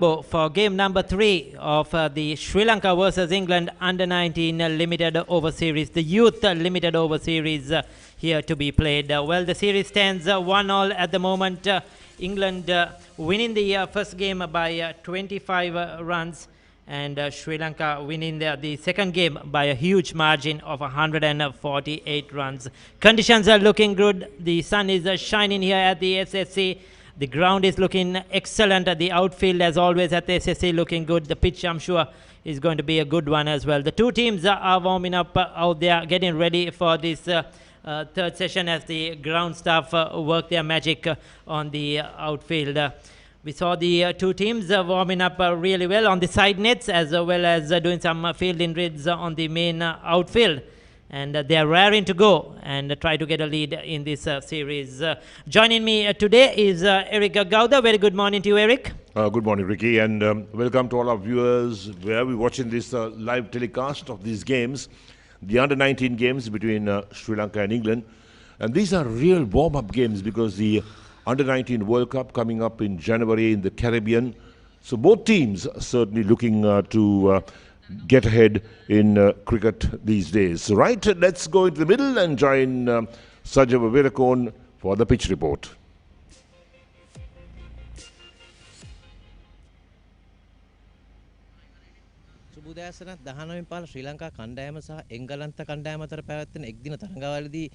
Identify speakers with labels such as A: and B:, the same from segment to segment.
A: For game number 3 of the Sri Lanka versus England under-19 limited over series, the youth limited over series here to be played. Well, the series stands 1-1 at the moment. England winning the first game by 25 runs, and Sri Lanka winning the second game by a huge margin of 148 runs. Conditions are looking good. The sun is shining here at the SSC. The ground is looking excellent. The outfield, as always, at the SSC looking good. The pitch, I'm sure, is going to be a good one as well. The two teams are warming up out there, getting ready for this third session as the ground staff work their magic on the outfield. We saw the two teams warming up really well on the side nets, as well as doing some fielding drills on the main outfield. And they are raring to go and try to get a lead in this series. Joining me today is Eric Gowda. Very good morning to you, Eric.
B: Good morning, Ricky, and welcome to all our viewers where we're watching this live telecast of these games, the under-19 games between Sri Lanka and England. And these are real warm-up games because the under-19 World Cup coming up in January in the Caribbean. So both teams are certainly looking to get ahead in cricket these days. So right, let's go into the middle and join Sajav Virakon for the pitch report.
C: සුබෝදෑසන 19 පාල ශ්‍රී ලංකා කණ්ඩායම සහ එංගලන්ත කණ්ඩායම අතර පැවැත්වෙන එක්දින තරඟවලදී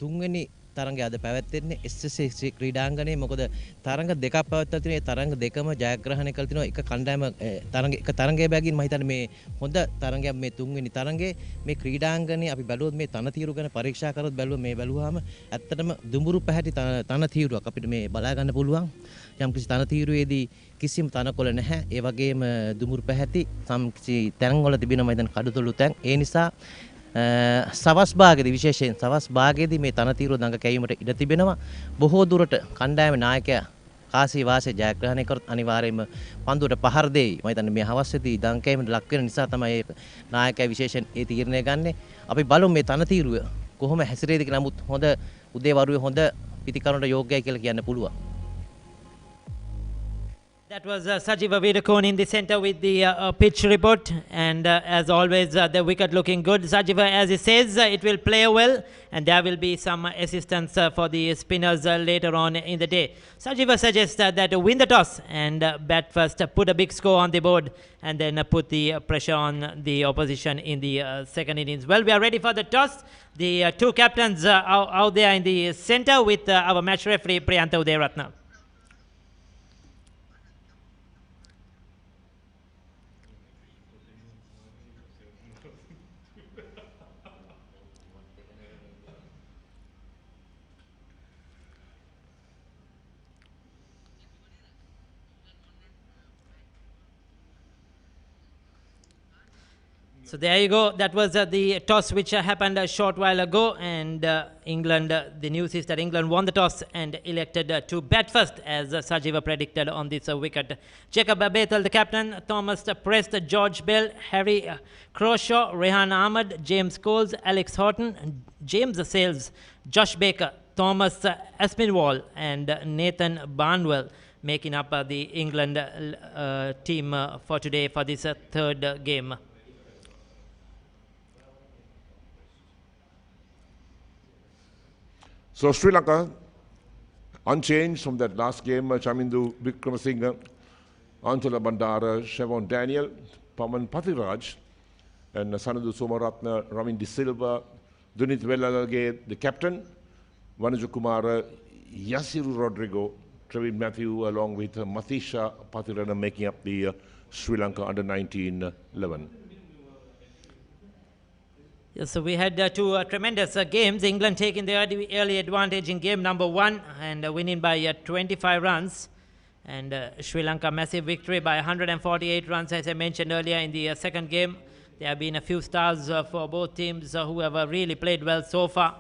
C: තුන්වෙනි තරඟය අද පැවැත්වෙන්නේ SSC ක්‍රීඩාංගණයේ. මොකද තරඟ දෙකක් පැවැත්වලා තිනේ. ඒ තරඟ දෙකම ජයග්‍රහණය කළ තිනවා. එක කණ්ඩායම තරඟයේ බැගින් මම හිතන්නේ මේ හොඳ තරඟයක් මේ තුන්වෙනි තරඟේ. මේ ක්‍රීඩාංගණයේ අපි බැලුවොත් මේ තනතිරු ගැන පරීක්ෂා කරොත් බැලුවාම ඇත්තටම දුඹුරු පැහැටි තනතිරුවක් අපිට මේ බලා ගන්න පුළුවන්. යම්කිසි තනතිරුවේදී කිසිම තනකොළ නැහැ. ඒ වගේම දුඹුරු පැහැති සම්කිසි තැන්වල තිබෙනවා මම හිතන්නේ කඩතොළු තැන්. ඒ නිසා සවස් භාගයේදී විශේෂයෙන් සවස් භාගයේදී මේ තනතිරුව දඟ කැවීමට ඉඩ තිබෙනවා. බොහෝ දුරට කණ්ඩායම නායකයා කාසී වාසේ ජයග්‍රහණය කරත් අනිවාර්යයෙන්ම පන්දුවට පහර දෙයි. මම හිතන්නේ මේ හවස්සේදී දඟ කැවීමට ලක් වෙන නිසා තමයි නායකයා විශේෂයෙන් ඒ තීරණය ගන්නෙ. අපි බලමු මේ තනතිරුව කොහොම හැසිරෙයිද කියලා. නමුත් හොඳ උදේවරුේ හොඳ පිටිකරුණට යෝග්‍යයි කියලා කියන්න පුළුවන්.
A: That was Sajiva Virakon in the center with the pitch report, and as always the wicket looking good. Sajiva, as he says, it will play well, and there will be some assistance for the spinners later on in the day. Sajiva suggests that win the toss and bat first, put a big score on the board, and then put the pressure on the opposition in the second innings. Well, we are ready for the toss. The two captains are out there in the center with our match referee Priyantha Udayaratna. So there you go. That was the toss which happened a short while ago, and England, the news is that England won the toss and elected to bat first, as Sajiva predicted on this wicket. Jacob Bethel, the captain, Thomas Prest, George Bell, Harry Crawshaw, Rehan Ahmed, James Coles, Alex Horton, James Sales, Josh Baker, Thomas Aspinwall, and Nathan Barnwell making up the England team for today for this third game.
B: So Sri Lanka, unchanged from that last game, Chamindu Wickramasinghe, Anjala Bandara, Shevon Daniel, Paman Pathiraj, and Sanadu Somaratna, Ramin De Silva, Dunit Velalage, the captain, Vanuja Kumara, Yasiru Rodrigo, Trevin Matthew, along with Mathisha Pathirana making up the Sri Lanka under-19 11.
A: Yes, so we had two tremendous games. England taking the early advantage in game number 1 and winning by 25 runs. And Sri Lanka massive victory by 148 runs, as I mentioned earlier in the second game. There have been a few stars for both teams who have really played well so far.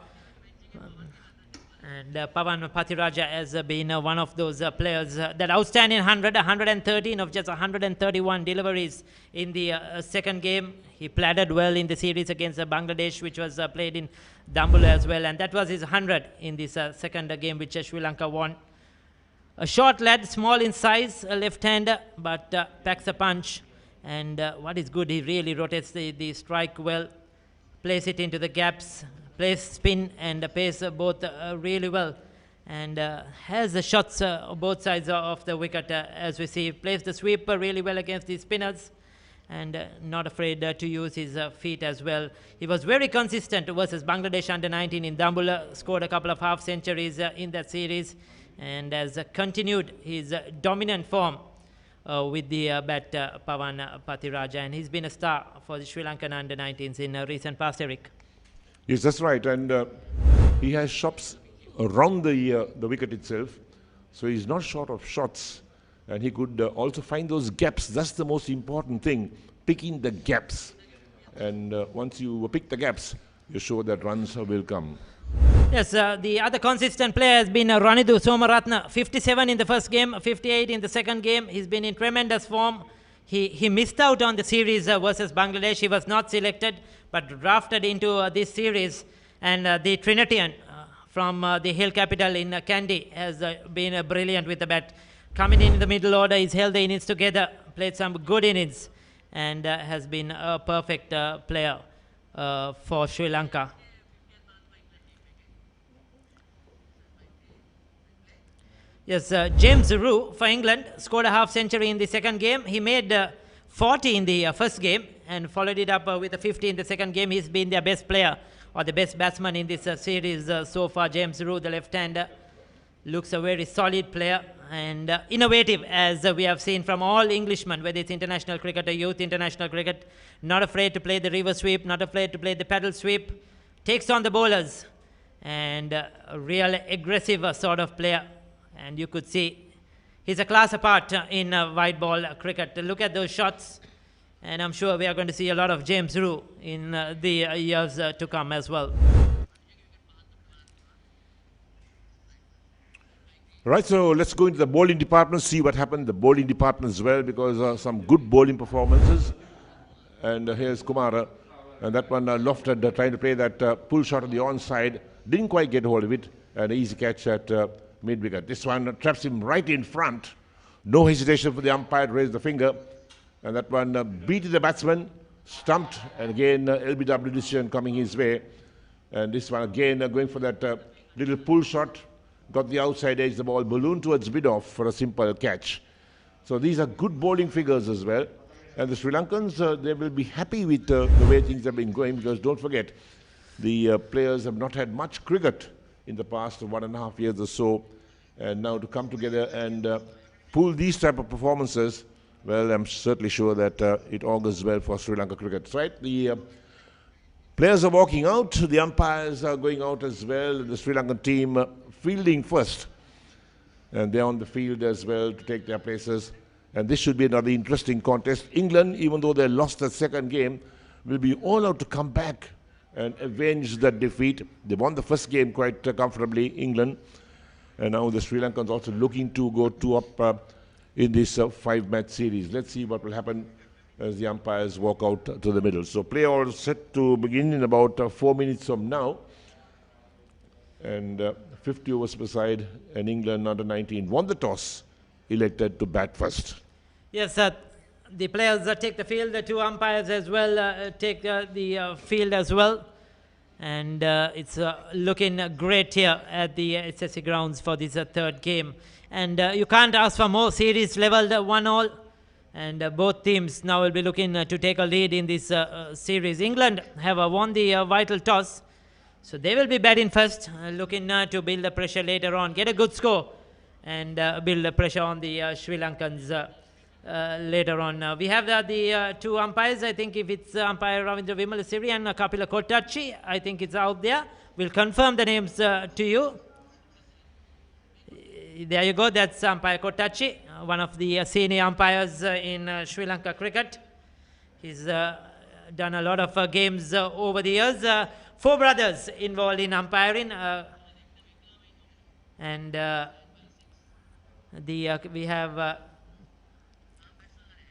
A: And Pavan Pathiraja has been one of those players. That outstanding 113 of just 131 deliveries in the second game. He played well in the series against Bangladesh, which was played in Dambulla as well. And that was his 100 in this second game, which Sri Lanka won. A short lad, small in size, a left-hander, but packs a punch. And what is good, he really rotates the strike well, plays it into the gaps, plays spin and pace both really well. And has the shots both sides of the wicket, as we see. Plays the sweep really well against the spinners, and not afraid to use his feet as well. He was very consistent versus Bangladesh under-19 in Dambula, scored a couple of half centuries in that series, and has continued his dominant form with the bat Pawan Pathiraja, and he's been a star for the Sri Lankan under-19s in recent past, Eric.
B: Yes, that's right, and he has shots around the wicket itself, so he's not short of shots, and he could also find those gaps. That's the most important thing, picking the gaps. And once you pick the gaps, you're sure that runs will come.
A: Yes, the other consistent player has been Ranidhu Somaratna, 57 in the first game, 58 in the second game. He's been in tremendous form. He missed out on the series versus Bangladesh. He was not selected, but drafted into this series. And the Trinitian from the hill capital in Kandy has been brilliant with the bat. Coming in the middle order, he's held the innings together, played some good innings, and has been a perfect player for Sri Lanka. Yes, James Roux for England scored a half century in the second game. He made 40 in the first game and followed it up with a 50 in the second game. He's been their best player or the best batsman in this series so far. James Roux, the left-hander, looks a very solid player and innovative, as we have seen from all Englishmen, whether it's international cricket or youth international cricket. Not afraid to play the river sweep, not afraid to play the paddle sweep, takes on the bowlers, and a real aggressive sort of player. And you could see he's a class apart in white ball cricket. Look at those shots, and I'm sure we are going to see a lot of James Roux in the years to come as well.
B: Right, so let's go into the bowling department, see what happened. The bowling department as well, because some good bowling performances. And here's Kumara, and that one lofted, trying to play that pull shot on the onside. Didn't quite get hold of it, and an easy catch at mid-wicket. This one traps him right in front. No hesitation for the umpire to raise the finger. And that one beat the batsman, stumped, and again LBW decision coming his way. And this one again going for that little pull shot. Got the outside edge, the ball ballooned towards mid-off for a simple catch. So these are good bowling figures as well. And the Sri Lankans, they will be happy with the way things have been going, because don't forget, the players have not had much cricket in the past 1.5 years or so. And now to come together and pull these type of performances, well, I'm certainly sure that it augurs well for Sri Lanka cricket. Right? The players are walking out, the umpires are going out as well, the Sri Lankan team fielding first. And they're on the field as well to take their places. And this should be another interesting contest. England, even though they lost the second game, will be all out to come back and avenge that defeat. They won the first game quite comfortably, England. And now the Sri Lankans also looking to go 2-up in this 5-match series. Let's see what will happen as the umpires walk out to the middle. So play all set to begin in about 4 minutes from now. And 50 overs per side, and England under-19 won the toss, elected to bat first.
A: Yes, the players take the field, the two umpires as well take the field as well. And it's looking great here at the SSC grounds for this third game. And you can't ask for more. Series leveled 1-1. And both teams now will be looking to take a lead in this series. England have won the vital toss. So they will be batting first, looking to build the pressure later on, get a good score, and build the pressure on the Sri Lankans later on. We have the two umpires. I think if it's umpire Ravindra Vimalasiri and Kapila Kottachi, I think it's out there. We'll confirm the names to you. There you go. That's umpire Kottachi, one of the senior umpires in Sri Lanka cricket. He's done a lot of games over the years. 4 brothers involved in umpiring, and we have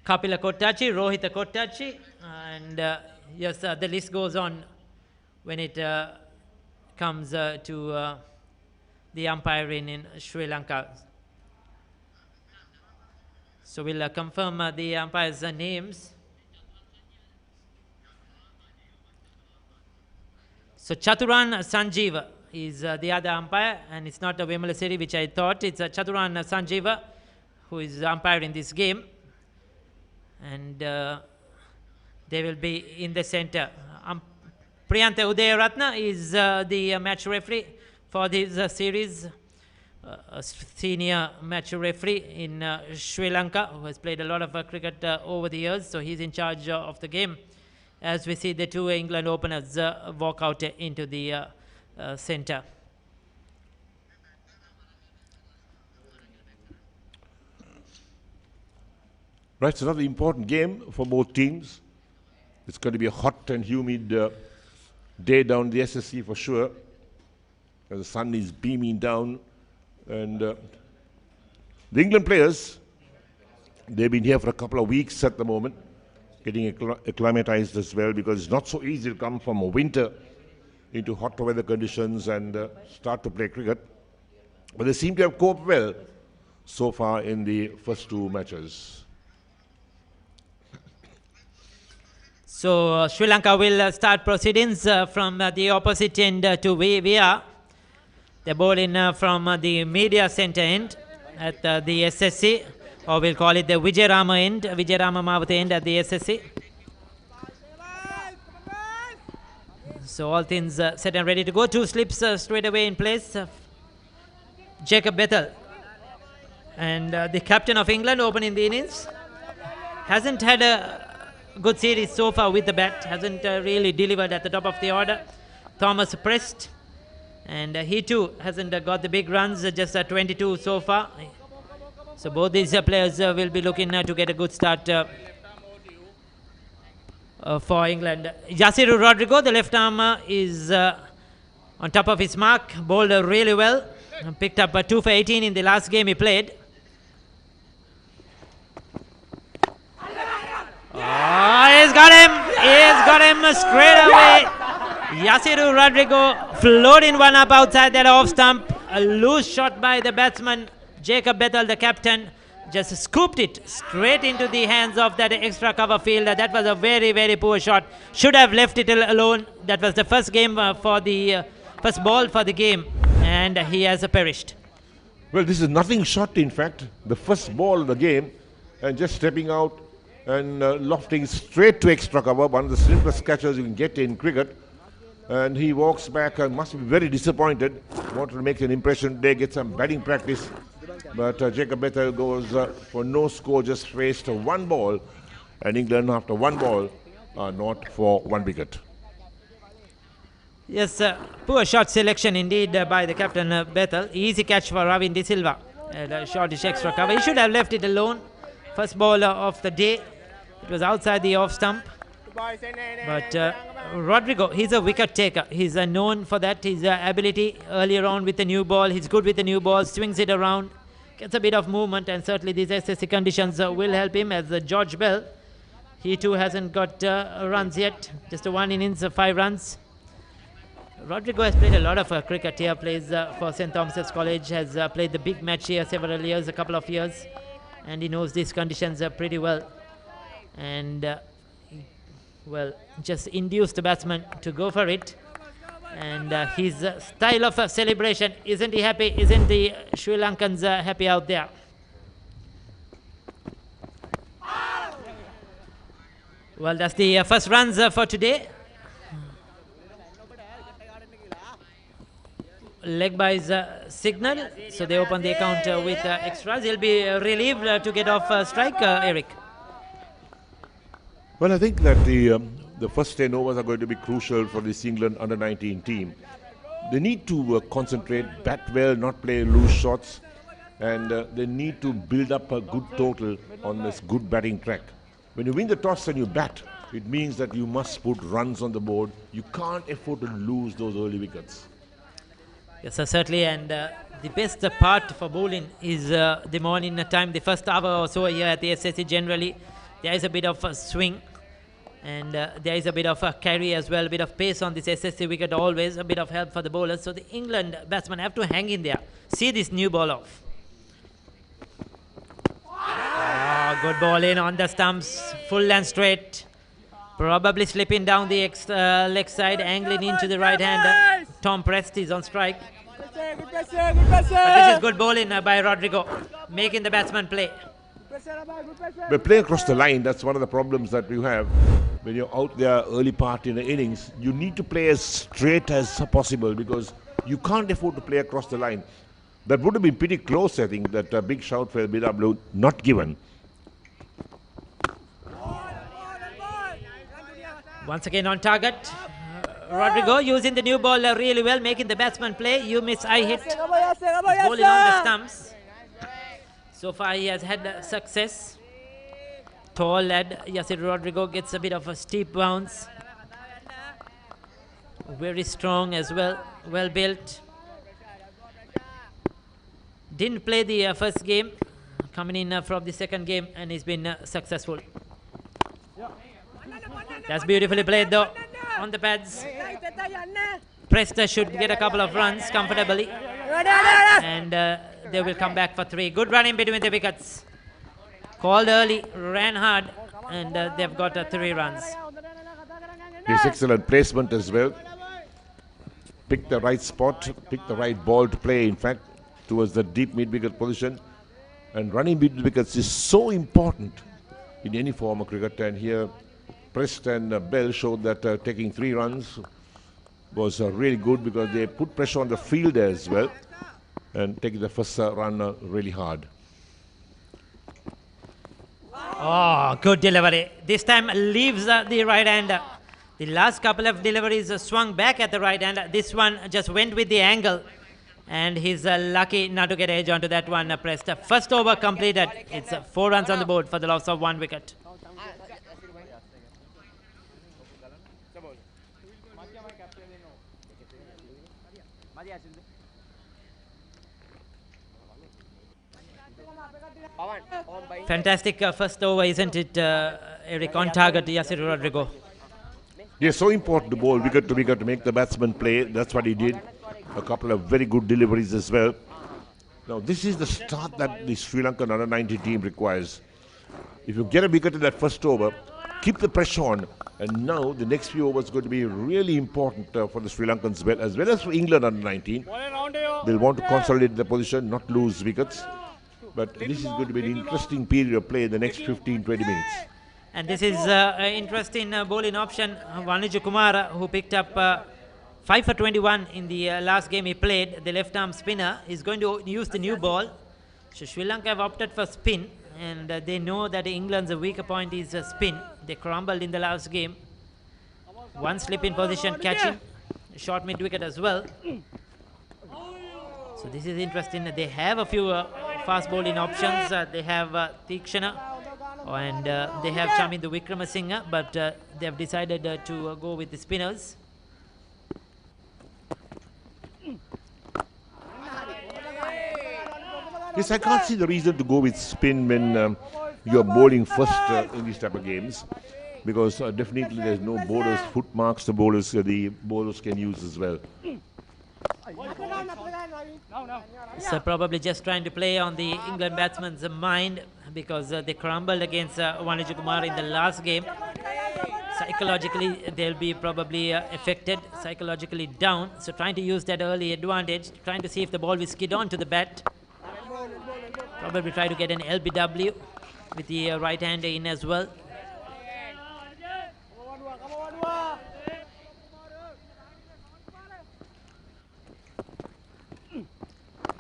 A: Kapila Kottachi, Rohita Kottachi, and yes, the list goes on when it comes to the umpiring in Sri Lanka. So we'll confirm the umpires' names. So Chaturan Sanjeeva is the other umpire, and it's not a Vimalasiri, which I thought. It's Chaturan Sanjeeva who is umpiring this game. And they will be in the center. Priyantha Udayaratna is the match referee for this series. A senior match referee in Sri Lanka who has played a lot of cricket over the years. So he's in charge of the game. As we see the two England openers walk out into the center.
B: Right, it's another important game for both teams. It's going to be a hot and humid day down the SSC for sure. As the sun is beaming down. And the England players, they've been here for a couple of weeks at the moment, getting acclimatized as well, because it's not so easy to come from a winter into hot weather conditions and start to play cricket. But they seem to have coped well so far in the first two matches.
A: So Sri Lanka will start proceedings from the opposite end to VR. They're bowling from the media center end at the SSC, or we'll call it the Vijayarama end, Vijayarama Mavata end at the SSC. So all things set and ready to go. Two slips straight away in place. Jacob Bethel, and the captain of England, opening the innings. Hasn't had a good series so far with the bat. Hasn't really delivered at the top of the order. Thomas Prest. And he too hasn't got the big runs, just 22 so far. So both these players will be looking to get a good start for England. Yasiru Rodrigo, the left arm, is on top of his mark, bowled really well. Picked up 2 for 18 in the last game he played. Oh, he's got him! He's got him straight away! Yasiru Rodrigo floating one up outside that off stump. A loose shot by the batsman. Jacob Bethel, the captain, just scooped it straight into the hands of that extra cover fielder. That was a very, very poor shot. Should have left it alone. That was the first game for the first ball for the game, and he has perished.
B: Well, this is nothing short, in fact. The first ball of the game, and just stepping out and lofting straight to extra cover. One of the simplest catches you can get in cricket. And he walks back and must be very disappointed. Wanted to make an impression today, get some batting practice. But Jacob Bethel goes for no score, just faced one ball. And England, after one ball, are not for one wicket.
A: Yes, poor shot selection indeed by the captain Bethel. Easy catch for Ravin De Silva. Shortish extra cover. He should have left it alone. First ball of the day. It was outside the off stump. But Rodrigo, he's a wicket taker. He's known for that. His ability earlier on with the new ball. He's good with the new ball, swings it around, gets a bit of movement, and certainly these SSC conditions will help him. As George Bell, he too hasn't got runs yet. Just a one innings, 5 runs. Rodrigo has played a lot of cricket here, plays for St. Thomas's College, has played the big match here several years, a couple of years, and he knows these conditions pretty well. And well, just induced the batsman to go for it. And his style of celebration, isn't he happy? Isn't the Sri Lankans happy out there? Well, that's the first runs for today. Leg by's signal, so they open the account with extras. He'll be relieved to get off strike, Eric.
B: Well, I think that the first 10 overs are going to be crucial for this England under-19 team. They need to concentrate, bat well, not play loose shots, and they need to build up a good total on this good batting track. When you win the toss and you bat, it means that you must put runs on the board. You can't afford to lose those early wickets.
A: Yes, sir, certainly, and the best part for bowling is the morning time, the first hour or so here at the SSC. Generally, there is a bit of a swing. And there is a bit of a carry as well, a bit of pace on this SSC wicket, always a bit of help for the bowlers. So the England batsmen have to hang in there. See this new ball off. Good ball in on the stumps, full and straight. Probably slipping down the leg side, angling into the right hander. Tom Prest is on strike. But this is good bowling by Rodrigo, making the batsman play.
B: But playing across the line, that's one of the problems that you have. When you're out there early part in the innings, you need to play as straight as possible because you can't afford to play across the line. That would have been pretty close, I think, that big shout for BW not given.
A: Once again on target. Rodrigo using the new ball really well, making the batsman play. You miss, I hit. He's bowling on the stumps. So far he has had success. Tall lad, Yasir Rodrigo gets a bit of a steep bounce. Very strong as well, well built. Didn't play the first game, coming in from the second game, and he's been successful. That's beautifully played though, on the pads. Presta should get a couple of runs comfortably. And they will come back for 3. Good running between the wickets. Called early, ran hard, and they've got 3 runs.
B: His excellent placement as well. Pick the right spot, pick the right ball to play, in fact, towards the deep mid-wicket position. And running between wickets is so important in any form of cricket. And here, Prest and Bell showed that taking 3 runs was really good because they put pressure on the fielder as well and taking the first run really hard.
A: Oh, good delivery. This time leaves the right hander. The last couple of deliveries swung back at the right hander. This one just went with the angle. And he's lucky not to get edge onto that one. Pressed. First over completed. It's 4 runs on the board for the loss of 1 wicket. Fantastic first over, isn't it, Eric? On target, Yasir Rodrigo.
B: Yes, so important to bowl wicket to make the batsman play. That's what he did. A couple of very good deliveries as well. Now, this is the start that the Sri Lankan under-19 team requires. If you get a wicket in that first over, keep the pressure on. And now the next few overs are going to be really important for the Sri Lankans as well as for England under-19. They'll want to consolidate the position, not lose wickets. But this is going to be an interesting period of play in the next 15-20 minutes.
A: And this is an interesting bowling option. Vanuja Kumara, who picked up 5 for 21 in the last game he played, the left-arm spinner, is going to use the new ball. So Sri Lanka have opted for spin, and they know that England's weaker point is spin. They crumbled in the last game. One slip in position, catching short mid-wicket as well. So this is interesting. They have a few fast bowling options. They have Tikshana and they have Chamindu Wickramasinghe, but they have decided to go with the spinners.
B: Yes, I can't see the reason to go with spin when you're bowling first in these type of games, because definitely there's no bowlers foot marks the bowlers can use as well.
A: So probably just trying to play on the England batsman's mind, because they crumbled against Vanuja Kumara in the last game. Psychologically, they'll be probably affected, psychologically down. So trying to use that early advantage, trying to see if the ball will skid on to the bat. Probably try to get an LBW with the right hander in as well.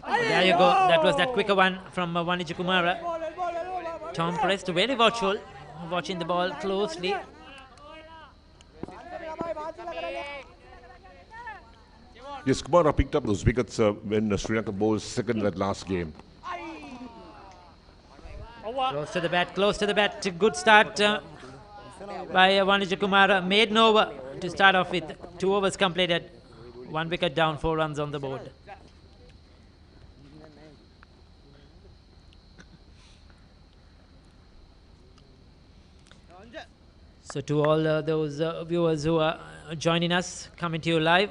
A: There you go. That was that quicker one from Vanuja Kumara. Tom Prest very watchful, watching the ball closely.
B: Yes, Kumara picked up those wickets when Sri Lanka bowled second in that last game.
A: Close to the bat, close to the bat. Good start by Vanuja Kumara. Made no over to start off with. 2 overs completed. 1 wicket down, 4 runs on the board. So to all those viewers who are joining us, coming to you live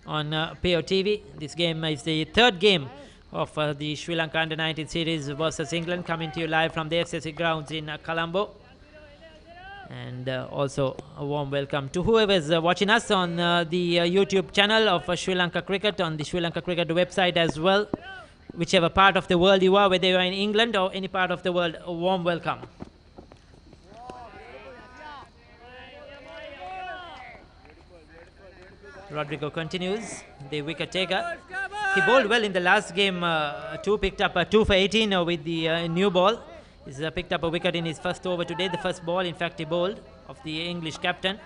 A: on PO TV, this game is the 3rd game of the Sri Lanka Under-19 series versus England, coming to you live from the FCC grounds in Colombo. And also a warm welcome to whoever is watching us on the YouTube channel of Sri Lanka Cricket, on the Sri Lanka Cricket website as well. Whichever part of the world you are, whether you are in England or any part of the world, a warm welcome. Rodrigo continues, the wicket taker. He bowled well in the last game too, picked up 2 for 18 with the new ball. He's picked up a wicket in his first over today, the first ball in fact he bowled, of the English captain.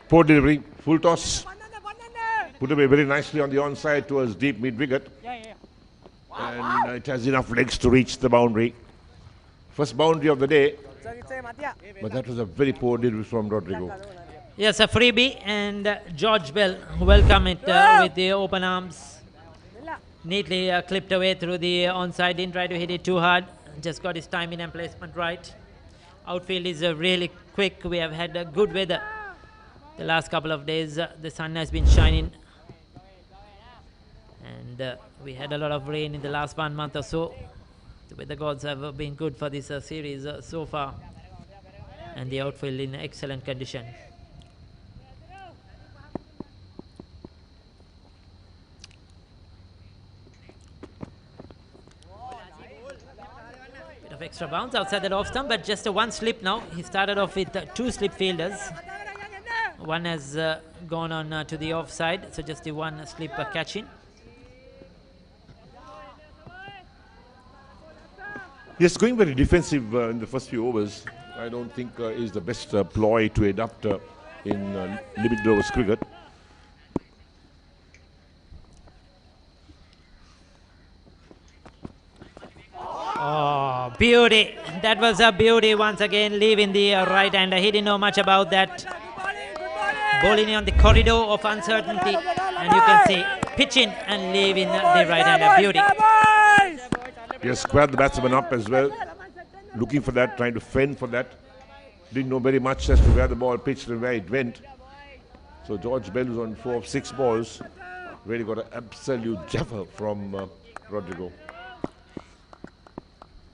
B: Poor delivery, full toss. Put away very nicely on the onside towards deep mid-wicket. And it has enough legs to reach the boundary. First boundary of the day. But that was a very poor delivery from Rodrigo.
A: Yes, a freebie, and George Bell welcomed it with the open arms. Neatly clipped away through the onside, didn't try to hit it too hard. Just got his timing and placement right. Outfield is really quick. We have had good weather the last couple of days. The sun has been shining. And we had a lot of rain in the last 1 month or so. The weather gods have been good for this series so far. And the outfield in excellent condition. Bit of extra bounce outside that off stump, but just a one slip now. He started off with 2 slip fielders. One has gone on to the offside, so just the one slip catching.
B: Yes, going very defensive in the first few overs, I don't think is the best ploy to adopt in limited overs cricket.
A: Oh, beauty. That was a beauty once again, leaving the right hander. He didn't know much about that. Bowling on the corridor of uncertainty. And you can see pitching and leaving the right hander. Beauty.
B: He has squared the batsman up as well, looking for that, trying to fend for that. Didn't know very much as to where the ball pitched and where it went. So George Bell was on 4 of 6 balls. Really got an absolute jaffer from Rodrigo.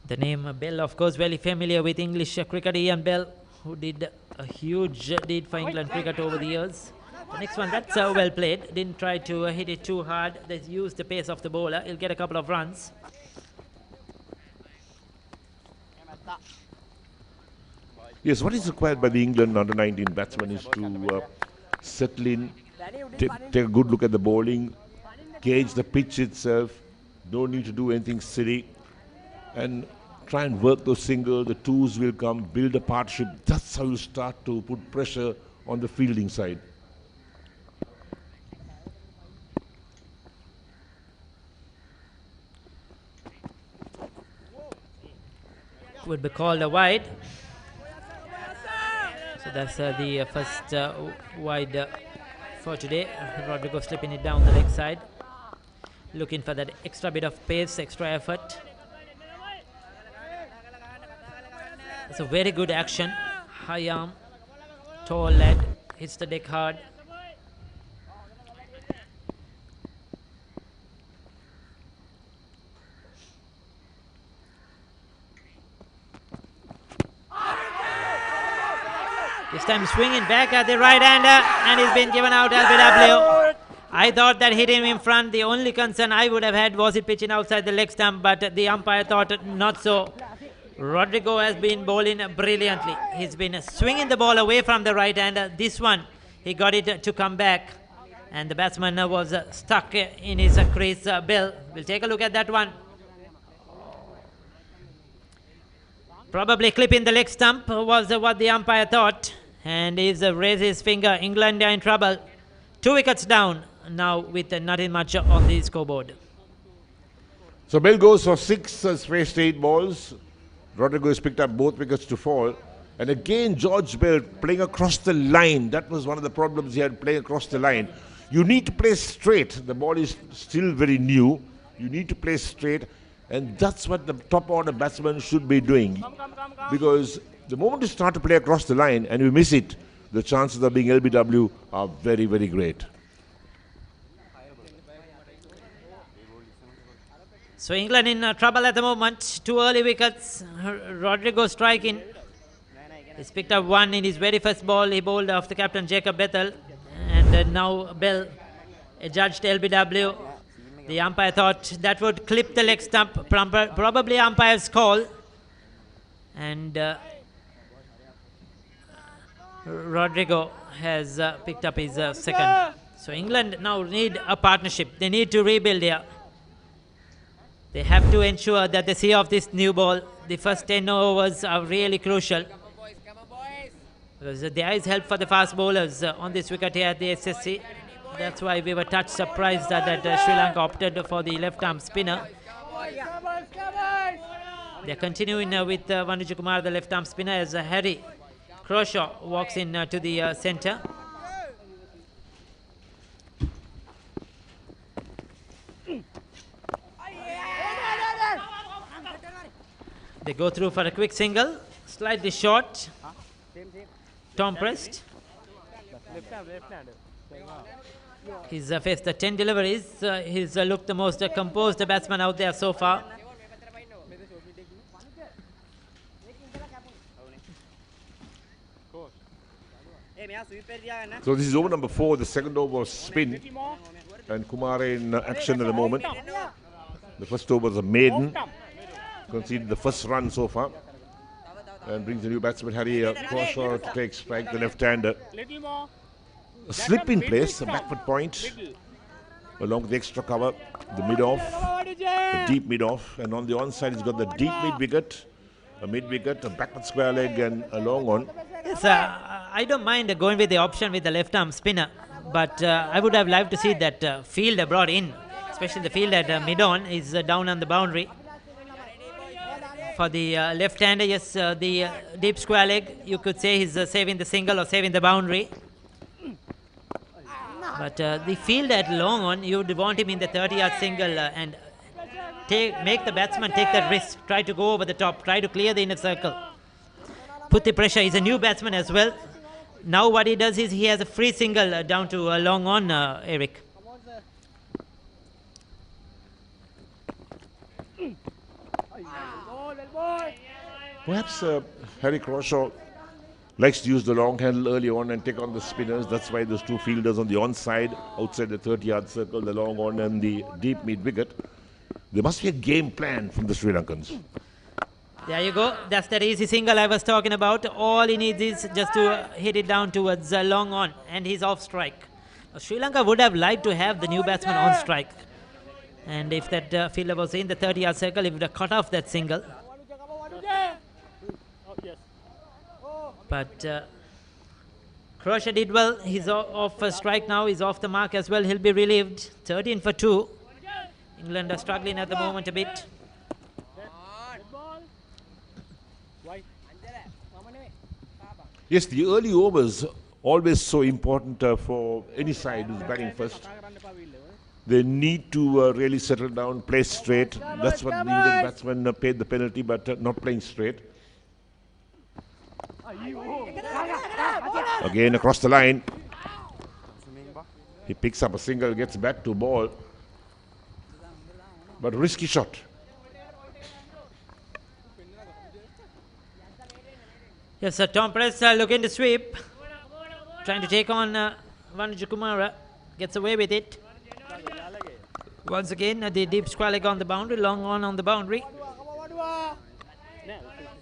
A: The name Bell, of course, very familiar with English cricket. Ian Bell, who did a huge deed for England cricket over the years. The next one, that's well played. Didn't try to hit it too hard. They used the pace of the bowler. He'll get a couple of runs.
B: Yes, what is required by the England under-19 batsman is to settle in, take a good look at the bowling, gauge the pitch itself, don't need to do anything silly, and try and work those singles. The twos will come, build a partnership. That's how you start to put pressure on the fielding side.
A: Would be called a wide. So that's the first wide for today. Rodrigo slipping it down the leg side. Looking for that extra bit of pace, extra effort. It's a very good action. High arm, tall lad, hits the deck hard. This time swinging back at the right hander, and he's been given out LBW. I thought that hit him in front. The only concern I would have had was it pitching outside the leg stump, but the umpire thought not so. Rodrigo has been bowling brilliantly. He's been swinging the ball away from the right hander. This one, he got it to come back, and the batsman was stuck in his crease. Bell, we'll take a look at that one. Probably clipping the leg stump was what the umpire thought, and he's raised his finger. England are in trouble. 2 wickets down now with nothing much on the scoreboard.
B: So Bell goes for 6 straight 8 balls. Rodrigo has picked up both wickets to fall. And again, George Bell playing across the line. That was one of the problems he had, playing across the line. You need to play straight. The ball is still very new. You need to play straight. And that's what the top order batsman should be doing. Because the moment you start to play across the line and you miss it, the chances of being LBW are very, very great.
A: So England in trouble at the moment. 2 early wickets. Rodrigo striking. He's picked up one in his very first ball. He bowled off the captain Jacob Bethel. And now Bell adjudged LBW. The umpire thought that would clip the leg stump. Probably umpire's call. And Rodrigo has picked up his second. So England now need a partnership. They need to rebuild here. They have to ensure that they see off this new ball. The first 10 overs are really crucial. Because there is help for the fast bowlers on this wicket here at the SSC. That's why we were touch surprised that Sri Lanka opted for the left-arm spinner. They're continuing with Vanuja Kumar, the left-arm spinner, as Harry Crawshaw walks in to the centre. They go through for a quick single, slightly short. Tom Prest. He's faced 10 deliveries. He's looked the most composed batsman out there so far.
B: So this is over number 4. The second over was spin. And Kumar in action at the moment. The first over was a maiden. Conceded the first run so far. And brings the new batsman Harry Crawshaw to take strike, the left-hander. A slip in place, a backward point. Along with the extra cover, the mid-off, the deep mid-off. And on the onside, he's got the deep mid-wicket, a mid-wicket, a backward square leg, and a long one.
A: Yes, I don't mind going with the option with the left-arm spinner. But I would have liked to see that fielder brought in, especially the field at mid-on is down on the boundary. For the left-hander, yes, the deep square leg, you could say he's saving the single or saving the boundary. But the field at long on, you would want him in the 30-yard single and make the batsman take that risk, try to go over the top, try to clear the inner circle. Put the pressure. He's a new batsman as well. Now what he does is he has a free single down to long on, Eric.
B: Perhaps Harry Crawshaw likes to use the long handle early on and take on the spinners. That's why those two fielders on the onside, outside the 30-yard circle, the long on and the deep mid-wicket. There must be a game plan from the Sri Lankans.
A: There you go. That's that easy single I was talking about. All he needs is just to hit it down towards long on, and he's off strike. Sri Lanka would have liked to have the new batsman on strike. And if that fielder was in the 30-yard circle, he would have cut off that single. But Crawshaw did well. He's off a strike now. He's off the mark as well. He'll be relieved. 13 for 2. England are struggling at the moment a bit.
B: Yes, the early overs always so important for any side who's batting first. They need to really settle down, play straight. That's what the Indian batsmen paid the penalty, but not playing straight. Again across the line. He picks up a single, gets back to ball. But risky shot.
A: Yes, sir. Tom Press looking to sweep. Trying to take on Vanuja Kumara. Gets away with it. Once again, the deep square leg on the boundary, long on the boundary.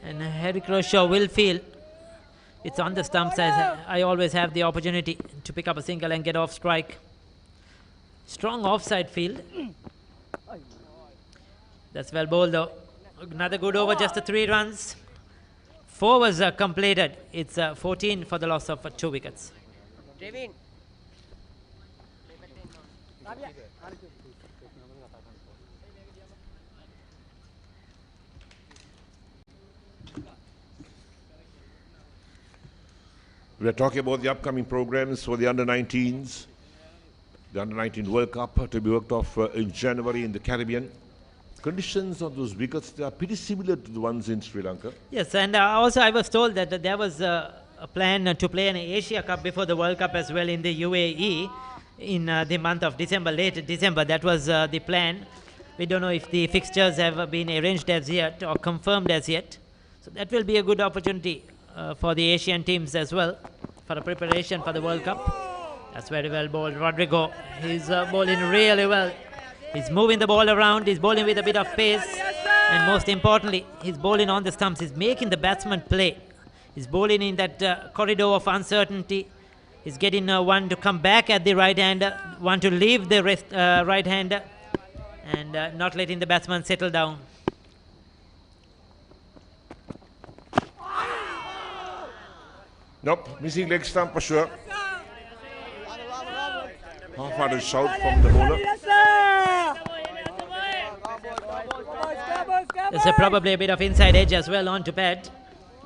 A: And Harry Crawshaw will feel it's on the stumps, as I always have the opportunity to pick up a single and get off strike. Strong offside field. That's well bowled though. Another good over, just 3 runs. 4 was completed. It's 14 for the loss of 2 wickets.
B: We are talking about the upcoming programs for the under-19s. The under-19 World Cup to be worked off in January in the Caribbean. conditions of those wickets, they are pretty similar to the ones in Sri Lanka.
A: Yes, and also I was told that there was a plan to play an Asia Cup before the World Cup as well in the UAE in the month of December, late December. That was the plan. We don't know if the fixtures have been arranged as yet or confirmed as yet. So that will be a good opportunity for the Asian teams as well for the preparation for the World Cup. That's very well bowled. Rodrigo, he's bowling really well. He's moving the ball around. He's bowling with a bit of pace. And most importantly, he's bowling on the stumps. He's making the batsman play. He's bowling in that corridor of uncertainty. He's getting one to come back at the right hander, one to leave the right hander, and not letting the batsman settle down.
B: Nope, missing leg stump for sure. Half-hearted shout from the bowler.
A: There's probably a bit of inside edge as well on to pad.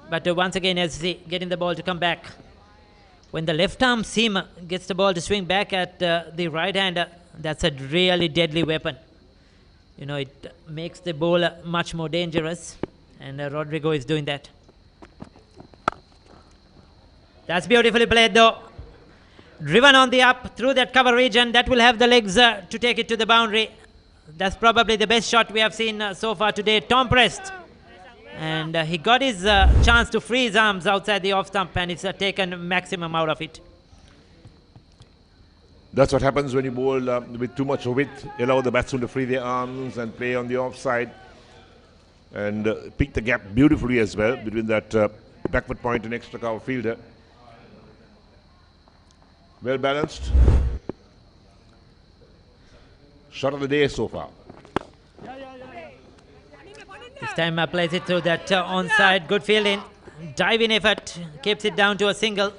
A: But once again, as you see, getting the ball to come back. When the left arm seamer gets the ball to swing back at the right hander, that's a really deadly weapon. You know, it makes the bowler much more dangerous. And Rodrigo is doing that. That's beautifully played though. Driven on the up through that cover region. That will have the legs to take it to the boundary. That's probably the best shot we have seen so far today. Tom pressed. And he got his chance to free his arms outside the off stump, and it's taken maximum out of it.
B: That's what happens when you bowl with too much width. Allow the batsman to free their arms and play on the offside. And pick the gap beautifully as well between that backward point and extra cover fielder. Well balanced. Shot of the day so far.
A: This time plays it through that onside. Good fielding. Diving effort. Keeps it down to a single.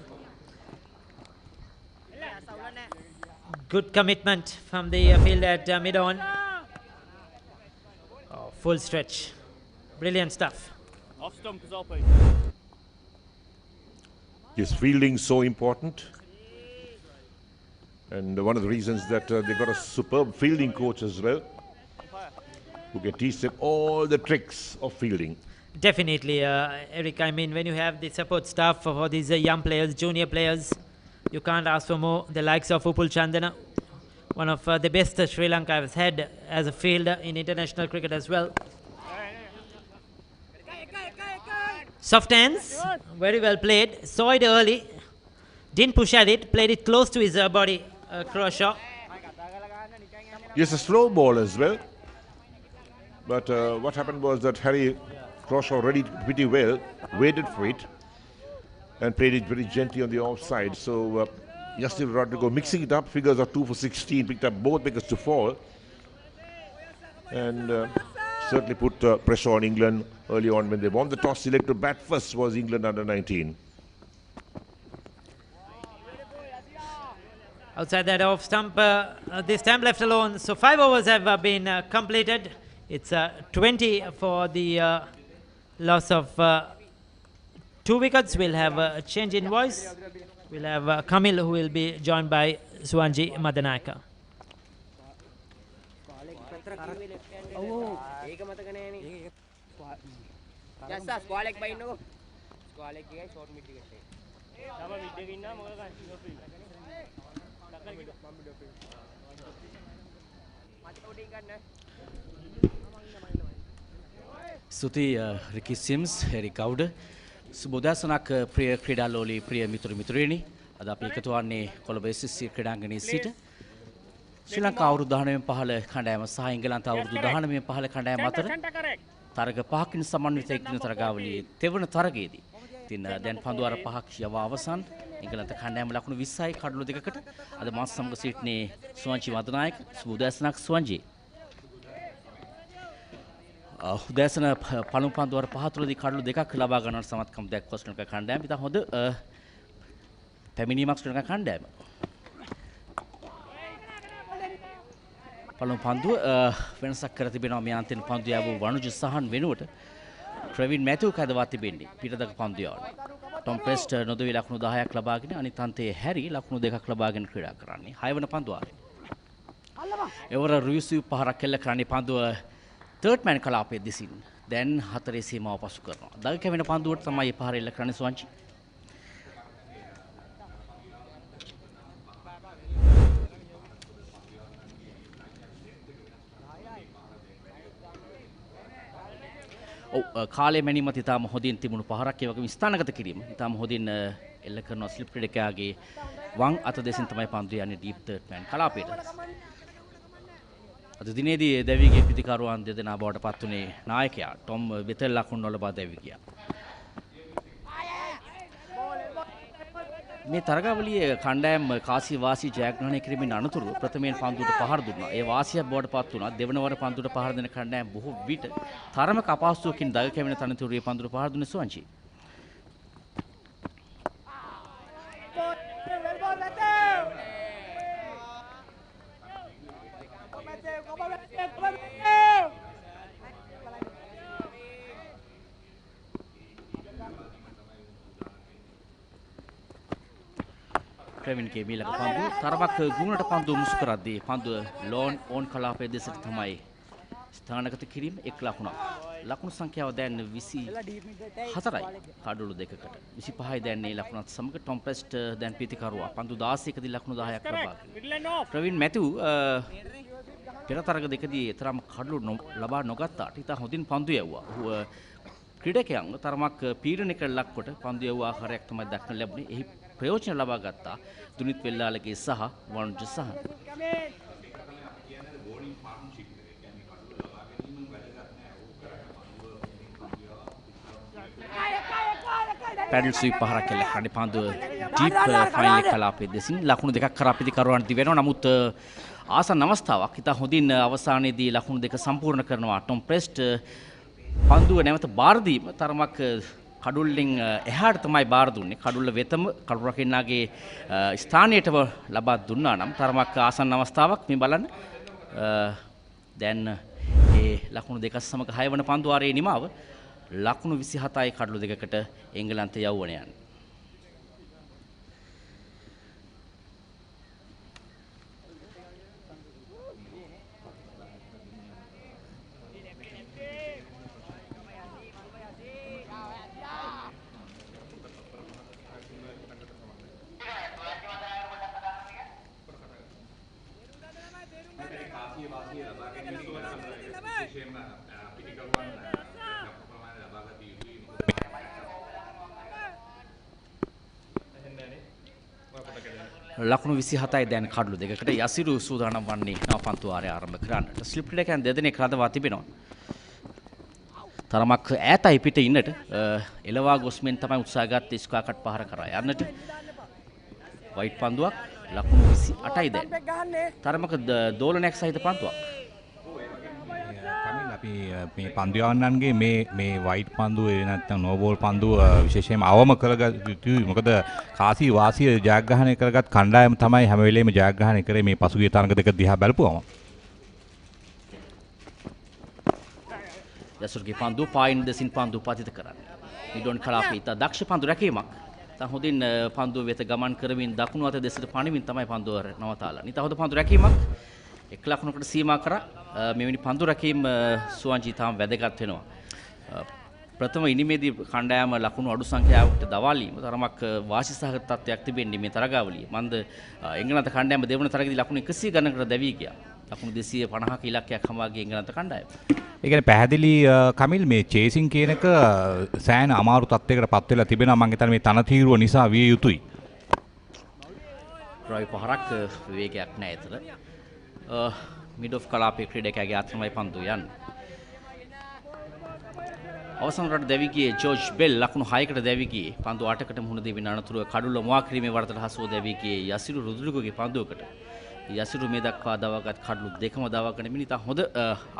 A: Good commitment from the fielder at mid-on. Oh, full stretch. Brilliant stuff.
D: Off stump is open.
B: Is fielding so important? And one of the reasons that they got a superb fielding coach as well, who can teach them all the tricks of fielding.
A: Definitely, Eric. I mean, when you have the support staff for these young players, junior players, you can't ask for more. The likes of Upul Chandana, one of the best Sri Lanka has had as a fielder in international cricket as well. Soft hands, very well played. Saw it early, didn't push at it, played it close to his body, Croshaw.
B: Yes, a slow ball as well. But what happened was that Harry Croshaw read it pretty well, waited for it, and played it very gently on the offside. So Yasir Rodrigo mixing it up, figures of 2 for 16, picked up both wickets to fall, and certainly put pressure on England early on when they won the toss. Select to bat first was England under 19.
A: Outside that off stump, this time left alone. So 5 overs have been completed. It's 20 for the loss of 2 wickets. We'll have a change in voice. We'll have Kamil, who will be joined by Suwanji Madanayaka.
E: ස්තුතියි රිකි සිම්ස් හෙරි කවුඩ සුබෝදෑසනක් ප්‍රිය ක්‍රීඩාලෝලී ප්‍රිය මිතුරු මිතුරියනි අද අපි එකතු වන්නේ Colombo SSC ක්‍රීඩාංගණයේ සිට ශ්‍රී ලංකා අවුරුදු 19 15 කණ්ඩායම සහ එංගලන්ත අවුරුදු 19 15 කණ්ඩායම අතර තරග පහකින් සමන්විත එක්දින තරගාවලියේ තෙවන තරගයේදී ඉතින් දැන් පන්දුවාර 5ක් යවා අවසන් එංගලන්ත කණ්ඩායම ලකුණු 20යි කඩලු දෙකකට අද මාස සමග සිටිනේ සුවංචි වදනායක සුබෝදෑසනක් සුවංජි උදෑසන පළමු පන්දුවර පහ තුළදී කඩලු දෙකක් ලබා ගන්නට සමත්කම් දැක්වුවා ශ්‍රී ලංකා කණ්ඩායම. ඉතින් හොඳ පැමිණීමක් ශ්‍රී ලංකා කණ්ඩායම. පළමු පන්දුව වෙනසක් කර තිබෙනවා මේ අන්තිම පන්දුව යවූ වනුජ සහන් වෙනුවට ප්‍රවීන් මැතිව් කැදවා තිබෙන්නේ පිටදක පන්දුව යවන්නේ. ටොම් ප්‍රෙස්ට් නොදවි ලකුණු 10ක් ලබාගෙන අනිත් අන්තයේ හැරි ලකුණු 2ක් ලබාගෙන ක්‍රීඩා කරන්නේ. 6 වන පන්දුවාරේ. එවර රුයිසු පහරක් කෙල්ල කරන්නේ පන්දුව තර්ඩ් මෑන් කලාපයේ දෙසින් දැන් 4 සීමාව පසු කරනවා. දග කැවෙන පන්දුවට තමයි පහර එල්ල කරන්නේ සුවංචි. කාලය මැනීමත් ඉතාම හොඳින් තිබුණු පහරක් ඒ වගේම ස්ථානගත කිරීම ඉතාම හොඳින් එල්ල කරන ස්ලිප් ක්‍රීඩකයාගේ වම් අත දෙසින් තමයි පන්දු යන්නේ ඩීප් තර්ඩ් මෑන් කලාපයට. අද දිනේදී දැවිගේ පිතිකරුවන් දෙදෙනා බවට පත් වුණේ නායකයා ටොම් වෙතල් ලකුණු නොලබා දැවි ගියා. මේ තරගාවලියේ කණ්ඩායම් කාසි වාසි ජයග්‍රහණය කිරීමෙන් අනතුරු ප්‍රථමයෙන් පන්දුවට පහර දුන්නා. ඒ වාසියක් බවට පත් වුණා. දෙවන වර පන්දුවට පහර දෙන කණ්ඩායම් බොහෝ විට තරමක අපහසුවකින් දග කැවෙන තනතුරේ පන්දුවට පහර දුන්නේ සුවංචි. ප්‍රවීන්ගේ මීලක පන්දුව තරමක් ගුණට පන්දුව මුසු කරද්දී පන්දුව ලෝන් ඕන් කලාපයේ දෙසට තමයි ස්ථානගත කිරීම 1 ලකුණක්. ලකුණු සංඛ්‍යාව දැන් 24යි කඩොළු දෙකකට. 25යි දැන් මේ ලකුණත් සමග ටොම් ප්‍රෙස්ට් දැන් පිතිකරුවා පන්දු 16කදී ලකුණු 10ක් ලබා ගන්නවා. ප්‍රවීන් මැතිව් පෙර තරග දෙකදී තරම් කඩොළු ලබා නොගත්තාට ඉතා හොඳින් පන්දු යවුවා. ඔහු ක්‍රීඩකයන්ව තරමක් පීඩනයකට ලක්කොට පන්දු යවුව ආකාරයක් තමයි දක්නට ලැබුණේ. එහි ප්‍රයෝජන ලබා ගත්තා දුනිත් වෙල්ලාලගේ සහ වරුජ් සහ පැඩල් ස්වීප් පහරක් එල්ල කරන්නේ පන්දුව ඩීප් ෆයිනල් කලාපයේ දෙසින් ලකුණු දෙකක් කරා පිටිකරුවන් දිවෙනවා. නමුත් ආසන්න අවස්ථාවක් ඉතා හොඳින් අවසානයේදී ලකුණු දෙක සම්පූර්ණ කරනවා. ටොම් ප්‍රෙස්ට් පන්දුව නැවත බාර දීම තරමක් කඩුල්ලෙන් එහාට තමයි බාර දුන්නේ. කඩුල්ල වෙතම කඩුල් රකින්නාගේ ස්ථානයටම ලබා දුන්නා නම් තරමක් ආසන්න අවස්ථාවක්. මේ බලන්න දැන් ඒ ලකුණු දෙක සමග 6 වන පන්දු වාරයේ නිමාව ලකුණු 27යි කඩලු දෙකකට එංගලන්තය යවුවන යන්නේ. ලකුණු 27යි දැන් කඩලු දෙකකට යසිරු සූදානම් වන්නේ නව පන්දු වාරය ආරම්භ කරන්නට. ස්ලිප් ක්‍රීඩකයන් දෙදෙනෙක් රඳවා තිබෙනවා. තරමක් ඈතයි පිට ඉන්නට එලවා ගොස්මෙන් තමයි උත්සාහ ගත්තේ ස්ක්වයර් කට් පහර කරා යන්නට. වයිට් පන්දුවක් ලකුණු 28යි දැන්. තරමක දෝලනයක් සහිත පන්දුවක්.
D: අපි මේ පන්දු යවන්නන්ගේ මේ වයිට් පන්දුව නැත්නම් නෝ බෝල් පන්දුව විශේෂයෙන්ම අවම කරගත් යුතුයි. මොකද කාසි වාසිය ජයග්‍රහණය කරගත් කණ්ඩායම තමයි හැම වෙලේම ජයග්‍රහණය කරේ මේ පසුගිය තරඟ දෙක දිහා බලපුවම.
E: යසුර්ගේ පන්දුව පායින් දෙසින් පන්දුව පතිත කරන්නේ. මිඩොන් කලාපේ ඉතා දක්ෂ පන්දු රැකීමක්. තව හොඳින් පන්දුව වෙත ගමන් කරමින් දකුණු අත දෙසට පණිමින් තමයි පන්දුව නවතාලා. ඉතා හොඳ පන්දු රැකීමක්. 1 ලකුණකට සීමා කරා මෙවැනි පන්දු රැකීම සුවංජී තාම වැදගත් වෙනවා. ප්‍රථම ඉනිමේදී කණ්ඩායම ලකුණු අඩු සංඛ්‍යාවකට දවාලීම තරමක් වාසිසහගත තත්ත්වයක් තිබෙන්නේ මේ තරගාවලියේ. මන්ද එංගලන්ත කණ්ඩායම දෙවන තරගයේදී ලකුණු 100 ගණනකට දැවී ගියා. ලකුණු 250ක ඉලක්කයක් හමුවා ගිය එංගලන්ත කණ්ඩායම.
D: ඒ කියන්නේ පැහැදිලි කමිල් මේ චේසින් කියන එක සෑහෙන අමාරු තත්යකට පත් වෙලා තිබෙනවා. මම හිතන්නේ මේ තනතිරුව නිසා විය යුතුයි.
E: රොයි පහරක් විවේකයක් නැහැ ඒතර. මිඩ් ඔෆ් කලාපේ ක්‍රීඩකයාගේ ආත්මයි පන්දු යන්නේ. අවසන් රට දැවි ගියේ ජෝර්ජ් බෙල් ලකුණු 6කට දැවි ගියේ. පන්දු 8කට මුහුණ දෙවින අනතුරුව කඩුල්ල මුවා කිරීමේ වරදට හසුව දැවි ගියේ යසිරු රුදුලුගේ පන්දුවකට. යසිරු මේ දක්වා දවාගත් කඩලු දෙකම දවාගෙන මිනිතා හොඳ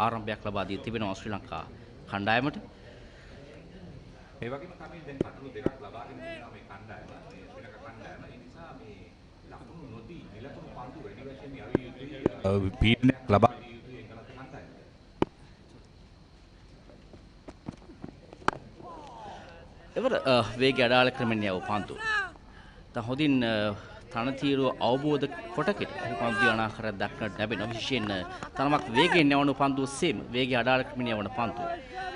E: ආරම්භයක් ලබා දී තිබෙනවා ශ්‍රී ලංකා කණ්ඩායමට.
D: ඒ වගේම තමයි දැන් කඩලු දෙකක් ලබාගෙන ඉන්නවා මේ කණ්ඩායම. මේ ශ්‍රී ලංකා කණ්ඩායම. ඒ නිසා මේ ලකුණු නොදී නිලකුණු පන්දු වැඩි වශයෙන් යවි යුතුයි. පීඩනයක් ලබා දී යුතුයි එංගලන්ත කණ්ඩායම. එවර වේගය අඩාල ක්‍රමෙන් යව පන්දු. දැන් හොඳින්
E: තනතිරුව අවබෝධ කොටකට පන්දු යන ආකාරයක් දක්නට ලැබෙනවා. විශේෂයෙන් තරමක් වේගයෙන් යවන පන්දුව සේම වේගය අඩාලකමින් යවන පන්දුව.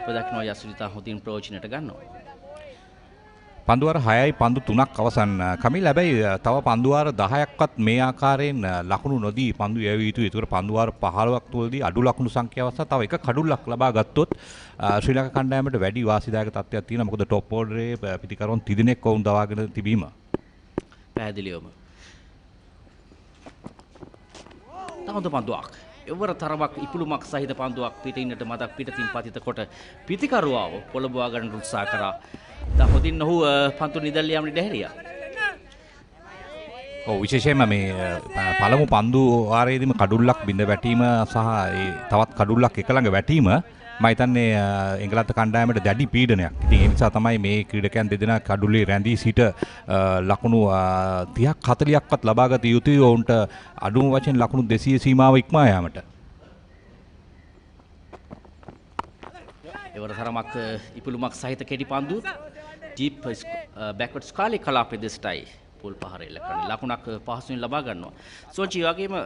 E: ඔය දක්නවා යසුරිතා හොඳින් ප්‍රයෝජනයට ගන්නවා.
D: පන්දුවාර 6යි පන්දු 3ක් අවසන්. කමිල් හැබැයි තව පන්දුවාර 10ක්වත් මේ ආකාරයෙන් ලකුණු නොදී පන්දු යැවිය යුතුයි. ඒතකොට පන්දුවාර 15ක් තුලදී අඩු ලකුණු සංඛ්‍යාව සහ තව එක කඩුල්ලක් ලබා ගත්තොත් ශ්‍රී ලංකා කණ්ඩායමට වැඩි වාසිදායක තත්ත්වයක් තියෙනවා. මොකද টොප් ඕඩරේ පිටිකරුවන් 3 දෙනෙක් වුන් දවාගෙන තිබීම.
E: පැහැදිලිවම. තවද පන්දුවක්. එවර තරමක් ඉපුළුමක් සහිත පන්දුවක් පිටින්නට මතක් පිටතින් පතිත කොට පිටිකරුවාව පොළඹවා ගන්න උත්සාහ කරා. දැන් හොඳින් ඔහු පන්තු නිදල් යාමට දැහැරියා.
D: ඔව් විශේෂයෙන්ම මේ පළමු පන්දු වාරයේදීම කඩුල්ලක් බිඳ වැටීම සහ ඒ තවත් කඩුල්ලක් එක ළඟ වැටීම මම හිතන්නේ එංගලන්ත කණ්ඩායමට දැඩි පීඩනයක්. ඉතින් ඒ නිසා තමයි මේ ක්‍රීඩකයන් දෙදෙනා කඩුල්ලේ රැඳී සිට ලකුණු 30ක් 40ක්වත් ලබාගත යුතුයි ඔවුන්ට අඩුම වශයෙන් ලකුණු 200 සීමාව ඉක්මවා යාමට.
E: එවර තරමක් ඉපුළුමක් සහිත කෙටි පන්දු ඩීප් බෑක්වර්ඩ්ස් කාලේ කලා ප්‍රදේශයටයි පොල් පහර එල්ල කරන්නේ. ලකුණක් පහසුවෙන් ලබා ගන්නවා. සෝචි වගේම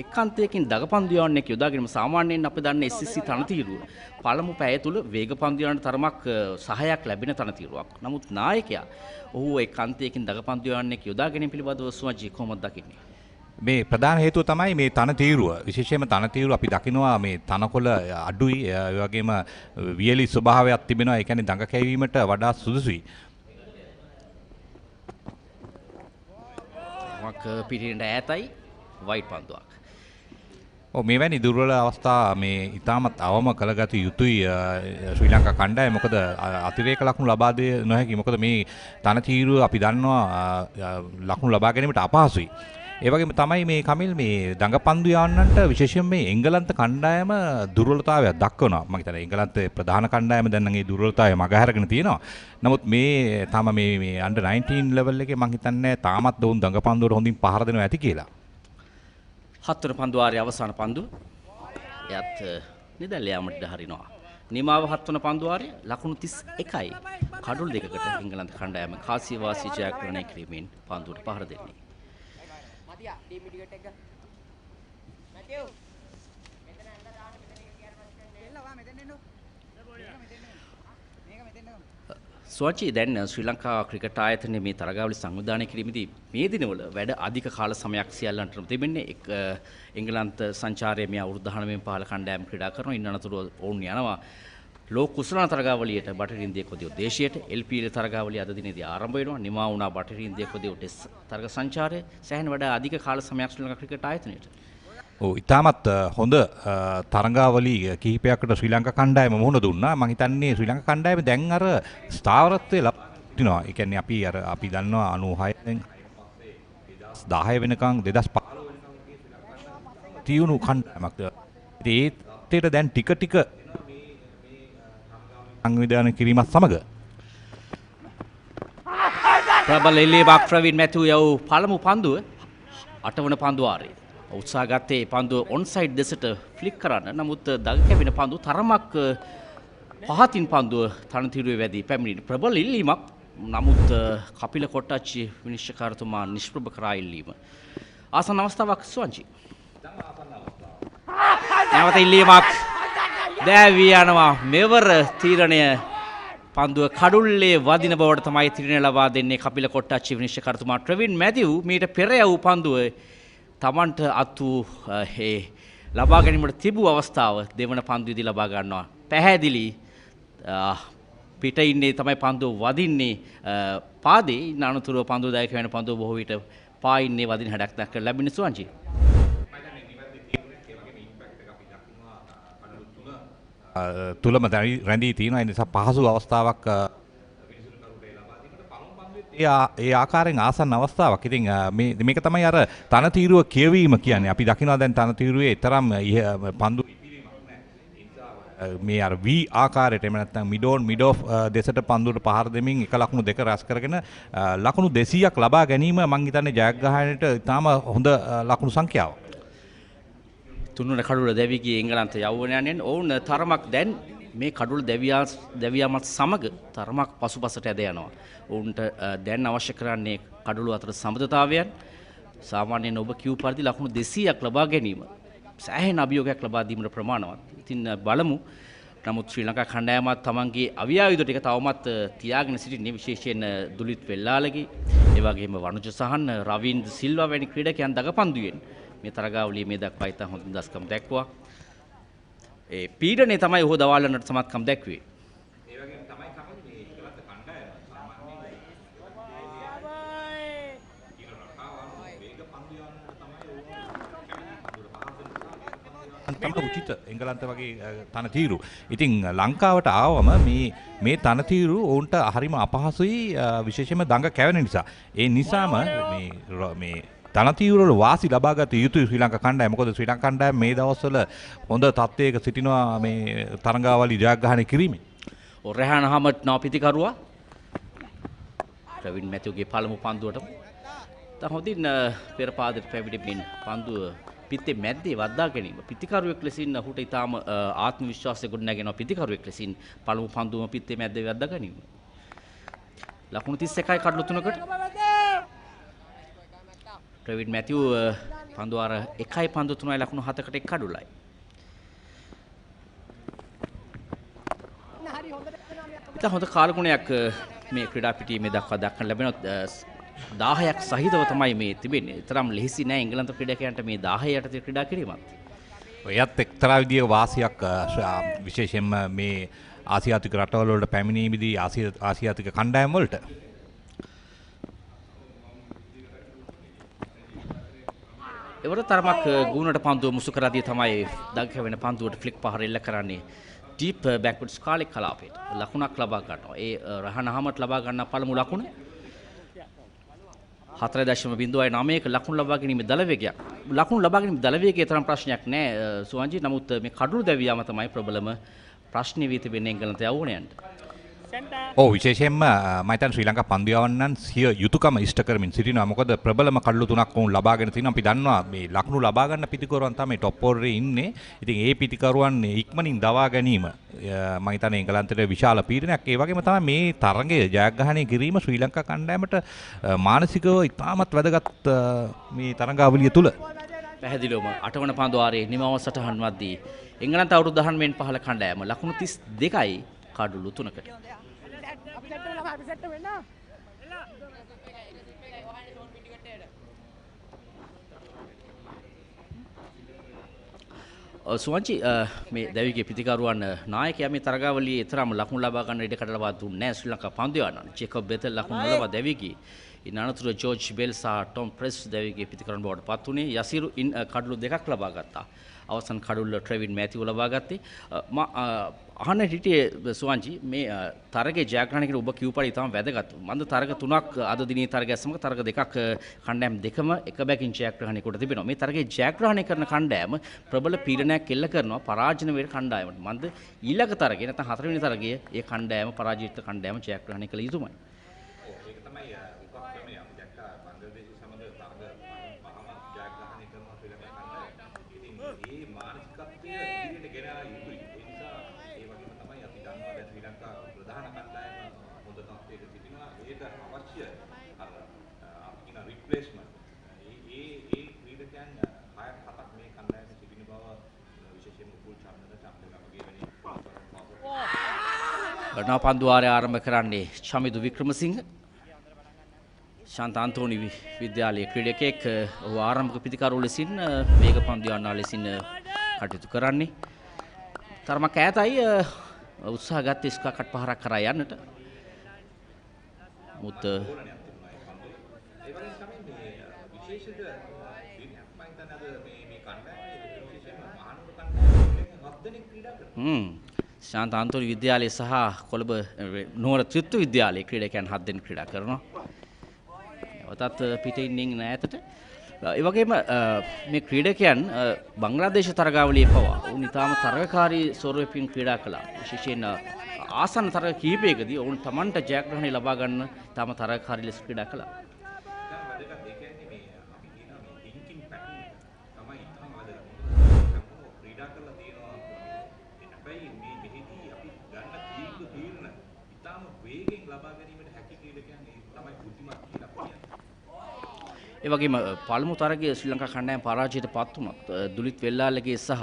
E: එක්කන්තයකින් දගපන්දු යවන්නෙක් යොදාගෙනම සාමාන්‍යයෙන් අපි දන්නේ SSC තනතිරුව පළමු පැය තුල වේග පන්දු යවන්න තරමක් සහායක් ලැබෙන තනතිරුවක්. නමුත් නායකයා ඔහු එක්කන්තයකින් දගපන්දු යවන්නෙක් යොදා ගැනීම පිළිබඳව සුවජී කොහොමද දකින්නේ?
D: මේ ප්‍රධාන හේතුව තමයි මේ තනතිරුව. විශේෂයෙන්ම තනතිරුව අපි දකිනවා මේ තනකොළ අඩුයි. ඒ වගේම වියලි ස්වභාවයක් තිබෙනවා. ඒ කියන්නේ දඟ කැවීමට වඩා සුදුසුයි.
E: මක් පිටින්ට ඈතයි වයිට් පන්දුවක්.
D: මෙවැනි දුර්වල අවස්ථා මේ ඉතාමත් අවම කළගත යුතුයි ශ්‍රී ලංකා කණ්ඩායම. මොකද අතිරේක ලකුණු ලබා දෙය නොහැකි. මොකද මේ තනතිරුව අපි දන්නවා ලකුණු ලබා ගැනීමට අපහසුයි. ඒ වගේම තමයි මේ කමිල් මේ දඟපන්දු යවන්නන්ට විශේෂයෙන් මේ එංගලන්ත කණ්ඩායම දුර්වලතාවයක් දක්වනවා. මම හිතන්නේ එංගලන්තයේ ප්‍රධාන කණ්ඩායම දැන් නම් ඒ දුර්වලතාවය මගහැරගෙන තියෙනවා. නමුත් මේ තම මේ අන්ඩර් 19 ලෙවල් එකේ මම හිතන්නේ තාමත් ඔවුන් දඟපන්දුවට හොඳින් පහර දෙනවා ඇති කියලා.
E: 7 වන පන්දු වාරයේ අවසාන පන්දු. එයත් නිදැල්ල යාමට හරිනවා. නිමාව 7 වන පන්දු වාරයේ ලකුණු 31යි. කඩුල් දෙකකට එංගලන්ත කණ්ඩායම කාසිය වාසී ජයග්‍රහණය කිරීමෙන් පන්දුවට පහර දෙන්නේ. සෝචි දැන් ශ්‍රී ලංකා ක්‍රිකට් ආයතනයේ මේ තරගාවලි සංවිධානය කිරීමේදී මේ දිනවල වැඩ අධික කාල සමයක් සියල්ලන්ටම තිබෙන්නේ. එංගලන්ත සංචාරයේ මේ අවුරුදු 19 15 කණ්ඩායම් ක්‍රීඩා කරනවා. ඉන්න අතරතුර ඔවුන් යනවා ලෝක කුසලාන තරගාවලියට බටහිර ඉන්දිය කොදිය දේශයට LPL තරගාවලිය අද දිනේදී ආරම්භ වෙනවා. නිමා වුණා බටහිර ඉන්දිය කොදිය ටෙස්ට් තරග සංචාරය සෑහෙන වඩා අධික කාල සමයක් ශ්‍රී ලංකා ක්‍රිකට් ආයතනයට.
D: ඔව් ඉතාමත් හොඳ තරගාවලි කිහිපයකට ශ්‍රී ලංකා කණ්ඩායම මුහුණ දුන්නා. මම හිතන්නේ ශ්‍රී ලංකා කණ්ඩායම දැන් අර ස්ථාවරත්වයේ ලබනවා. ඒ කියන්නේ අපි දන්නවා 96 10 වෙනකන් 2015 වෙනකන් තියුණු කණ්ඩායමක්. ඒත් දැන් ටික ටික සංවිධානය කිරීමත් සමග
E: ප්‍රබල එල්ලීමක් ප්‍රවීන් මැතිව් යව් පළමු පන්දුව 8 වන පන්දු වාරයේ උත්සාහ ගත්තේ පන්දුව ඔන්සයිඩ් දෙසට ෆ්ලික් කරන්න. නමුත් දඟ කැපෙන පන්දු තරමක් පහතින් පන්දුව තනතිරුවේ වැදී පැමිණි ප්‍රබල එල්ලීමක්. නමුත් කපිල කොට්ටච්චි විනිශ්චයකාරතුමා නිෂ්ප්‍රභ කරා එල්ලීම. ආසන්න අවස්ථාවක් සුවංචි. නැවත එල්ලීමක් දැවී යනවා. මෙවර තීරණය පන්දුව කඩුල්ලේ වදින බවට තමයි තීරණය ලබා දෙන්නේ කපිල කොට්ටච්චි විනිශ්චයකාරතුමා. ට්‍රෙවින් මැතිව් මීට පෙර යවූ පන්දුව තමන්ට අත් වූ ලබා ගැනීමට තිබූ අවස්ථාව දෙවන පන්දුවේදී ලබා ගන්නවා. පැහැදිලි පිට ඉන්නේ තමයි පන්දුව වදින්නේ පාදේ. අනතුරුව පන්දුව දායක වෙන පන්දුව බොහෝ විට පායින්නේ වදින හැඩක් දක්වලා ලැබෙන සුවංචි.
D: තුලම රැඳී තියෙනවා. ඒ නිසා පහසු අවස්ථාවක් ඒ ආකාරයෙන් ආසන්න අවස්ථාවක්. ඉතින් මේක තමයි අර තනතිරුව කියවීම කියන්නේ. අපි දකිනවා දැන් තනතිරුවේ තරම් පන්දු මේ අර V ආකාරයට එහෙම නැත්නම් මිඩ් ඔෆ් දෙසට පන්දුවට පහර දෙමින් එක ලකුණු දෙක රැස් කරගෙන ලකුණු 200ක් ලබා ගැනීම මම හිතන්නේ ජයග්‍රහණයට ඉතාම හොඳ ලකුණු සංඛ්‍යාවක්.
E: තුන්වන කඩුල දැවි ගියේ එංගලන්ත යෞවනයන්ෙන්. ඔවුන් තරමක් දැන් මේ කඩුල දැවියාමත් සමග තරමක් පසුපසට ඇද යනවා. ඔවුන්ට දැන් අවශ්‍ය කරන්නේ කඩළු අතර සමබරතාවයන් සාමාන්‍යයෙන් ඔබ කියූ පරිදි ලකුණු 200ක් ලබා ගැනීම සෑහෙන අභියෝගයක් ලබා දීමට ප්‍රමාණවත්. ඉතින් බලමු. නමුත් ශ්‍රී ලංකා කණ්ඩායමත් තමන්ගේ අවියායුධ ටික තවමත් තියාගෙන සිටින්නේ විශේෂයෙන් දුලිත් වෙල්ලාලගේ ඒ වගේම වනුජ සහන් රවින්ද්‍ර සිල්වා වැනි ක්‍රීඩකයන් දගපන්දුවෙන් මේ තරගාවලිය මේ දක්වා ඉතා හොඳ දස්කම් දැක්වුවා. ඒ පීඩනය තමයි ඔහු දවාලන්නට සමත්කම් දැක්වේ. ඒ වගේම තමයි මේ ඉංගලන්ත කණ්ඩායම සාමාන්‍යයෙන්
D: තමයි උචිත එංගලන්ත වගේ තනතිරු. ඉතින් ලංකාවට ආවම මේ තනතිරු ඔවුන්ට හරිම අපහසුයි විශේෂයෙන්ම දඟ කැවෙන නිසා. ඒ නිසාම මේ තනතිරු වල වාසි ලබා ගත යුතුයි ශ්‍රී ලංකා කණ්ඩායම. මොකද ශ්‍රී ලංකා කණ්ඩායම මේ දවස්වල හොඳ තත්ත්වයක සිටිනවා මේ තරඟාවලි ජයග්‍රහණය කිරීමෙන්.
E: රැහාන අහමඩ් නව පිතිකරුවා ප්‍රවින් මැතිව්ගේ පළමු පන්දුවට තම හොඳින් පෙර පාදයට පැමිණෙමින් පන්දුව පිත්තේ මැද්දේ වද්දා ගැනීම පිතිකරුවෙක් ලෙසින් ඔහුට ඊටාම ආත්ම විශ්වාසය ගොඩනැගෙනවා. පිතිකරුවෙක් ලෙසින් පළමු පන්දුවම පිත්තේ මැද්දේ වද්දා ගැනීම. ලකුණු 31යි කඩලු 3කට ප්‍රවින් මැතිව් පන්දුව අර 1යි පන්දු 3යි ලකුණු 7කට එක් කඩුලයි. ඉතින් හොඳ කාලගුණයක් මේ ක්‍රීඩා පිටියේ මේ දක්වා දක්වන්න ලැබෙනවා. 10ක් සහිතව තමයි මේ තිබෙන්නේ. තරම් ලෙහෙසි නෑ එංගලන්ත ක්‍රීඩකයන්ට මේ 10 යටතේ ක්‍රීඩා කිරීමත්.
D: ඔයත් එක්තරා විදියක වාසියක් විශේෂයෙන්ම මේ ආසියාතික රටවල වලට පැමිණීමේදී ආසියාතික කණ්ඩායම් වලට. එවර තරමක් ගුණට පන්දුව මුසු කරදී තමයි දඟ වෙන පන්දුවට ෆ්ලික් පහර එල්ල කරන්නේ. ඩීප් බෑක්වර්ඩ්ස් කාලේ කලාපයට ලකුණක් ලබා ගන්නවා. ඒ රහන අහමඩ් ලබා ගන්න පළමු ලකුණ 4.09ක ලකුණු ලබා ගැනීම දල වේගයක්. ලකුණු ලබා ගැනීම දල වේගයේ තරම් ප්‍රශ්නයක් නෑ සුවන්ජි. නමුත් මේ කඩළු දැවියාම තමයි ප්‍රබලම ප්‍රශ්නේ වී තිබෙන්නේ එංගලන්ත යවුණයන්ට. ඔව් විශේෂයෙන්ම මම හිතන්නේ ශ්‍රී ලංකා පන්දු යවන්නන් සිය යුතුයකම ඉෂ්ට කරමින් සිටිනවා. මොකද ප්‍රබලම කඩළු තුනක් වුන් ලබාගෙන තිනවා. අපි දන්නවා මේ ලකුණු ලබා ගන්න පිටිකරුවන් තමයි টොප් ඕර්ඩරේ ඉන්නේ. ඉතින් ඒ පිටිකරුවන් ඉක්මනින් දවා ගැනීම මම හිතන්නේ එංගලන්තයේ විශාල පීඩනයක්. ඒ වගේම තමයි මේ තරගය ජයග්‍රහණය කිරීම ශ්‍රී ලංකා කණ්ඩායමට මානසිකව ඉතාමත් වැදගත් මේ තරගාවලිය තුල.
E: පැහැදිලිවම 8 වන පන්දු ආරේ නිමව සටහන් වද්දී එංගලන්ත අවුරුදු 19 15 කණ්ඩායම ලකුණු 32යි කඩළු 3කට. සුවන්චි මේ දැවිගේ පිතිකරුවන් නායකයා මේ තරගාවලියේ තරම් ලකුණු ලබා ගන්න ඉඩකඩ ලබා දුන්නේ නැහැ ශ්‍රී ලංකා පන්දු යවන්න. ජේකබ් බෙතල් ලකුණු ලබා දැවිගේ ඉන් අනතුරු ජෝර්ජ් බෙල් සහ ටොම් ප්‍රෙස් දැවිගේ පිතිකරුවන් බවට පත් වුණේ. යසිරු කඩළු දෙකක් ලබා ගත්තා. අවසන් කඩුල්ල ට්‍රෙවින් මැතිව් ලබා ගත්තේ. අහන්න හිටියේ සුවන්ජි මේ තරගයේ ජයග්‍රහණය කියන ඔබ කියූ පරිදි තමයි වැදගත්. මන්ද තරග තුනක් අද දිනේ තරගය සමග තරග දෙකක් කණ්ඩායම් දෙකම එක බැගින් ජයග්‍රහණය කොට තිබෙනවා. මේ තරගයේ ජයග්‍රහණය කරන කණ්ඩායම ප්‍රබල පීඩනයක් එල්ල කරනවා පරාජන වේල කණ්ඩායමට. මන්ද ඊළඟ තරගයේ නැත්නම් හතරවෙනි තරගයේ ඒ කණ්ඩායම පරාජිත කණ්ඩායම ජයග්‍රහණය කළ යුතුමයි. ඒක තමයි විපක්ෂමය අපි දැක්කා බංග්ලාදේශ සමග තරග පහම ජයග්‍රහණය කරන ශ්‍රී ලංකා කණ්ඩායම. ඉතින් මේ මානසිකත්වය ඉදිරියට ගෙන ආ යුතුයි. නවපන්දුවාරය ආරම්භ කරන්නේ චමිදු වික්‍රමසිංහ ශාන්ත අන්තෝනි විද්‍යාලයේ ක්‍රීඩකයෙක්. ඔහු ආරම්භක පිතිකරු ලෙසින් වේග පන්දු යන්නා ලෙසින් කටයුතු කරන්නේ. තරමක් ඈතයි උත්සාහ ගත්තේ ස්කාකට් පහරක් කරා යන්නට. මුත් ශාන්ත අන්තෝනි විද්‍යාලය සහ කොළඹ නුවර ත්‍රිත්ව විද්‍යාලයේ ක්‍රීඩකයන් 7 දෙනෙක් ක්‍රීඩා කරනවා. නැවතත් පිටින් ඉන්න ඈතට. ඒ වගේම මේ ක්‍රීඩකයන් බංග්ලාදේශ තරගාවලියේ පවා ඔවුන් ඉතාම තරගකාරී ස්වරූපයෙන් ක්‍රීඩා කළා. විශේෂයෙන් ආසන්න තරග කිහිපයකදී ඔවුන් Tamanට ජයග්‍රහණය ලබා ගන්න ඉතාම තරගකාරී ලෙස ක්‍රීඩා කළා. ඒ වගේම පළමු තරගයේ ශ්‍රී ලංකා කණ්ඩායම පරාජයට පත් වුණත් දුලිත් වෙල්ලාලගේ සහ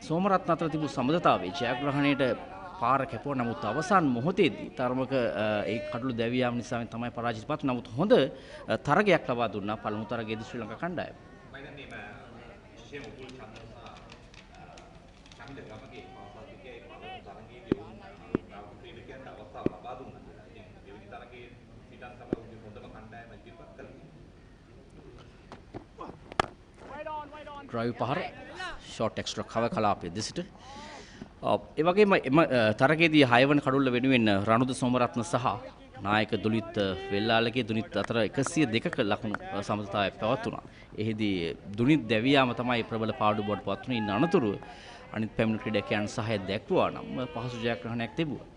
E: සෝමරත්න අතර තිබූ සමගතාවයේ ජයග්‍රහණයට පාර කැපුවා. නමුත් අවසාන මොහොතේදී තරමක ඒ කඩළු දැවී යාම නිසා තමයි පරාජයට පත්. නමුත් හොඳ තරගයක් ලබා දුන්නා පළමු තරගයේදී ශ්‍රී ලංකා කණ්ඩායම. ඩ්‍රයිව් පහර ෂෝට් එක්ස්ට්‍රා කව කලාපයේ දෙසට ඒ වගේම එම තරගයේදී 6 වන කඩුල්ල වෙනුවෙන් රණුද සෝමරත්න සහ නායක දුලිත් වෙල්ලාලගේ දුනිත් අතර 102ක ලකුණු සමතාවයක් පැවතුණා. එහිදී දුනිත් දැවියාම තමයි ප්‍රබල පාඩු බවට පත් වුණේ. ඉන් අනතුරුව අනිත් පැමිණි ක්‍රීඩකයන් සහය දැක්වුවා නම් පහසු ජයග්‍රහණයක් තිබුණා.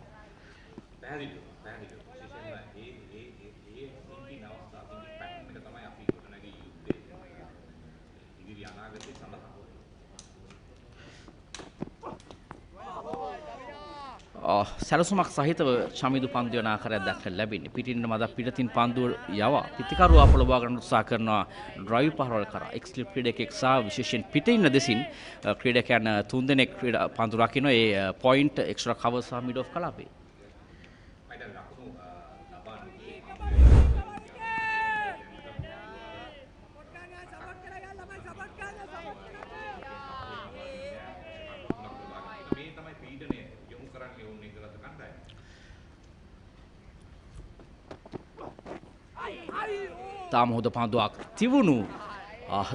E: සැලසුමක් සහිතව චමිදු පන්දු යන ආකාරයක් දක්නට ලැබෙන්නේ. පිටින් මදක් පිටතින් පන්දුව යවා පිටිකරුවා පොළඹවා ගන්න උත්සාහ කරනවා ඩ්‍රයිව් පහරවල් කරා. එක්ස්ලිප් ක්‍රීඩකෙක් සහ විශේෂයෙන් පිටින් දෙසින් ක්‍රීඩකයන් 3 දෙනෙක් පන්දු රකින්න ඒ පොයින්ට් එක්ස්ට්‍රා කවර් සහ මිඩ් ඔෆ් කලාපේ. තාම හොඳ පන්දුවක් තිබුණු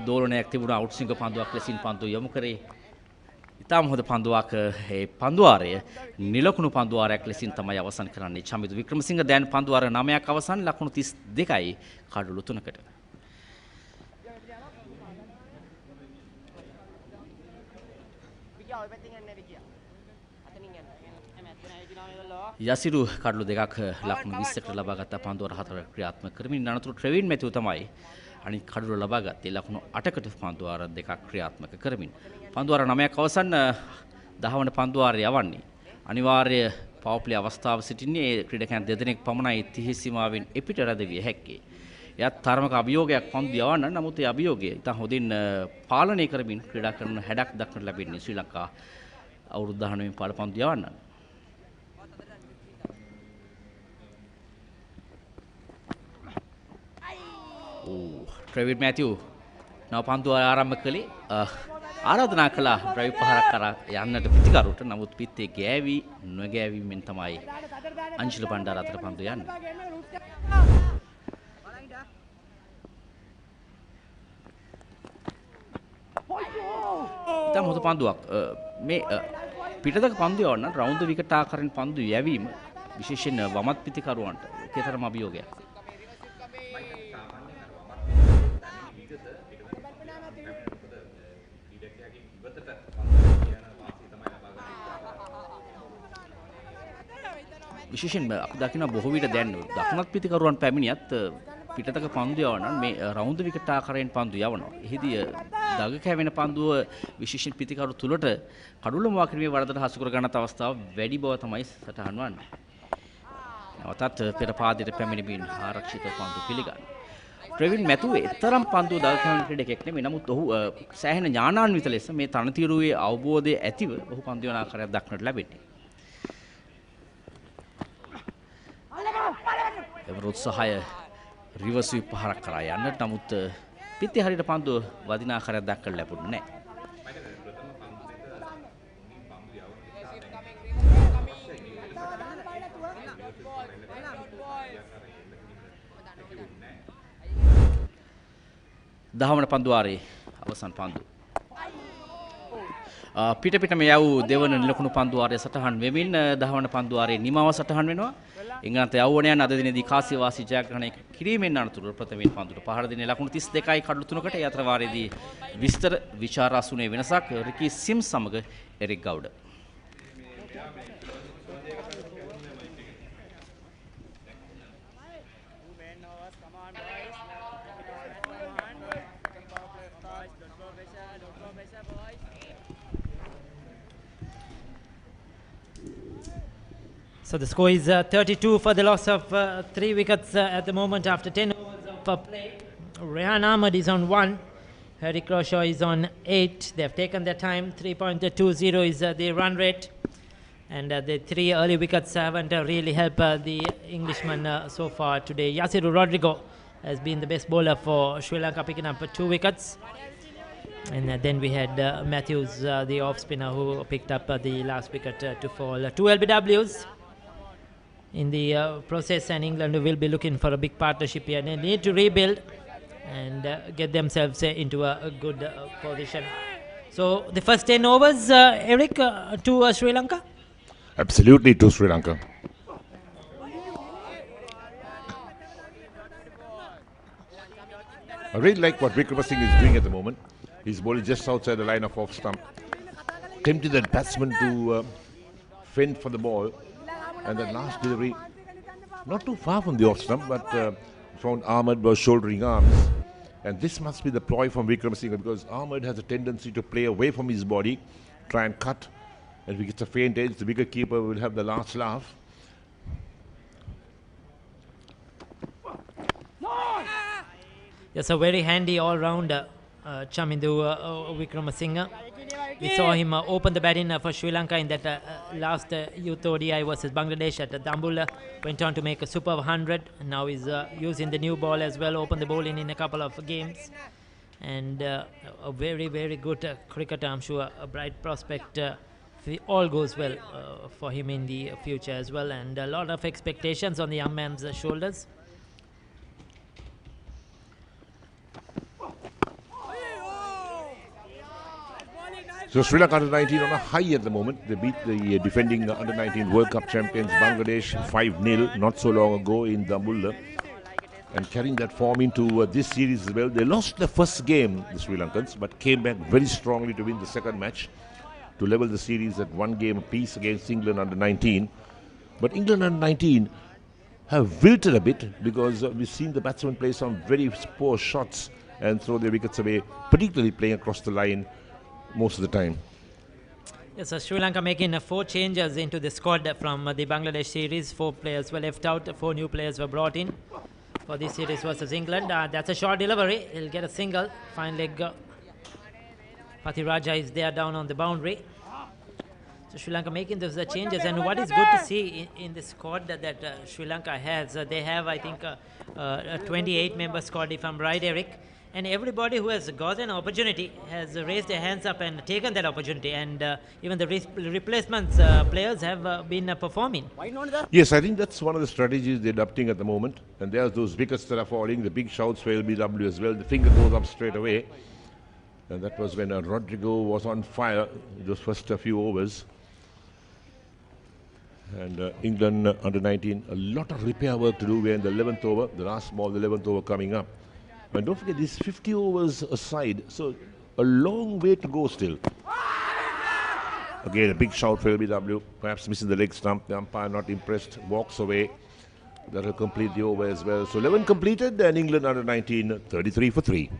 E: දෝලනයක් තිබුණා අවුට්සිංග පන්දුවක් ලෙසින් පන්දුව යොමු කරේ. ඉතාම හොඳ පන්දුවක් ඒ පන්දුවාරය නිලකුණු පන්දුවාරයක් ලෙසින් තමයි අවසන් කරන්නේ. චමිදු වික්‍රමසිංහ දැන් පන්දුවාර 9ක් අවසන් ලකුණු 32යි කඩළු 3කට. යසිරු කඩළු දෙකක් ලකුණු 20කට ලබාගත් පන්දුවාර 4 ක්‍රියාත්මක කරමින් අනතුරු ට්‍රෙවින් මැතිව් තමයි අනිත් කඩළු ලබාගත්තේ ලකුණු 8කට පන්දුවාර දෙකක් ක්‍රියාත්මක කරමින්. පන්දුවාර 9ක් අවසන් 10 වන පන්දුවාරය යවන්නේ. අනිවාර්ය පවර් ප්ලේ අවස්ථාව සිටින්නේ ක්‍රීඩකයන් දෙදෙනෙක් පමණයි 30 සීමාවෙන් එපිට රැඳවිය හැක්කේ. එයත් තරමක අභියෝගයක් පන්දු යවන්න. නමුත් ඒ අභියෝගය ඉතා හොඳින් පාලනය කරමින් ක්‍රීඩා කරන හැඩක් දක්නට ලැබෙන්නේ ශ්‍රී ලංකා අවුරුදු 19 පාල පන්දු යවන්න. ට්‍රෙවිඩ් මැතිව් නව පන්දුව ආරම්භ කළේ ආරාධනා කළා ඩ්‍රයිව් පහරක් කරා යන්නට පිටිකරුට. නමුත් පිත්තේ ගෑවි නොගෑවීමෙන් තමයි අංශුල බණ්ඩාර අතර පන්දුව යන්නේ. ඉතාම හොඳ පන්දුවක්. මේ පිටතක පන්දු යවන්න රවුන්ඩ් විකට් ආකාරයෙන් පන්දු යැවීම විශේෂයෙන් වමත් පිටිකරුවන්ට කතරම් අභියෝගයක්. විශේෂයෙන් අපි දකින්න බොහෝ විට දැන් දකුණත් පිටිකරුවන් පැමිණියත් පිටතක පන්දු යවන මේ රවුන්ඩ් විකට් ආකාරයෙන් පන්දු යවනවා. එහිදී දග කැවෙන පන්දුව විශේෂයෙන් පිටිකරු තුලට කඩුල්ල මුවා කිරීමේ වරදට හසු කර ගන්නත් අවස්ථාව වැඩි බව තමයි සටහන් වන්නේ. නැවතත් පෙර පාදයට පැමිණීමෙන් ආරක්ෂිත පන්දු පිළිගන්න. ට්‍රෙවින් මැතුවේ තරම් පන්දු දග කැවෙන ක්‍රීඩකෙක් නෙමෙයි. නමුත් ඔහු සෑහෙන ඥානාන්විත ලෙස මේ තනතිරුවේ අවබෝධය ඇතිව ඔහු පන්දු යන ආකාරයක් දක්නට ලැබෙන්නේ. එවර උත්සාහය රිවර්ස් වීප් පහරක් කරා යන්නට. නමුත් පිටේ හරියට පන්දුව වදින ආකාරයක් දක්වන්න ලැබුණේ නැහැ. දහවන පන්දුවාරේ අවසන් පන්දුව. පිට පිටම යව් දෙවන නිලකුණු පන්දුවාරයේ සටහන් වෙමින් 10 වන පන්දුවාරයේ නිමාව සටහන් වෙනවා. එංගලන්ත යෞවනයන් අද දිනේදී කාසිවාසී ජයග්‍රහණය කිරීමෙන් අනතුරුව ප්‍රථමයෙන් පන්දුවට පහර දෙන්නේ ලකුණු 32යි කඩළු 3කට. ඒ අතර වාරයේදී විස්තර විචාරාසුනේ වෙනසක් රිකි සිම්ස් සමග Eric ගවුඩ.
A: So the score is 32 for the loss of 3 wickets at the moment after 10 overs of play. Rehan Ahmed is on 1. Harry Croshaw is on 8. They have taken their time. 3.20 is the run rate. And the 3 early wickets haven't really helped the Englishman so far today. Yasiru Rodrigo has been the best bowler for Sri Lanka, picking up 2 wickets. And then we had Matthews, the off spinner, who picked up the last wicket to fall. 2 LBWs in the process, and England will be looking for a big partnership here. They need to rebuild and get themselves into a good position. So the first 10 overs, Eric, to Sri Lanka?
B: Absolutely to Sri Lanka. I really like what Wickramasinghe is doing at the moment. He's bowling just outside the line of off stump, tempting that batsman to fend for the ball, and that last delivery, not too far from the off stump, but found Ahmed was shouldering arms. And this must be the ploy from Wickramasinghe, because Ahmed has a tendency to play away from his body, try and cut, and if he gets a faint edge, the wicketkeeper will have the last laugh.
A: Yes, a very handy all-rounder, Chamindu Wickramasinghe. We saw him open the batting for Sri Lanka in that last youth ODI versus Bangladesh at Dambulla. Went on to make a superb 100. Now he's using the new ball as well, open the bowling in a couple of games. And a very, very good cricketer, I'm sure, a bright prospect. If all goes well for him in the future as well. And a lot of expectations on the young man's shoulders.
B: So Sri Lanka under-19 on a high at the moment. They beat the defending under-19 World Cup champions Bangladesh 5-0 not so long ago in Dambulla, and carrying that form into this series as well. They lost the first game, the Sri Lankans, but came back very strongly to win the second match, to level the series at 1 game apiece against England under-19. But England under-19 have wilted a bit, because we've seen the batsmen play some very poor shots and throw their wickets away, particularly playing across the line most of the time.
A: Yes, so Sri Lanka making 4 changes into the squad from the Bangladesh series. 4 players were left out, 4 new players were brought in for this series versus England. That's a short delivery. He'll get a single. Fine leg. Pathiraja is there down on the boundary. So Sri Lanka making those changes, and what is good to see in the squad that Sri Lanka has, they have, I think, a 28-member squad, if I'm right, Eric. And everybody who has got an opportunity has raised their hands up and taken that opportunity. And even the replacements players have been performing.
B: Yes, I think that's one of the strategies they're adopting at the moment. And there's those wickets that are falling, the big shouts for LBW as well. The finger goes up straight away. And that was when Rodrigo was on fire in those first few overs. And England under-19, a lot of repair work to do. We're in the 11th over, the last ball, the 11th over coming up. And don't forget, these 50 overs aside, so a long way to go still. Again, a big shout for LBW, perhaps missing the leg stump. The umpire not impressed, walks away. That will complete the over as well. So 11 completed, and England under-19, 33 for 3.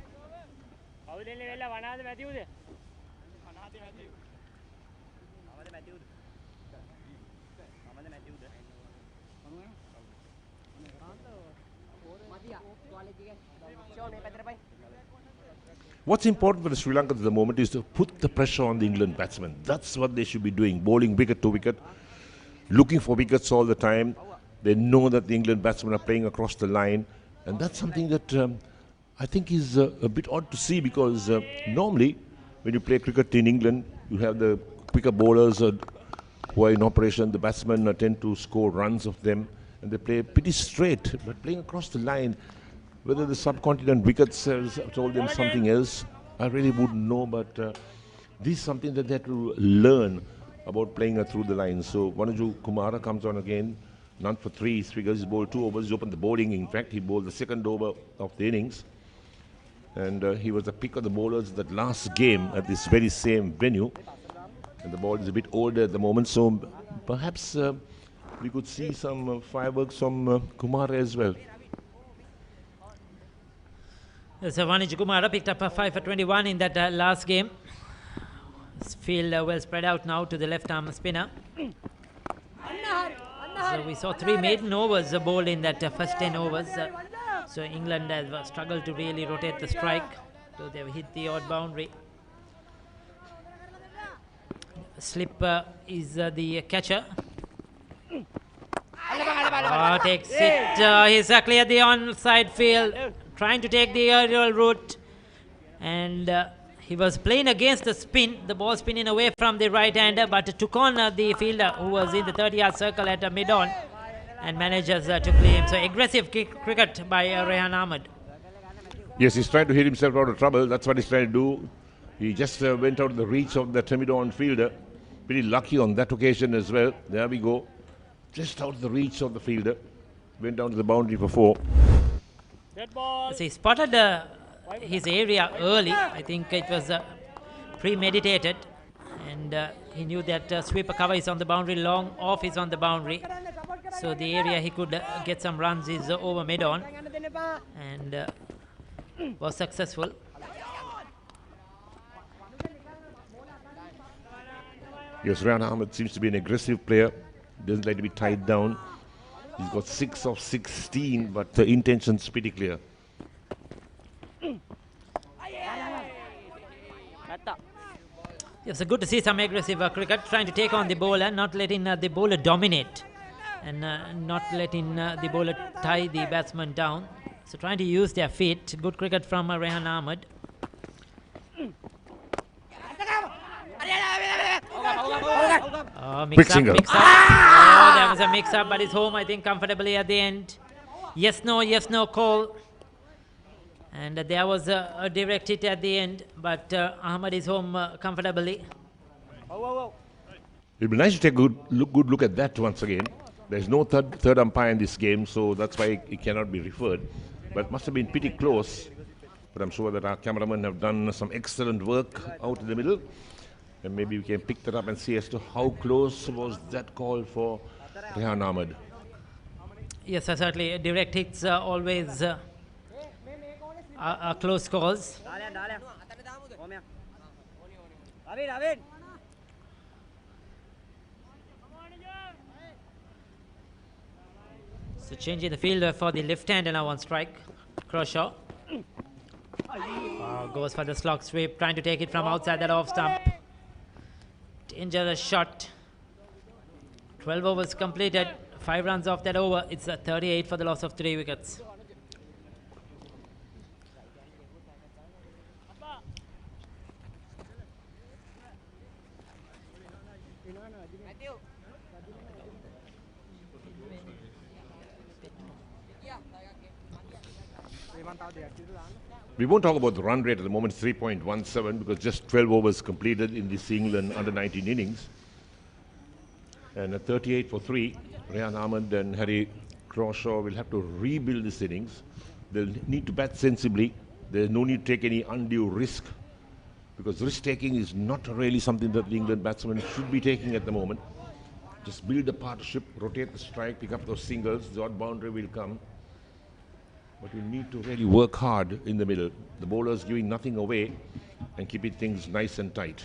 B: What's important for the Sri Lankans at the moment is to put the pressure on the England batsmen. That's what they should be doing, bowling wicket to wicket, looking for wickets all the time. They know that the England batsmen are playing across the line, and that's something that I think is a bit odd to see, because normally when you play cricket in England, you have the quicker bowlers who are in operation. The batsmen tend to score runs of them, and they play pretty straight, but playing across the line, whether the subcontinent wickets has told them something else, I really wouldn't know, but this is something that they have to learn about playing through the line. So Vanaju Kumara comes on again, none for 3, he figures he bowled 2 overs, he opened the bowling. In fact, he bowled the second over of the innings, and he was the pick of the bowlers that last game at this very same venue, and the ball is a bit older at the moment, so perhaps we could see some fireworks from Kumara as well.
A: So Vanij Kumara picked up a 5 for 21 in that last game. Field well spread out now to the left arm spinner. So we saw 3 maiden overs bowled in that first 10 overs. So England has struggled to really rotate the strike. So they've hit the odd boundary. Slip is the catcher. Takes it. He's cleared the onside field, trying to take the aerial route. And he was playing against the spin, the ball spinning away from the right-hander, but took on the fielder who was in the 30-yard circle at mid-on and manages to play him. So aggressive cricket by Rehan Ahmed.
B: Yes, he's trying to hit himself out of trouble. That's what he's trying to do. He just went out of the reach of the mid-on fielder. Pretty lucky on that occasion as well. There we go. Just out of the reach of the fielder. Went down to the boundary for 4.
A: So he spotted his area early. I think it was premeditated. And he knew that sweeper cover is on the boundary, long off is on the boundary. So the area he could get some runs is over mid-on. And was successful.
B: Yes, Rehan Ahmed seems to be an aggressive player. Doesn't like to be tied down. He's got 6 of 16, but the intention's pretty clear.
A: It's good to see some aggressive cricket, trying to take on the bowler, not letting the bowler dominate, and not letting the bowler tie the batsman down. So trying to use their feet. Good cricket from Rehan Ahmed.
B: Quick single.
A: Mix up. Oh, there was a mix-up, but it's home, I think, comfortably at the end. Yes, no call. And there was a direct hit at the end, but Ahmed is home comfortably.
B: It'd be nice to take a good look at that once again. There's no third umpire in this game, so that's why it cannot be referred. But it must have been pretty close. But I'm sure that our cameramen have done some excellent work out in the middle. And maybe we can pick that up and see as to how close was that call for Rehan Ahmed.
A: Yes, certainly. Direct hits always are close calls. So changing the field for the left-hander now on strike. Croshaw. Goes for the slog sweep, trying to take it from outside that off stump. Dangerous shot. 12 overs completed. 5 runs off that over. It's 38 for the loss of 3 wickets.
B: We won't talk about the run rate at the moment, 3.17, because just 12 overs completed in this England under-19 innings. And at 38 for 3, Rehan Ahmed and Harry Croshaw will have to rebuild this innings. They'll need to bat sensibly. There's no need to take any undue risk, because risk-taking is not really something that the England batsmen should be taking at the moment. Just build a partnership, rotate the strike, pick up those singles, the odd boundary will come. But you need to really work hard in the middle. The bowlers giving nothing away and keeping things nice and tight.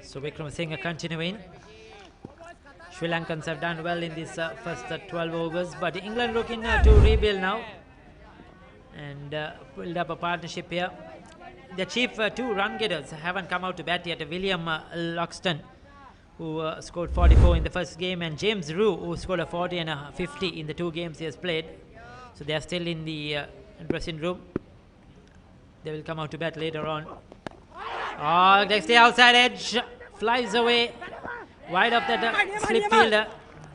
A: So Vikram Singh continuing. Sri Lankans have done well in this first 12 overs, but England looking to rebuild now and build up a partnership here. The chief 2 run getters haven't come out to bat yet. William Loxton, who scored 44 in the first game, and James Rue, who scored a 40 and a 50 in the 2 games he has played. So they are still in the dressing room. They will come out to bat later on. Oh, takes the outside edge, flies away, wide of the slip fielder.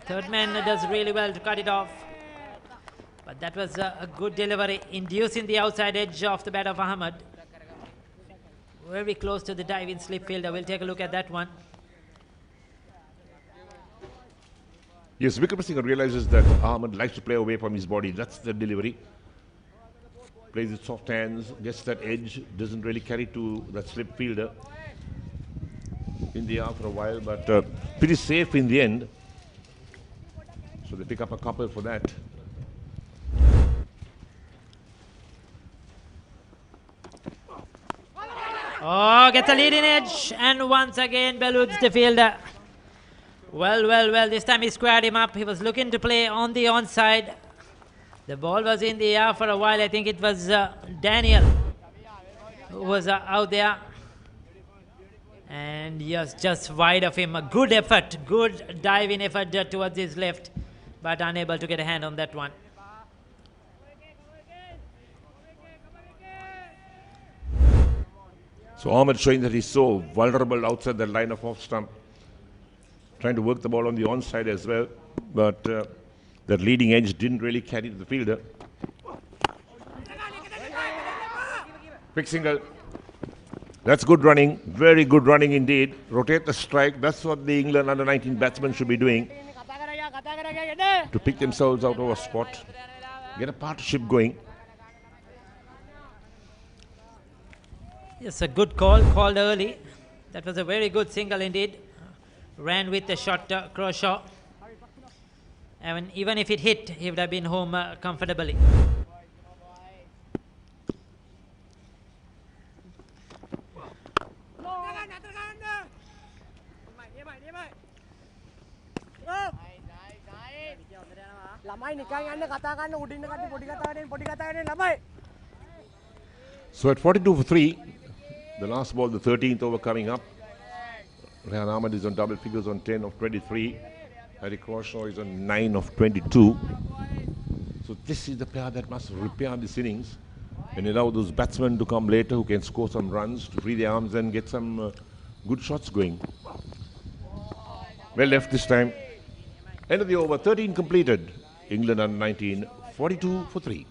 A: Third man does really well to cut it off. But that was a good delivery, inducing the outside edge of the bat of Ahmed. Very close to the diving slip fielder. We'll take a look at that one.
B: Yes, Vikram Singh realizes that Ahmed likes to play away from his body. That's the delivery. Plays with soft hands, gets that edge, doesn't really carry to that slip fielder in the air for a while, but pretty safe in the end. So they pick up a couple for that.
A: Oh, gets a leading edge, and once again Beludes the fielder. Well, this time he squared him up. He was looking to play on the onside. The ball was in the air for a while. I think it was Daniel who was out there. And yes, just wide of him. A good effort, good diving effort towards his left, but unable to get a hand on that one.
B: So Ahmed showing that he's so vulnerable outside the line of off stump. Trying to work the ball on the onside as well, but that leading edge didn't really carry to the fielder. Quick single. That's good running, very good running indeed. Rotate the strike, that's what the England under-19 batsmen should be doing. To pick themselves out of a spot, get a partnership going.
A: Yes, a good call, called early. That was a very good single indeed. Ran with the shot, Crawshaw. And even if it hit, he would have been home comfortably.
B: So at 42 for 3, the last ball, the 13th over coming up. Rehan Ahmed is on double figures on 10 of 23. Harry Crawshaw is on 9 of 22. So this is the pair that must repair this innings and allow those batsmen to come later who can score some runs to free their arms and get some good shots going. Well left this time. End of the over, 13 completed. England under 19, 42 for 3.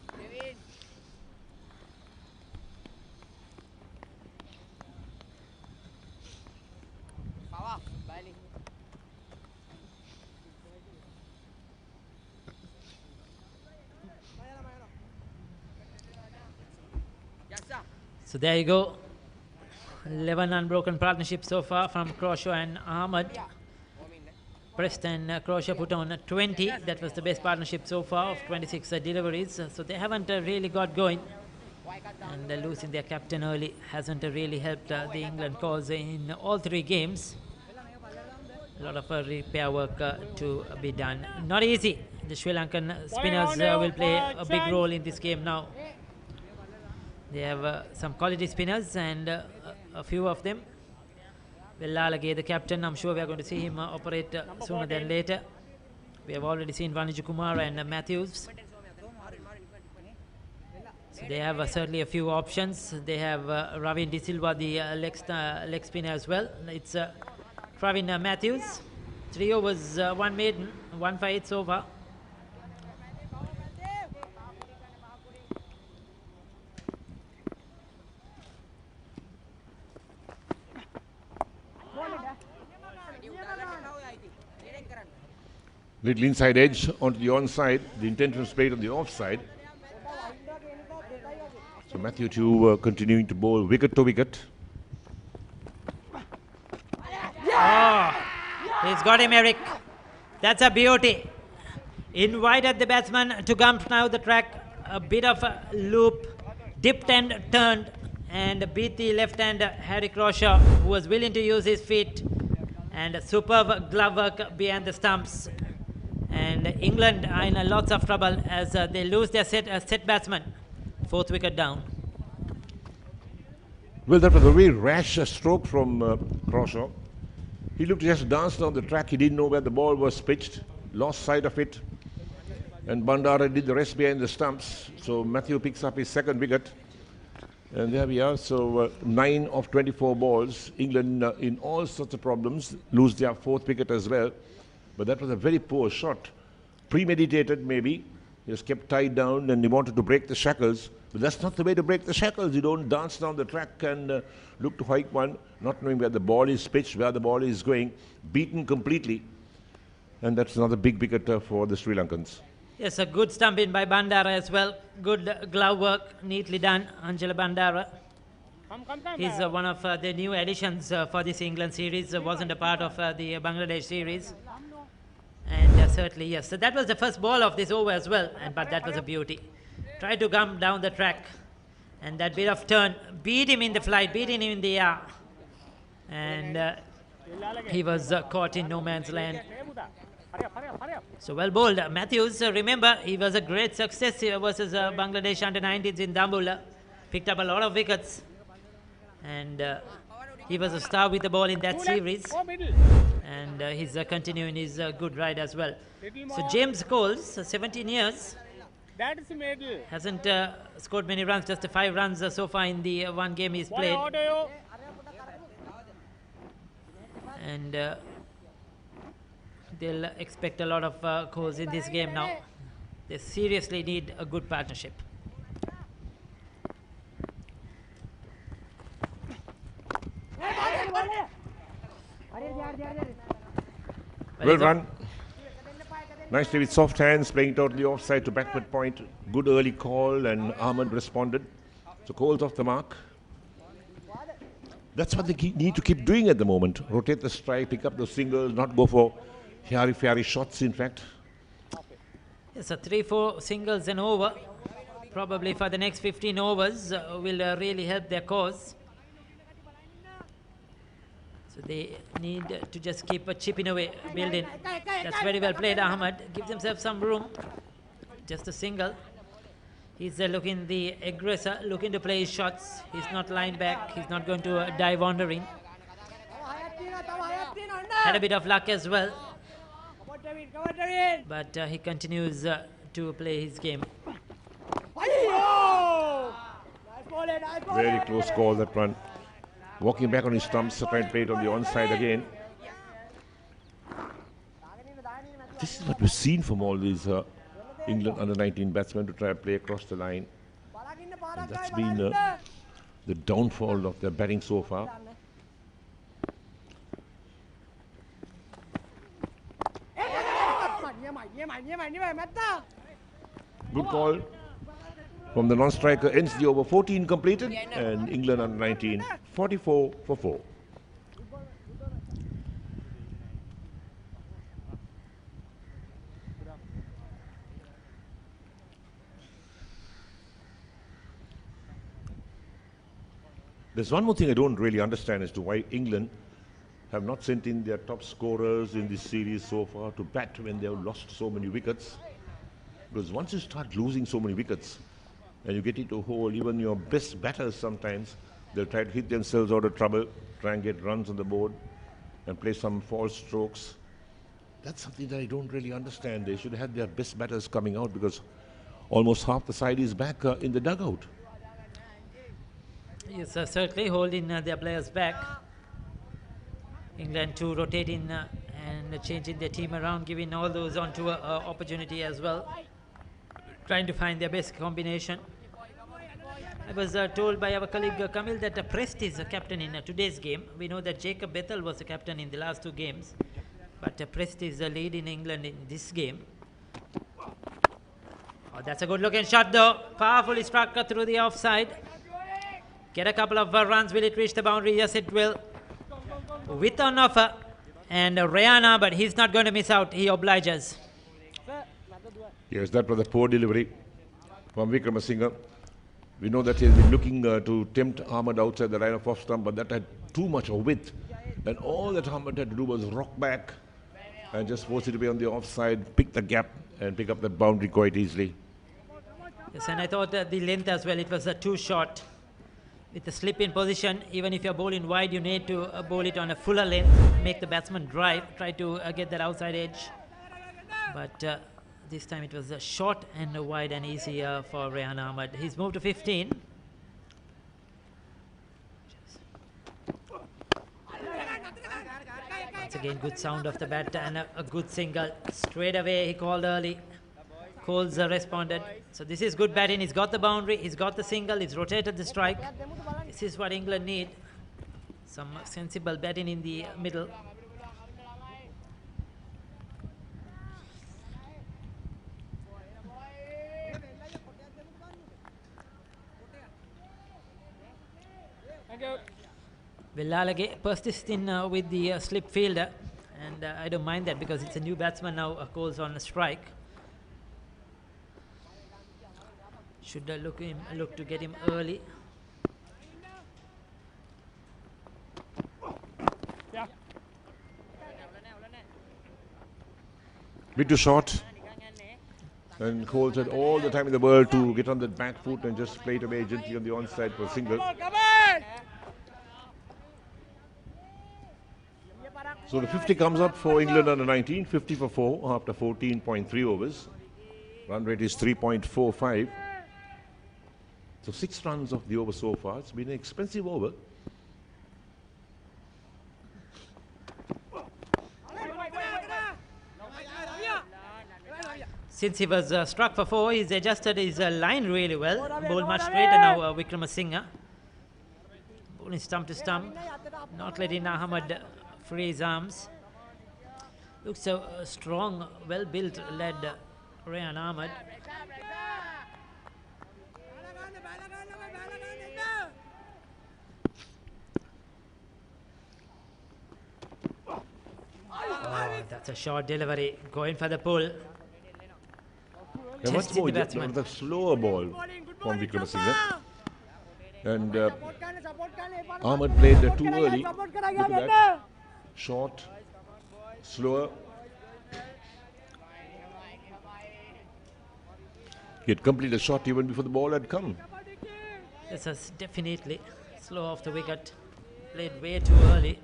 A: So there you go. 11 unbroken partnerships so far from Crawshaw and Ahmed. Preston Crawshaw put on 20. That was the best partnership so far of 26 deliveries. So they haven't really got going. And losing their captain early hasn't really helped the England cause in all 3 games. A lot of repair work to be done. Not easy. The Sri Lankan spinners will play a big role in this game now. They have some quality spinners and a few of them. Vellalage, the captain, I'm sure we are going to see him operate sooner than later. We have already seen Vaniju Kumar and Matthews. So they have certainly a few options. They have Ravin De Silva, the leg spinner as well. It's Pravin Matthews. 3 overs, 1 maiden, 1 for 8 so far.
B: Little inside edge onto the onside. The intention was played on the offside. So Matthew Tew continuing to bowl wicket to wicket.
A: Oh, he's got him, Eric. That's a beauty. Invited the batsman to gump now the track. A bit of a loop, dipped and turned, and beat the left-hand Harry Crawshaw, who was willing to use his feet. And a superb glove work behind the stumps. And England are in lots of trouble as they lose their set batsman. 4th wicket down.
B: Well, that was a very rash stroke from Crawshaw. He looked just dance down the track. He didn't know where the ball was pitched. Lost sight of it. And Bandara did the rest behind the stumps. So Matthew picks up his 2nd wicket. And there we are. So 9 of 24 balls. England in all sorts of problems. Lose their 4th wicket as well. But that was a very poor shot. Premeditated maybe. He was kept tied down and he wanted to break the shackles. But that's not the way to break the shackles. You don't dance down the track and look to hike one, not knowing where the ball is pitched, where the ball is going. Beaten completely. And that's another big wicket for the Sri Lankans.
A: Yes, a good stump in by Bandara as well. Good glove work, neatly done. Angela Bandara. He's one of the new additions for this England series. Wasn't a part of the Bangladesh series. And certainly, yes. So that was the first ball of this over as well. But that was a beauty. Tried to come down the track. And that bit of turn beat him in the flight, beating him in the air. And he was caught in no man's land. So well bowled. Matthews, remember, he was a great success here versus Bangladesh under-19s in Dambula. Picked up a lot of wickets. And he was a star with the ball in that series. And he's continuing his good ride as well. So James Coles, 17 years, hasn't scored many runs, just 5 runs so far in the one game he's played. And they'll expect a lot of goals in this game now. They seriously need a good partnership.
B: Well run. Nicely with soft hands, playing totally offside to backward point. Good early call, and Ahmed responded. So Coles off the mark. That's what they need to keep doing at the moment. Rotate the strike, pick up the singles, not go for hairy shots, in fact.
A: Yes, 3-4 singles and over. Probably for the next 15 overs will really help their cause. So they need to just keep chipping away, building. That's very well played, Ahmed. Gives himself some room. Just a single. He's looking the aggressor, looking to play his shots. He's not lying back. He's not going to dive wandering. Had a bit of luck as well. But he continues to play his game.
B: Very close call, that run. Walking back on his stumps, trying to play it on the onside again. This is what we've seen from all these England under-19 batsmen, to try to play across the line. And that's been the downfall of their batting so far. Good call from the non-striker. Ends the over. 14 completed, and England under-19 44 for 4. There's one more thing I don't really understand as to why England have not sent in their top scorers in this series so far to bat when they have lost so many wickets. Because once you start losing so many wickets and you get into a hole, even your best batters sometimes, they'll try to hit themselves out of trouble, try and get runs on the board and play some false strokes. That's something that I don't really understand. They should have their best batters coming out, because almost half the side is back in the dugout.
A: Yes, certainly holding their players back. England to rotating and changing their team around, giving all those onto an opportunity as well. Trying to find their best combination. I was told by our colleague Kamil that Prest is a captain in today's game. We know that Jacob Bethel was the captain in the last 2 games. But Prest is the lead in England in this game. Oh, that's a good looking shot though. Powerfully struck through the offside. Get a couple of runs. Will it reach the boundary? Yes, it will. With an offer. And Rayana, but he's not going to miss out. He obliges.
B: Yes, that was a poor delivery from Wickramasinghe. We know that he's been looking to tempt Ahmed outside the line of off stump, but that had too much of width. And all that Ahmed had to do was rock back and just force it to be on the offside, pick the gap and pick up that boundary quite easily.
A: Yes, and I thought the length as well, it was too short. With the slip in position, even if you're bowling wide, you need to bowl it on a fuller length, make the batsman drive, try to get that outside edge. But this time it was short and wide and easy for Rehan Ahmed. He's moved to 15. Once again, good sound of the bat and a good single. Straight away, he called early. Coles responded. So this is good batting. He's got the boundary, he's got the single, he's rotated the strike. This is what England need. Some sensible batting in the middle. Villalage persisting with the slip fielder, and I don't mind that because it's a new batsman now. Coles on a strike. Should look to get him early.
B: Bit too short. And Coles had all the time in the world to get on the back foot and just play it away gently on the onside for a single. So the 50 comes up for England under 19, 50 for 4 after 14.3 overs. Run rate is 3.45. So 6 runs of the over so far. It's been an expensive over.
A: Since he was struck for 4, he's adjusted his line really well. Bowled much straighter now, Wickramasinghe. Bowling stump to stump, not letting Ahmed free his arms. Looks so strong, well-built led Rayan Ahmed. Oh, that's a short delivery. Going for the pull.
B: A much more the slower ball from Wickramasinghe. And Ahmed played too early. Look at that. Short, slower. He had completed the shot even before the ball had come.
A: This is definitely slow off the wicket. Played way too early.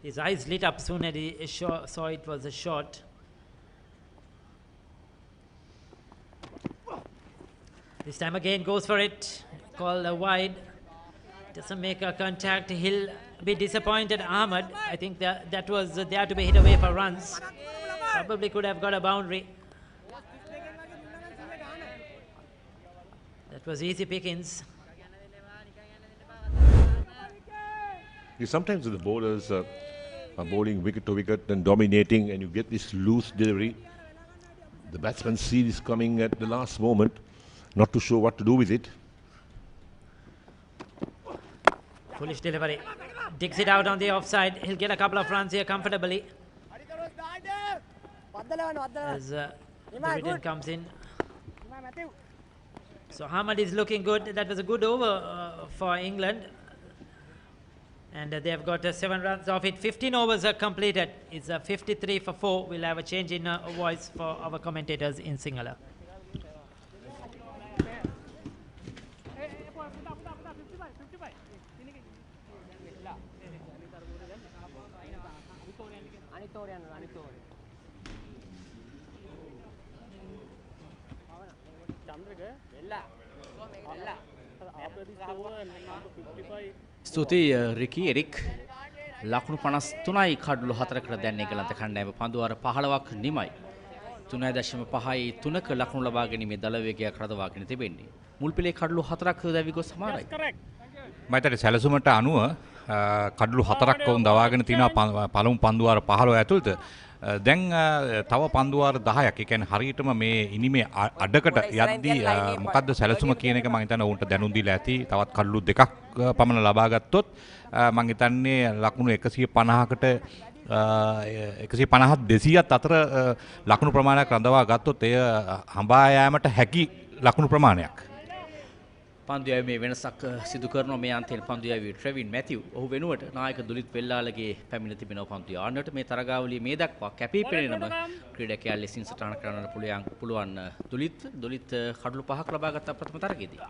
A: His eyes lit up soon as he saw it was a shot. This time again goes for it. Called wide. Doesn't make a contact. He'll be disappointed. Ahmed, I think that was there to be hit away for runs. Probably could have got a boundary. That was easy pickings.
B: Sometimes the bowlers are bowling wicket to wicket and dominating, and you get this loose delivery. The batsman see this coming at the last moment, not too sure what to do with it.
A: Foolish delivery. Digs it out on the offside. He'll get a couple of runs here comfortably. As the return comes in. So Ahmed is looking good. That was a good over for England. And they've got 7 runs off it. 15 overs are completed. It's 53 for 4. We'll have a change in voice for our commentators in Sinhala.
E: ස්තුතියි රිකි Eric ලකුණු 53යි කඩලු 4කට දැන් එංගලන්ත කණ්ඩායම පන්දුවාර 15ක් නිමයි 3.5යි 3ක ලකුණු ලබා ගැනීමේ දල වේගයක් රඳවාගෙන තිබෙන්නේ මුල් පෙළේ කඩලු 4ක් දැවි ගොස් සමානයි
D: මම හිතන්නේ සැලසුමට අනුව කඩලු 4ක් වුන් දවාගෙන තිනවා පළමු පන්දුවාර 15 ඇතුළත දැන් තව පන්දුවාර 10ක් ඒ කියන්නේ හරියටම මේ ඉනිමේ අඩකට යද්දී මොකද්ද සැලසුම කියන එක මම හිතන්නේ උන්ට දැනුම් දීලා ඇති තවත් කඩලු දෙකක් පමණ ලබා ගත්තොත් මම හිතන්නේ ලකුණු 150කට 150 200ත් අතර ලකුණු ප්‍රමාණයක් රඳවා ගත්තොත් එය හඹා යාමට හැකි ලකුණු ප්‍රමාණයක්
E: පන්දුයාවේ මේ වෙනසක් සිදු කරනවා මේ අන්තයේ පන්දුයාවේ ට්‍රෙවින් මැතිව් ඔහු වෙනුවට නායක දුලිත් වෙල්ලාලගේ පැමිණ තිබෙනවා පන්දුයාන්නට මේ තරගාවලිය මේ දක්වා කැපී පෙනෙනම ක්‍රීඩකයා ලෙසින් සටහන් කරන්න පුළුවන් දුලිත් කඩලු 5ක් ලබා ගත්ත ප්‍රථම තරගයේදී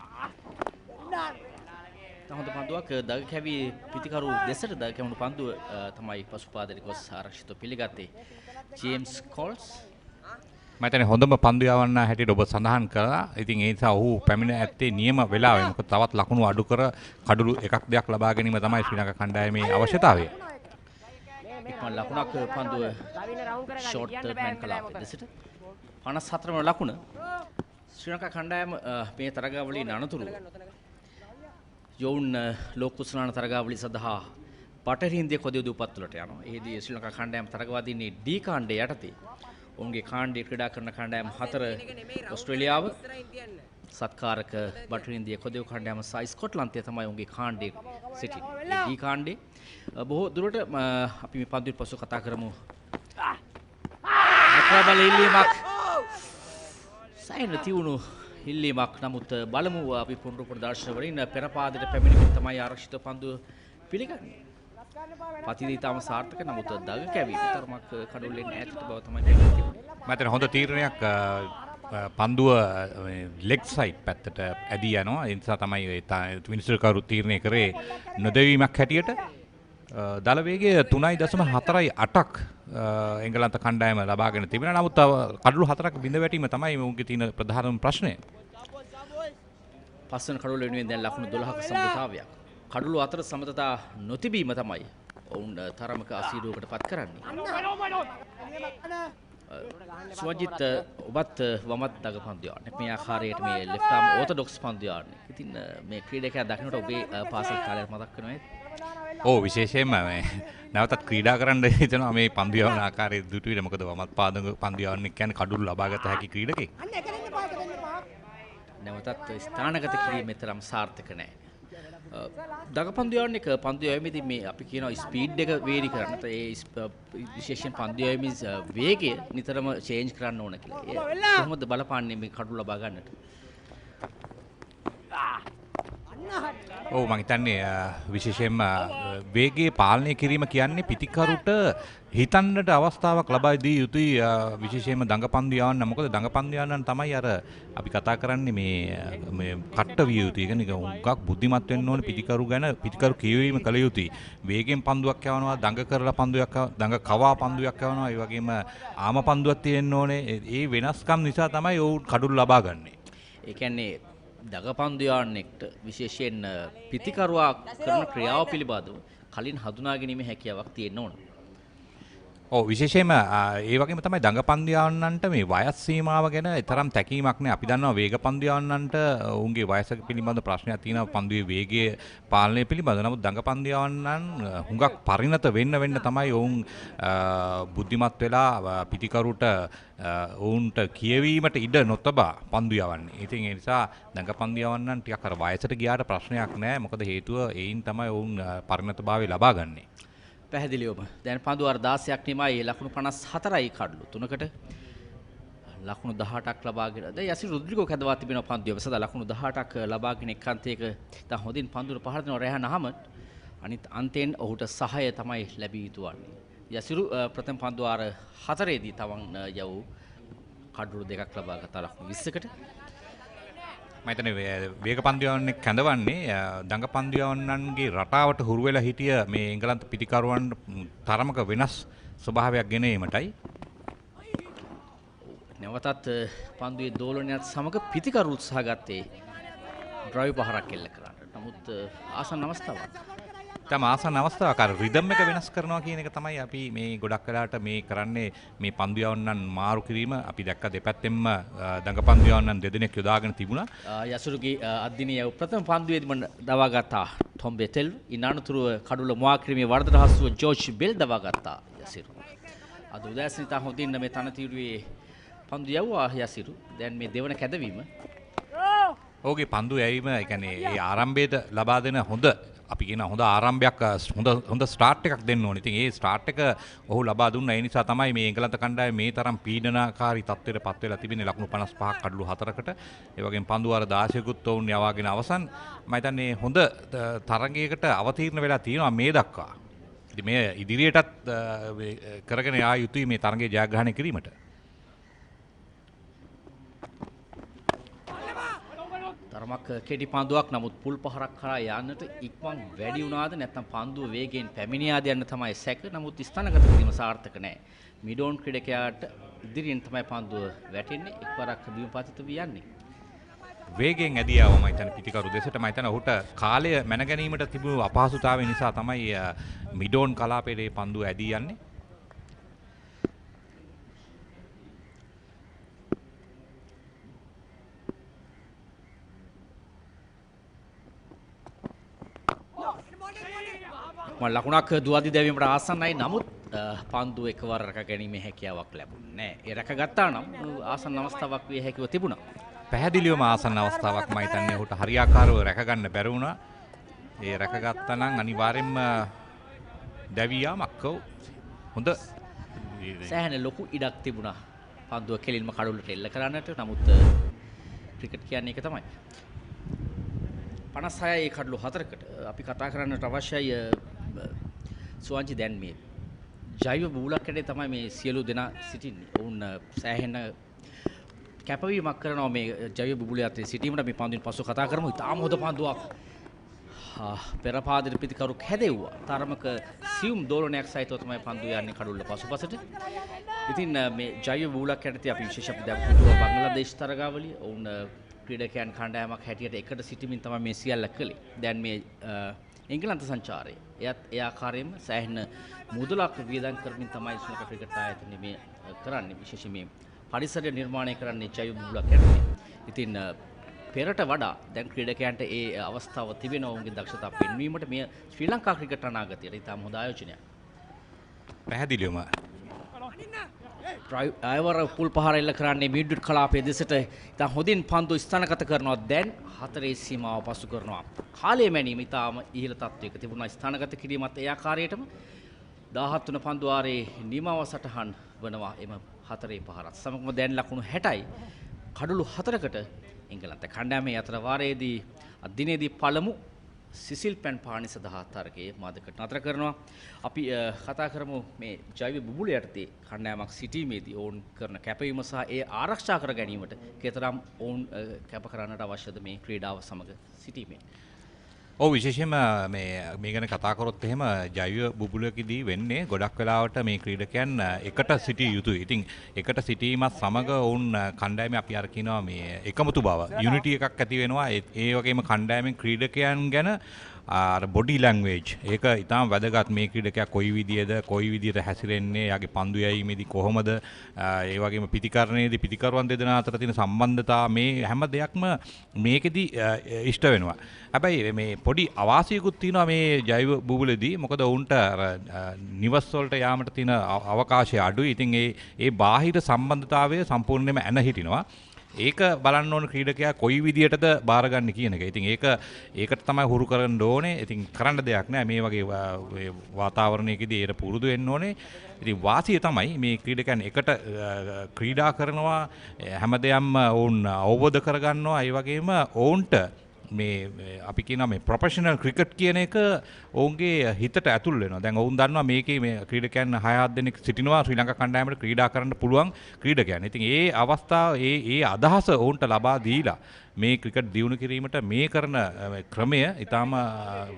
E: හොඳ පන්දුවක් දග කැවි පිටිකරු දෙසට දග කැමුණු පන්දුව තමයි පසුපාදයට ගොස් ආරක්ෂිතව පිළිගත්තේ ජේම්ස් කෝල්ස්
D: මම හිතන්නේ හොඳම පන්දු යවන්න හැටියට ඔබ සඳහන් කළා. ඉතින් ඒ නිසා ඔහු පැමිණ ඇත්තේ නියම වෙලාවේ. මොකද තවත් ලකුණු අඩු කර කඩලු එකක් දෙකක් ලබා ගැනීම තමයි ශ්‍රී ලංකා කණ්ඩායමේ අවශ්‍යතාවය.
E: ඉක්මන් ලකුණක් පන්දුව ෂෝට් මෑන් කලාපයේ දෙසට 54 වන ලකුණ ශ්‍රී ලංකා කණ්ඩායම මේ තරගාවලියේ අනතුරු යෝන් ලෝක කුසලාන තරගාවලිය සඳහා බටහිර ඉන්දිය කොදිය දූපත්වලට යනවා. එෙහිදී ශ්‍රී ලංකා කණ්ඩායම තරගවාදීන්නේ ඩී කාණ්ඩයේ යටතේ ඔවුන්ගේ කාණ්ඩයේ ක්‍රීඩා කරන කණ්ඩායම් 4 ඕස්ට්‍රේලියාව සත්කාරක බටහිර ඉන්දිය කොදිය කණ්ඩායම සහ ස්කොට්ලන්තය තමයි ඔවුන්ගේ කාණ්ඩයේ සිටින්නේ. ඒ ඩී කාණ්ඩේ බොහෝ දුරට අපි මේ පන්දුවේ පසු කතා කරමු. අක්‍රබල ඉල්ලීමක් සයින් තියුණු ඉල්ලීමක් නමුත් බලමු අපි පුනරු ප්‍රදර්ශන වලින් පෙර පාදයට පැමිණීමෙන් තමයි ආරක්ෂිත පන්දුව පිළිගන්නේ. පතිදී තාම සාර්ථක නමුත් දග කැවීම තරමක් කඩුල්ලෙන් ඈතට බව තමයි කියන්නේ.
D: මම හිතන්නේ හොඳ තීරණයක් පන්දුව ලෙග් සයිඩ් පැත්තට ඇදී යනවා. ඒ නිසා තමයි විනිසුරු කරු තීරණය කරේ නොදැවීමක් හැටියට. දල වේගය 3.48ක් එංගලන්ත කණ්ඩායම ලබාගෙන තිබෙනවා. නමුත් කඩළු 4ක් බිඳ වැටීම තමයි මොවුන්ගේ තියෙන ප්‍රධානම ප්‍රශ්නය.
E: පස්වන කඩළු වෙනුවෙන් දැන් ලකුණු 12ක සමතාවයක්. කඩළු අතර සමතතා නොතිබීම තමයි ඔවුන් තරමක අසීරුවකට පත් කරන්නේ. සුවජිත් ඔබත් වමත් දග පන්දු යවන්නේ. මේ ආකාරයට මේ ලෙෆ්ට් ආම් ඕතොඩොක්ස් පන්දු යවන්නේ. ඉතින් මේ ක්‍රීඩකයා දකින්නට ඔබේ පාසල් කාලය මතක් වෙනවා.
D: ඔව් විශේෂයෙන්ම මේ නැවතත් ක්‍රීඩා කරන්න හිතනවා මේ පන්දු යවන ආකාරය දුටු විට. මොකද වමත් පාදක පන්දු යවන්නේ කියන්නේ කඩුළු ලබාගත හැකි ක්‍රීඩකෙක්.
E: නැවතත් ස්ථානගත කිරීමේ තරම් සාර්ථක නැහැ. දග පන්දු යවන්නේ පන්දු යැවීමේදී මේ අපි කියනවා ස්පීඩ් එක වේරි කරන්න. ඒ විශේෂයෙන් පන්දු යැවීමේ වේගය නිතරම චේන්ජ් කරන්න ඕන කියලා. ඒ කොහොමද බලපාන්නේ මේ කඩුළු ලබා ගන්නට?
D: ඔව් මම හිතන්නේ විශේෂයෙන්ම වේගයේ පාලනය කිරීම කියන්නේ පිටිකරුට හිතන්නට අවස්ථාවක් ලබා දී යුතුයි. විශේෂයෙන්ම දඟපන්දු යවන්න. මොකද දඟපන්දු යවන්න තමයි අර අපි කතා කරන්නේ මේ කට්ට විය යුතුයි. ඒ කියන්නේ උගක් බුද්ධිමත් වෙන්න ඕනේ පිටිකරු ගැන. පිටිකරු කියවීම කළ යුතුයි. වේගෙන් පන්දුවක් යවනවා, දඟ කරලා පන්දුවක් දඟ කවා පන්දුවක් යවනවා. ඒ වගේම ආම පන්දුවක් තියෙන්න ඕනේ. ඒ වෙනස්කම් නිසා තමයි ඔවුන් කඩුළු ලබා ගන්නේ.
E: ඒ කියන්නේ දගපන්දු යවන්නෙක්ට විශේෂයෙන් පිතිකරුවා කරන ක්‍රියාව පිළිබඳව කලින් හඳුනා ගැනීමේ හැකියාවක් තියෙන්න ඕන.
D: ඔව් විශේෂයෙන්ම ඒ වගේම තමයි දඟපන්දු යවන්නන්ට මේ වයස් සීමාව ගැන තරම් තැකීමක් නෑ. අපි දන්නවා වේග පන්දු යවන්නන්ට උන්ගේ වයස පිළිබඳ ප්‍රශ්නයක් තියෙනවා පන්දුවේ වේගය පාලනය පිළිබඳ. නමුත් දඟපන්දු යවන්නන් හුඟක් පරිණත වෙන්න තමයි ඔවුන් බුද්ධිමත් වෙලා පිටිකරුට ඔවුන්ට කියවීමට ඉඩ නොතබා පන්දු යවන්නේ. ඉතින් ඒ නිසා දඟපන්දු යවන්නන් ටිකක් අර වයසට ගියාට ප්‍රශ්නයක් නෑ. මොකද හේතුව ඒයින් තමයි ඔවුන් පරිණතභාවය ලබා ගන්නේ.
E: පැහැදිලිවම දැන් පන්දු අර 16ක් නිමයි ලකුණු 54යි කඩළු 3කට ලකුණු 18ක් ලබාගෙන දැන් යසි රුද්‍රිගෝ කැදවා තිබෙනවා පන්දුව සදා ලකුණු 18ක් ලබාගෙන එක් අන්තයක දැන් හොඳින් පන්දුර පහර දෙනවා රැහන් අහමඩ් අනිත් අන්තයෙන් ඔහුට සහාය තමයි ලැබිය යුතු වන්නේ යසිරු ප්‍රථම පන්දුව අර 4ේදී තවන් යව් කඩළු දෙකක් ලබාගත්තා ලකුණු 20කට
D: මම හිතන්නේ වේග පන්දු යවන්නේ කැඳවන්නේ දඟ පන්දු යවන්නන්ගේ රටාවට හුරු වෙලා හිටිය මේ එංගලන්ත පිටිකරුවන් තරමක වෙනස් ස්වභාවයක් ගෙන ඒමටයි.
E: නැවතත් පන්දුවේ දෝලනයත් සමග පිටිකරු උත්සාහ ගත්තේ ඩ්‍රයිව් පහරක් එල්ල කරන්න. නමුත් ආසන්න අවස්ථාවක්.
D: තම ආසන්න අවස්ථාවක් අර රිද්ම් එක වෙනස් කරනවා කියන එක තමයි අපි මේ ගොඩක් වෙලාට මේ කරන්නේ මේ පන්දු යවන්නන් මාරු කිරීම. අපි දැක්ක දෙපැත්තෙන්ම දඟ පන්දු යවන්නන් දෙදෙනෙක් යොදාගෙන තිබුණා.
E: යසුරුගේ අද්දිනිය ප්‍රථම පන්දුවේදී මම දවා ගත්තා ටොම් බෙටෙල්. ඉන් අනතුරුව කඩුල මුවා කිරීමේ වර්ධන හසුව ජෝර්ජ් බෙල් දවා ගත්තා යසිරු. අද උදෑසන තා හොඳින් මේ තනතිරුවේ පන්දු යවුවා යසිරු. දැන් මේ දෙවන කැදවීම.
D: ඔහුගේ පන්දු යැවීම ඒ කියන්නේ ඒ ආරම්භයට ලබා දෙන හොඳ අපි කියන හොඳ ආරම්භයක් හොඳ ස්ටාර්ට් එකක් දෙන්න ඕනේ. ඉතින් ඒ ස්ටාර්ට් එක ඔහු ලබා දුන්නා. ඒ නිසා තමයි මේ එංගලන්ත කණ්ඩායම මේ තරම් පීඩනකාරී තත්ත්වයට පත් වෙලා තිබෙන්නේ ලකුණු 55ක් කඩළු 4කට. ඒ වගේම පන්දු වාර 16කුත් ඔවුන් යවාගෙන අවසන්. මම හිතන්නේ හොඳ තරගයකට අවතීර්ණ වෙලා තියෙනවා මේ දක්වා. ඉතින් මේ ඉදිරියටත් කරගෙන යා යුතුයි මේ තරගයේ ජයග්‍රහණය කිරීමට.
E: තරමක් කෙටි පන්දුවක් නමුත් පුල් පහරක් කරා යන්නට ඉක්මන් වැඩි වුණාද නැත්නම් පන්දුව වේගයෙන් පැමිණියාද යන්න තමයි සැක. නමුත් ස්ථානගත කිරීම සාර්ථක නැහැ. මිඩෝන් ක්‍රීඩකයාට ඉදිරියෙන් තමයි පන්දුව වැටෙන්නේ. එක්වරක් බිම පතිත වී යන්නේ.
D: වේගෙන් ඇදී ආවම මම හිතන්නේ පිටිකරු දෙසට මම හිතන්නේ ඔහුට කාලය මැන ගැනීමට තිබුණු අපහසුතාවය නිසා තමයි මිඩෝන් කලාපයේ පන්දුව ඇදී යන්නේ.
E: ලකුණක් දුවදි දැවීමට ආසන්නයි. නමුත් පන්දු එකවර රැක ගැනීමේ හැකියාවක් ලැබුණේ නැහැ. ඒ රැකගත්තා නම් ආසන්න අවස්ථාවක් විය හැකිව තිබුණා.
D: පැහැදිලිවම ආසන්න අවස්ථාවක් මම හිතන්නේ ඔහුට හරියාකාරව රැකගන්න බැරි වුණා. ඒ රැකගත්තා නම් අනිවාර්යෙන්ම දැවියාමක් හොඳ
E: සෑහෙන ලොකු ඉඩක් තිබුණා පන්දුව කෙලින්ම කඩුල්ලට එල්ල කරන්නට. නමුත් ක්‍රිකට් කියන්නේ ඒක තමයි. 56යි කඩලු 4කට අපි කතා කරන්නට අවශ්‍යයි සුවංචි දැන් මේ ජෛව බූලක් කඩේ තමයි මේ සියලු දෙනා සිටින්නේ. ඔවුන් සෑහෙන කැපවීමක් කරනවා මේ ජෛව බුබුලේ අතරේ සිටීමට. මේ පන්දුවෙන් පස්සෙ කතා කරමු. ඉතාම හොඳ පන්දුවක්. පෙර පාදයට පිටිකරු හැදෙව්වා. තරමක සියුම් දෝලනයක් සහිතව තමයි පන්දුව යන්නේ කඩුල්ල පසුපසට. ඉතින් මේ ජෛව බූලක් යටතේ අපි විශේෂයෙන් දැන් පුදුව බංග්ලාදේශ තරගාවලිය ඔවුන් ක්‍රීඩකයන් කණ්ඩායමක් හැටියට එකට සිටීමින් තමයි මේ සියල්ල කළේ. දැන් මේ එංගලන්ත සංචාරය එයත් ඒ ආකාරයෙන්ම සෑහෙන මුදලක් වියදම් කරමින් තමයි ශ්‍රී ලංකා ක්‍රිකට් ආයතනය මේ කරන්නේ. විශේෂයෙන් මේ පරිසරය නිර්මාණය කරන්නේ ජෛව බූලක් යටතේ. ඉතින් පෙරට වඩා දැන් ක්‍රීඩකයන්ට ඒ අවස්ථාව තිබෙනවා ඔවුන්ගේ දක්ෂතාව පෙන්වීමට. මේ ශ්‍රී ලංකා ක්‍රිකට් අනාගතයට ඉතාම හොඳ ආයෝජනයක්.
D: පැහැදිලිවම
E: අයවර පුල් පහර එල්ල කරන්නේ මිඩ්විඩ් කලාපයේ දෙසට ඉතා හොඳින් පන්දු ස්ථානගත කරනවා. දැන් හතරේ සීමාව පසු කරනවා. කාලය මැනීම ඉතාම ඉහළ තත්ත්වයක තිබුණා. ස්ථානගත කිරීමත් ඒ ආකාරයටම 17 වන පන්දු ආරේ නිමාව සටහන් වනවා. එම හතරේ පහරත් සමගම දැන් ලකුණු 60යි කඩලු 4කට එංගලන්ත කණ්ඩායමේ අතර වාරයේදී අදිනේදී පළමු සිසිල් පැන් පානි සඳහා තරගයේ මාදකට නතර කරනවා. අපි කතා කරමු මේ ජෛව බුබුල යටතේ කණ්ඩායමක් සිටීමේදී ඔවුන් කරන කැපවීම සහ ඒ ආරක්ෂා කර ගැනීමට කතරම් ඔවුන් කැප කරන්නට අවශ්‍යද මේ ක්‍රීඩාව සමග සිටීමේ.
D: ඔව් විශේෂයෙන්ම මේ ගැන කතා කරොත් එහෙම ජෛව බුබුලකදී වෙන්නේ ගොඩක් වෙලාවට මේ ක්‍රීඩකයන් එකට සිටිය යුතුයි. ඉතින් එකට සිටීමත් සමග ඔවුන් කණ්ඩායමේ අපි අර කියනවා මේ එකමුතු බව යුනිටි එකක් ඇති වෙනවා. ඒ වගේම කණ්ඩායමෙන් ක්‍රීඩකයන් ගැන අර බොඩි ලැන්ග්වේජ් ඒක ඉතාම වැදගත්. මේ ක්‍රීඩකයා කොයි විදියද කොයි විදියට හැසිරෙන්නේ, යාගේ පන්දු යැවීමේදී කොහොමද, ඒ වගේම පිටිකරණයේදී පිටිකරුවන් දෙදෙනා අතර තියෙන සම්බන්ධතාව මේ හැම දෙයක්ම මේකෙදි ඉෂ්ට වෙනවා. හැබැයි මේ පොඩි අවාසියකුත් තියෙනවා මේ ජෛව බුබුලේදී. මොකද ඔවුන්ට නිවස් වලට යාමට තියෙන අවකාශය අඩුයි. ඉතින් ඒ බාහිර සම්බන්ධතාවය සම්පූර්ණයෙන්ම ඇන හිටිනවා. ඒක බලන්න ඕන ක්‍රීඩකයා කොයි විදියටද බාරගන්න කියන එක. ඉතින් ඒකට තමයි හුරු කරන්න ඕනේ. ඉතින් කරන්න දෙයක් නෑ. මේ වගේ වාතාවරණයකදී ඒකට පුරුදු වෙන්න ඕනේ. ඉතින් වාසිය තමයි මේ ක්‍රීඩකයන් එකට ක්‍රීඩා කරනවා, හැමදේම ඔවුන් අවබෝධ කරගන්නවා. ඒ වගේම ඔවුන්ට මේ අපි කියනවා මේ ප්‍රොෆෙෂනල් ක්‍රිකට් කියන එක ඔවුන්ගේ හිතට ඇතුල් වෙනවා. දැන් ඔවුන් දන්නවා මේකේ මේ ක්‍රීඩකයන් 6-7 දෙනෙක් සිටිනවා ශ්‍රී ලංකා කණ්ඩායමට ක්‍රීඩා කරන්න පුළුවන් ක්‍රීඩකයන්. ඉතින් ඒ අවස්ථාව ඒ අදහස ඔවුන්ට ලබා දීලා මේ ක්‍රිකට් දියුණු කිරීමට මේ කරන ක්‍රමය ඊටාම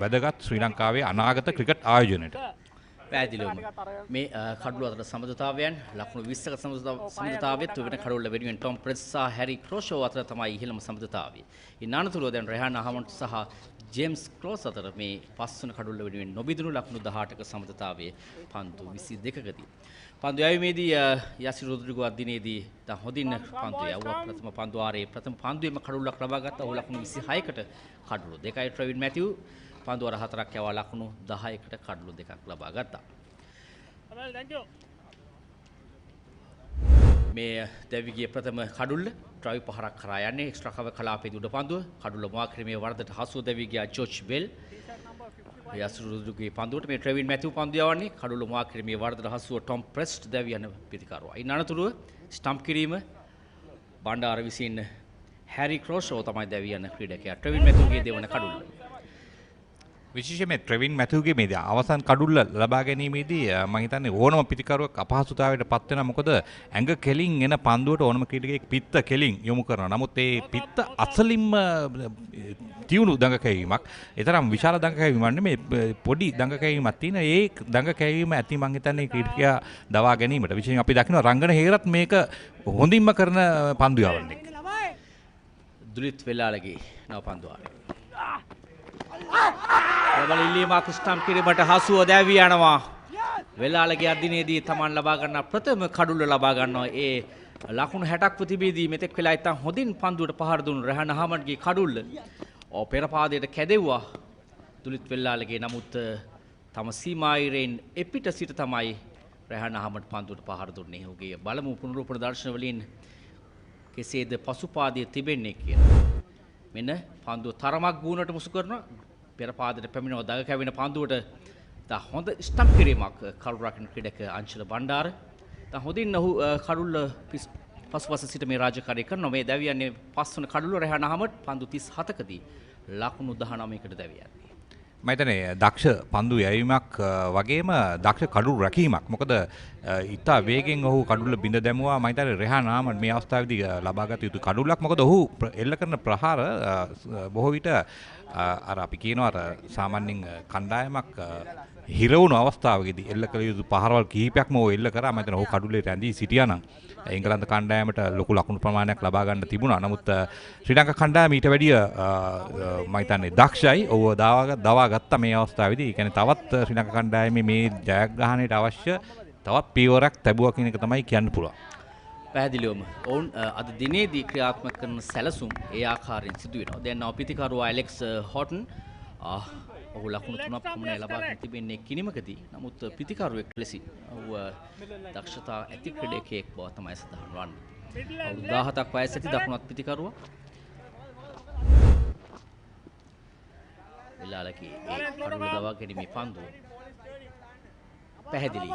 D: වැදගත් ශ්‍රී ලංකාවේ අනාගත ක්‍රිකට් ආයෝජනයට.
E: පැහැදිලිවම මේ කඩුල අතර සමතුලිතතාවයන් ලකුණු 20ක සමතුලිතතාවයත් වෙන කඩුල වෙනුවෙන් ටොම් ප්‍රෙස් සහ හැරි ක්‍රෝෂෝ අතර තමයි ඉහළම සමතුලිතතාවය. ඉන් අනතුරුව දැන් රෙහාන් අහමඩ් සහ ජේම්ස් ක්ලෝස් අතර මේ පස්වන කඩුල වෙනුවෙන් නොබිදුණු ලකුණු 18ක සමතුලිතතාවයේ පන්දු 22කදී. පන්දු යැවීමේදී යසිර් රොඩ්රිගෝ අදිනේදී තා හොඳින් පන්දු යවුවා. ප්‍රථම පන්දු ආරේ ප්‍රථම පන්දුවේම කඩුලක් ලබා ගත්තා. ඔහු ලකුණු 26කට කඩුල දෙකයි. ට්‍රෙවින් මැතිව් පන්දුවර 4ක් යවා ලකුණු 10කට කඩලු 2ක් ලබා ගත්තා. මේ දෙවිගේ ප්‍රථම කඩුල්ල ට්‍රවි පහරක් කරා යන්නේ එක්ස්ට්‍රා කවර් කලාපයේ උඩ පන්දුව කඩුල්ල මොහාක්‍රීමේ වරදට හසුව දෙවිගේ ජෝර්ජ් බෙල් යසුරුදුගේ පන්දුවට මේ ට්‍රෙවින් මැතිව් පන්දු යවන්නේ කඩුල්ල මොහාක්‍රීමේ වරදට හසුව ටොම් ප්‍රෙස්ට් දෙවි යන පිටිකරුවා. ඉන් අනතුරුව ස්ටම්ප් කිරීම බණ්ඩාර විසින් හැරි ක්‍රෝෂෝ තමයි දෙවි යන ක්‍රීඩකයා ට්‍රෙවින් මැතිව්ගේ දෙවන කඩුල්ල.
D: විශේෂයෙන්ම ට්‍රෙවින් මැතිව්ගේ මේ අවසන් කඩුල්ල ලබා ගැනීමේදී මම හිතන්නේ ඕනම පිටිකරුවක් අපහසුතාවයට පත් වෙනවා. මොකද ඇඟ කෙලින් එන පන්දුවට ඕනම ක්‍රීඩකයෙක් පිත්ත කෙලින් යොමු කරනවා. නමුත් ඒ පිත්ත අසලින්ම තියුණු දඟ කැවීමක්, ඒතරම් විශාල දඟ කැවීමක් නෙමෙයි, පොඩි දඟ කැවීමක් තියෙන. ඒ දඟ කැවීම ඇති මම හිතන්නේ ක්‍රීඩකයා දවා ගැනීමට. විශේෂයෙන් අපි දකිනවා රංගන හේරත් මේක හොඳින්ම කරන පන්දු යවන්නේ.
E: දුලිත් වෙලාලගේ නව පන්දු ආරේ ප්‍රබල ඉල්ලීමක් ස්ටම්ප් කිරීමට හසුව දැවි යනවා. වෙලාලගේ අදිනේදී Taman ලබා ගන්න ප්‍රථම කඩුල්ල ලබා ගන්නවා. ඒ ලකුණු 60ක් තිබීදී මෙතෙක් වෙලා ඉතින් හොඳින් පන්දුවට පහර දුන්නු රහන් අහමඩ්ගේ කඩුල්ල පෙර පාදයට කැදෙව්වා දුලිත් වෙලාලගේ. නමුත් තම සීමායිරෙන් එපිට සිට තමයි රහන් අහමඩ් පන්දුවට පහර දුන්නේ. ඔහුගේ බලමු පුනරුපන දර්ශන වලින් කෙසේද පසුපාදයේ තිබෙන්නේ කියලා. මෙන්න පන්දුව තරමක් ගුණට මුසු කරනවා. පෙර පාදයට පැමිණව දඟ කැවෙන පන්දුවට තා හොඳ ස්ටම්ප් කිරීමක් කඩුල රකින්න ක්‍රීඩක අංශල බණ්ඩාර. තා හොඳින් ඔහු කඩුල්ල පසුපස සිට මේ රාජකාරිය කරනවා. මේ දැවියන්නේ පස්වන කඩුල රැහන අහමඩ් පන්දු 37කදී ලකුණු 19කට දැවියන්නේ.
D: මම හිතන්නේ දක්ෂ පන්දු යැවීමක් වගේම දක්ෂ කඩුළු රැකීමක්. මොකද ඉතා වේගෙන් ඔහු කඩුල්ල බිඳ දැමුවා. මම හිතන්නේ රෙහාන් ආමඩ් මේ අවස්ථාවේදී ලබාගත යුතු කඩුල්ලක්. මොකද ඔහු එල්ල කරන ප්‍රහාර බොහෝ විට අර අපි කියනවා අර සාමාන්‍යයෙන් කණ්ඩායමක් හිර වුණු අවස්ථාවකදී එල්ල කළ යුතු පහරවල් කිහිපයක්ම ඔහු එල්ල කරා. මම හිතන්නේ ඔහු කඩුල්ලේ රැඳී සිටියා නම් එංගලන්ත කණ්ඩායමට ලොකු ලකුණු ප්‍රමාණයක් ලබා ගන්න තිබුණා. නමුත් ශ්‍රී ලංකා කණ්ඩායම ඊට වැඩිය මම හිතන්නේ දක්ෂයි. ඔහු දවා ගත්තා මේ අවස්ථාවේදී. ඒ කියන්නේ තවත් ශ්‍රී ලංකා කණ්ඩායමේ මේ ජයග්‍රහණයට අවශ්‍ය තවත් පියවරක් ලැබුවා කියන එක තමයි කියන්න පුළුවන්.
E: පැහැදිලිවම ඔවුන් අද දිනේදී ක්‍රියාත්මක කරන සැලසුම් ඒ ආකාරයෙන් සිදු වෙනවා. දැන් අපිතිකරුවා ඇලෙක්ස් හොටන් ඔහු ලකුණු 3ක් පමණ ලබාගෙන තිබෙන්නේ කිනිමකදී. නමුත් පිතිකරුවෙක් ලෙසින් ඔහු දක්ෂතා ඇති ක්‍රීඩකයෙක් බව තමයි සඳහන් වන්නේ. අවුරුදු 17ක් වයස ඇති දකුණත් පිතිකරුවා. වෙලාලකී ඒ කඩුල දවා ගැනීමේ පන්දුව පැහැදිලි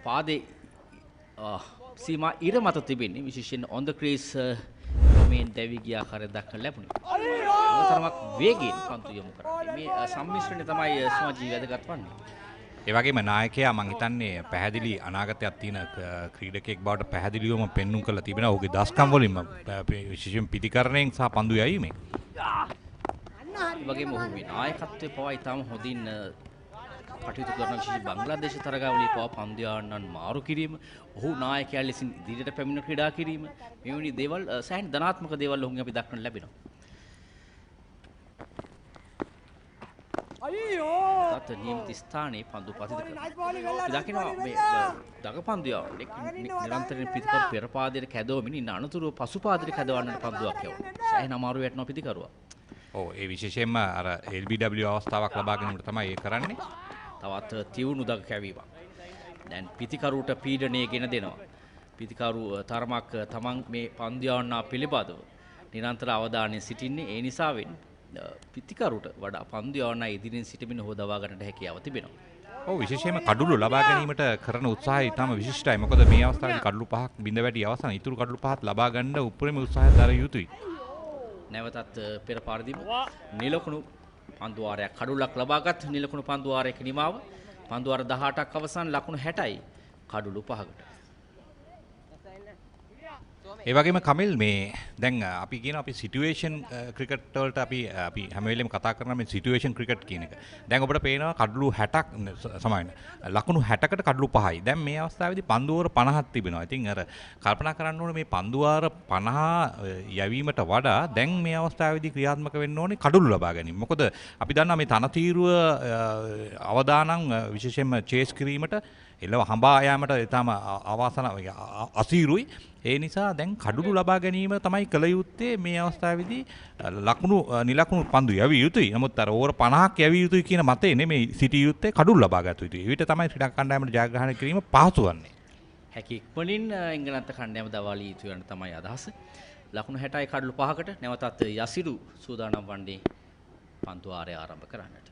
E: පාදේ සීමා ඉර මත තිබෙන්නේ විශේෂයෙන් on the crease මේ දැවි ගිය ආකාරය දක්වන්න ලැබුණේ. තරමක් වේගයෙන් පන්දු යොමු කරන්නේ. මේ සම්මිශ්‍රණය තමයි සමාජීය වැදගත් වන්නේ.
D: ඒ වගේම නායකයා මම හිතන්නේ පැහැදිලි අනාගතයක් තියෙන ක්‍රීඩකයෙක් බවට පැහැදිලිවම පෙන්눔 කරලා තිබෙනවා. ඔහුගේ දස්කම් වලින්ම විශේෂයෙන් පිටිකරණයෙන් සහ පන්දු යැවීමෙන්.
E: ඒ වගේම ඔහු මේ නායකත්වයේ පවා ඉතාම හොඳින් කටයුතු කරන විශේෂ බංග්ලාදේශ තරගාවලියේ පවා පන්දු යවන්නන් මාරු කිරීම, ඔහු නායකයා ලෙසින් ඉදිරියට පැමිණ ක්‍රීඩා කිරීම, මෙවැනි දේවල් සෑහෙන ධනාත්මක දේවල් ඔහුගෙන් අපි දක්වන්න ලැබෙනවා. තත් නියමිත ස්ථානයේ පන්දු පතිත කරනවා. දකිනවා මේ දග පන්දු යවන්නේ නිරන්තරයෙන් පිටිකරු පෙර පාදයට කැදවමින් ඉන්න අනතුරුව පසු පාදයට කැදවන්නට පන්දුවක් යවනවා. සෑහෙන අමාරු වැටෙනවා පිටිකරුවා.
D: ඔව් ඒ විශේෂයෙන්ම අර LBW අවස්ථාවක් ලබා ගැනීමට තමයි ඒ කරන්නේ.
E: තවත් තියුණු දග කැවීමක්. දැන් පිතිකරුට පීඩනය ගෙන දෙනවා. පිතිකරු තරමක් තමන් මේ පන්දු යවන්නා පිළිබඳව නිරන්තර අවධානයෙන් සිටින්නේ. ඒ නිසාවෙන් පිතිකරුට වඩා පන්දු යවන්නා ඉදිරියෙන් සිටමින් හො දවා ගන්නට හැකියාව තිබෙනවා.
D: ඔව් විශේෂයෙන්ම කඩුළු ලබා ගැනීමට කරන උත්සාහය ඉතාම විශිෂ්ටයි. මොකද මේ අවස්ථාවේ කඩුළු 5ක් බිඳ වැඩි අවසන් ඉතුරු කඩුළු 5ත් ලබා ගන්න උපරිම උත්සාහය දර යුතුයි.
E: නැවතත් පෙර පාරදීම නිලකුණු පන්දුවාරයක් කඩුල්ලක් ලබාගත් නිලකුණු පන්දුවාරයක නිමාව පන්දුවාර 18ක් අවසන් ලකුණු 60යි කඩුළු 5කට.
D: ඒ වගේම කමිල් මේ දැන් අපි කියන අපි සිටුේෂන් ක්‍රිකට් වලට අපි හැම වෙලෙම කතා කරන මේ සිටුේෂන් ක්‍රිකට් කියන එක. දැන් ඔබට පේනවා කඩලු 60ක් සමාන ලකුණු 60කට කඩලු 5යි. දැන් මේ අවස්ථාවේදී පන්දුවර 50ක් තිබෙනවා. ඉතින් අර කල්පනා කරන්න ඕනේ මේ පන්දුවාර 50 යැවීමට වඩා දැන් මේ අවස්ථාවේදී ක්‍රියාත්මක වෙන්න ඕනේ කඩලු ලබා ගැනීම. මොකද අපි දන්නවා මේ තනතිරුව අවදානම් විශේෂයෙන්ම චේස් කිරීමට එළව හඹා යාමට ඊටම අවාසන අසීරුයි. ඒ නිසා දැන් කඩුළු ලබා ගැනීම තමයි කළ යුත්තේ මේ අවස්ථාවේදී ලකුණු නිලකුණු පන්දු යවිය යුතුයි. නමුත් අර ඕවර 50ක් යවිය යුතුයි කියන මතේ නෙමෙයි සිටිය යුත්තේ කඩුළු ලබා ගත යුතුයි. ඒ විට තමයි ශ්‍රී ලංකා කණ්ඩායමට ජයග්‍රහණය කිරීම පහසු වන්නේ.
E: හැකි ඉක්මනින් එංගලන්ත කණ්ඩායම දවාලිය යුතු යන තමයි අදහස. ලකුණු 60යි කඩුළු 5කට නැවතත් යසිරු සූදානම් වන්නේ පන්දු ආරය ආරම්භ කරන්නට.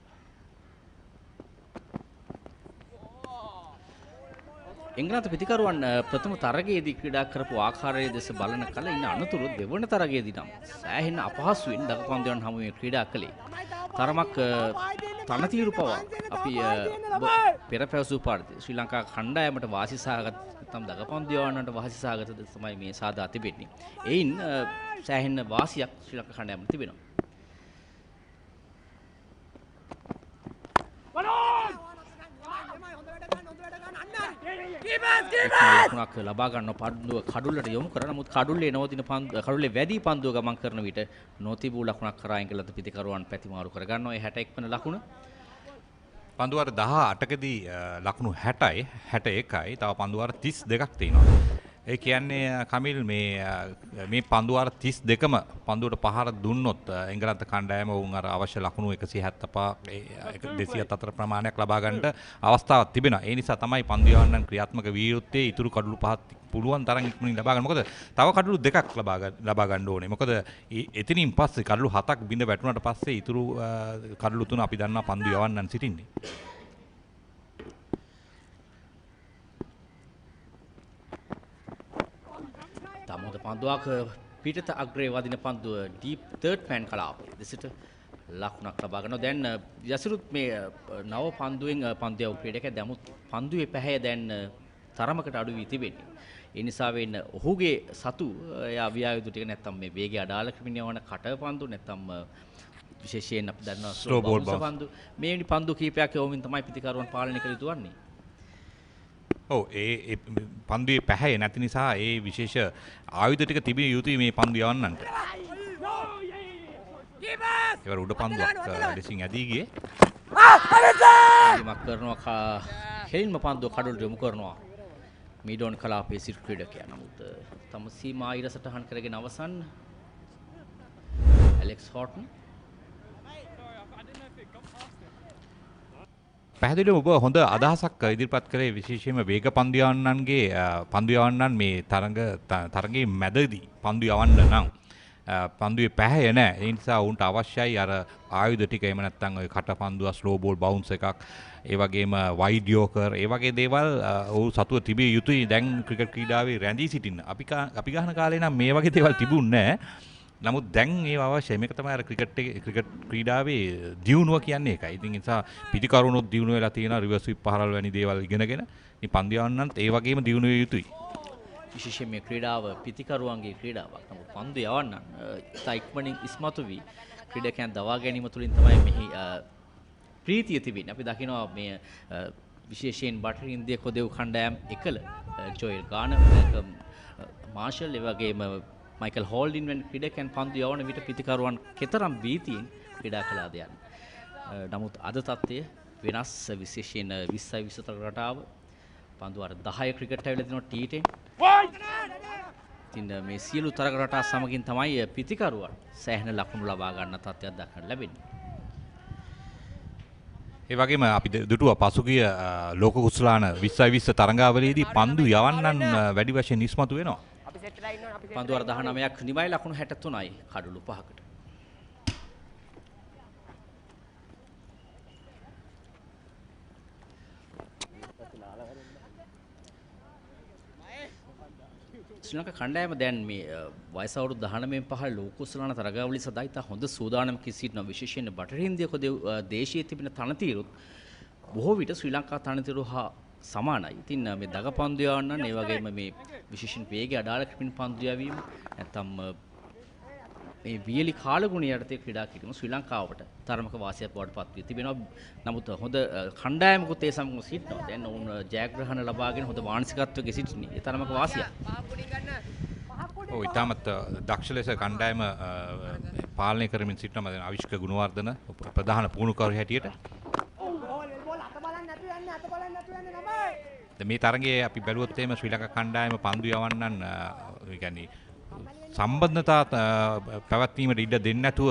E: එංගලන්ත පිතිකරුවන් ප්‍රථම තරගයේදී ක්‍රීඩා කරපු ආකාරය දෙස බලන කල ඉන්න අනතුරු දෙවන තරගයේදී නම් සෑහෙන අපහසුවෙන් දගපන්දුවන් හමුවේ ක්‍රීඩා කළේ. තරමක් තනතිරු පවා අපි පෙර පැවසූ පාඩේ ශ්‍රී ලංකා කණ්ඩායමට වාසිසහගත තම දගපන්දුවන්ට වාසිසහගත තමයි මේ සාදා තිබෙන්නේ. එයින් සෑහෙන වාසියක් ශ්‍රී ලංකා කණ්ඩායමට තිබෙනවා. ලකුණක් ලබා ගන්න පන්දුව කඩුල්ලට යොමු කරා. නමුත් කඩුල්ලේ නවතින කඩුල්ලේ වැඩි පන්දුව ගමන් කරන විට නොතිබූ ලකුණක් කරා එංගලන්ත පිතිකරුවන් පැතිමාරු කර ගන්නවා. ඒ 61 වන ලකුණ
D: පන්දුවාර 18කදී ලකුණු 60යි 61යි තව පන්දුවාර 32ක් තියෙනවා. ඒ කියන්නේ කමිල් මේ පන්දුවාර 32ම පන්දුවට පහර දුන්නොත් එංගලන්ත කණ්ඩායම වුන් අර අවශ්‍ය ලකුණු 175 274 ප්‍රමාණයක් ලබා ගන්නට අවස්ථාවක් තිබෙනවා. ඒ නිසා තමයි පන්දු යවන්නන් ක්‍රියාත්මක විය යුත්තේ ඉතුරු කඩලු පහක් පුළුවන් තරම් ඉක්මනින් ලබා ගන්න. මොකද තව කඩලු දෙකක් ලබා ගන්න ඕනේ. මොකද එතනින් පස්සේ කඩලු 7ක් බිඳ වැටුණාට පස්සේ ඉතුරු කඩලු 3 අපි දන්නවා පන්දු යවන්නන් සිටින්නේ.
E: පන්දුවක් පිටත අග්‍රේ වදින පන්දුව ඩීප් තර්ඩ් මෑන් කලාපයේ දෙසට ලකුණක් ලබා ගන්නවා. දැන් යසිරුත් මේ නව පන්දුවෙන් පන්දුව ක්‍රීඩකයා දැමුත් පන්දුවේ පැහැය දැන් තරමකට අඩු වී තිබෙන්නේ. ඒ නිසා වෙන්න ඔහුගේ සතු එයා අවියායුතු ටික නැත්තම් මේ වේගය අඩාල ක්‍රමින යවන කට පන්දු නැත්තම් විශේෂයෙන් අපි දන්නවා ස්ලෝ බෝල් පන්දු මේ වෙනි පන්දු කීපයක් යවමින් තමයි පිටිකරුවන් පාලනය කළ යුතු වන්නේ.
D: ඔව් ඒ පන්දුවේ පැහැය නැති නිසා ඒ විශේෂ ආයුධ ටික තිබිය යුතුයි මේ පන්දු යවන්නන්ට. ඒවර උඩ පන්දුවක් ලෙසින් ඇදී ගියේ.
E: මක් කරනවා හෙලින්ම පන්දුව කඩොලට යොමු කරනවා. මීඩෝන් කලාපයේ සිට ක්‍රීඩකයා. නමුත් තම සීමා ඉර සටහන් කරගෙන අවසන් ඇලෙක්ස් හෝටන්
D: පැහැදිලිව ඔබ හොඳ අදහසක් ඉදිරිපත් කළේ විශේෂයෙන්ම වේග පන්දු යවන්නන්ගේ පන්දු යවන්නන් මේ තරඟයේ මැදදී පන්දු යවන්න නම් පන්දුවේ පැහැය නැහැ. ඒ නිසා උන්ට අවශ්‍යයි අර ආයුධ ටික එහෙම නැත්නම් ඔය කට පන්දුව ස්ලෝ බෝල් බවුන්ස් එකක් ඒ වගේම වයිඩ් යෝකර් ඒ වගේ දේවල් ඔහු සතුව තිබිය යුතුයි දැන් ක්‍රිකට් ක්‍රීඩාවේ රැඳී සිටින්න. අපි ගහන කාලේ නම් මේ වගේ දේවල් තිබුණේ නැහැ. නමුත් දැන් ඒව අවශ්‍යයි. මේක තමයි අර ක්‍රිකට් ක්‍රීඩාවේ දියුණුව කියන්නේ ඒකයි. ඉතින් ඒ නිසා පිටිකරුණොත් දියුණු වෙලා තියෙනවා රිවර්ස් ස්විප් පහරල් වැනි දේවල් ඉගෙනගෙන මේ පන්දු යවන්නත් ඒ වගේම දියුණු විය යුතුයි.
E: විශේෂයෙන් මේ ක්‍රීඩාව පිටිකරුවන්ගේ ක්‍රීඩාවක්. නමුත් පන්දු යවන්නන් ඉතා ඉක්මනින් ඉස්මතු වී ක්‍රීඩකයන් දවා ගැනීම තුළින් තමයි මෙහි ප්‍රීතිය තිබෙන්නේ. අපි දකිනවා මේ විශේෂයෙන් බටහිර ඉන්දිය කොදෙව් කණ්ඩායම් එකල ජෝයල් ගානර් මාෂල් ඒ වගේම මයිකල් හෝල්ඩින් වැනි ක්‍රීඩකයන් පන්දු යවන විට පිටිකරුවන් කෙතරම් බීතියෙන් ක්‍රීඩා කළාද යන්න. නමුත් අද තත්ත්වය වෙනස්. විශේෂයෙන් 20යි 23 රටාව පන්දු අර 10 ක්‍රිකට් ඇවිල්ලා තිනවා T10. ඉතින් මේ සියලු තරග රටා සමගින් තමයි පිටිකරුවන් සෑහෙන ලකුණු ලබා ගන්න තත්ත්වයක් දක්වන්න ලැබෙන්නේ.
D: ඒ වගේම අපි දුටුවා පසුගිය ලෝක කුසලාන 2020 තරඟාවලියේදී පන්දු යවන්නන් වැඩි වශයෙන් ඉස්මතු වෙනවා.
E: පන්දු වර 19ක් නිමයි ලකුණු 63යි කඩලු 5කට. ශ්‍රී ලංකා කණ්ඩායම දැන් මේ වයස අවුරුදු 19න් පහළ ලෝක කුසලාන තරගාවලිය සදා ඉතා හොඳ සූදානමක සිටින විශේෂයෙන් බටහිර ඉන්දිය කොදෙව් දේශීය තිබෙන තනතිරුත් බොහෝ විට ශ්‍රී ලංකා තනතිරු හා සමානයි. ඉතින් මේ දග පන්දු යවන්නන් ඒ වගේම මේ විශේෂයෙන් වේගය අඩාල ක්‍රිමින් පන්දු යවීම නැත්නම් මේ වියලි කාලගුණ යටතේ ක්‍රීඩා කිරීම ශ්‍රී ලංකාවට තරමක වාසියක් බවට පත් වී තිබෙනවා. නමුත් හොඳ කණ්ඩායමකුත් ඒ සමග සිටිනවා. දැන් ඔවුන් ජයග්‍රහණ ලබාගෙන හොඳ මානසිකත්වයක සිටින්නේ. ඒ තරමක වාසියක්.
D: ඔව් ඊටමත් දක්ෂ ලෙස කණ්ඩායම පාලනය කරමින් සිටිනවා. දැන් අවිෂ්ක ගුණවර්ධන ප්‍රධාන පුහුණුකරු හැටියට මේ තරගයේ අපි බැලුවොත් එහෙම ශ්‍රී ලංකා කණ්ඩායම පන්දු යවන්නන් ඒ කියන්නේ සම්බන්ධතා පැවැත්වීමට ඉඩ දෙන්නේ නැතුව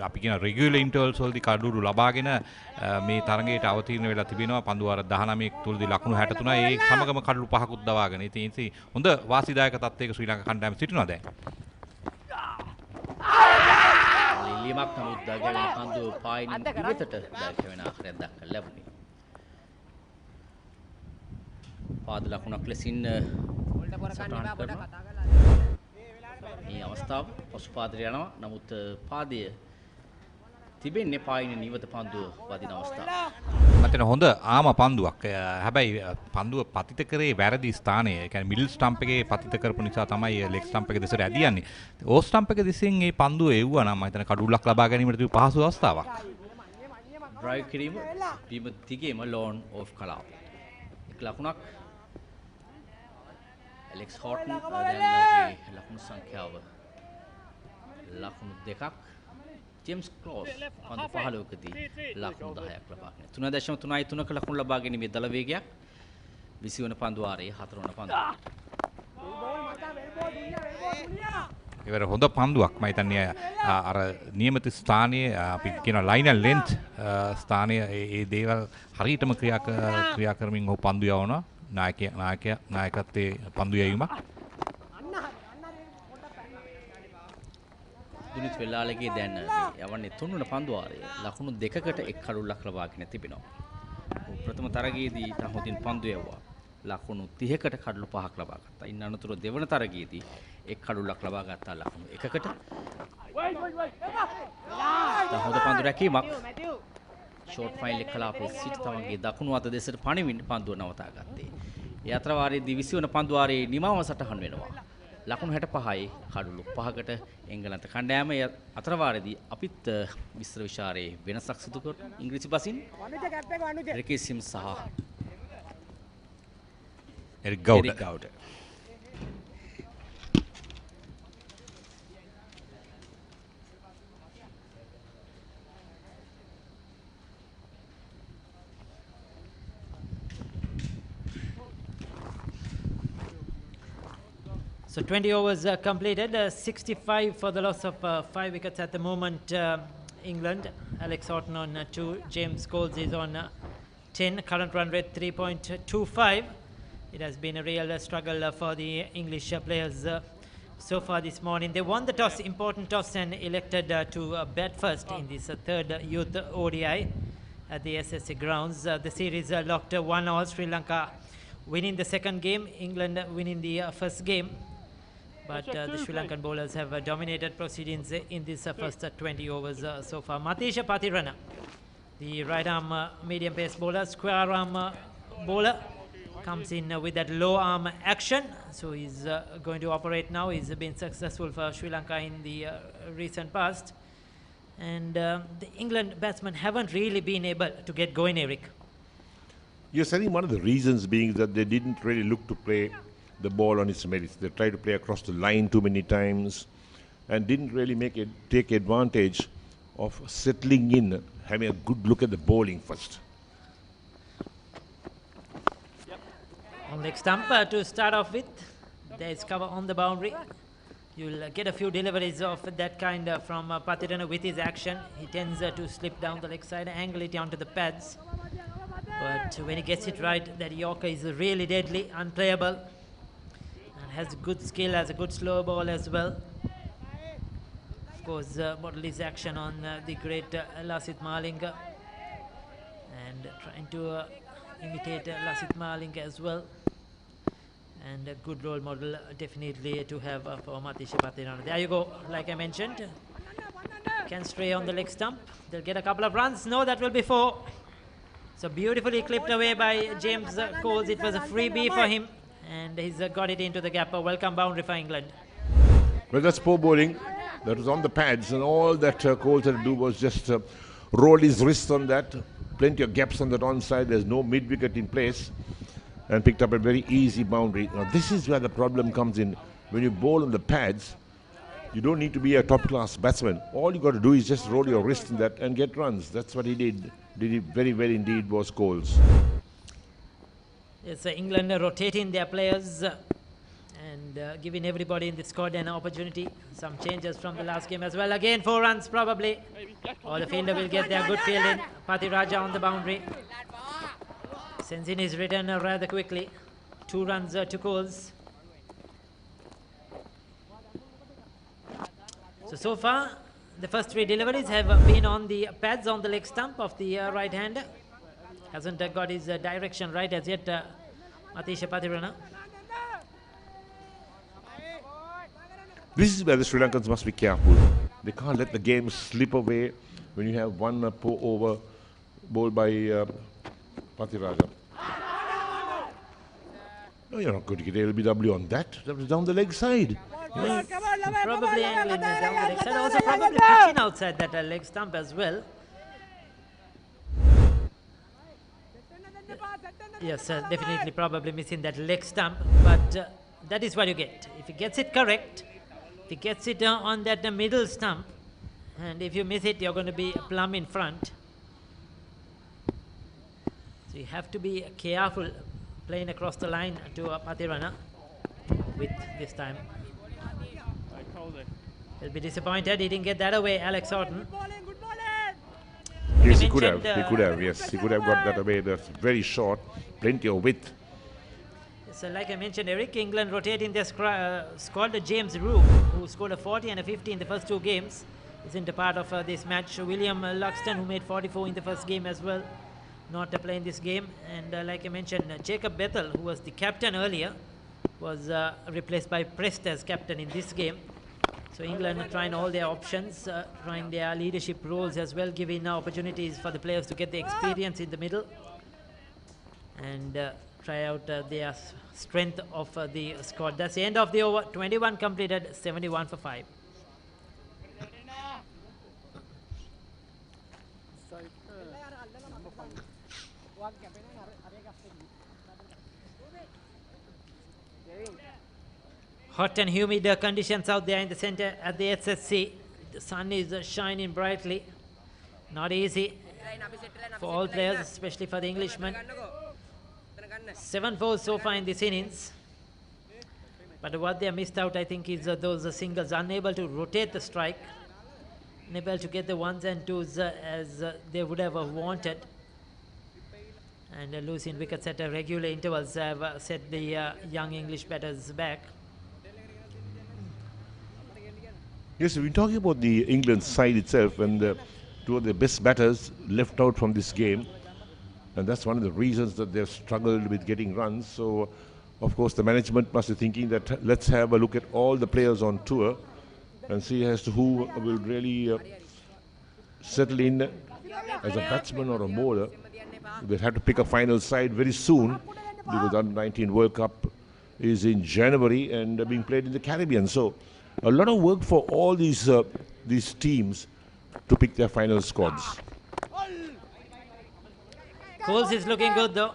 D: අපි කියන රෙගියුලර් ඉන්ටර්වල්ස් වලදී කඩුළු ලබාගෙන මේ තරගයට අවතීර්ණ වෙලා තිබෙනවා. පන්දු වාර 19 තුලදී ලකුණු 63යි ඒ සමගම කඩුළු 5කුත් දවාගෙන. ඉතින් හොඳ වාසිදායක තත්ත්වයක ශ්‍රී ලංකා කණ්ඩායම සිටිනවා දැන්.
E: ලියමක් නමුත් දාගෙන පන්දු පායින් ඉවතට දැක්වෙන ආකාරයක් දක්වන්න ලැබුණේ. පාද ලකුණක් ලෙසින් සටහන් කරනවා. මේ අවස්ථාව පසුපාදයට යනවා. නමුත් පාදය තිබෙන්නේ පායින නිවත පන්දුව වදින අවස්ථාව.
D: මතන හොඳ ආම පන්දුවක්. හැබැයි පන්දුව පතිත කරේ වැරදි ස්ථානයේ. ඒ කියන්නේ මිඩල් ස්ටම්ප් එකේ පතිත කරපු නිසා තමයි ලෙග් ස්ටම්ප් එක දෙසට ඇදියන්නේ. ඕ ස්ටම්ප් එක දෙසින් මේ පන්දුව එව්වා නම් මම හිතන කඩුල්ලක් ලබා ගැනීමට තිබු පහසු අවස්ථාවක්.
E: ඩ්‍රයිව් කිරීම බීම දිගේම ලෝන් ඔෆ් කලාව. එක් ලකුණක් ඇලෙක්ස් හෝටන් දැන් ලකුණු සංඛ්‍යාව ලකුණු 2ක්. ජේම්ස් ක්ලෝස් පන්දු 15කදී ලකුණු 10ක් ලබාගෙන 3.3ක ලකුණු ලබා ගැනීමේ දල වේගයක් 20 වන පන්දු වාරයේ 4 වන පන්දුව.
D: ඒවර හොඳ පන්දුවක් මම හිතන්නේ අර නියමිත ස්ථානයේ අපි කියන ලයින් ඇන්ඩ් ලෙන්ත් ස්ථානයේ ඒ දේවල් හරියටම ක්‍රියා කරමින් ඔහු පන්දු යවනවා. නායකත්වයේ පන්දු යැවීමක්.
E: දුනිත් වෙලාලගේ දැන් යවන්නේ 3 වන පන්දු වාරයේ ලකුණු 2කට එක් කඩුල්ලක් ලබාගෙන තිබෙනවා. ප්‍රථම තරගයේදී තහොදින් පන්දු යවුවා. ලකුණු 30කට කඩලු 5ක් ලබා ගත්තා. ඉන් අනතුරු දෙවන තරගයේදී එක් කඩුල්ලක් ලබා ගත්තා ලකුණු එකකට. හොඳ පන්දු රැකීමක්. ෂෝට් ෆයිල් එක කලාපයේ සිට තමන්ගේ දකුණු අත දෙසට පණිවින් පන්දුව නවතා ගත්තේ. ඒ අතර වාරයේදී 20 වන පන්දු වාරයේ නිමාව සටහන් වෙනවා. ලකුණු 65යි කඩුළු 5කට එංගලන්ත කණ්ඩායම අතර වාරයේදී අපිත් විස්තර විචාරයේ වෙනසක් සිදු කර ඉංග්‍රීසි බසින් රිකී සිම්ස් සහ Eric ගවුඩ.
A: So 20 overs completed, 65 for the loss of 5 wickets at the moment. England, Alex Horton on 2, James Coles is on 10, current run rate 3.25. It has been a real struggle for the English players so far this morning. They won the toss, important toss, and elected to bat first in this third youth ODI at the SSC grounds. The series locked 1-1, Sri Lanka winning the second game, England winning the first game. But the Sri Lankan bowlers have dominated proceedings in this first 20 overs so far. Matisha Pathirana, the right arm medium pace bowler, square arm bowler, comes in with that low arm action. So he's going to operate now. He's been successful for Sri Lanka in the recent past. And the England batsmen haven't really been able to get going, Eric.
B: Yes, I think one of the reasons being that they didn't really look to play the ball on its merits. They tried to play across the line too many times and didn't really take advantage of settling in, having a good look at the bowling first.
A: On leg stump to start off with. There is cover on the boundary. You'll get a few deliveries of that kind from Pathirana with his action. He tends to slip down the leg side, angle it onto the pads. But when he gets it right, that Yorker is really deadly, unplayable. Has good skill, has a good slow ball as well. Of course, model his action on the great Lasith Malinga and trying to imitate Lasith Malinga as well. And a good role model definitely to have for Matisha Pathirana. There you go, like I mentioned. Can stray on the leg stump. They'll get a couple of runs. No, that will be 4. So beautifully clipped away by James Coles. It was a freebie for him. And he's got it into the gap. A welcome boundary for England.
B: Well, that's poor bowling. That was on the pads, and all that Coles had to do was just roll his wrist on that. Plenty of gaps on that onside. There's no mid-wicket in place. And picked up a very easy boundary. Now, this is where the problem comes in. When you bowl on the pads, you don't need to be a top-class batsman. All you got to do is just roll your wrist in that and get runs. That's what he did. Did it very well indeed, was Coles.
A: It's England rotating their players and giving everybody in the squad an opportunity. Some changes from the last game as well. Again, 4 runs probably. Or the fielder will get their good fielding. Pathiraja on the boundary. Sends in his return rather quickly. 2 runs to Coles. So far, the first 3 deliveries have been on the pads on the leg stump of the right hander. Hasn't got his direction right as yet, Matisha Pathirana.
B: This is where the Sri Lankans must be careful. They can't let the game slip away when you have one poor over bowled by Pathiraja. No, you're not going to get LBW on that. That was down the leg side.
A: Yes. Probably angling down the leg side. Also probably pitching outside that leg stump as well. Yes, definitely probably missing that leg stump, but that is what you get. If he gets it correct, if he gets it on that middle stump, and if you miss it, you're going to be plumb in front. So you have to be careful playing across the line to Pathirana with this time. He'll be disappointed he didn't get that away, Alex Horton.
B: Yes, he could have. He could have. Yes, he could have got that away. That's very short. Plenty of width.
A: So like I mentioned, Eric, England rotating their squad. James Rook, who scored a 40 and a 50 in the first 2 games, isn't a part of this match. William Luxton, who made 44 in the first game as well, not playing this game. And like I mentioned, Jacob Bethel, who was the captain earlier, was replaced by Prest as captain in this game. So England are trying all their options, trying their leadership roles as well, giving opportunities for the players to get the experience in the middle and try out their strength of the squad. That's the end of the over. 21 completed, 71 for 5. Hot and humid conditions out there in the center at the SSC. The sun is shining brightly. Not easy for all players, especially for the Englishmen. 7-4 so far in this innings. But what they missed out, I think, is those singles, unable to rotate the strike, unable to get the ones and twos as they would have wanted. And losing wickets at regular intervals have set the young English batters back.
B: Yes, we're talking about the England side itself, and two of the best batters left out from this game. And that's one of the reasons that they've struggled with getting runs. So, of course, the management must be thinking that let's have a look at all the players on tour and see as to who will really settle in as a batsman or a bowler. They'll have to pick a final side very soon because the Under-19 World Cup is in January and being played in the Caribbean. So, a lot of work for all these teams to pick their final squads.
A: Coles is looking good though.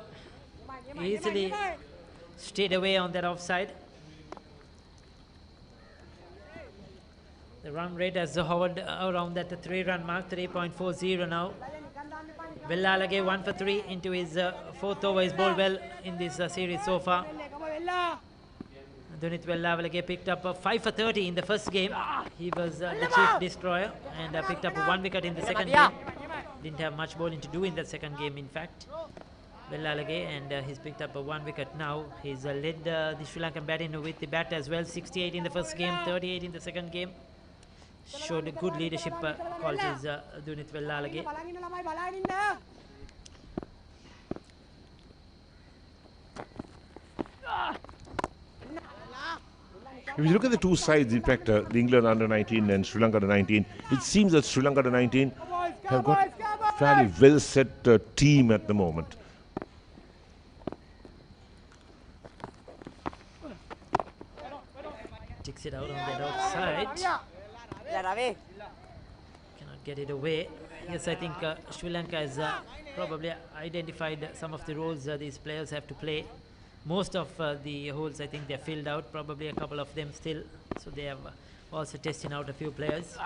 A: Easily stayed away on that offside. The run rate has hovered around that 3-run mark, 3.40 now. Villalage 1 for 3 into his fourth over. He's bowled well in this series so far. Dunith Villalage picked up 5 for 30 in the first game. He was the chief destroyer and picked up 1 wicket in the second game. Didn't have much bowling to do in the second game, in fact. Villalage, and he's picked up 1 wicket now. He's led the Sri Lankan batting with the bat as well. 68 in the first game, 38 in the second game. Showed good leadership qualities, Dunith Villalage.
B: If you look at the two sides, in fact, the England Under-19 and Sri Lanka Under-19, it seems that Sri Lanka Under-19 have got a fairly well set team at the moment.
A: Takes it out on that outside. Cannot get it away. Yes, I think Sri Lanka has probably identified some of the roles these players have to play. Most of the holes, I think they're filled out, probably a couple of them still. So they have also testing out a few players.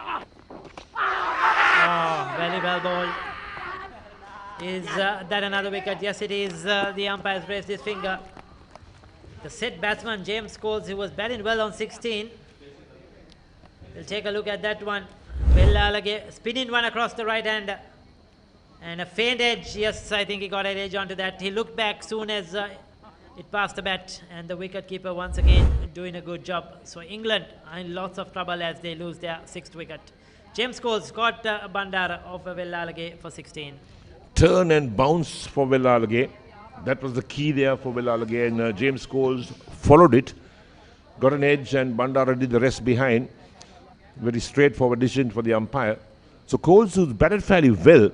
A: Oh, very well bowled. Is that another wicket? Yes, it is. The umpire's raised his finger. The set batsman, James Coles, who was batting well on 16. We'll take a look at that one. Villalage spinning one across the right hand. And a faint edge. Yes, I think he got an edge onto that. He looked back soon as it passed the bat, and the wicketkeeper once again doing a good job. So England are in lots of trouble as they lose their 6th wicket. James Coles got Bandara of Villalage for 16.
B: Turn and bounce for Villalage. That was the key there for Villalage, and James Coles followed it, got an edge, and Bandara did the rest behind. Very straightforward decision for the umpire. So Coles, who's batted fairly well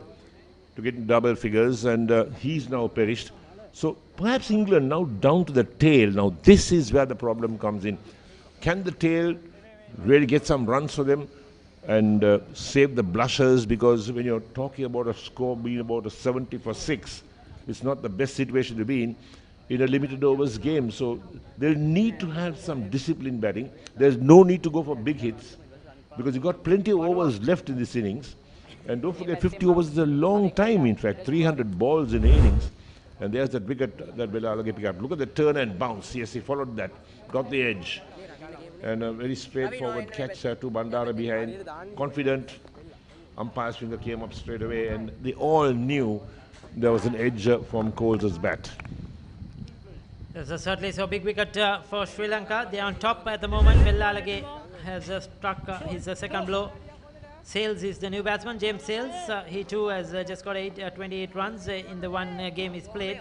B: to get in double figures, and he's now perished. So perhaps England now down to the tail. Now this is where the problem comes in. Can the tail really get some runs for them and save the blushers? Because when you're talking about a score being about a 70 for 6, it's not the best situation to be in a limited overs game. So they'll need to have some disciplined batting. There's no need to go for big hits because you've got plenty of overs left in this innings. And don't forget, 50 overs is a long time, in fact, 300 balls in the innings. And there's that wicket that Villalage picked up. Look at the turn and bounce. Yes, he followed that. Got the edge. And a very straightforward catch to Bandara behind. Confident. Umpire's finger came up straight away. And they all knew there was an edge from Coles' bat.
A: There's certainly so big wicket for Sri Lanka. They are on top at the moment. Villalage has struck his second blow. Sales is the new batsman, James Sales. He too has just got 28 runs in the one game he's played.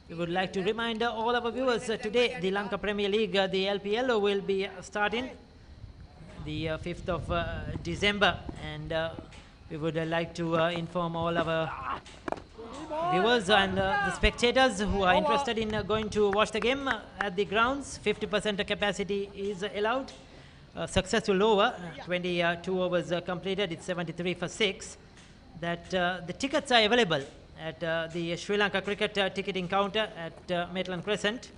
A: We would like to remind all our viewers today the Lanka Premier League, the LPL, will be starting the 5th of December, and we would like to inform all our viewers and the spectators who are interested in going to watch the game at the grounds. 50% capacity is allowed. Successful over, 22 overs completed, it's 73 for 6. That the tickets are available at the Sri Lanka Cricket ticketing counter at Maitland Crescent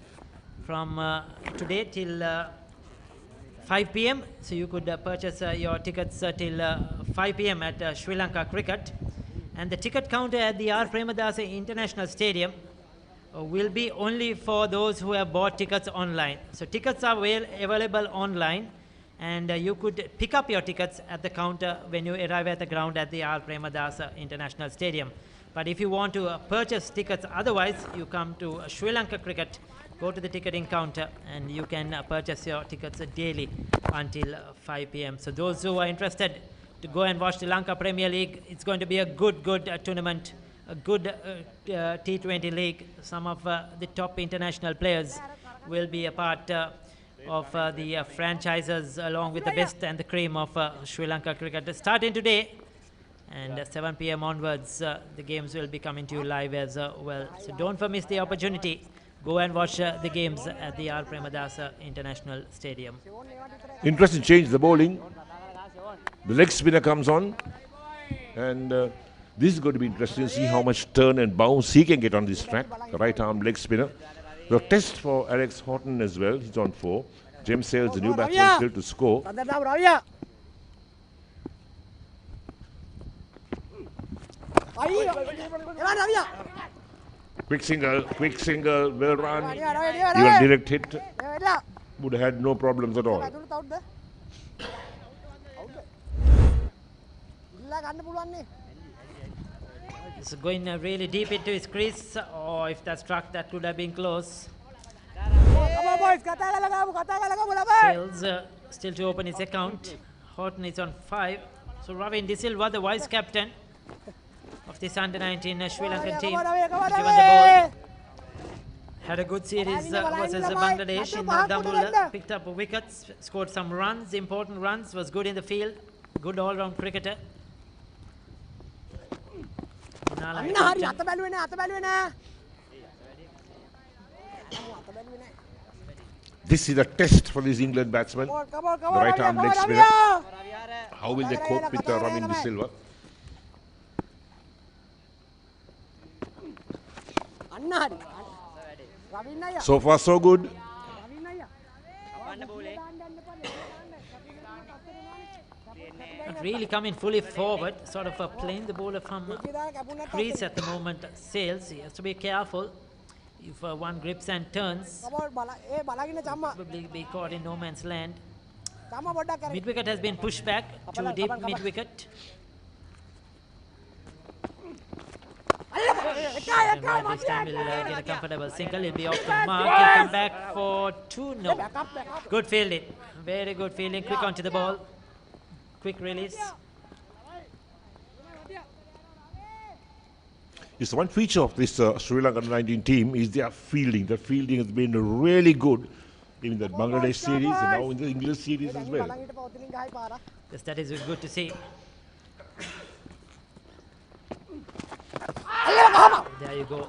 A: from today till 5 p.m. So you could purchase your tickets till 5 p.m. at Sri Lanka Cricket. And the ticket counter at the R. Premadasa International Stadium will be only for those who have bought tickets online. So tickets are available online, and you could pick up your tickets at the counter when you arrive at the ground at the R. Premadasa International Stadium. But if you want to purchase tickets otherwise, you come to Sri Lanka Cricket, go to the ticketing counter, and you can purchase your tickets daily until 5 p.m. So those who are interested to go and watch the Lanka Premier League, it's going to be a good tournament, a good T20 league. Some of the top international players will be a part of the franchises, along with the best and the cream of Sri Lanka Cricket. Starting today, and 7 p.m. onwards, the games will be coming to you live as well. So don't miss the opportunity. Go and watch the games at the R. Premadasa International Stadium.
B: Interesting change, the bowling. The leg spinner comes on, and this is going to be interesting to see how much turn and bounce he can get on this track. The right arm leg spinner. The test for Alex Horton as well. He's on 4. James Sales, the new batsman, still to score. Quick single, well run. Even direct hit. Would have had no problems at all.
A: It's going really deep into his crease, or if that struck, that could have been close. Sales still to open his account. Horton is on 5. So Ravin De Silva, the vice captain of this under-19 Sri Lankan team, given the ball. Had a good series versus Bangladesh in Dambul, picked up wickets, scored some runs, important runs, was good in the field, good all-round cricketer.
B: This is a test for these England batsmen. The right arm leg spinner. How will they cope with Ravin De Silva? So far so good.
A: Not really coming fully forward, sort of playing the bowler from crease at the moment. Sales, he has to be careful. If one grips and turns, probably be caught in no man's land. Mid-wicket has been pushed back to deep mid-wicket. This time he'll get a comfortable single. He'll be off the mark. He'll come back for 2. No. Good fielding. Very good fielding. Quick onto the ball. Quick release.
B: It's one feature of this Sri Lanka 19 team is their fielding. The fielding has been really good in the Bangladesh series and now in the English series as well.
A: Yes, that is good to see. There you go.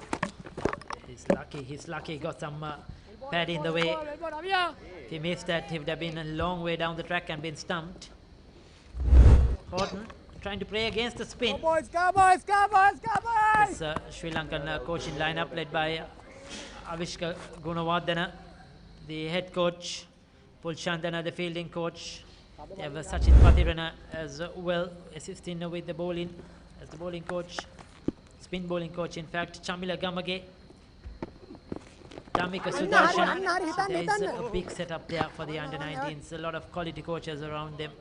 A: He's lucky. He got some pad in the way. If he missed that, he would have been a long way down the track and been stumped. Horton trying to play against the spin. This Sri Lankan coaching lineup led by Avishka Gunawardena, the head coach, Pulchandana, the fielding coach. They have Sachin Pathirana as well, assisting with the bowling as the bowling coach, spin bowling coach in fact, Chamila Gamage, Damika Sudarshan. So there is a big setup there for the under-19s, a lot of quality coaches around them.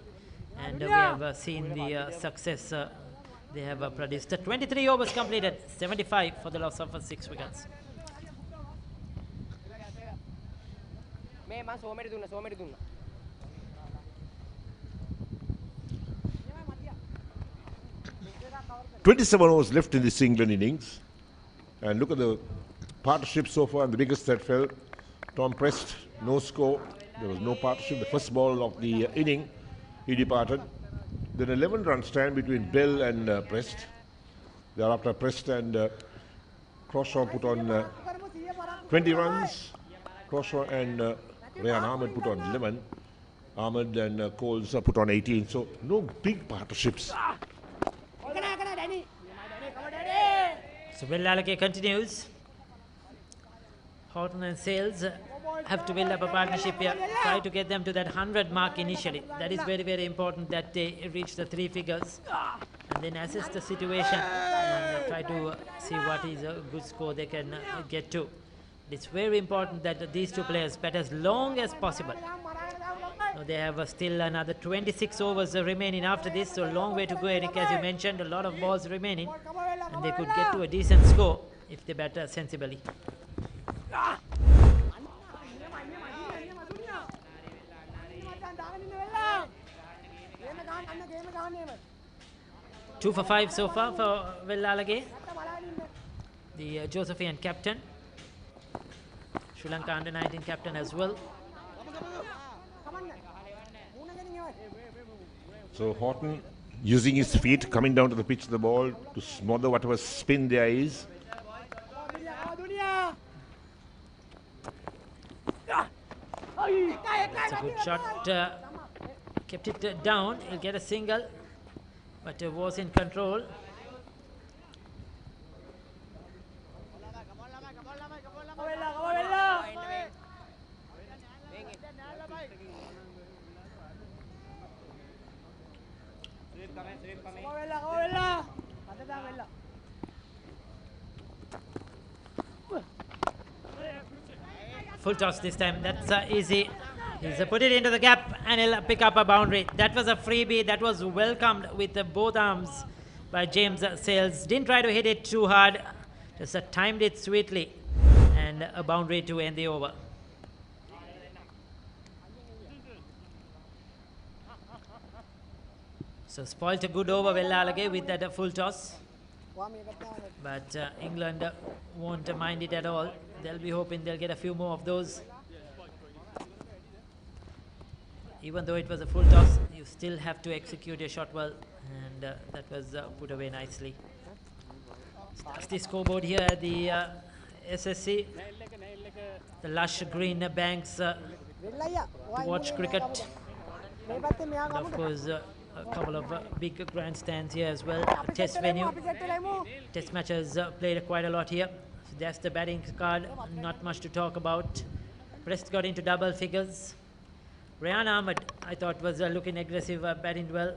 A: And we have seen the success they have produced. 23 overs completed, 75 for the loss of 6 wickets.
B: 27 overs left in this England innings. And look at the partnership so far. The biggest that fell. Tom Prest, no score. There was no partnership. The first ball of the inning, he departed. Then 11-run stand between Bell and Prest. Thereafter, Prest and Croshaw put on 20 runs. Croshaw and Ryan Ahmed put on 11. Ahmed and Coles put on 18. So no big partnerships.
A: So Vellalake continues. Horton and Sales have to build up a partnership here. Try to get them to that 100 mark initially. That is very, very important that they reach the 3 figures. And then assess the situation and try to see what is a good score they can get to. It's very important that these two players bat as long as possible. Now they have still another 26 overs remaining after this, so a long way to go, Eric, as you mentioned, a lot of balls remaining, and they could get to a decent score if they bat sensibly. 2 for 5 so far for Vellalage, the Josephian captain. Sri Lanka under-19 captain as well.
B: So Horton using his feet, coming down to the pitch of the ball to smother whatever spin there is.
A: It's a good shot. Kept it down. He'll get a single, but was in control. Full toss this time. That's easy. He's put it into the gap and he'll pick up a boundary. That was a freebie that was welcomed with both arms by James Sales. Didn't try to hit it too hard. Just timed it sweetly and a boundary to end the over. So spoilt a good over Vellalage with that full toss. But England won't mind it at all. They'll be hoping they'll get a few more of those. Even though it was a full toss, you still have to execute your shot well, and that was put away nicely. That's the scoreboard here at the SSC. The lush green banks to watch cricket. And of course, a couple of big grandstands here as well. A test venue. Test matches played quite a lot here. So that's the batting card. Not much to talk about. Prest got into double figures. Ryan Ahmed, I thought, was looking aggressive, batting well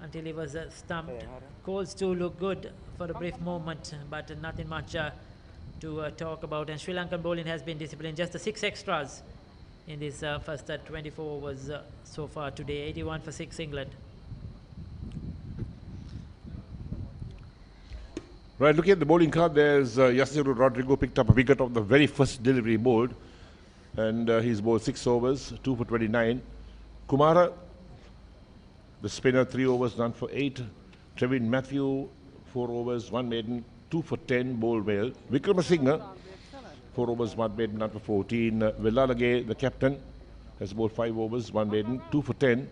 A: until he was stumped. Coles too looked good for a brief moment, but nothing much to talk about. And Sri Lankan bowling has been disciplined. Just the 6 extras in this first 24 overs so far today. 81 for 6 England.
B: Right, looking at the bowling card, there's Yasiru Rodrigo picked up a wicket of the very first delivery bowled. And he's bowled 6 overs, 2 for 29. Kumara, the spinner, 3 overs, none for 8. Trevin Matthew, 4 overs, 1 maiden, 2 for 10, bowled well. Vikramasinghe, 4 overs, 1 maiden, none for 14. Vellalage, the captain, has bowled 5 overs, 1 maiden, 2 for 10.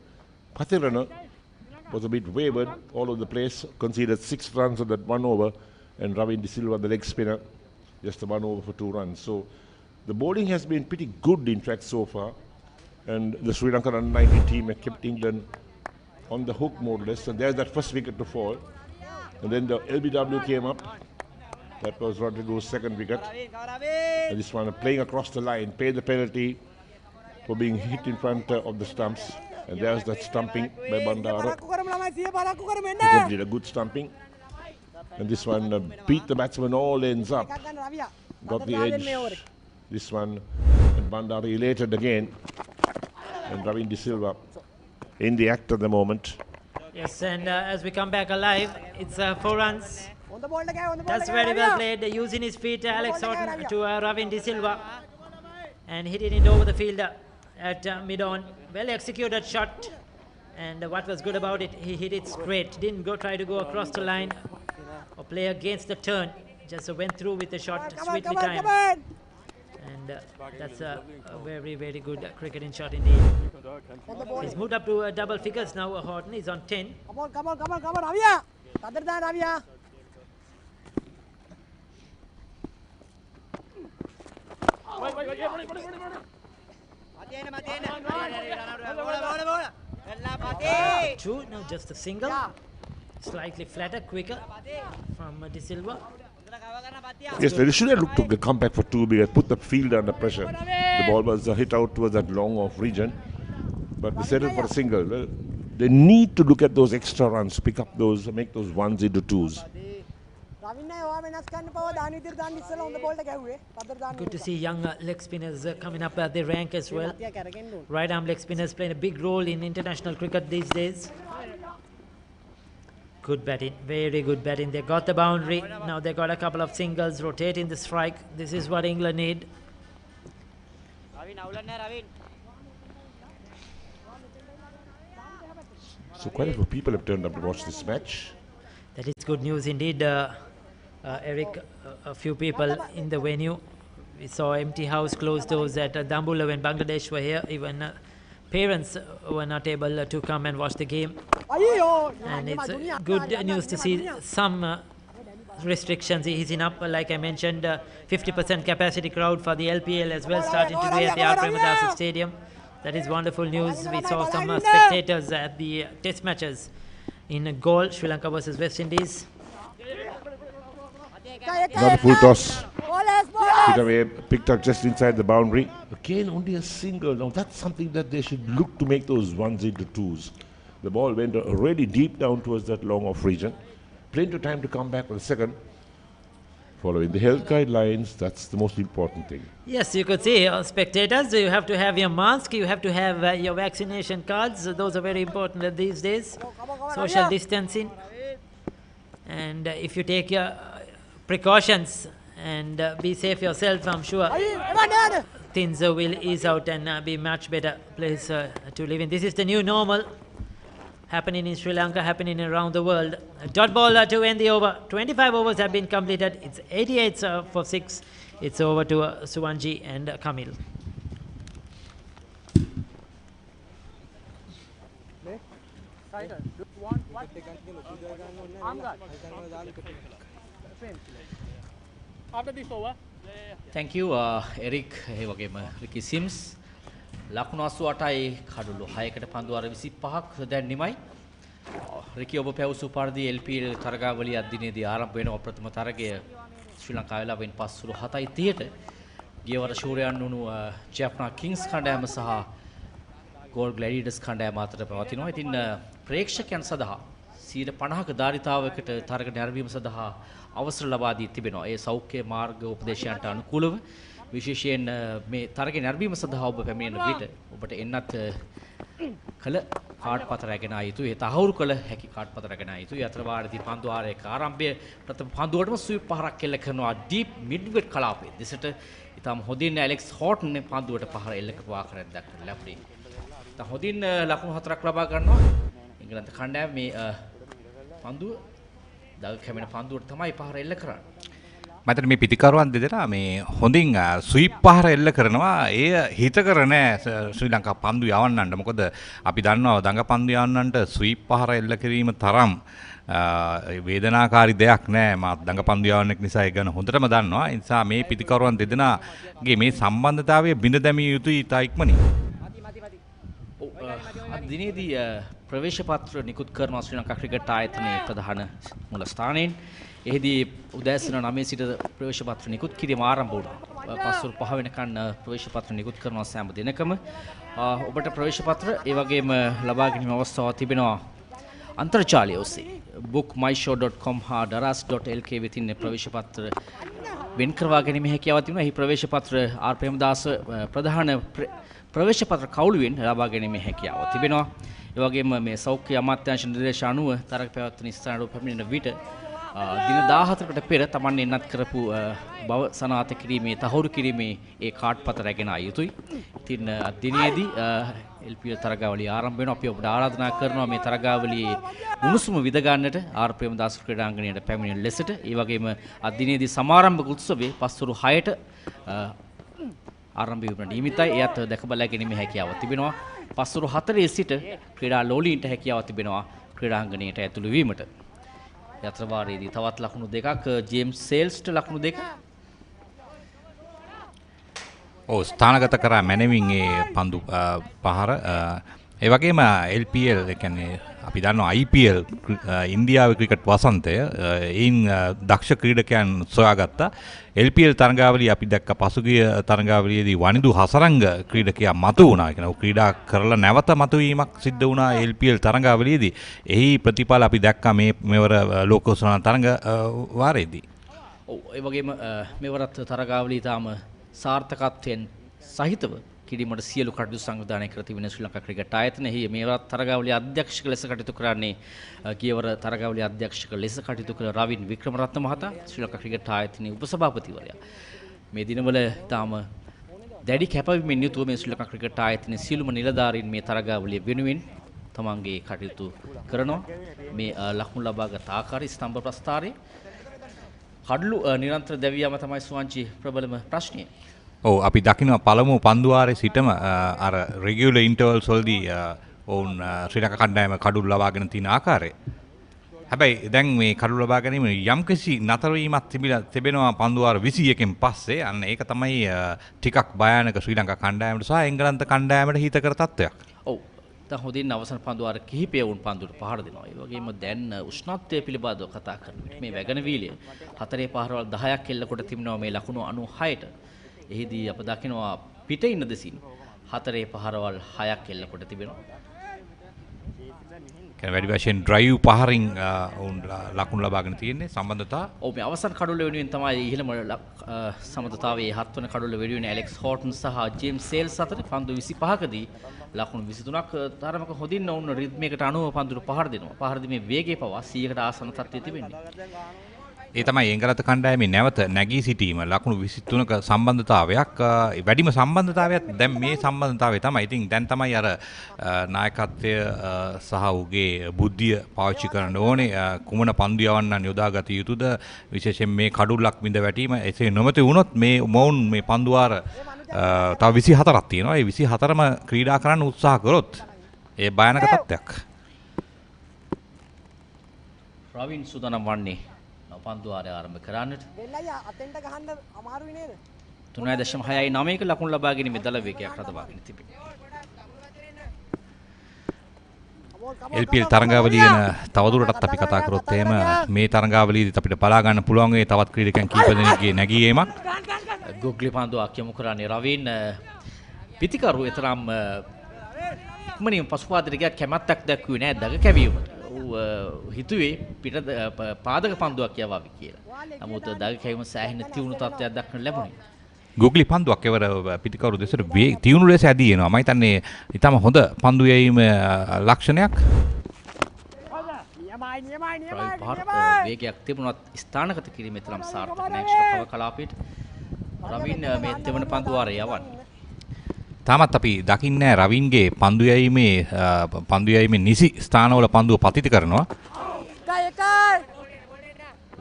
B: Pathirana was a bit wavered all over the place, conceded 6 runs on that 1 over. And Ravin De Silva, the leg spinner, just a 1 over for 2 runs. So the bowling has been pretty good, in fact, so far. And the Sri Lankan under-19 team had kept England on the hook, more or less. And there's that first wicket to fall. And then the LBW came up. That was Rodrigo's second wicket. And this one playing across the line, paid the penalty for being hit in front of the stumps. And there's that stumping by Bandara. He completed a good stumping. And this one beat the batsman all ends up. Got the edge. This one, and Bandara elated again. And Ravin De Silva in the act at the moment.
A: Yes, and as we come back alive, it's 4 runs. That's very well played. Using his feet, Alex Horton to Ravin De Silva. And hitting it over the fielder at mid-on. Well executed shot. And what was good about it, he hit it straight. Didn't try to go across the line or play against the turn. Just went through with the shot sweetly timed. And that's a very, very good cricketing shot indeed. He's moved up to double figures now. Horton is on 10.
F: Come on, Avia. Other than Avia.
A: True, no, just a single. Slightly flatter, quicker from De Silva.
B: Yes, they should have looked to come back for 2 because put the fielder under pressure. The ball was hit out towards that long off region, but they settled for a single. Well, they need to look at those extra runs, pick up those, make those ones into twos.
A: Good to see young leg spinners coming up the rank as well. Right arm leg spinners playing a big role in international cricket these days. Good batting, very good batting. They got the boundary. Now they got a couple of singles, rotating the strike. This is what England need.
B: So quite a few people have turned up to watch this match.
A: That is good news indeed, Eric. A few people in the venue. We saw empty house, closed doors at Dambulla when Bangladesh were here. Even parents were not able to come and watch the game. And it's good news to see some restrictions easing up. Like I mentioned, 50% capacity crowd for the LPL as well starting today at the R. Premadasa Stadium. That is wonderful news. We saw some spectators at the test matches in goal, Sri Lanka versus West Indies.
B: Another full toss. Hit away, picked up just inside the boundary. Again, only a single. Now that's something that they should look to make those ones into twos. The ball went already deep down towards that long off region. Plenty of time to come back with a second. Following the health guidelines, that's the most important thing.
A: Yes, you could see spectators, you have to have your mask, you have to have your vaccination cards. Those are very important these days. Social distancing. And if you take your precautions and be safe yourself, I'm sure things will ease out and be much better place to live in. This is the new normal happening in Sri Lanka, happening around the world. A dot ball to end the over. 25 overs have been completed. It's 88 for 6. It's over to Suwanji and Kamil.
G: After this over.
E: Thank you, Eric. Hey, වගේම Ricky Sims. ලකුණු 88යි කඩලු 6කට පන්දු අර 25ක් දැන් නිමයි. රිකි ඔබ පැවසු පරිදි LPL තරගාවලිය අදිනේදී ආරම්භ වෙන ප්‍රථම තරගය ශ්‍රී ලංකාව වෙලාවෙන් පස්සුළු 7:30ට ගියවර ශූරයන් වුණු ජැප්නා කිංස් කණ්ඩායම සහ ගෝල් ග්ලැඩියටර්ස් කණ්ඩායම අතර පවතිනවා. ඉතින් ප්‍රේක්ෂකයන් සඳහා 50ක ධාරිතාවයකට තරග නැරඹීම සඳහා අවසර ලබා දී තිබෙනවා. ඒ සෞඛ්‍ය මාර්ග උපදේශයන්ට අනුකූලව විශේෂයෙන් මේ තරග නැරඹීම සඳහා ඔබ පැමිණෙන විට ඔබට එන්නත් කළ කාඩ් පත රැගෙන ආ යුතුයි. ඒ තහවුරු කළ හැකි කාඩ් පත රැගෙන ආ යුතුයි. අතර වාරදී පන්දු ආරයක ආරම්භය ප්‍රථම පන්දුවටම ස්වීප් පහරක් එල්ල කරනවා ඩීප් මිඩ් විකට් කලාපයේ. දෙසට ඉතාම හොඳින් ඇලෙක්ස් හෝටන් පන්දුවට පහර එල්ල කරපු ආකාරයක් දක්වන ලැබුණේ. ඉතින් හොඳින් ලකුණු 4ක් ලබා ගන්නවා. ඉංග්‍රීසි කණ්ඩායම මේ පන්දුව දල් කැමෙන පන්දුවට තමයි පහර එල්ල කරන්නේ.
D: මතර මේ පිටිකරුවන් දෙදෙනා මේ හොඳින් ස්වීප් පහර එල්ල කරනවා. ඒ හිතකර නෑ ශ්‍රී ලංකා පන්දු යවන්නන්ට. මොකද අපි දන්නවා දඟ පන්දු යවන්නන්ට ස්වීප් පහර එල්ල කිරීම තරම් වේදනාකාරී දෙයක් නෑ. මාත් දඟ පන්දු යවන්නෙක් නිසා ඒ ගැන හොඳටම දන්නවා. ඒ නිසා මේ පිටිකරුවන් දෙදෙනාගේ මේ සම්බන්ධතාවය බිඳ දැමිය යුතුයි ඉතා ඉක්මනින්.
E: අද දිනේදී ප්‍රවේශ පත්‍ර නිකුත් කරනවා ශ්‍රී ලංකා ක්‍රිකට් ආයතනයේ ප්‍රධාන මූල ස්ථානයෙන්. එහිදී උදෑසන 9 සිට ප්‍රවේශ පත්‍ර නිකුත් කිරීම ආරම්භ වුණා. පස්වරු 5 වෙනකන් ප්‍රවේශ පත්‍ර නිකුත් කරනවා සෑම දිනකම. ඔබට ප්‍රවේශ පත්‍ර ඒ වගේම ලබා ගැනීම අවස්ථාවක් තිබෙනවා අන්තර්ජාලය ඔස්සේ. bookmyshow.com හා daras.lk වෙතින් ප්‍රවේශ පත්‍ර වෙන් කරවා ගැනීම හැකියාවක් තිබුණා. එහි ප්‍රවේශ පත්‍ර ආර් ප්‍රේමදාස ප්‍රධාන ප්‍රවේශ පත්‍ර කවුළුවෙන් ලබා ගැනීම හැකියාවක් තිබෙනවා. ඒ වගේම මේ සෞඛ්‍ය අමාත්‍යාංශ නිර්දේශ අනුව තරග පැවැත්වෙන ස්ථානවල පැමිණෙන විට දින 14කට පෙර Taman එන්නත් කරපු බව සනාථ කිරීමේ තහවුරු කිරීමේ ඒ කාඩ් පත රැගෙන ආ යුතුයි. ඉතින් දිනේදී LPL තරගාවලිය ආරම්භ වෙනවා. අපි ඔබට ආරාධනා කරනවා මේ තරගාවලියේ උණුසුම විඳ ගන්නට ආර් ප්‍රේමදාස ක්‍රීඩාංගණයට පැමිණෙන ලෙසට. ඒ වගේම දිනේදී සමාරම්භක උත්සවයේ පස්වරු 6ට ආරම්භ වීමට නියමිතයි. එයත් දැක බලා ගැනීමේ හැකියාවක් තිබෙනවා. පස්වරු 4 සිට ක්‍රීඩා ලෝලීන්ට හැකියාවක් තිබෙනවා ක්‍රීඩාංගණයට ඇතුළු වීමට. යත්‍රවාරයේදී තවත් ලකුණු දෙකක් ජේම්ස් සේල්ස්ට ලකුණු දෙක.
D: ස්ථානගත කරා මැනවින් ඒ පන්දු පහර. ඒ වගේම LPL ඒ කියන්නේ අපි දන්නවා IPL ඉන්දියාවේ ක්‍රිකට් වසන්තය එයින් දක්ෂ ක්‍රීඩකයන් සොයාගත්තා. LPL තරගාවලිය අපි දැක්ක පසුගිය තරගාවලියේදී වනිදු හසරංග ක්‍රීඩකයා මතු වුණා. ඒ කියන්නේ ක්‍රීඩා කරලා නැවත මතුවීමක් සිද්ධ වුණා LPL තරගාවලියේදී. එහි ප්‍රතිඵල අපි දැක්කා මේ මෙවර ලෝකෝත්තර තරග වාරයේදී.
E: ඔව් ඒ වගේම මෙවරත් තරගාවලිය තාම සාර්ථකත්වයෙන් සහිතව කිරීමට සියලු කටයුතු සංවිධානය කර තිබෙන ශ්‍රී ලංකා ක්‍රිකට් ආයතනයේ මෙවරත් තරගාවලිය අධ්‍යක්ෂක ලෙස කටයුතු කරන්නේ ගියවර තරගාවලිය අධ්‍යක්ෂක ලෙස කටයුතු කළ රවින් වික්‍රමරත්න මහතා ශ්‍රී ලංකා ක්‍රිකට් ආයතනයේ උපසභාපතිවරයා. මේ දිනවල තාම දැඩි කැපවීමෙන් යුතුව මේ ශ්‍රී ලංකා ක්‍රිකට් ආයතනයේ සියලුම නිලධාරීන් මේ තරගාවලිය වෙනුවෙන් තමන්ගේ කටයුතු කරනවා. මේ ලකුණු ලබාගත් ආකාරය ස්තම්භ ප්‍රස්ථාරයේ කඩලු නිරන්තර දැවියාම තමයි සුවංචි ප්‍රබලම ප්‍රශ්නය.
D: ඔව් අපි දකිනවා පළමු පන්දුවාරේ සිටම අර රෙගියුලර් ඉන්ටර්වල්ස් වලදී ඔවුන් ශ්‍රී ලංකා කණ්ඩායම කඩුළු ලබාගෙන තියෙන ආකාරය. හැබැයි දැන් මේ කඩුළු ලබා ගැනීම යම්කිසි නතර වීමක් තිබෙනවා පන්දුවාර 21කින් පස්සේ. අන්න ඒක තමයි ටිකක් භයානක ශ්‍රී ලංකා කණ්ඩායමට සහ එංගලන්ත කණ්ඩායමට හිතකර තත්ත්වයක්.
E: ඔව්. දැන් හොඳින් අවසන් පන්දුවාර කිහිපය වුන් පන්දුවට පහර දෙනවා. ඒ වගේම දැන් උෂ්ණත්වය පිළිබඳව කතා කරනවා. මේ වැගන වීලිය 4 පහරවල් 10ක් එල්ල කොට තිබෙනවා මේ ලකුණු 96ට. එහිදී අප දකිනවා පිට ඉන්න දෙසින් 4 පහරවල් 6ක් එල්ල කොට තිබෙනවා.
D: වැඩි වශයෙන් ඩ්‍රයිව් පහරින් ඔවුන් ලකුණු ලබාගෙන තියෙන්නේ සම්බන්ධතා.
E: ඔව් මේ අවසන් කඩුල්ල වෙනුවෙන් තමයි ඉහළම සම්බන්ධතාවයේ 7 වන කඩුල්ල වෙනුවෙන් ඇලෙක්ස් හෝටන් සහ ජේම්ස් සේල්ස් අතර පන්දු 25කදී ලකුණු 23ක් තරමක හොඳින් ඔවුන් රිද්මයකට අනුව පන්දුට පහර දෙනවා. පහර දීමේ වේගය පවා 100කට ආසන්න තත්ත්වයේ තිබෙන්නේ.
D: ඒ තමයි එංගලන්ත කණ්ඩායමේ නැවත නැගී සිටීම ලකුණු 23ක සම්බන්ධතාවයක්. වැඩිම සම්බන්ධතාවයක් දැන් මේ සම්බන්ධතාවය තමයි. ඉතින් දැන් තමයි අර නායකත්වය සහ උගේ බුද්ධිය පාවිච්චි කරන්න ඕනේ. කුමන පන්දු යවන්නන් යොදාගත යුතුද? විශේෂයෙන් මේ කඩුල්ලක් බිඳ වැටීම එසේ නොමැති වුණොත් මේ මොවුන් මේ පන්දුවාර තව 24ක් තියෙනවා. ඒ 24ම ක්‍රීඩා කරන්න උත්සාහ කරොත් ඒ භයානක තත්ත්වයක්.
E: රවින් සුදනම් වන්නේ පන්දුවාරය ආරම්භ කරන්නට.
F: දෙල්ලయ్యා අතෙන්ට ගහන්න අමාරුයි නේද?
E: 3.69ක ලකුණු ලබා ගැනීමේ දල වේගයක් රඳවාගෙන තිබේ.
D: LPL තරගාවලිය ගැන තවදුරටත් අපි කතා කරොත් එහෙම මේ තරගාවලියේදී අපිට බලා ගන්න පුළුවන් ඒ තවත් ක්‍රීඩකයන් කීප දෙනෙක්ගේ නැගීමක්.
E: ගොග්ලි පන්දුවක් යොමු කරන්නේ රවින් පිතිකරු එතරම් ඉක්මනින් පසුපාදයට ගියා කැමැත්තක් දැක්ුවේ නැහැ දග කැවීමට. හිතුවේ පිට පාදක පන්දුවක් යවාවි කියලා. නමුත් දග කැවීම සෑහෙන තියුණු තත්ත්වයක් දක්වන්න ලැබුණේ.
D: ගුග්ලි පන්දුවක් එවර පිටිකවරු දෙසට තියුණු ලෙස ඇදී එනවා. මම හිතන්නේ ඊටම හොඳ පන්දු යැවීම ලක්ෂණයක්. වේගයක් තිබුණත් ස්ථානගත කිරීමේ තරම් සාර්ථක නැහැ ශ්‍රී කලාපීට. රවින් මේ තෙවන පන්දු වාරය යවන්නේ. තාමත් අපි දකින්නේ රවින්ගේ පන්දු යැවීමේ නිසි ස්ථානවල පන්දුව පතිත කරනවා.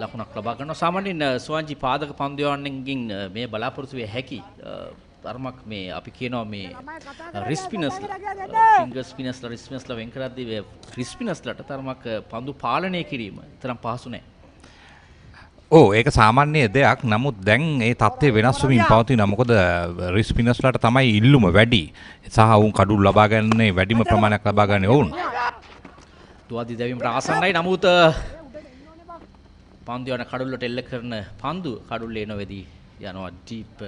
D: ලකුණක් ලබා ගන්නවා. සාමාන්‍යයෙන් සුවංජි පාදක පන්දු යවන්නකින් මේ බලාපොරොත්තු වෙ හැකි තරමක් මේ අපි කියනවා මේ රිස්පිනස්ලා වෙන් කරද්දී රිස්පිනස්ලාට තරමක් පන්දු පාලනය කිරීම තරම් පහසු නැහැ. ඔව් ඒක සාමාන්‍ය දෙයක්. නමුත් දැන් ඒ තත්ත්වය වෙනස් වෙමින් පවතිනවා. මොකද රිස්පිනස්ලාට තමයි ඉල්ලුම වැඩි. සහ වුන් කඩුළු ලබා ගන්නේ වැඩිම ප්‍රමාණයක් ලබා ගන්නේ වුන්. තුවාදී දැවීමට ආසන්නයි. නමුත් පන්දු යන කඩුල්ලට එල්ල කරන පන්දු කඩුල්ලේ නොවේදී යනවා ඩීප්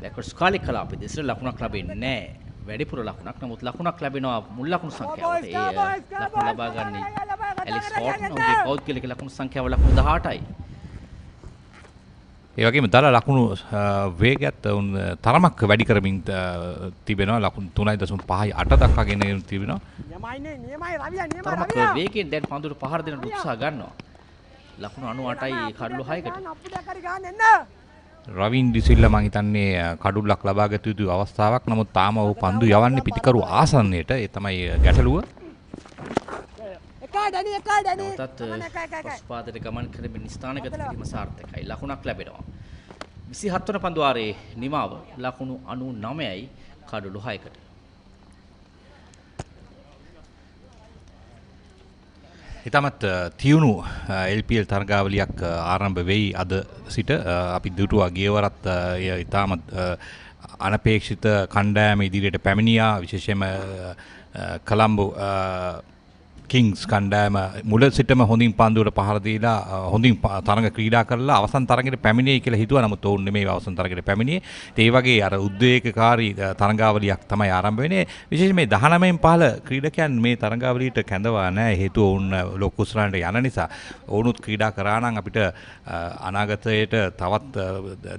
D: බෑක්වර්ඩ්ස් කාලික කලාපෙ දෙසට ලකුණක් ලැබෙන්නේ නැහැ. වැඩිපුර ලකුණක්. නමුත් ලකුණක් ලැබෙනවා මුල් ලකුණු සංඛ්‍යාවට. ඒ ලකුණු ලබා ගන්නේ ඇලෙක්ස් හෝටන්. ඔහුගේ පෞද්ගලික ලකුණු සංඛ්‍යාව ලකුණු 18යි. ඒ වගේම දල ලකුණු වේගයත් උන් තරමක් වැඩි කරමින් තිබෙනවා. ලකුණු 3.5 8 දක්වා ගෙන තිබෙනවා.
F: නියමයිනේ නියමයි රවියා නියමයි
E: තරමක්
F: රවියා.
E: වේගයෙන් දැන් පන්දුවට පහර දෙන්න උත්සාහ ගන්නවා. ලකුණු 98යි කඩලු 6කට.
F: අප්පුඩයක් හරි ගහන්න එන්න.
D: රවින් ඩිසිල්ලා මම හිතන්නේ කඩුල්ලක් ලබා ගත යුතු අවස්ථාවක්. නමුත් තාම ඔහු පන්දු යවන්නේ පිටිකරු ආසන්නයට. ඒ තමයි ගැටලුව.
F: එකයි ඩැනි එකයි ඩැනි.
E: තත් පස්පාදයට ගමන් කරමින් ස්ථානගත කිරීම සාර්ථකයි. ලකුණක් ලැබෙනවා. 27 වන පන්දු වාරයේ නිමාව ලකුණු 99යි කඩලු 6කට.
D: ඉතාමත් තියුණු LPL තරගාවලියක් ආරම්භ වෙයි අද සිට. අපි දුටුවා ගියවරත් ඉතාමත් අනපේක්ෂිත කණ්ඩායම ඉදිරියට පැමිණියා. විශේෂයෙන්ම කොලම්බෝ කිංස් කණ්ඩායම මුල සිටම හොඳින් පන්දුවට පහර දීලා හොඳින් තරඟ ක්‍රීඩා කරලා අවසන් තරඟයට පැමිණියේ කියලා හිතුවා. නමුත් ඔවුන් නෙමෙයි අවසන් තරඟයට පැමිණියේ. ඒ වගේ අර උද්වේගකාරී තරඟාවලියක් තමයි ආරම්භ වෙන්නේ. විශේෂයෙන් මේ 19න් පහළ ක්‍රීඩකයන් මේ තරඟාවලියට කැඳවා නැහැ. හේතුව ඔවුන් ලොකු උසරණට යන නිසා. ඔවුනුත් ක්‍රීඩා කරා නම් අපිට අනාගතයට තවත්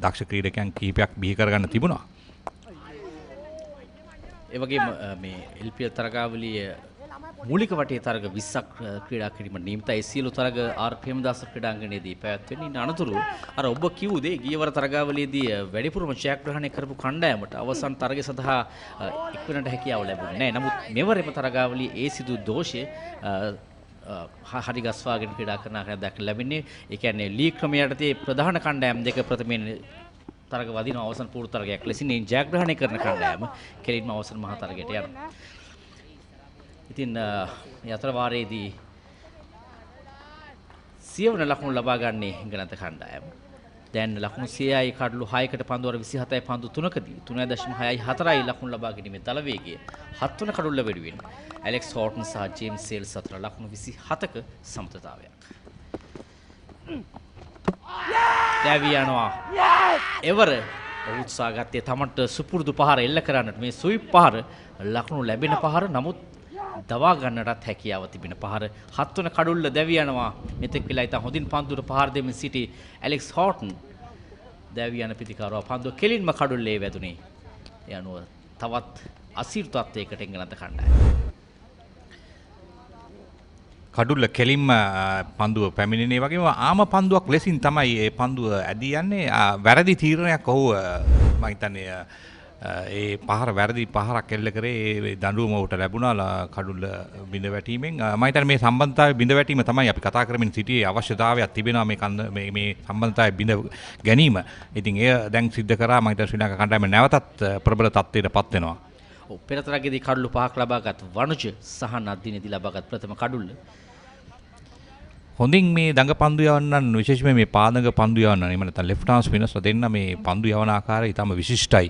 D: දක්ෂ ක්‍රීඩකයන් කිහිපයක් බිහි කරගන්න තිබුණා.
E: ඒ වගේම මේ LPL තරගාවලිය මූලික වටේ තරග 20ක් ක්‍රීඩා කිරීම නියමිතයි. සියලු තරග RPM-දාස ක්‍රීඩාංගණයේදී පැවැත්වෙන්නේ. ඉන්න අනතුරු අර ඔබ කිව් දේ ගියවර තරගාවලියේදී වැඩිපුරම ජයග්‍රහණය කරපු කණ්ඩායමට අවසන් තරගය සඳහා ඉක්මනට හැකියාව ලැබුණේ නැහැ. නමුත් මෙවරෙම තරගාවලියේ ඒ සිදු දෝෂය හරි ගස්වාගෙන ක්‍රීඩා කරන ආකාරය දැක්ක ලැබෙන්නේ. ඒ කියන්නේ ලීග් ක්‍රමය යටතේ ප්‍රධාන කණ්ඩායම් දෙක ප්‍රථමයෙන් තරග වදින අවසන් පූර්ව තරගයක් ලෙසින් ජයග්‍රහණය කරන කණ්ඩායම කෙලින්ම අවසන් මහා තරගයට යනවා. ඉතින් යතර වාරයේදී සියවන ලකුණු ලබා ගන්නේ එංගලන්ත කණ්ඩායම. දැන් ලකුණු 100යි කඩලු 6කට පන්දු වර 27යි පන්දු 3කදී 3.6යි 4යි ලකුණු ලබා ගැනීමේ දල වේගය 7 වන කඩුල්ල වෙනුවෙන් ඇලෙක්ස් හෝටන් සහ ජේම්ස් සේල්ස් අතර ලකුණු 27ක සමතතාවයක්. දැවි යනවා. එවර උත්සාහ ගත්තේ තමන්ට සුපුරුදු පහර එල්ල කරන්නට. මේ සුයිප් පහර ලකුණු ලැබෙන පහර. නමුත් දවා ගන්නටත් හැකියාව තිබෙන පහර. 7 වන කඩුල්ල දැවි යනවා. මෙතෙක් වෙලා ඉතින් හොඳින් පන්දුවට පහර දෙමින් සිටි ඇලෙක්ස් හෝටන් දැවි යන පිටිකාරව පන්දුව කෙලින්ම කඩුල්ලේ වැදුනේ. ඒ අනුව තවත් අසීරු තත්ත්වයකට එංගලන්ත කණ්ඩායම.
D: කඩුල්ල කෙලින්ම පන්දුව පැමිණෙනේ වගේම ආම පන්දුවක් ලෙසින් තමයි මේ පන්දුව ඇදී යන්නේ. වැරදි තීරණයක් ඔහු මම හිතන්නේ ඒ පහර වැරදි පහරක් එල්ල කරේ. ඒ දඬුවම ඔහුට ලැබුණා කඩුල්ල බිඳ වැටීමෙන්. මම හිතන්නේ මේ සම්බන්ධතාවය බිඳ වැටීම තමයි අපි කතා කරමින් සිටියේ. අවශ්‍යතාවයක් තිබෙනවා මේ සම්බන්ධතාවය බිඳ ගැනීම. ඉතින් එය දැන් සිද්ධ කරා. මම හිතන්නේ ශ්‍රී ලංකා කණ්ඩායම නැවතත් ප්‍රබල තත්ත්වයටපත් වෙනවා.
E: පෙර තරගයේදී කඩලු 5ක් ලබාගත් වනුජ සහ නද්දිනේදී ලබාගත් ප්‍රථම කඩුල්ල.
D: හොඳින් මේ දඟ පන්දු යවන්නන් විශේෂයෙන්ම මේ පාදඟ පන්දු යවන්නන් එහෙම නැත්නම් ලෙෆ්ට් ආර්ම් ස්පිනර්ස්ලා දෙන්න මේ පන්දු යවන ආකාරය ඊටම විශිෂ්ටයි.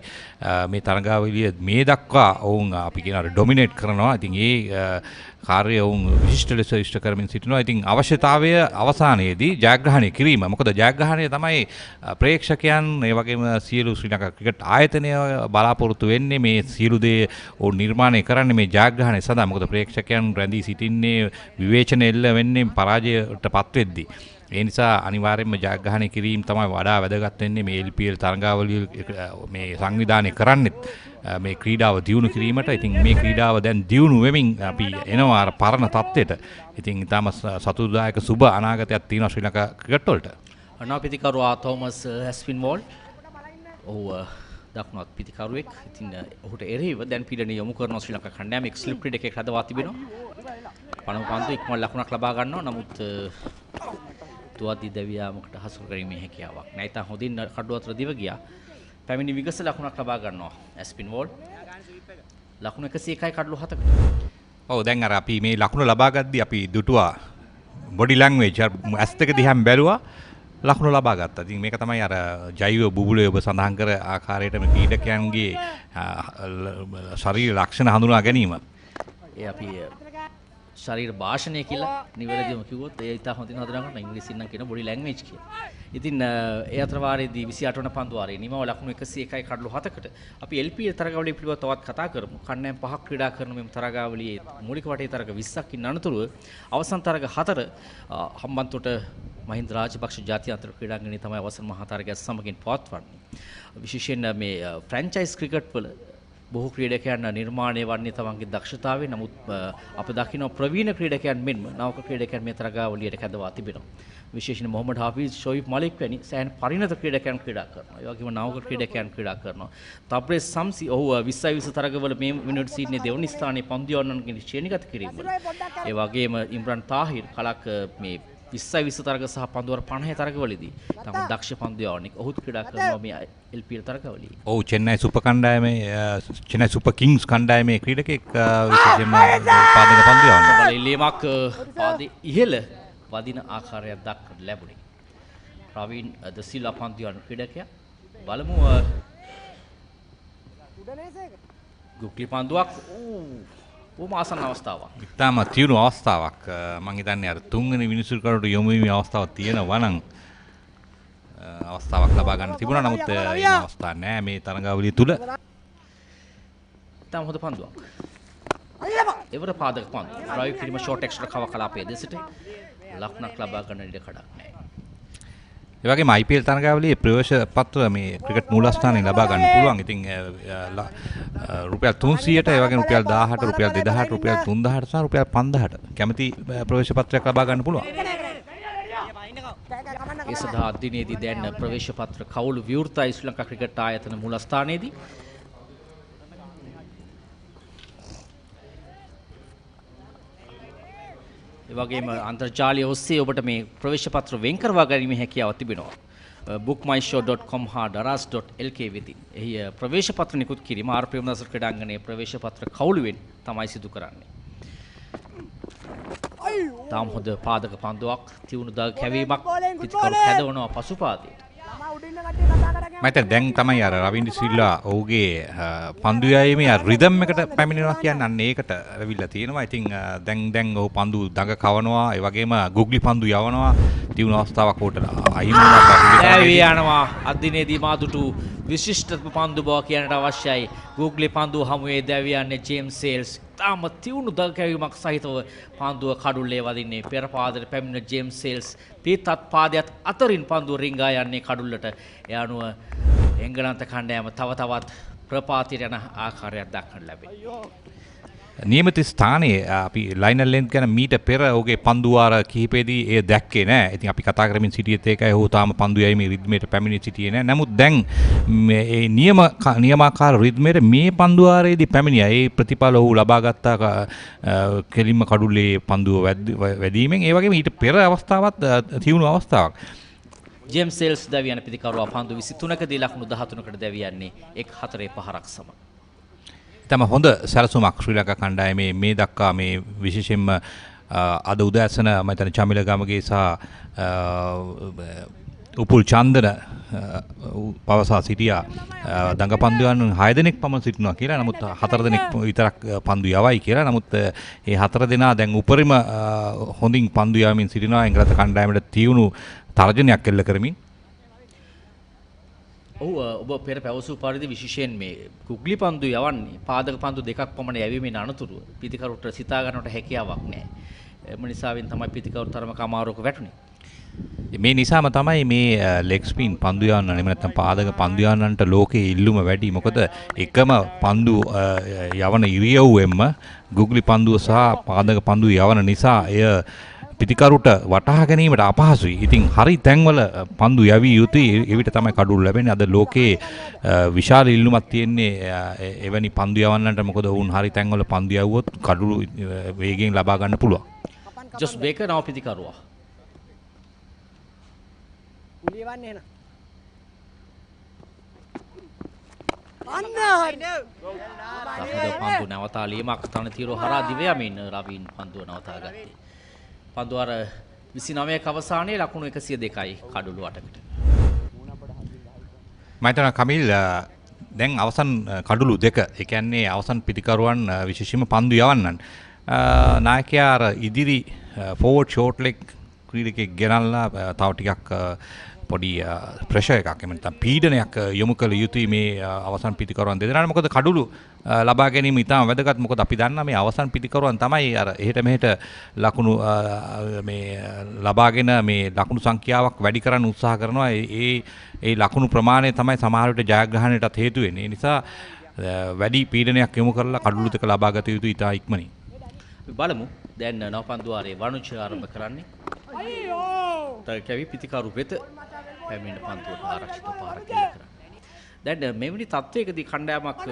D: මේ තරගාවලිය මේ දක්වා ඔවුන් අපි කියන ඩොමිනේට් කරනවා. ඉතින් ඒ කාර්යය ඔවුන් විශිෂ්ට ලෙස ඉෂ්ට කරමින් සිටිනවා. ඉතින් අවශ්‍යතාවය අවසානයේදී ජයග්‍රහණය කිරීම. මොකද ජයග්‍රහණය තමයි ප්‍රේක්ෂකයන් ඒ වගේම සියලු ශ්‍රී ලංකා ක්‍රිකට් ආයතනය බලාපොරොත්තු වෙන්නේ. මේ සියලු දේ ඔවුන් නිර්මාණය කරන්නේ මේ ජයග්‍රහණය සඳහා. මොකද ප්‍රේක්ෂකයන් රැඳී සිටින්නේ විවේචන එල්ල වෙන්නේ පරාජයටපත් වෙද්දී. ඒ නිසා අනිවාර්යයෙන්ම ජයග්‍රහණය කිරීම තමයි වඩා වැදගත් වෙන්නේ. මේ LPL තරගාවලිය මේ සංවිධානය කරන්නේ මේ ක්‍රීඩාව දියුණු කිරීමට. ඉතින් මේ ක්‍රීඩාව දැන් දියුණු වෙමින් අපි එනවා අර පරණ තත්ත්වයට. ඉතින් ඊටම සතුටුදායක සුබ අනාගතයක් තියෙනවා ශ්‍රී ලංකා ක්‍රිකට් වලට.
E: අනාපිතිකරුවා තෝමස් හැස්පින්වෝල්. ඔහු දක්නවත් පිතිකරුවෙක්. ඉතින් ඔහුට එරෙහිව දැන් පීඩනය යොමු කරන ශ්‍රී ලංකා කණ්ඩායම එක් ස්ලිප් ක්‍රීඩකයෙක් හදවා තිබෙනවා. පණව පන්දු ඉක්මන ලකුණක් ලබා ගන්නවා. නමුත් තුවාදී දැවියාමකට හසු කිරීමේ හැකියාවක් නැහැ. ඉතින් හොඳින් කඩුව අතර දිව ගියා. පැමිණි විගස ලකුණක් ලබා ගන්නවා ඇස්පින් වෝල්. ලකුණු 101යි කඩලු 7කට.
D: ඔව් දැන් අර අපි මේ ලකුණ ලබා ගද්දී අපි දුටුවා බොඩි ලැන්ග්වේජ් ඇස් දෙක දිහාම බැලුවා ලකුණු ලබා ගත්තා. ඉතින් මේක තමයි අර ජෛව බුබුලේ ඔබ සඳහන් කර ආකාරයට මේ ක්‍රීඩකයන්ගේ ශරීර ලක්ෂණ හඳුනා ගැනීම.
E: ඒ අපි ශරීර භාෂණය කියලා නිවැරදිවම කිව්වොත් ඒ ඉතා හොඳින් හඳුනා ගන්න ඉංග්‍රීසියෙන් නම් කියන බොඩි ලැන්ග්වේජ් කියලා. ඉතින් ඒ අතර වාරයේදී 28 වන පන්දු වාරයේ නිමව ලකුණු 101යි කඩලු 7කට අපි LPL තරගාවලිය පිළිබඳව තවත් කතා කරමු. කණ්ඩායම් පහක් ක්‍රීඩා කරන මේ තරගාවලියේ මූලික වටේ තරග 20ක් ඉන්න අනතුරුව අවසන් තරග 4 හම්බන්තොට මහින්ද රාජපක්ෂ ජාත්‍යන්තර ක්‍රීඩාංගණයේ තමයි අවසන් මහා තරගය සමගින් පවත්වන්නේ. විශේෂයෙන් මේ ෆ්‍රැන්චයිස් ක්‍රිකට් වල බොහෝ ක්‍රීඩකයන් නිර්මාණය වන්නේ තමන්ගේ දක්ෂතාවයෙන්. නමුත් අප දකින්න ප්‍රවීණ ක්‍රීඩකයන් මෙන්ම නවක ක්‍රීඩකයන් මේ තරගාවලියට කැඳවා තිබෙනවා. විශේෂයෙන් මොහමඩ් හාෆිස්, ෂොයිබ් මලික් වැනි සෑහෙන පරිණත ක්‍රීඩකයන් ක්‍රීඩා කරනවා. ඒ වගේම නවක ක්‍රීඩකයන් ක්‍රීඩා කරනවා. තබ්රේස් සම්සි ඔහු 20 තරගවල මේ මිනිත්තු සීඩ්නේ දෙවනි ස්ථානයේ පන්දු යවන්නන්ගේ ශ්‍රේණිගත කිරීම. ඒ වගේම ඉම්රාන් තාහිර් කලක් මේ 20 තරග සහ පන්දුවර 50 තරගවලදී තම දක්ෂ පන්දු යවන්නේ. ඔහුත් ක්‍රීඩා කරනවා මේ LPL තරගවලදී.
D: ඔව් චෙන්නයි සුපර් කණ්ඩායමේ චෙන්නයි සුපර් කිංස් කණ්ඩායමේ ක්‍රීඩකෙක් විශේෂයෙන්ම පාදක පන්දු යවනවා.
E: ඉල්ලීමක් පාදේ ඉහළ වදින ආකාරයක් දක්වන්න ලැබුණේ. ප්‍රවීන් ද සිල්වා පන්දු යවන ක්‍රීඩකයා. බලමු ගුක්ලි පන්දුවක් බොහොම ආසන්න අවස්ථාවක්.
D: ඉතාම තියුණු අවස්ථාවක්. මම හිතන්නේ අර තුන්වෙනි විනිසුරුකරට යොමු වීමේ අවස්ථාවක් තියෙනවා නම් අවස්ථාවක් ලබා ගන්න තිබුණා. නමුත් ඒ අවස්ථාවක් නෑ මේ තරගාවලිය තුල.
E: ඉතාම හොඳ පන්දුවක්. එවර පාදක පන්දු. ඩ්‍රයිව් කිරීම ෂෝට් එක්ස්ට්‍රා කව කලාපයේ දෙසට ලකුණක් ලබා ගන්න ඉඩ කඩක් නෑ.
D: ඒ වගේම IPL තරගාවලියේ ප්‍රවේශ පත්‍ර මේ ක්‍රිකට් මූලස්ථානයේ ලබා ගන්න පුළුවන්. ඉතින් රුපියල් 300ට ඒ වගේම රුපියල් 1000ට රුපියල් 2000ට රුපියල් 3000ට සහ රුපියල් 5000ට කැමති ප්‍රවේශ පත්‍රයක් ලබා ගන්න පුළුවන්.
E: ඒ සඳහා දිනේදී දැන් ප්‍රවේශ පත්‍ර කවුළු විවෘතයි ශ්‍රී ලංකා ක්‍රිකට් ආයතන මූලස්ථානයේදී. ඒ වගේම අන්තර්ජාලය ඔස්සේ ඔබට මේ ප්‍රවේශ පත්‍ර වෙන් කරවා ගැනීමේ හැකියාවක් තිබෙනවා. bookmyshow.com හා daras.lk වෙතින්. එහි ප්‍රවේශ පත්‍ර නිකුත් කිරීම ආර් ප්‍රේමදාස ක්‍රීඩාංගණයේ ප්‍රවේශ පත්‍ර කවුළුවෙන් තමයි සිදු කරන්නේ. තාම හොඳ පාදක පන්දුවක් තියුණු දාග කැවීමක් පිටිකරු හැදවනවා පසුපාදයට.
D: මට දැන් තමයි අර රවින්ද්‍ර සිල්වා ඔහුගේ පන්දු යෑමේ රිද්ම් එකට පැමිණෙනවා කියන්නේ අන්න ඒකට ඇවිල්ලා තියෙනවා. ඉතින් දැන් ඔහු පන්දු දඟ කවනවා. ඒ වගේම ගුග්ලි පන්දු යවනවා. තියුණු අවස්ථාවක් උට
E: අහිමි යනවා. අදිනේදී මාදුටු විශිෂ්ට පන්දු බව කියන්නට අවශ්‍යයි. ගුග්ලි පන්දු හමුවේ දැවියන්නේ ජේම්ස් සේල්ස්. තාම තියුණු දඟ කැවීමක් සහිතව පන්දුව කඩුල්ලේ වදින්නේ. පෙර පාදයට පැමිණ ජේම්ස් සේල්ස් පිටත් පාදයට අතරින් පන්දුව රිංගා යන්නේ කඩුල්ලට. ඒ අනුව එංගලන්ත කණ්ඩායම තව තවත් ප්‍රපාතයට යන ආකාරයක් දක්වන්න ලැබේ.
D: නියමිත ස්ථානයේ අපි ලයිනර් ලෙන්ත් ගැන මීට පෙර ඔහුගේ පන්දු වාර කිහිපෙදී එය දැක්කේ නෑ. ඉතින් අපි කතා කරමින් සිටියේත් ඒකයි ඔහු තාම පන්දු යෑමේ රිද්මයට පැමිණී සිටියේ නෑ. නමුත් දැන් මේ නියමාකාර රිද්මයට මේ පන්දු වාරයේදී පැමිණියා. ඒ ප්‍රතිඵල ඔහු ලබා ගත්තා කෙලින්ම කඩුල්ලේ පන්දුව වැදීමෙන්. ඒ වගේම ඊට පෙර අවස්ථාවත් තියුණු අවස්ථාවක්.
E: ජේම්ස් සේල්ස් දැවියන පිටිකරුවා පන්දු 23කදී ලකුණු 13කට දැවියන්නේ 1-4 පහරක් සමග.
D: තම හොඳ සැලසුමක් ශ්‍රී ලංකා කණ්ඩායමේ මේ දක්වා මේ විශේෂයෙන්ම අද උදෑසන මම හිතන්නේ චමිල ගමගේ සහ උපුල් චන්දන පවසා සිටියා දඟ පන්දු යන 6 දෙනෙක් පමණ සිටිනවා කියලා. නමුත් 4 දෙනෙක් විතරක් පන්දු යවයි කියලා. නමුත් මේ 4 දෙනා දැන් උපරිම හොඳින් පන්දු යවමින් සිටිනවා. එංගලන්ත කණ්ඩායමට තියුණු තර්ජනයක් එල්ල කරමින්.
E: ඔබ පෙර පැවසූ පරිදි විශේෂයෙන් මේ කුග්ලි පන්දු යවන්නේ පාදක පන්දු දෙකක් පමණ යැවීමෙන් අනතුරුව පිටිකරුට සිතා ගන්නට හැකියාවක් නැහැ. එම නිසාවෙන් තමයි පිටිකරු තරමක අමාරුවක වැටුනේ.
D: මේ නිසාම තමයි මේ ලෙග් ස්පින් පන්දු යවන්න නෙමෙයි නැත්නම් පාදක පන්දු යවන්නන්ට ලෝකයේ ඉල්ලුම වැඩි. මොකද එකම පන්දු යවන ඉරියව්වෙන්ම ගුග්ලි පන්දුව සහ පාදක පන්දු යවන නිසා එය පිටිකරුට වටහා ගැනීමට අපහසුයි. ඉතින් හරි තැන්වල පන්දු යවිය යුතුයි. එවිට තමයි කඩුල් ලැබෙන්නේ. අද ලෝකයේ විශාල ඉල්ලුමක් තියෙන්නේ එවැනි පන්දු යවන්නන්ට. මොකද වුන් හරි තැන්වල පන්දු යවුවොත් කඩුළු වේගයෙන් ලබා ගන්න පුළුවන්.
E: ජොස් බේකර් නව පිටිකරුවා.
F: උලියවන්නේ එහෙනම්.
E: පන්දු නවතා ලියමක් තන තීරෝ හරහා දිව යමින් රවින් පන්දුව නවතා ගත්තේ. පන්දු අර 29ක අවසානයේ ලකුණු 102යි කඩුළු 8කට.
D: මම හිතනවා කමිල් දැන් අවසන් කඩුළු දෙක ඒ කියන්නේ අවසන් පිටිකරුවන් විශේෂයෙන්ම පන්දු යවන්නන් නායකයා අර ඉදිරි ෆෝවර්ඩ් ෂෝට් ලෙග් ක්‍රීඩකෙක් ගෙනල්ලා තව ටිකක් පොඩි ප්‍රෙෂර් එකක් එහෙම නැත්නම් පීඩනයක් යොමු කළ යුතුයි මේ අවසන් පිටිකරුවන් දෙදෙනාට. මොකද කඩුළු ලබා ගැනීම ඉතාම වැදගත්. මොකද අපි දන්නා මේ අවසන් පිටිකරුවන් තමයි අර එහෙට මෙහෙට ලකුණු මේ ලබාගෙන මේ ලකුණු සංඛ්‍යාවක් වැඩි කරන්න උත්සාහ කරනවා. ඒ ලකුණු ප්‍රමාණය තමයි සමහර විට ජයග්‍රහණයටත් හේතු වෙන්නේ. ඒ නිසා වැඩි පීඩනයක් යොමු කරලා කඩුළු දෙක ලබා ගත යුතුයි ඉතා ඉක්මනින්.
E: බලමු දැන් නවපන්දුවාරේ වනුච ආරම්භ කරන්නේ. කැවි පිතිකරු වෙත පැමිණ පන්දුවට ආරක්ෂිත පාරක් එල්ල කරන්නේ. දැන් මෙවැනි තත්වයකදී කණ්ඩායමක්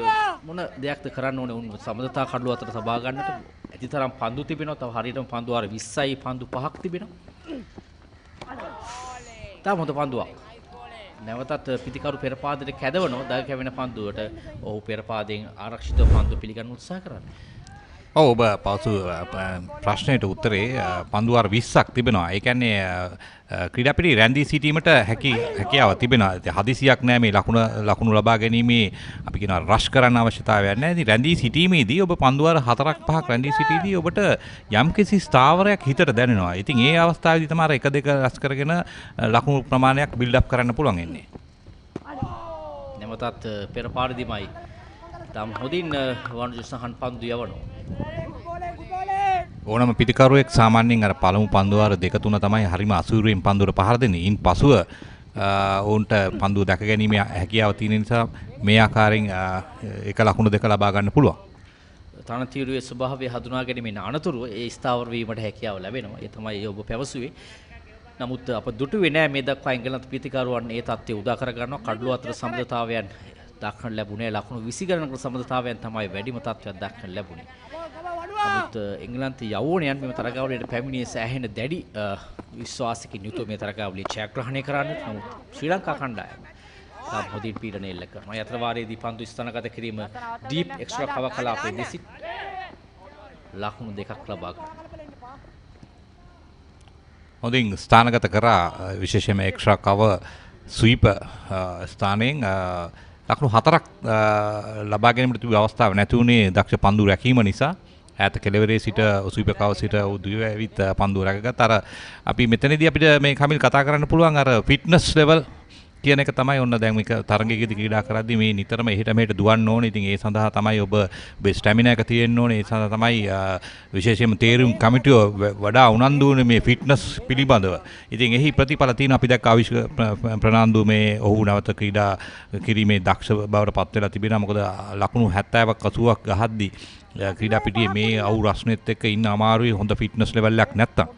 E: මොන දෙයක්ද කරන්න ඕනේ උන් සමදතා කඩළු අතර සබා ගන්නට ඇතිතරම් පන්දු තිබෙනවා. තව හරියටම පන්දු ආර 20යි පන්දු 5ක් තිබෙනවා. තාම හොඳ පන්දුවක්. නැවතත් පිතිකරු පෙරපාදයට කැදවනවා. දග කැවෙන පන්දුවට ඔහු පෙරපාදයෙන් ආරක්ෂිත පන්දු පිළිගන්න උත්සාහ කරන්නේ.
D: ඔබ පසු ප්‍රශ්නයට උත්තරේ පන්දුවාර 20ක් තිබෙනවා. ඒ කියන්නේ ක්‍රීඩා පිටි රැඳී සිටීමට හැකියාව තිබෙනවා. හදිසියක් නෑ මේ ලකුණු ලබා ගැනීමේ අපි කියනවා රෂ් කරන්න අවශ්‍යතාවයක් නෑ. ඉතින් රැඳී සිටීමේදී ඔබ පන්දුවාර 4ක් 5ක් රැඳී සිටීදී ඔබට යම්කිසි ස්ථාවරයක් හිතට දැනෙනවා. ඉතින් ඒ අවස්ථාවේදී තමයි 1 2 රෂ් කරගෙන ලකුණු ප්‍රමාණයක් බිල්ඩ් අප් කරන්න පුළුවන් වෙන්නේ.
E: නැවතත් පෙරපාරදීමයි තම හොඳින් වනුජ සහන් පන්දු යවනවා.
D: ඕනම පිටිකරුවෙක් සාමාන්‍යයෙන් අර පළමු පන්දුවාර 2 3 තමයි හරිම අසූරුවෙන් පන්දුවට පහර දෙන්නේ. ඉන් පසුව ඔවුන්ට පන්දුව දැක ගැනීමේ හැකියාව තියෙන නිසා මේ ආකාරයෙන් එක ලකුණු දෙක ලබා ගන්න පුළුවන්.
E: තනතිරුවේ ස්වභාවය හඳුනා ගැනීමෙන් අනතුරුව ඒ ස්ථාවර වීමට හැකියාව ලැබෙනවා. ඒ තමයි ඔබ පැවසුවේ. නමුත් අප දුටුවේ නෑ මේ දක්වා එංගලන්ත පිටිකරුවන් ඒ තත්ත්වය උදා කර ගන්නවා. කඩළු අතර සම්බන්ධතාවයන් දක්වන්න ලැබුණේ ලකුණු 20 ගණනක සම්බන්ධතාවයන් තමයි වැඩිම තත්ත්වයක් දක්වන්න ලැබුණේ. නමුත් එංගලන්ත යවෝණයන් මෙම තරගාවලියට පැමිණියේ සෑහෙන දැඩි විශ්වාසකින් යුතුව මේ තරගාවලිය ජයග්‍රහණය කරන්න. නමුත් ශ්‍රී ලංකා කණ්ඩායම තාම හොඳින් පීඩනය එල්ල කරනවා. යතර වාරයේදී පන්දු ස්ථානගත කිරීම ඩීප් එක්ස්ට්‍රා කව කලාපයේ දෙසිට ලකුණු දෙකක් ලබා ගන්නවා.
D: හොඳින් ස්ථානගත කරා විශේෂයෙන්ම එක්ස්ට්‍රා කව ස්වීප ස්ථානයෙන් ලකුණු 4ක් ලබා ගැනීමට තිබු අවස්ථාවක් නැති වුණේ දක්ෂ පන්දු රැකීම නිසා. ඈත කෙළවරේ සිට සුවිපකාව සිට උදවිය ඇවිත් පන්දුව රැකගත්. අර අපි මෙතනදී අපිට මේ කමිල් කතා කරන්න පුළුවන් අර ෆිට්නස් ලෙවල් කියන එක තමයි ඔන්න දැන් මේක තරගයකදී ක්‍රීඩා කරද්දී මේ නිතරම එහෙට මෙහෙට දුවන්න ඕනේ. ඉතින් ඒ සඳහා තමයි ඔබ ස්ටැමිනා එක තියෙන්න ඕනේ. ඒ සඳහා තමයි විශේෂයෙන්ම තේරුම් කමිටුව වඩා උනන්දු වෙන්නේ මේ ෆිට්නස් පිළිබඳව. ඉතින් එහි ප්‍රතිඵල තියෙන අපි දැක්ක ප්‍රනාන්දු මේ ඔහු නැවත ක්‍රීඩා කිරීමේ දක්ෂ බවට පත් වෙලා තිබෙනවා. මොකද ලකුණු 70ක් 80ක් ගහද්දී ක්‍රීඩා පිටියේ මේ අවු රස්නෙත් එක්ක ඉන්න අමාරුයි හොඳ ෆිට්නස් ලෙවල් එකක් නැත්තම්.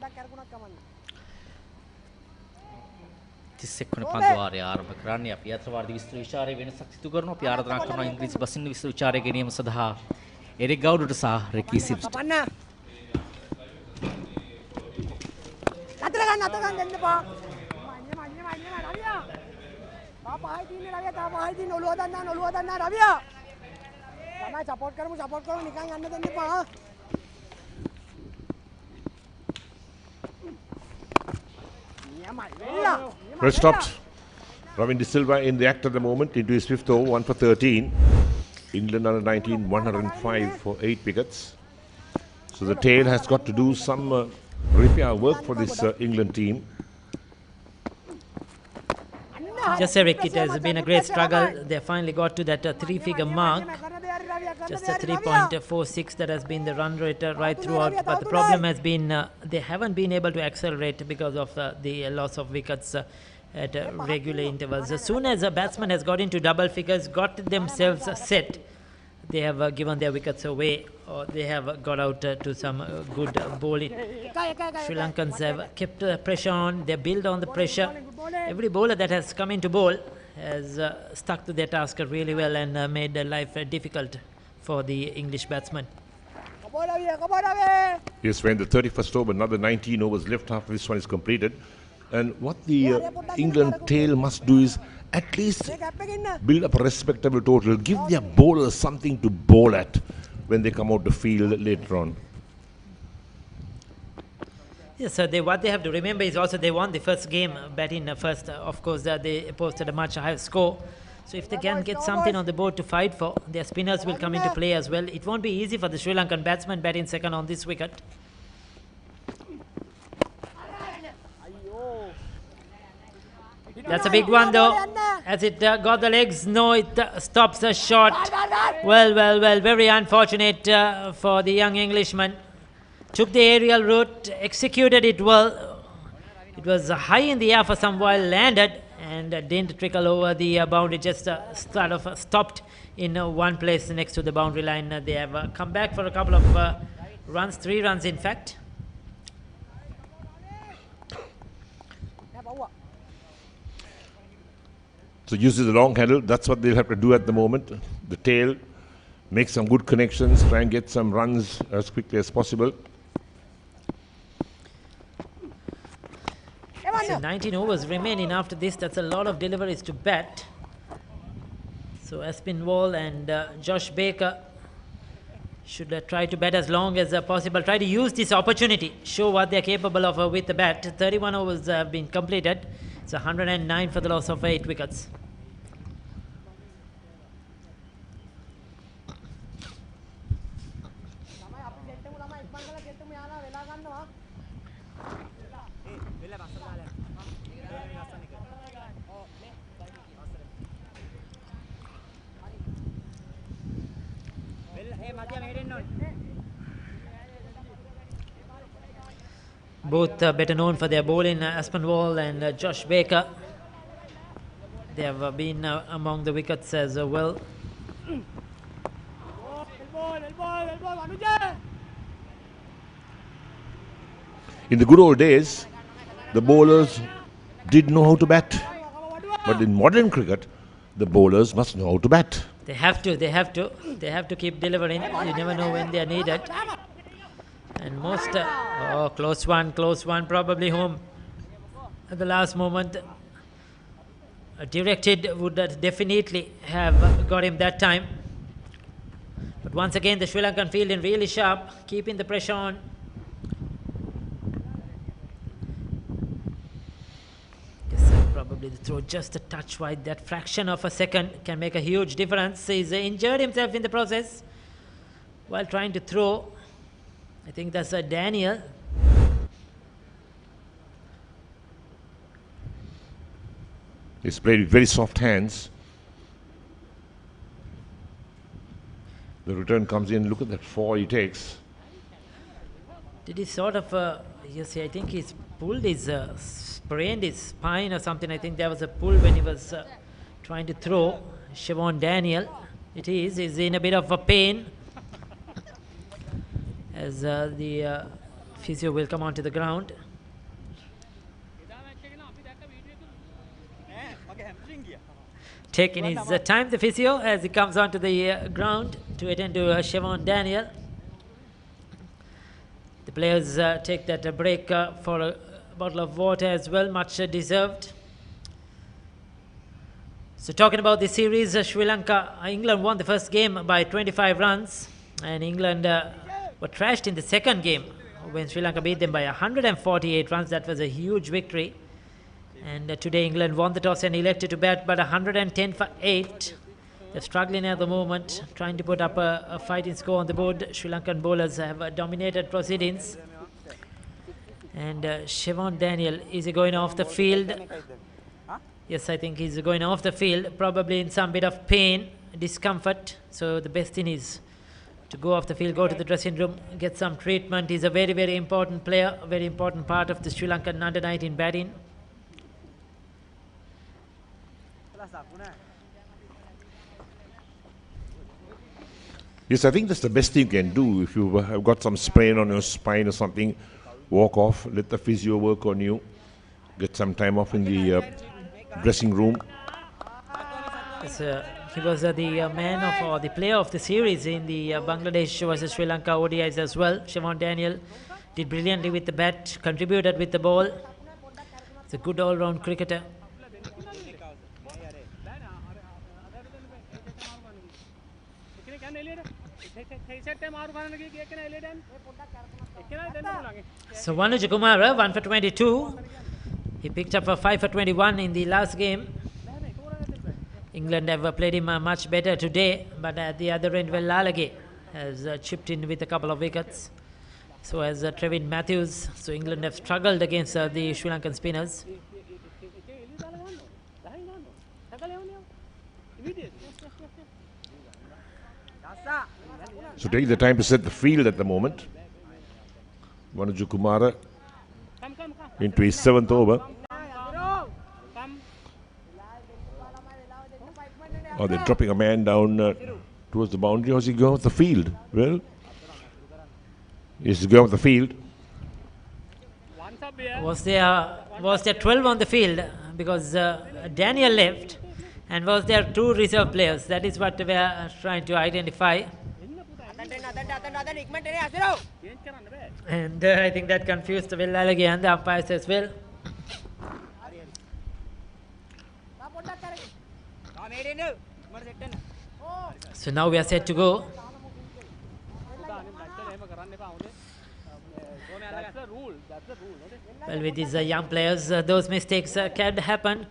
E: 31 වන පන්දුවාරය ආරම්භ කරන්නේ. අපි යත්‍රවාදී විස්තර විචාරයේ වෙනසක් සිදු කරනවා. අපි ආරාධනා කරනවා ඉංග්‍රීසි බසින් විස්තර විචාරය ගැනීම සඳහා එරික් ගවුඩට සහ රිකි සිම්ස්ට.
F: අතර ගන්න දෙන්න එපා. පහයි තින්නේ රවියා. තා පහයි තින්නේ ඔළුව දන්නා රවියා. තමයි සපෝට් කරමු නිකන් යන්න දෙන්න එපා.
B: Red stopped. Ravin De Silva in the act at the moment into his 5th over, 1 for 13. England under 19, 105 for 8 wickets. So the tail has got to do some repair work for this England team.
A: Just Eric, it has been a great struggle. They finally got to that 3-figure mark. Just a 3.46 that has been the run rate right throughout. But the problem has been they haven't been able to accelerate because of the loss of wickets at regular intervals. As soon as a batsman has got into double figures, got themselves set, they have given their wickets away, or they have got out to some good bowling. Sri Lankans have kept pressure on. They build on the pressure. Every bowler that has come into bowl has stuck to their task really well and made life difficult for the English batsman.
B: Yes, when the 31st over, another 19 overs left after this one is completed. And what the England tail must do is at least build up a respectable total, give their bowlers something to bowl at when they come out the field later on.
A: Yes, so what they have to remember is also they won the first game batting first. Of course, they posted a much higher score. So if they can get something on the board to fight for, their spinners will come into play as well. It won't be easy for the Sri Lankan batsman batting second on this wicket. That's a big one though. As it got the legs, no, it stops the shot. Well, very unfortunate for the young Englishman. Took the aerial route, executed it well. It was high in the air for some while, landed and didn't trickle over the boundary, just stopped in one place next to the boundary line. They have come back for a couple of runs, 3 runs in fact.
B: So uses the long handle, that's what they'll have to do at the moment. The tail, make some good connections, try and get some runs as quickly as possible.
A: So 19 overs remaining after this. That's a lot of deliveries to bat. So Aspinwall and Josh Baker should try to bat as long as possible. Try to use this opportunity, show what they're capable of with the bat. 31 overs have been completed. It's 109 for the loss of 8 wickets. Both better known for their bowling, Aspinwall and Josh Baker. They have been among the wickets as well.
B: In the good old days, the bowlers did know how to bat. But in modern cricket, the bowlers must know how to bat.
A: They have to keep delivering. You never know when they are needed. And most, close one, probably home at the last moment. Directed would definitely have got him that time. But once again, the Sri Lankan fielding really sharp, keeping the pressure on. Probably the throw just a touch wide. That fraction of a second can make a huge difference. He's injured himself in the process while trying to throw. I think that's Daniel.
B: He's played with very soft hands. The return comes in. Look at that 4 he takes.
A: Did he sort of, yes, I think he's pulled his, sprained his spine or something. I think there was a pull when he was trying to throw. Siobhan Daniel, he's in a bit of a pain. As the physio will come onto the ground. Taking his time, the physio, as he comes onto the ground to attend to Siobhan Daniel. The players take that break for a bottle of water as well, much deserved. So talking about the series, England won the first game by 25 runs, and England were trashed in the second game when Sri Lanka beat them by 148 runs. That was a huge victory. And today England won the toss and elected to bat, but 110 for 8. They're struggling at the moment, trying to put up a fighting score on the board. Sri Lankan bowlers have dominated proceedings. And Siobhan Daniel, is he going off the field? Yes, I think he's going off the field, probably in some bit of pain, discomfort. So the best thing is to go off the field, go to the dressing room, get some treatment. He's a very, very important player, a very important part of the Sri Lankan under-19 batting.
B: Yes, I think that's the best thing you can do. If you have got some sprain on your spine or something, walk off, let the physio work on you, get some time off in the dressing room.
A: Yes, he was the man of, or the player of the series in the Bangladesh versus Sri Lanka ODIs as well. Siobhan Daniel did brilliantly with the bat, contributed with the ball. He's a good all-round cricketer. So Wanuja Kumara, 1 for 22. He picked up a 5 for 21 in the last game. England have played him much better today, but at the other end, Lalage has chipped in with a couple of wickets. So has Trevin Matthews. So England have struggled against the Sri Lankan spinners.
B: So taking the time to set the field at the moment. Vanuju Kumara into his 7th over. Oh, they're dropping a man down towards the boundary. How's he going with the field? Well, he's going with the field.
A: Was there 12 on the field? Because Daniel left, and was there 2 reserve players? That is what we are trying to identify. And I think that confused Will Lalage and the umpires as well. So now we are set to go. Well, with these young players, those mistakes could happen.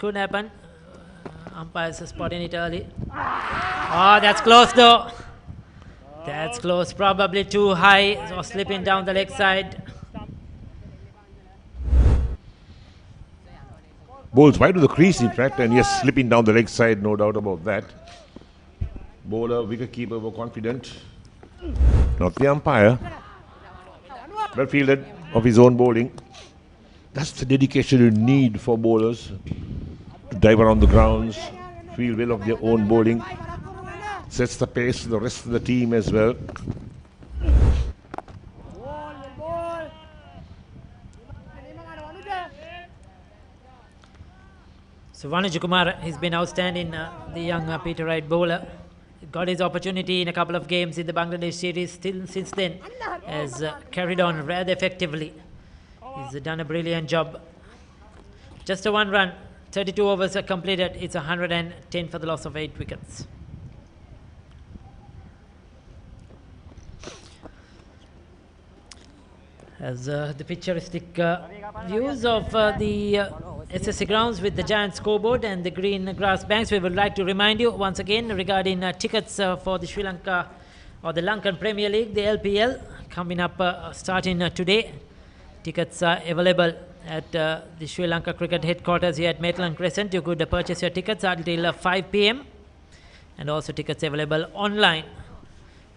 A: Umpires are spotting it early. Oh, that's close though. That's close, probably too high, so slipping down the leg side.
B: Bowls wide to the crease, in fact, and yes, slipping down the leg side, no doubt about that. Bowler, wicket-keeper were confident. Not the umpire. Well fielded of his own bowling. That's the dedication you need for bowlers. To dive around the grounds, feel well of their own bowling. Sets the pace for the rest of the team as well.
A: So Vanuju Kumara, he's been outstanding, the young Peter Wright bowler. Got his opportunity in a couple of games in the Bangladesh series. Still, since then, has carried on rather effectively. He's done a brilliant job. Just a 1 run, 32 overs are completed. It's 110 for the loss of 8 wickets. As the picturesque views of the SSC grounds with the giant scoreboard and the green grass banks, we would like to remind you once again regarding tickets for the Sri Lanka or the Lankan Premier League, the LPL, coming up starting today. Tickets are available at the Sri Lanka Cricket headquarters here at Maitland Crescent. You could purchase your tickets until 5 p.m. and also tickets available online.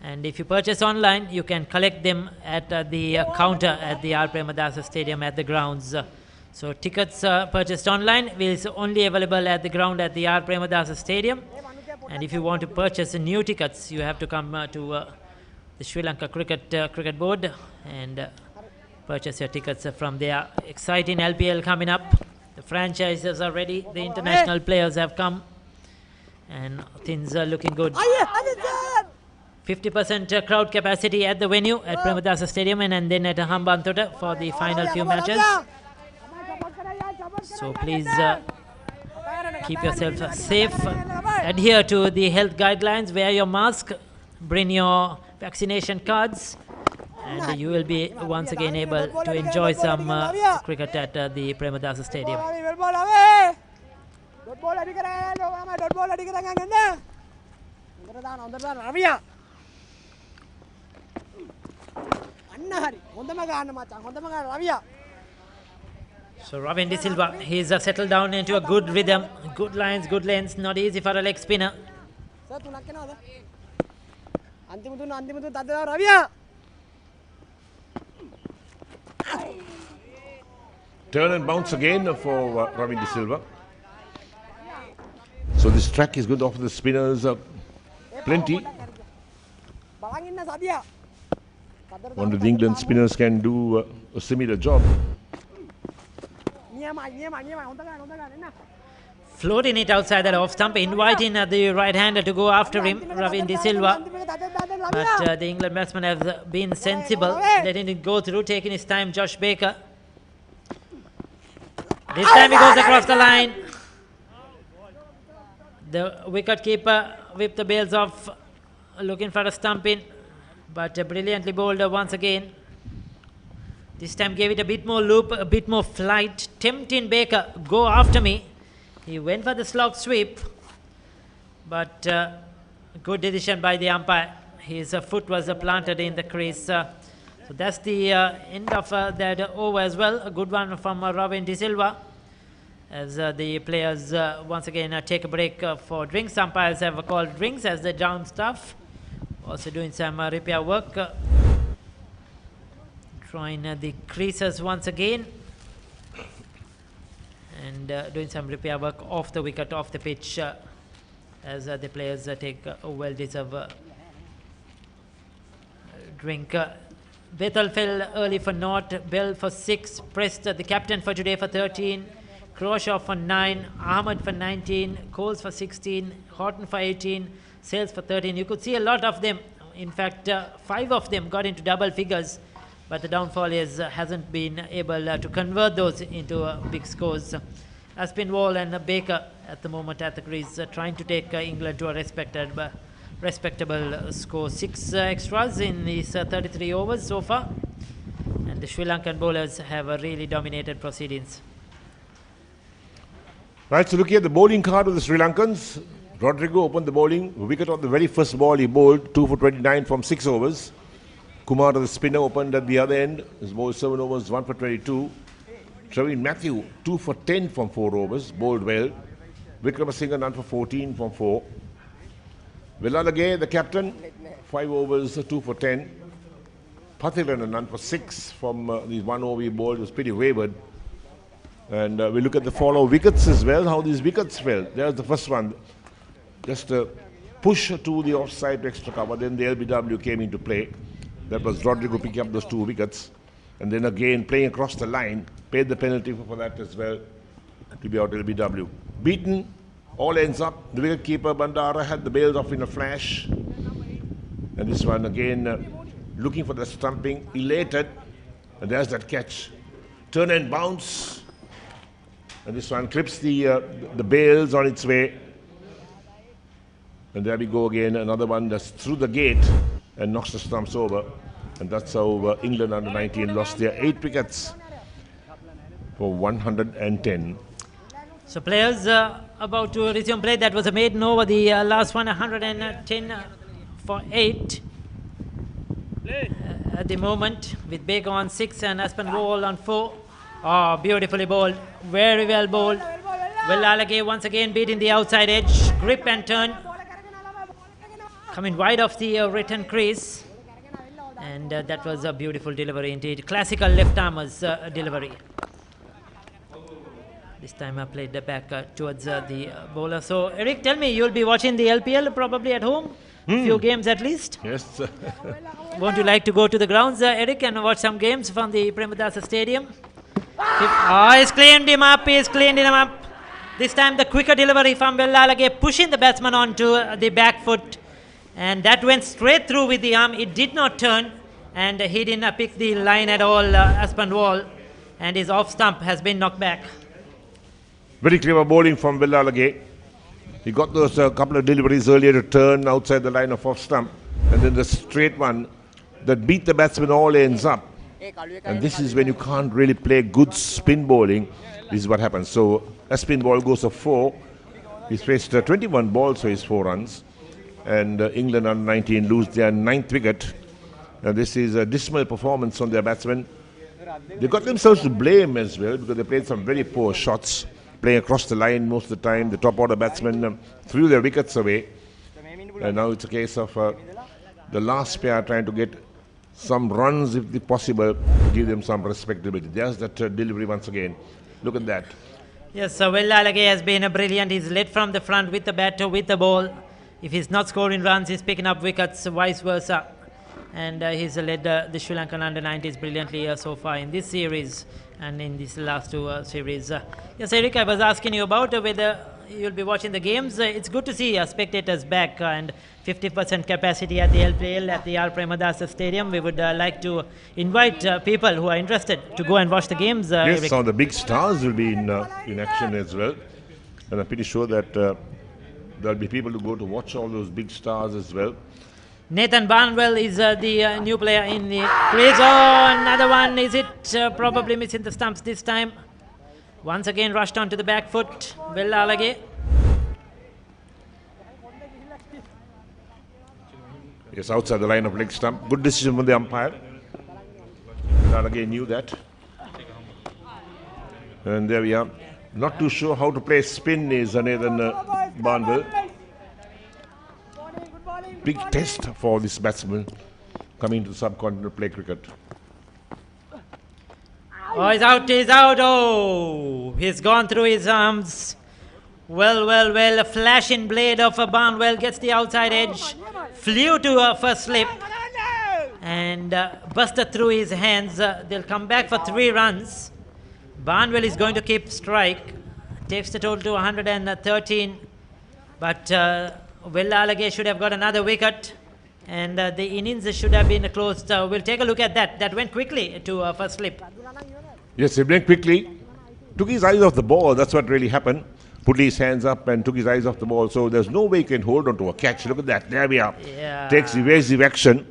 A: And if you purchase online, you can collect them at the counter at the R. Premadasa Stadium at the grounds. So tickets purchased online is only available at the ground at the R. Premadasa Stadium. And if you want to purchase new tickets, you have to come to the Sri Lanka Cricket Board and purchase your tickets from there. Exciting LPL coming up. The franchises are ready. The international players have come. And things are looking good. 50% crowd capacity at the venue at Premadasa Stadium and then at Hambantota for the final few matches. So please keep yourself safe. Adhere to the health guidelines. Wear your mask. Bring your vaccination cards. And you will be once again able to enjoy some cricket at the Premadasa Stadium. So Ravin De Silva, he's settled down into a good rhythm, good lines, good lengths, not easy for a leg spinner.
B: Turn and bounce again for Ravin De Silva. So this track is going to offer the spinners plenty. Wonder the England spinners can do a similar job.
A: Floating it outside that off stump, inviting the right-hander to go after him, Ravin De Silva. But the England batsman has been sensible, letting it go through, taking his time, Josh Baker. This time he goes across the line. The wicket-keeper whipped the bails off, looking for a stump in, but brilliantly bowled once again. This time gave it a bit more loop, a bit more flight, tempting Baker, go after me. He went for the slog sweep, But good decision by the umpire. His foot was planted in the crease. So that's the end of that over as well. A good one from Robin De Silva. As the players once again take a break for drinks. Umpires have called drinks as the down staff. Also doing some repair work. Drawing the creases once again. And doing some repair work off the wicket, off the pitch. As the players take a well-deserved drink. Bethel fell early for naught, Bell for 6, Prest the captain for today for 13, Croshaw for 9, Ahmed for 19, Coles for 16, Horton for 18, Sales for 13. You could see a lot of them. In fact, 5 of them got into double figures, but the downfall is hasn't been able to convert those into big scores. Aspinwall and Baker at the moment at the crease, trying to take England to a respectable score. 6 extras in these 33 overs so far, and the Sri Lankan bowlers have really dominated proceedings.
B: Right, so looking at the bowling card of the Sri Lankans, Rodrigo opened the bowling. Wicket on the very first ball he bowled, 2 for 29 from 6 overs. Kumar, the spinner, opened at the other end. His bowled 7 overs, 1 for 22. Travin Matthew, 2 for 10 from 4 overs, bowled well. Vikramasinghe, none for 14 from 4. Villalage, the captain, 5 overs, 2 for 10. Pathiran, none for 6 from these 1 over he bowled, was pretty wayward. And we look at the follow wickets as well, how these wickets fell. There's the first one. Just a push to the offside to extra cover, then the LBW came into play. That was Rodrigo picking up those 2 wickets. And then again, playing across the line, paid the penalty for that as well, to be out LBW. Beaten, all ends up. The wicketkeeper Bandara had the bails off in a flash. And this one again, looking for the stumping, elated. And there's that catch. Turn and bounce. And this one clips the bails on its way. And there we go again, another one that's through the gate and knocks the stumps over. And that's how England under 19 lost their 8 wickets for 110.
A: So players about to resume play. That was a maiden over, the last one, 110 for 8. At the moment, with Baker on 6 and Aspinwall on 4. Oh, beautifully bowled, very well bowled. Villalage once again beating the outside edge, grip and turn. Coming wide off the return crease. And that was a beautiful delivery indeed. Classical left-armer's delivery. This time I played the back towards the bowler. So, Eric, tell me, you'll be watching the LPL probably at home? Few games at least?
B: Yes.
A: Won't you like to go to the grounds, Eric, and watch some games from the Premadasa Stadium? Oh, he's cleaned him up, This time the quicker delivery from Villalage, pushing the batsman onto the back foot. And that went straight through with the arm. It did not turn, and he didn't pick the line at all, Aspinwall. And his off stump has been knocked back.
B: Very clever bowling from Villalage. He got those couple of deliveries earlier to turn outside the line of off stump. And then the straight one that beat the batsman all ends up. And this is when you can't really play good spin bowling. This is what happens. So a spin ball goes for 4. He's faced 21 balls, so he's 4 runs. And England under 19 lose their 9th wicket. This is a dismal performance on their batsmen. They got themselves to blame as well because they played some very poor shots, playing across the line most of the time. The top order batsmen threw their wickets away. And now it's a case of the last pair trying to get some runs if possible, give them some respectability. There's that delivery once again. Look at that.
A: Yes, so Villalage has been brilliant. He's led from the front with the bat, with the ball. If he's not scoring runs, he's picking up wickets, vice versa. And he's led the Sri Lankan under-90s brilliantly so far in this series and in these last 2 series. Yes, Eric, I was asking you about whether you'll be watching the games. It's good to see spectators back and 50% capacity at the LPL at the R. Premadasa Stadium. We would like to invite people who are interested to go and watch the games.
B: Yes,
A: Eric.
B: some of the big stars will be in action as well. And I'm pretty sure that there'll be people who go to watch all those big stars as well.
A: Nathan Barnwell is the new player in the crease. Oh, another one. Is it probably missing the stumps this time? Once again rushed onto the back foot. Villalage.
B: Yes, outside the line of leg stump. Good decision from the umpire. And again knew that. And there we are. Not too sure how to play spin is Nathan Barnwell. Big test for this batsman coming to subcontinental play cricket.
A: Oh, he's out, he's out. Oh, he's gone through his arms. Well. A flashing blade of a Barnwell gets the outside edge. Flew to a first slip. And busted through his hands. They'll come back for 3 runs. Barnwell is going to keep strike. Takes the total to 113. But Villalage should have got another wicket. And the innings should have been closed. We'll take a look at that. That went quickly to first slip.
B: Yes, he went quickly. Took his eyes off the ball. That's what really happened. Put his hands up and took his eyes off the ball. So there's no way he can hold on to a catch. Look at that. There we are.
A: Yeah.
B: Takes evasive action.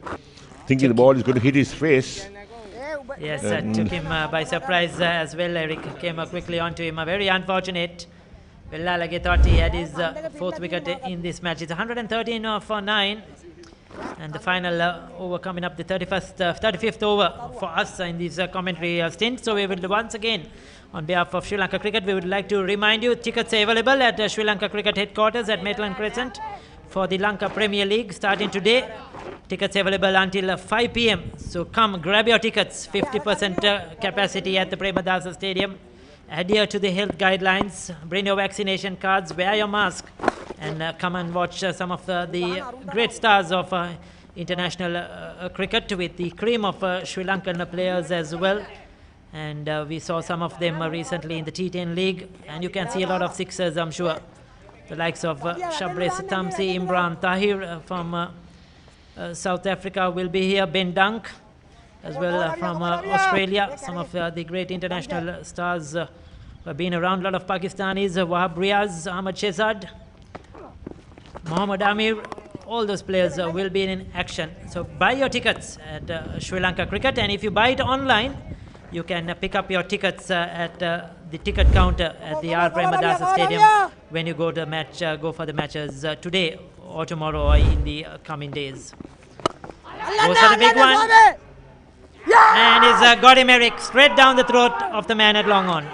B: Thinking the ball is going to hit his face.
A: Yes, took him by surprise as well. Eric came quickly onto him. Very unfortunate. Villalage thought he had his 4th wicket in this match. It's 113 for 9. And the final over coming up, the 35th over for us in this commentary stint. So we will once again, on behalf of Sri Lanka Cricket, we would like to remind you tickets are available at Sri Lanka Cricket headquarters at Maitland Crescent for the Lanka Premier League starting today. Tickets available until 5 p.m. So come grab your tickets. 50% capacity at the Premadasa Stadium. Adhere to the health guidelines. Bring your vaccination cards. Wear your mask. And come and watch some of the great stars of international cricket with the cream of Sri Lankan players as well. And we saw some of them recently in the T10 League. And you can see a lot of sixers, I'm sure. The likes of Shabres Tamsi, Imran Tahir from South Africa will be here. Ben Dunk as well from Australia. Some of the great international stars who have been around. A lot of Pakistanis. Wahab Riaz, Ahmad Shehzad, Mohammad Amir, all those players will be in action. So buy your tickets at Sri Lanka Cricket, and if you buy it online, you can pick up your tickets at the ticket counter at the R. Premadasa Stadium when you go to match, go for the matches today or tomorrow or in the coming days. Goes for the big one, and he's got him, Eric, straight down the throat of the man at long on.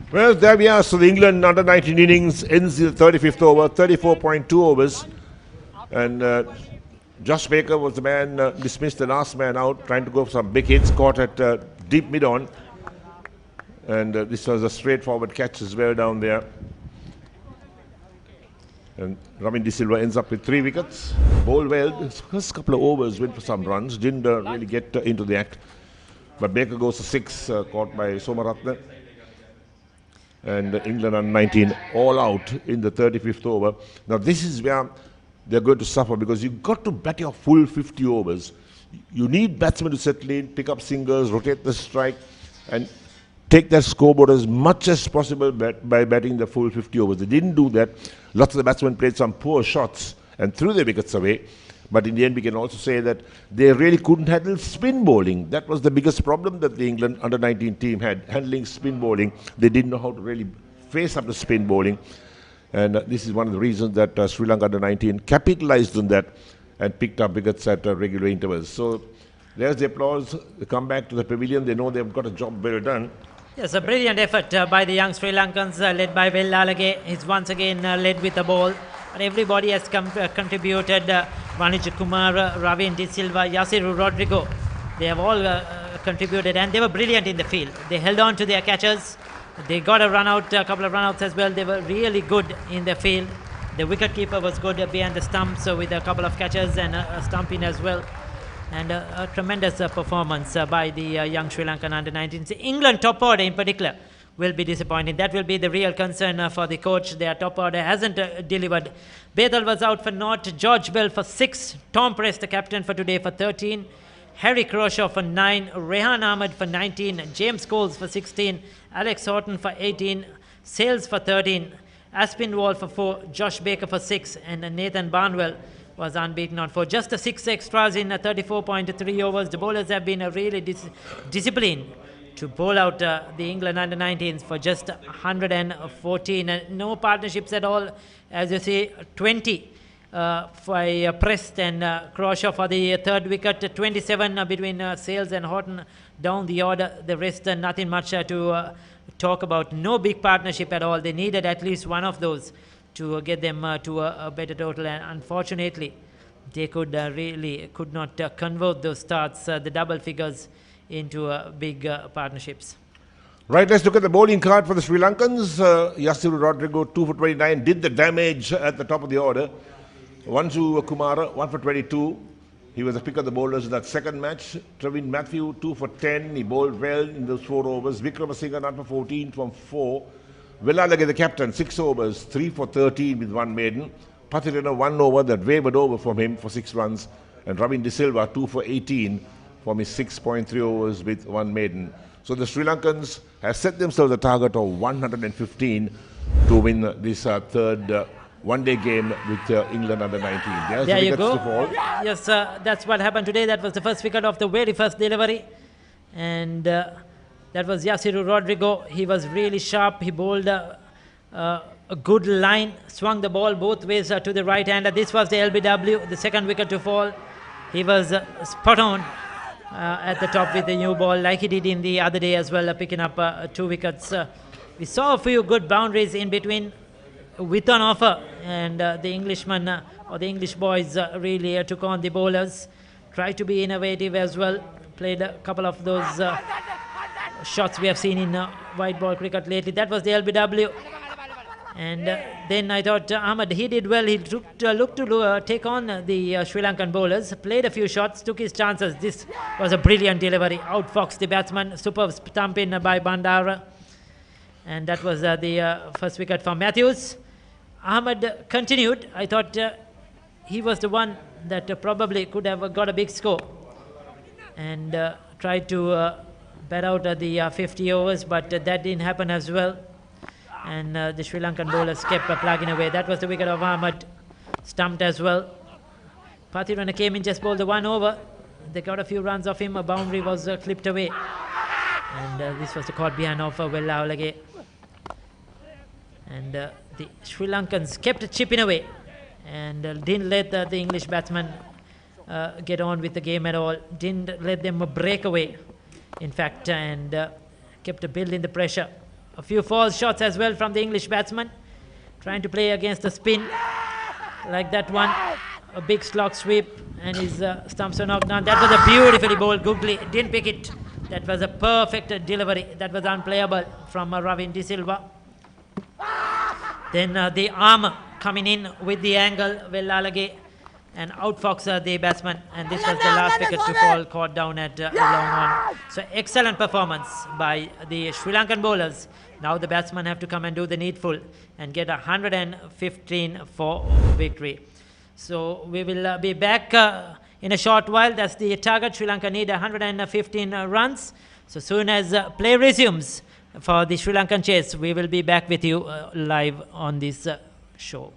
B: Well, there we are. So the England under-19 innings ends the 35th over, 34.2 overs. And Josh Baker was the man dismissed, the last man out, trying to go for some big hits, caught at deep mid-on. And this was a straightforward catch as well down there. And Ramin De Silva ends up with 3 wickets. Bowled well. His first couple of overs went for some runs, didn't really get into the act. But Baker goes to 6, caught by Somaratne. And England under 19 all out in the 35th over. Now this is where they're going to suffer, because you've got to bat your full 50 overs. You need batsmen to settle in, pick up singles, rotate the strike, and take that scoreboard as much as possible by batting the full 50 overs. They didn't do that. Lots of the batsmen played some poor shots and threw their wickets away. But in the end, we can also say that they really couldn't handle spin bowling. That was the biggest problem that the England under-19 team had, handling spin bowling. They didn't know how to really face up the spin bowling. And this is one of the reasons that Sri Lanka under-19 capitalized on that and picked up wickets at regular intervals. So there's the applause. They come back to the pavilion. They know they've got a job well done.
A: Yes, a brilliant effort by the young Sri Lankans, led by Villalage. He's once again led with the ball. But everybody has contributed. Vanuj Kumar, Ravin De Silva, Yasiru Rodrigo. They have all contributed, and they were brilliant in the field. They held on to their catches. They got a run out, a couple of run outs as well. They were really good in the field. The wicket keeper was good behind the stumps with a couple of catches and a stump in as well. And a tremendous performance by the young Sri Lankan under-19s. England top order in particular will be disappointing. That will be the real concern for the coach. Their top order hasn't delivered. Bedal was out for naught. George Bell for 6. Tom Press, the captain for today, for 13. Harry Croshaw for 9. Rehan Ahmed for 19. James Coles for 16. Alex Horton for 18. Sales for 13. Aspinwall for 4. Josh Baker for 6. And Nathan Barnwell was unbeaten on 4. Just the 6 extras in 34.3 overs. The bowlers have been really disciplined to bowl out the England under-19s for just 114. No partnerships at all. As you see, 20 for Prest and Crawshaw for the third wicket, 27 between Sales and Horton down the order. The rest, nothing much to talk about. No big partnership at all. They needed at least one of those to get them to a better total, and unfortunately they could not convert those starts, the double figures, into big partnerships.
B: Right, let's look at the bowling card for the Sri Lankans. Yasiru Rodrigo, 2 for 29, did the damage at the top of the order. Vansu Kumara, 1 for 22. He was the pick of the bowlers in that second match. Travin Matthew, 2 for 10. He bowled well in those 4 overs. Vikramasinghe, 1 for 14 from 4. Velalage, the captain, 6 overs, 3 for 13 with 1 maiden. Pathirana, 1 over that wavered over from him for 6 runs. And Ravin De Silva, 2 for 18 from his 6.3 overs with 1 maiden. So the Sri Lankans have set themselves a target of 115 to win this third one-day game with England under-19. There's
A: there
B: the
A: you
B: wickets
A: go.
B: to fall.
A: Yes, that's what happened today. That was the first wicket of the very first delivery. And that was Yasiru Rodrigo. He was really sharp. He bowled a good line, swung the ball both ways to the right hander. This was the LBW, the second wicket to fall. He was spot on at the top with the new ball, like he did in the other day as well, picking up 2 wickets. We saw a few good boundaries in between with an offer, and the Englishman or the English boys really took on the bowlers, tried to be innovative as well, played a couple of those shots we have seen in white ball cricket lately. That was the LBW. And then I thought Ahmed, he did well. He looked to take on the Sri Lankan bowlers, played a few shots, took his chances. This was a brilliant delivery. Outfoxed the batsman, superb stump in by Bandara. And that was the first wicket for Matthews. Ahmed continued. I thought he was the one that probably could have got a big score. And tried to bat out the 50 overs, but that didn't happen as well. And the Sri Lankan bowlers kept plugging away. That was the wicket of Ahmed, stumped as well. Pathirana came in, just bowled the 1 over. They got a few runs off him. A boundary was clipped away. And this was the caught behind of Velalage. And the Sri Lankans kept chipping away and didn't let the English batsmen get on with the game at all. Didn't let them break away, in fact, and kept building the pressure. A few false shots as well from the English batsman, trying to play against the spin, like that one. A big slog sweep, and his stumps are knocked down. That was a beautifully bowled googly. Didn't pick it. That was a perfect delivery. That was unplayable from Ravin De Silva. Then the arm coming in with the angle, Velalage, and outfox the batsman, and this was the last wicket to fall, caught down at long on. So excellent performance by the Sri Lankan bowlers. Now the batsmen have to come and do the needful and get 115 for victory. So we will be back in a short while. That's the target. Sri Lanka need 115 runs. So soon as play resumes for the Sri Lankan chase, we will be back with you live on this show.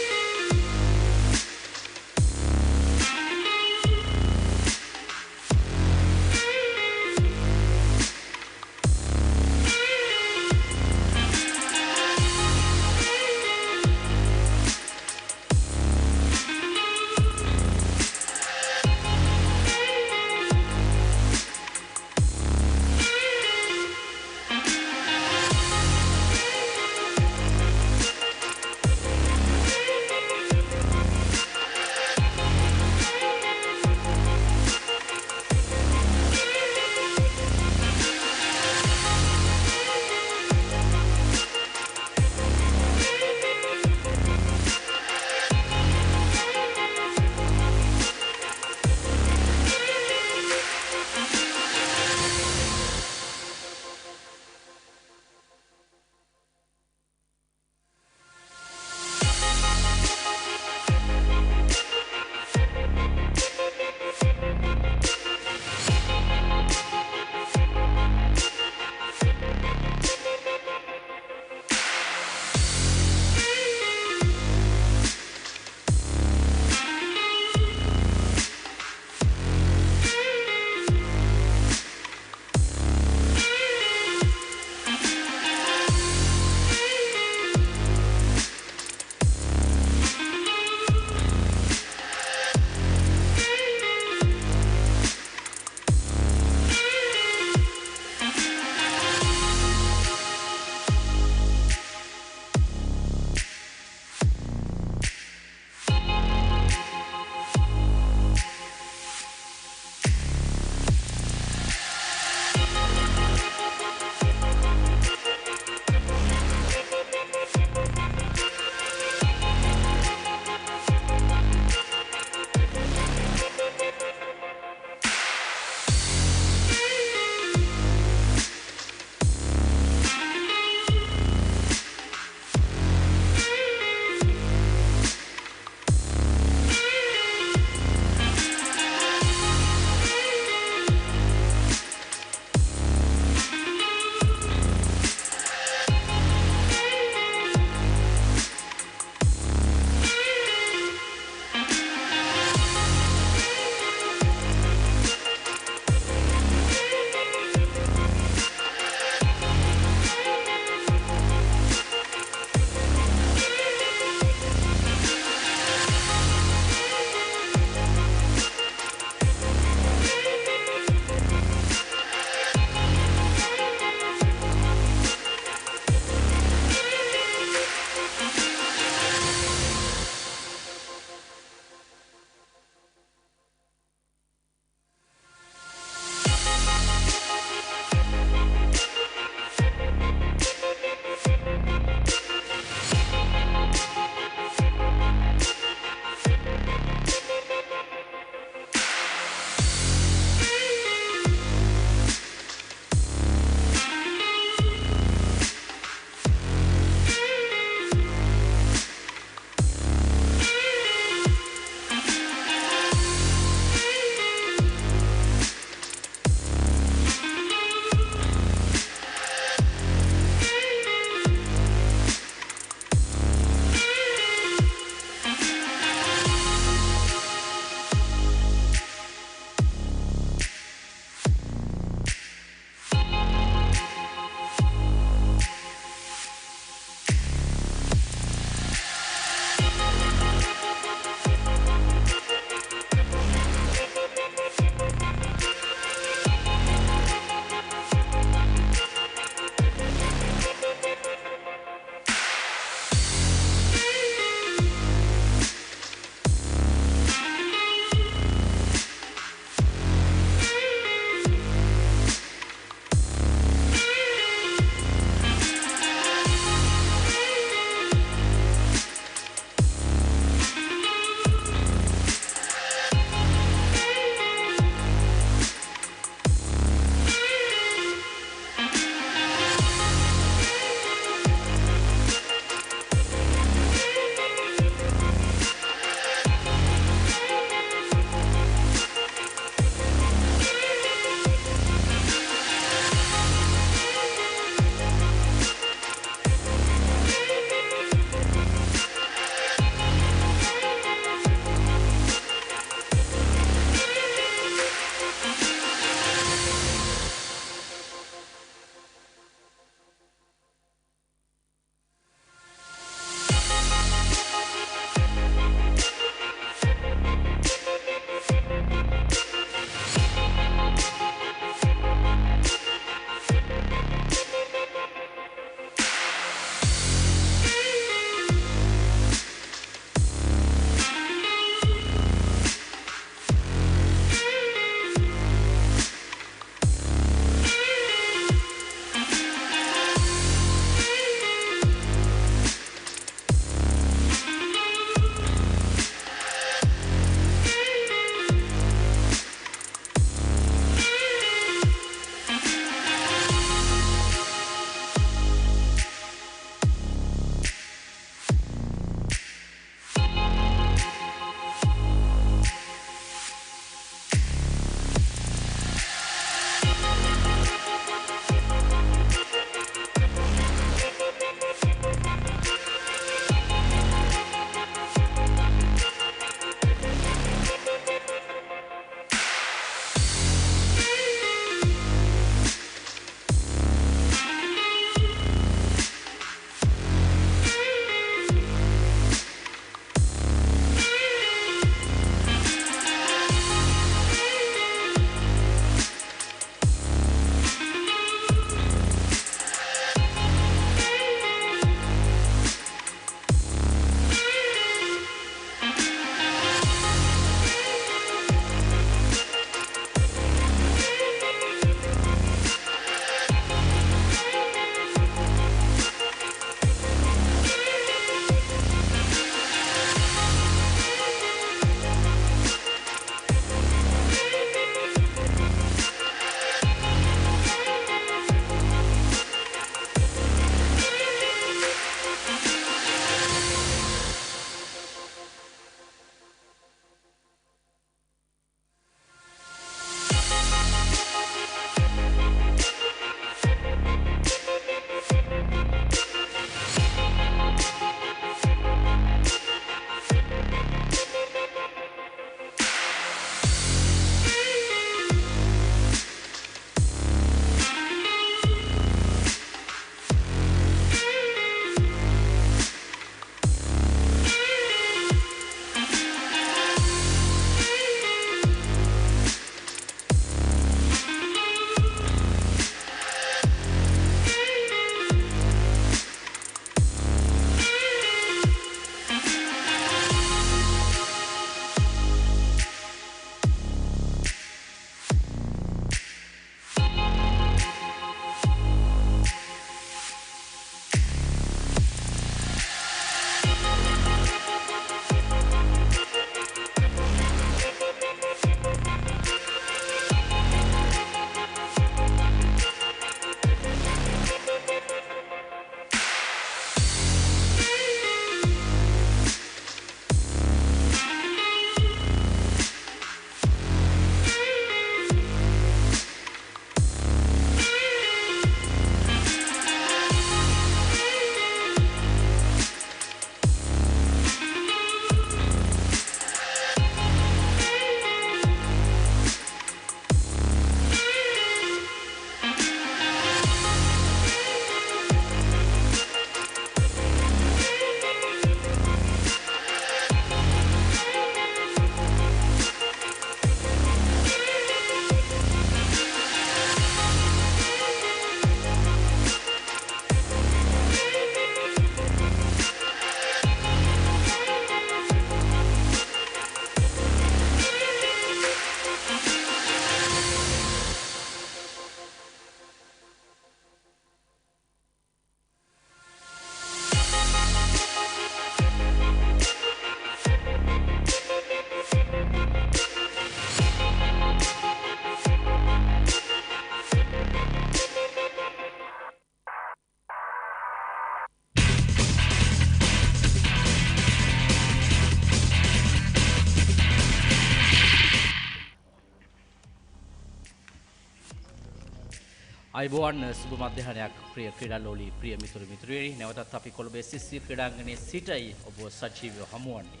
E: අයිබෝවන් සුබ මධ්‍යහනයක් ප්‍රිය ක්‍රීඩාලෝලී ප්‍රිය මිතුරු මිතුරියනි නැවතත් අපි Colombo SSC ක්‍රීඩාංගණයේ සිටයි ඔබ සජීවව හමුවන්නේ.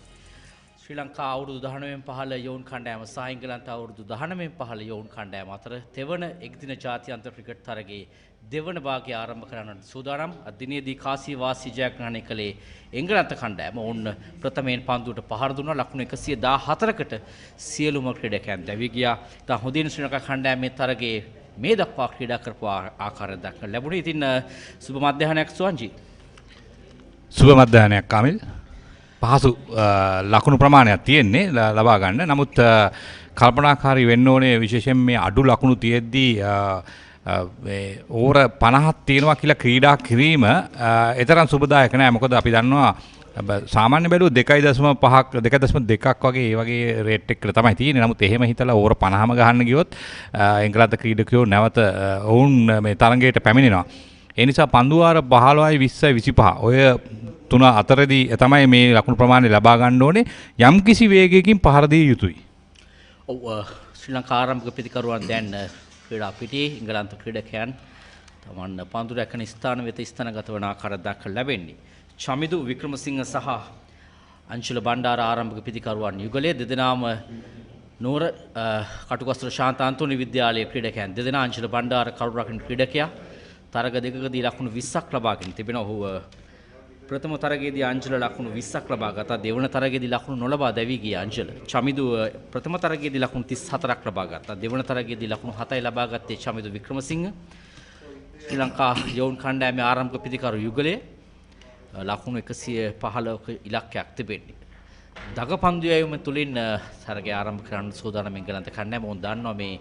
E: ශ්‍රී ලංකා අවුරුදු 19න් පහළ යෝන් කණ්ඩායම සහ එංගලන්ත අවුරුදු 19න් පහළ යෝන් කණ්ඩායම අතර තෙවන එක්දින ජාත්‍යන්තර ක්‍රිකට් තරගයේ දෙවන භාගය ආරම්භ කරන්නට සූදානම්. අදිනේදී කාසී වාසී ජයග්‍රහණය කළේ එංගලන්ත කණ්ඩායම. ඔවුන් ප්‍රථමයෙන් පන්දුවට පහර දුන්නා. ලකුණු 114කට සියලුම ක්‍රීඩකයන් දැවී ගියා. ඉතා හොඳින් ශ්‍රී ලංකා කණ්ඩායමේ තරගයේ මේ දක්වා ක්‍රීඩා කරපු ආකාරය දක්වන්න ලැබුණේ. ඉතින් සුබ මධ්‍යහනයක් සුවන්ජි.
D: සුබ මධ්‍යහනයක් කාමිල්. පහසු ලකුණු ප්‍රමාණයක් තියෙන්නේ ලබා ගන්න. නමුත් කල්පනාකාරී වෙන්න ඕනේ විශේෂයෙන් මේ අඩු ලකුණු තියෙද්දී ඕවර 50ක් තියෙනවා කියලා ක්‍රීඩා කිරීම එතරම් සුබදායක නෑ. මොකද අපි දන්නවා සාමාන්‍ය බැලුව 2.5ක් 2.2ක් වගේ ඒ වගේ රේට් එකකට තමයි තියෙන්නේ. නමුත් එහෙම හිතලා ඕවර 50ම ගහන්න ගියොත් එංගලන්ත ක්‍රීඩකයෝ නැවත ඔවුන් මේ තරඟයට පැමිණෙනවා. ඒ නිසා පන්දුවාර 15යි 20යි 25 ඔය තුන අතරදී තමයි මේ ලකුණු ප්‍රමාණය ලබා ගන්න ඕනේ. යම්කිසි වේගයකින් පහර දිය යුතුයි.
E: ඔව් ශ්‍රී ලංකා ආරම්භක පිතිකරුවන් දැන් ක්‍රීඩා පිටියේ එංගලන්ත ක්‍රීඩකයන් තමන් පන්දු රැකෙන ස්ථාන වෙත ස්ථානගත වන ආකාරය දක්වලා ලැබෙන්නේ. චමිදු වික්‍රමසිංහ සහ අංශුල බණ්ඩාර ආරම්භක පිතිකරුවන් යුගලයේ දෙදෙනාම නූර කටුකස්තර ශාන්ත අන්තෝනි විද්‍යාලයේ ක්‍රීඩකයන් දෙදෙනා අංශුල බණ්ඩාර කරු රකින්න ක්‍රීඩකයා තරග දෙකකදී ලකුණු 20ක් ලබාගෙන තිබෙනවා. ඔහු ප්‍රථම තරගයේදී අංශුල ලකුණු 20ක් ලබා ගත්තා. දෙවන තරගයේදී ලකුණු නොලබා දැවී ගිය අංශුල. චමිදු ප්‍රථම තරගයේදී ලකුණු 34ක් ලබා ගත්තා. දෙවන තරගයේදී ලකුණු 7යි ලබා ගත්තේ චමිදු වික්‍රමසිංහ. ශ්‍රී ලංකා යෝන් කණ්ඩායමේ ආරම්භක පිතිකරු යුගලයේ ලකුණු 115ක ඉලක්කයක් තිබෙන්නේ. දගපන්දු යැවීම තුලින් තරගය ආරම්භ කරන්න සූදානම් එංගලන්ත කණ්ඩායම. ඔවුන් දන්නවා මේ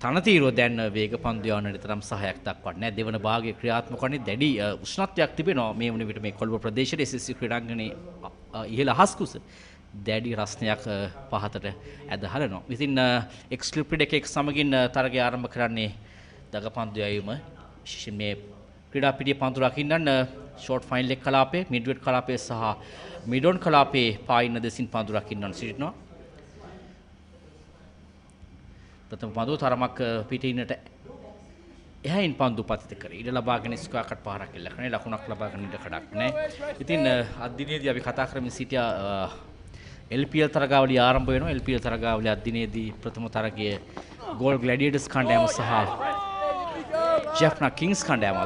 E: තනතිරෝ දැන් වේග පන්දු යවන්නට තරම් සහයක් දක්වන්නේ නැහැ. දෙවන භාගයේ ක්‍රියාත්මක වන්නේ දැඩි උෂ්ණත්වයක් තිබෙනවා. මේ වන විට මේ කොළඹ ප්‍රදේශයේ SSC ක්‍රීඩාංගණයේ ඉහළ අහස් කුස දැඩි රස්නයක් පහතට ඇද හලනවා. ඉතින් එක්ස්ක්ලූසිව් ක්‍රීඩකෙක් සමගින් තරගය ආරම්භ කරන්නේ දගපන්දු යැවීම. විශේෂයෙන් මේ ක්‍රීඩා පිටියේ පන්දු රකින්නන් ෂෝට් ෆයින් ලෙග් කලාපයේ, මිඩ් වෙට් කලාපයේ සහ මිඩ් ඔන් කලාපයේ පායින්න දෙසින් පන්දු රකින්නන් සිටිනවා. ප්‍රථම පන්දුව තරමක් පිටින්නට එහයින් පන්දු පතිත කරේ. ඉඩ ලබාගෙන ස්ක්වයර් කට් පහරක් එල්ල කරන්නේ. ලකුණක් ලබාගෙන ඉඩ කඩක් නැහැ. ඉතින් අද දිනේදී අපි කතා කරමින් සිටියා LPL තරගාවලිය ආරම්භ වෙනවා. LPL තරගාවලිය අද දිනේදී ප්‍රථම තරගයේ ගෝල් ග්ලැඩියටර්ස් කණ්ඩායම සහ ජෙෆ්නා කිංස් කණ්ඩායම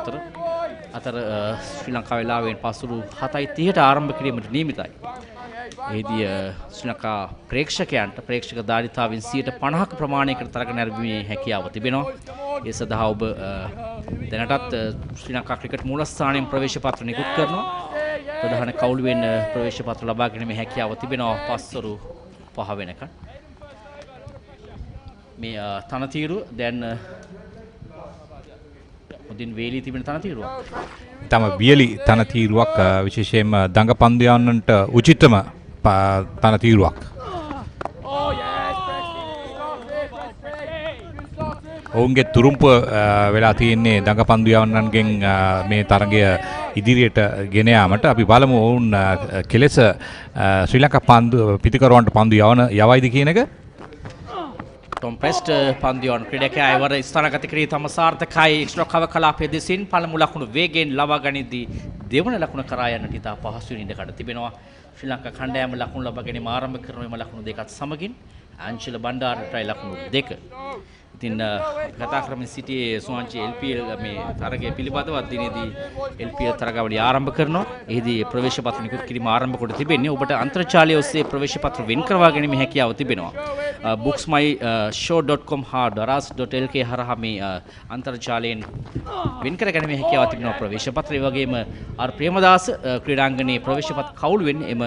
E: අතර ශ්‍රී ලංකා වේලාවෙන් පසුරු 7:30ට ආරම්භ කිරීමට නියමිතයි. එහිදී ශ්‍රී ලංකා ප්‍රේක්ෂකයන්ට ප්‍රේක්ෂක ධාරිතාවෙන් 50% ප්‍රමාණයකට තරග නැරඹීමේ හැකියාව තිබෙනවා. ඒ සඳහා ඔබ දැනටත් ශ්‍රී ලංකා ක්‍රිකට් මූලස්ථානයෙන් ප්‍රවේශ පත්‍ර නිකුත් කරනවා. ප්‍රධාන කවුළුවෙන් ප්‍රවේශ පත්‍ර ලබා ගැනීමේ හැකියාව තිබෙනවා පස්වරු 5 වෙනකන්. මේ තනතිරු දැන් මුදින් වේලී තිබෙන තනතිරුවක්.
D: තම වියලි තනතිරුවක් විශේෂයෙන්ම දඟපන්දු යවන්නට උචිතම තනතිරුවක්. ඔවුන්ගේ තුරුම්ප වෙලා තියෙන්නේ දඟපන්දු යවන්නන්ගෙන් මේ තරගය ඉදිරියට ගෙන යාමට. අපි බලමු ඔවුන් කෙලෙස ශ්‍රී ලංකා පන්දු පිතිකරුවන්ට පන්දු යවයිද කියන එක.
E: ටොම් ප්‍රෙස්ට් පන්දියන් ක්‍රීඩකයා එවර ස්ථානගත කිරීම තම සාර්ථකයි. එක්ස්ට්‍රා කව කලාපයේ දෙසින් පළමු ලකුණු වේගයෙන් ලබා ගනිද්දී දෙවන ලකුණ කරා යන්නට ඉතා පහසුවෙන් ඉඩකඩ තිබෙනවා. ශ්‍රී ලංකා කණ්ඩායම ලකුණු ලබා ගැනීම ආරම්භ කරන මේ ලකුණු දෙකත් සමගින් අංශුල බණ්ඩාරටයි ලකුණු 2. ඉතින් කතා කරමින් සිටියේ සුවන්චි LPL මේ තරගය පිළිබඳව අද දිනේදී LPL තරගාවලිය ආරම්භ කරනවා. එහිදී ප්‍රවේශ පත්‍ර නිකුත් කිරීම ආරම්භ කොට තිබෙන්නේ. ඔබට අන්තර්ජාලය ඔස්සේ ප්‍රවේශ පත්‍ර වෙන් කරවා ගැනීමේ හැකියාව තිබෙනවා. booksmyshow.com හා daras.lk හරහා මේ අන්තර්ජාලයෙන් වෙන් කර ගැනීමේ හැකියාව තිබෙනවා ප්‍රවේශ පත්‍ර. ඒ වගේම ආර් ප්‍රේමදාස ක්‍රීඩාංගණයේ ප්‍රවේශ පත්‍ර කවුළුවෙන් එම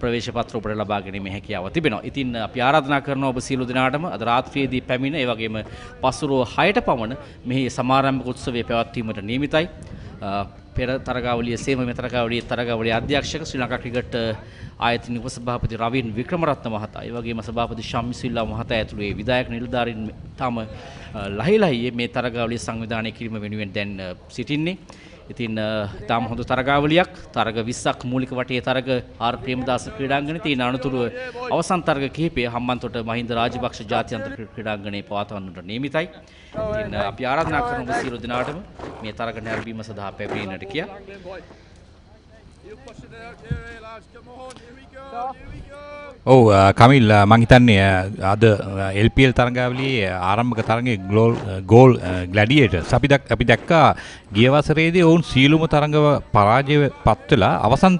E: ප්‍රවේශ පත්‍ර ඔබට ලබා ගැනීමේ හැකියාව තිබෙනවා. ඉතින් අපි ආරාධනා කරනවා ඔබ සියලු දෙනාටම අද රාත්‍රියේදී පැමිණ ඒ වගේම පසුරුව 6ට පමණ මෙහි සමාරම්භක උත්සවය පැවැත්වීමට නියමිතයි. පෙර තරගාවලිය සේම මේ තරගාවලිය අධ්‍යක්ෂක ශ්‍රී ලංකා ක්‍රිකට් ආයතන උපසභාපති රවින් වික්‍රමරත්න මහතා ඒ වගේම සභාපති ශම්මිසිල්ලා මහතා ඇතුළු ඒ විධායක නිලධාරීන් තම ලහිලහියේ මේ තරගාවලිය සංවිධානය කිරීම වෙනුවෙන් දැන් සිටින්නේ. ඉතින් තාම හොඳ තරගාවලියක් තරග 20ක් මූලික වටේ තරග ආර් ප්‍රේමදාස ක්‍රීඩාංගණයේ තියෙන අනතුරුව අවසන් තරග කිහිපය හම්බන්තොට මහින්ද රාජපක්ෂ ජාත්‍යන්තර ක්‍රීඩාංගණයේ පවත්වන්නට නියමිතයි. ඉතින් අපි ආරාධනා කරමු සියලු දෙනාටම මේ තරග නැරඹීම සඳහා පැමිණෙන්නට කියා.
D: ඔව් කමිල් මම හිතන්නේ අද LPL තරගාවලියේ ආරම්භක තරගයේ ගෝල් ග්ලැඩියේටර්ස් අපි දැක්කා ගිය වසරේදී ඔවුන් සියලුම තරඟ පරාජයට පත් වෙලා අවසන්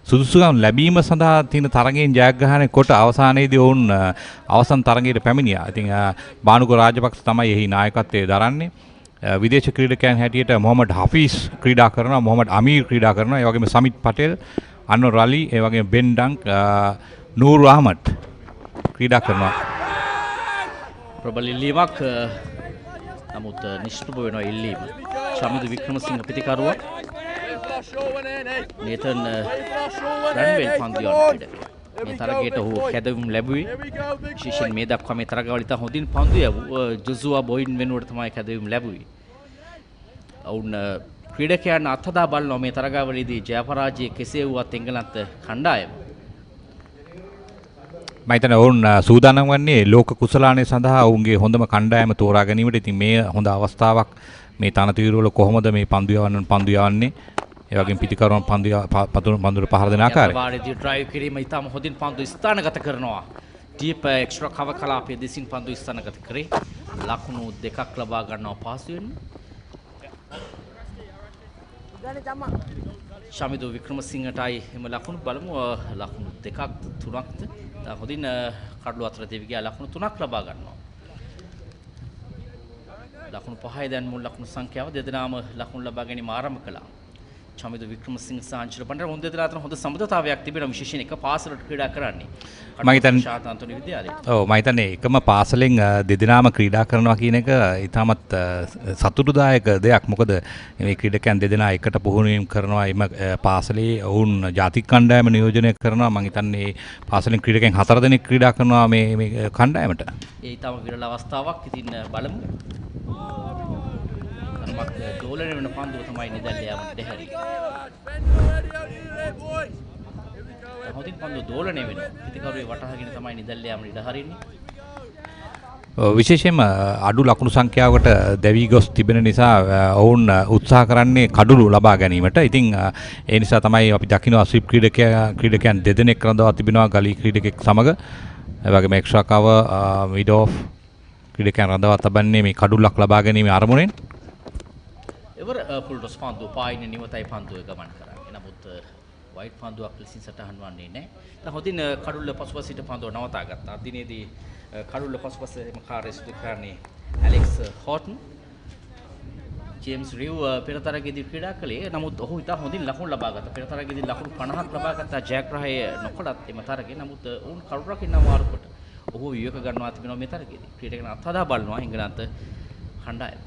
D: සුදුසුකම් ලැබීම සඳහා තියෙන තරගයෙන් ජයග්‍රහණය කොට අවසානයේදී ඔවුන් අවසන් තරගයට පැමිණියා. ඉතින් බානුක රාජපක්ෂ තමයි එහි නායකත්වයේ දරන්නේ. විදේශ ක්‍රීඩකයන් හැටියට මොහමඩ් හෆීස් ක්‍රීඩා කරනවා, මොහමඩ් අමීර් ක්‍රීඩා කරනවා, ඒ වගේම සමිත් පටේල්, අන්වර් අලි, ඒ වගේම බෙන් ඩංක්, නූර් අහමඩ් ක්‍රීඩා කරනවා.
E: ප්‍රබල ඉල්ලීමක් නමුත් නිෂ්ප්‍රභ වෙනවා ඉල්ලීම. ශමිදු වික්‍රමසිංහ පිටිකරුවා නේතන් රන්වෙල් පන්දුවන් මේ තරගයට ඔහු කැදවීම් ලැබුවේ. විශේෂයෙන් මේ දක්වා මේ තරගවලට හොඳින් පන්දු යවූ ජොසුවා බොයින් වෙනුවට තමයි කැදවීම් ලැබුවේ. ඔවුන් ක්‍රීඩකයන් අත්හදා බලනවා මේ තරගවලදී ජය පරාජය කෙසේ වුවත් එංගලන්ත කණ්ඩායම.
D: මම හිතන්නේ ඔවුන් සූදානම් වන්නේ ලෝක කුසලානය සඳහා ඔවුන්ගේ හොඳම කණ්ඩායම තෝරා ගැනීමට. ඉතින් මේ හොඳ අවස්ථාවක් මේ තනතිරු වල කොහොමද මේ පන්දු යවන්නේ ඒ වගේම පිටිකරුවන් පන්දුර පහර දෙන ආකාරය.
E: වාරේදී ඩ්‍රයිව් කිරීම ඉතාම හොඳින් පන්දු ස්ථානගත කරනවා. ඩීප් එක්ස්ට්‍රා කව කලාපයේ දෙසින් පන්දු ස්ථානගත කරේ. ලකුණු දෙකක් ලබා ගන්නවා පහසුවෙන්. ශමිදු වික්‍රමසිංහටයි එම ලකුණු බලමු. ලකුණු දෙකක් තුනක්ද හොඳින් කඩළු අතර දෙවි ගියා ලකුණු 3ක් ලබා ගන්නවා. ලකුණු 5යි දැන් මුල් ලකුණු සංඛ්‍යාව දෙදෙනාම ලකුණු ලබා ගැනීම ආරම්භ කළා. ශමිදු වික්‍රමසිංහ සාංචිර බණ්ඩාර හොඳ දෙදෙනා අතර හොඳ සමබරතාවයක් තිබෙනවා. විශේෂයෙන් එක පාසලට ක්‍රීඩා කරන්නේ.
D: මම හිතන්නේ
E: ශාන්තන්තුනි විද්‍යාලය.
D: ඔව් මම හිතන්නේ එකම පාසලෙන් දෙදෙනාම ක්‍රීඩා කරනවා කියන එක ඉතාමත් සතුටුදායක දෙයක්. මොකද මේ ක්‍රීඩකයන් දෙදෙනා එකට පුහුණුවීම් කරනවා. එම පාසලේ ඔවුන් ජාතික කණ්ඩායම නියෝජනය කරනවා. මම හිතන්නේ පාසලෙන් ක්‍රීඩකයන් 4 දෙනෙක් ක්‍රීඩා කරනවා මේ කණ්ඩායමට.
E: ඒ ඊටම විරල අවස්ථාවක්. ඉතින් බලමු. දෝලන වෙන පන්දුව තමයි නිදැල්ල යාමට දෙහැරි. හොඳින් පන්දුව දෝලනය වෙනවා. පිටිකරුවේ වටහාගෙන තමයි නිදැල්ල යාමට ඉඩ හරින්නේ.
D: විශේෂයෙන්ම අඩු ලකුණු සංඛ්‍යාවකට දැවී ගොස් තිබෙන නිසා ඔවුන් උත්සාහ කරන්නේ කඩළු ලබා ගැනීමට. ඉතින් ඒ නිසා තමයි අපි දකිනවා ස්විප් ක්‍රීඩකයන් දෙදෙනෙක් රඳවා තිබෙනවා ගලී ක්‍රීඩකෙක් සමග. ඒ වගේම එක්ස්ට්‍රා කව මිඩ් ඔෆ් ක්‍රීඩකයන් රඳවා තබන්නේ මේ කඩුල්ලක් ලබා ගැනීම අරමුණෙන්.
E: එවර ෆුල් ටොස් පන්දුව පායින් නිමතයි පන්දුව ගමන් කරන්නේ. නමුත් වයිට් පන්දුවක් ලෙසින් සටහන් වන්නේ නැහැ. දැන් හොඳින් කඩුල්ල පසුපස සිට පන්දුව නවතා ගත්තා. දිනේදී කඩුල්ල පසුපස එම කාර්යය සිදු කරන්නේ ඇලෙක්ස් හෝටන්. ජේම්ස් රිව් පෙර තරගයේදී ක්‍රීඩා කළේ. නමුත් ඔහු ඉතා හොඳින් ලකුණු ලබා ගත්තා. පෙර තරගයේදී ලකුණු 50ක් ලබා ගත්තා ජයග්‍රහය නොකළත් එම තරගයේ. නමුත් ඔවුන් කරුණකින් නමාරු කොට ඔහු විවේක ගන්නවා තිබෙනවා මේ තරගයේදී. ක්‍රීඩකයන් අත්හදා බලනවා එංගලන්ත කණ්ඩායම.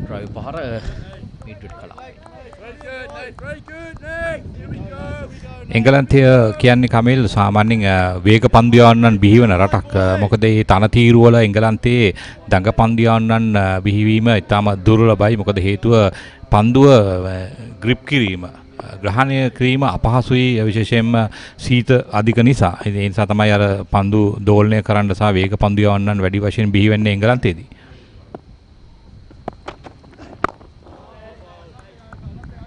E: ඩ්‍රයිව් පහර මීටර් කළා.
D: එංගලන්තය කියන්නේ කමිල් සාමාන්‍යයෙන් වේග පන්දු යවන්නන් බිහිවන රටක්. මොකද මේ තනතිරු වල එංගලන්තයේ දඟ පන්දු යවන්නන් බිහිවීම ඉතාම දුර්ලභයි. මොකද හේතුව පන්දුව ග්‍රිප් කිරීම ග්‍රහණය කිරීම අපහසුයි, විශේෂයෙන්ම සීත අධික නිසා. ඒ නිසා තමයි අර පන්දු දෝලනය කරන්න සහ වේග පන්දු යවන්නන් වැඩි වශයෙන් බිහි වෙන්නේ එංගලන්තයේදී.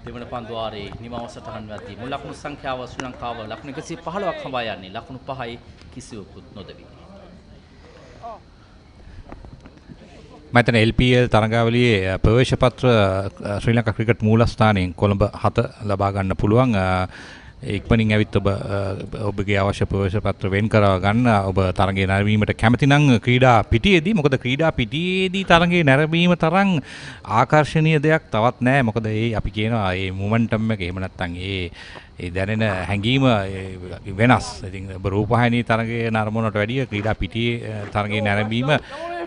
E: දෙවන පන්දු ආරේ නිමව සටහන් වදී මුල් ලකුණු සංඛ්‍යාව ශ්‍රී ලංකාව ලකුණු 115ක් හඹා යන්නේ. ලකුණු 5යි කිසිවකුත් නොදෙවි.
D: මම LPL තරගාවලියේ ප්‍රවේශ පත්‍ර ශ්‍රී ලංකා ක්‍රිකට් මූලස්ථානයෙන් කොළඹ 7 ලබා ගන්න පුළුවන්. ඉක්මනින් ඇවිත් ඔබගේ අවශ්‍ය ප්‍රවේශ පත්‍ර වෙන් කරව ගන්න. ඔබ තරගයේ නැරඹීමට කැමති නම් ක්‍රීඩා පිටියේදී, මොකද ක්‍රීඩා පිටියේදී තරගයේ නැරඹීම තරම් ආකර්ශනීය දෙයක් තවත් නැහැ. මොකද ඒ අපි කියනවා මේ මොමන්ටම් එක එහෙම නැත්නම් ඒ දැනෙන හැඟීම වෙනස්. ඉතින් රූපවාහිනී තරගයේ නරඹනට වැඩිය ක්‍රීඩා පිටියේ තරගයේ නැරඹීම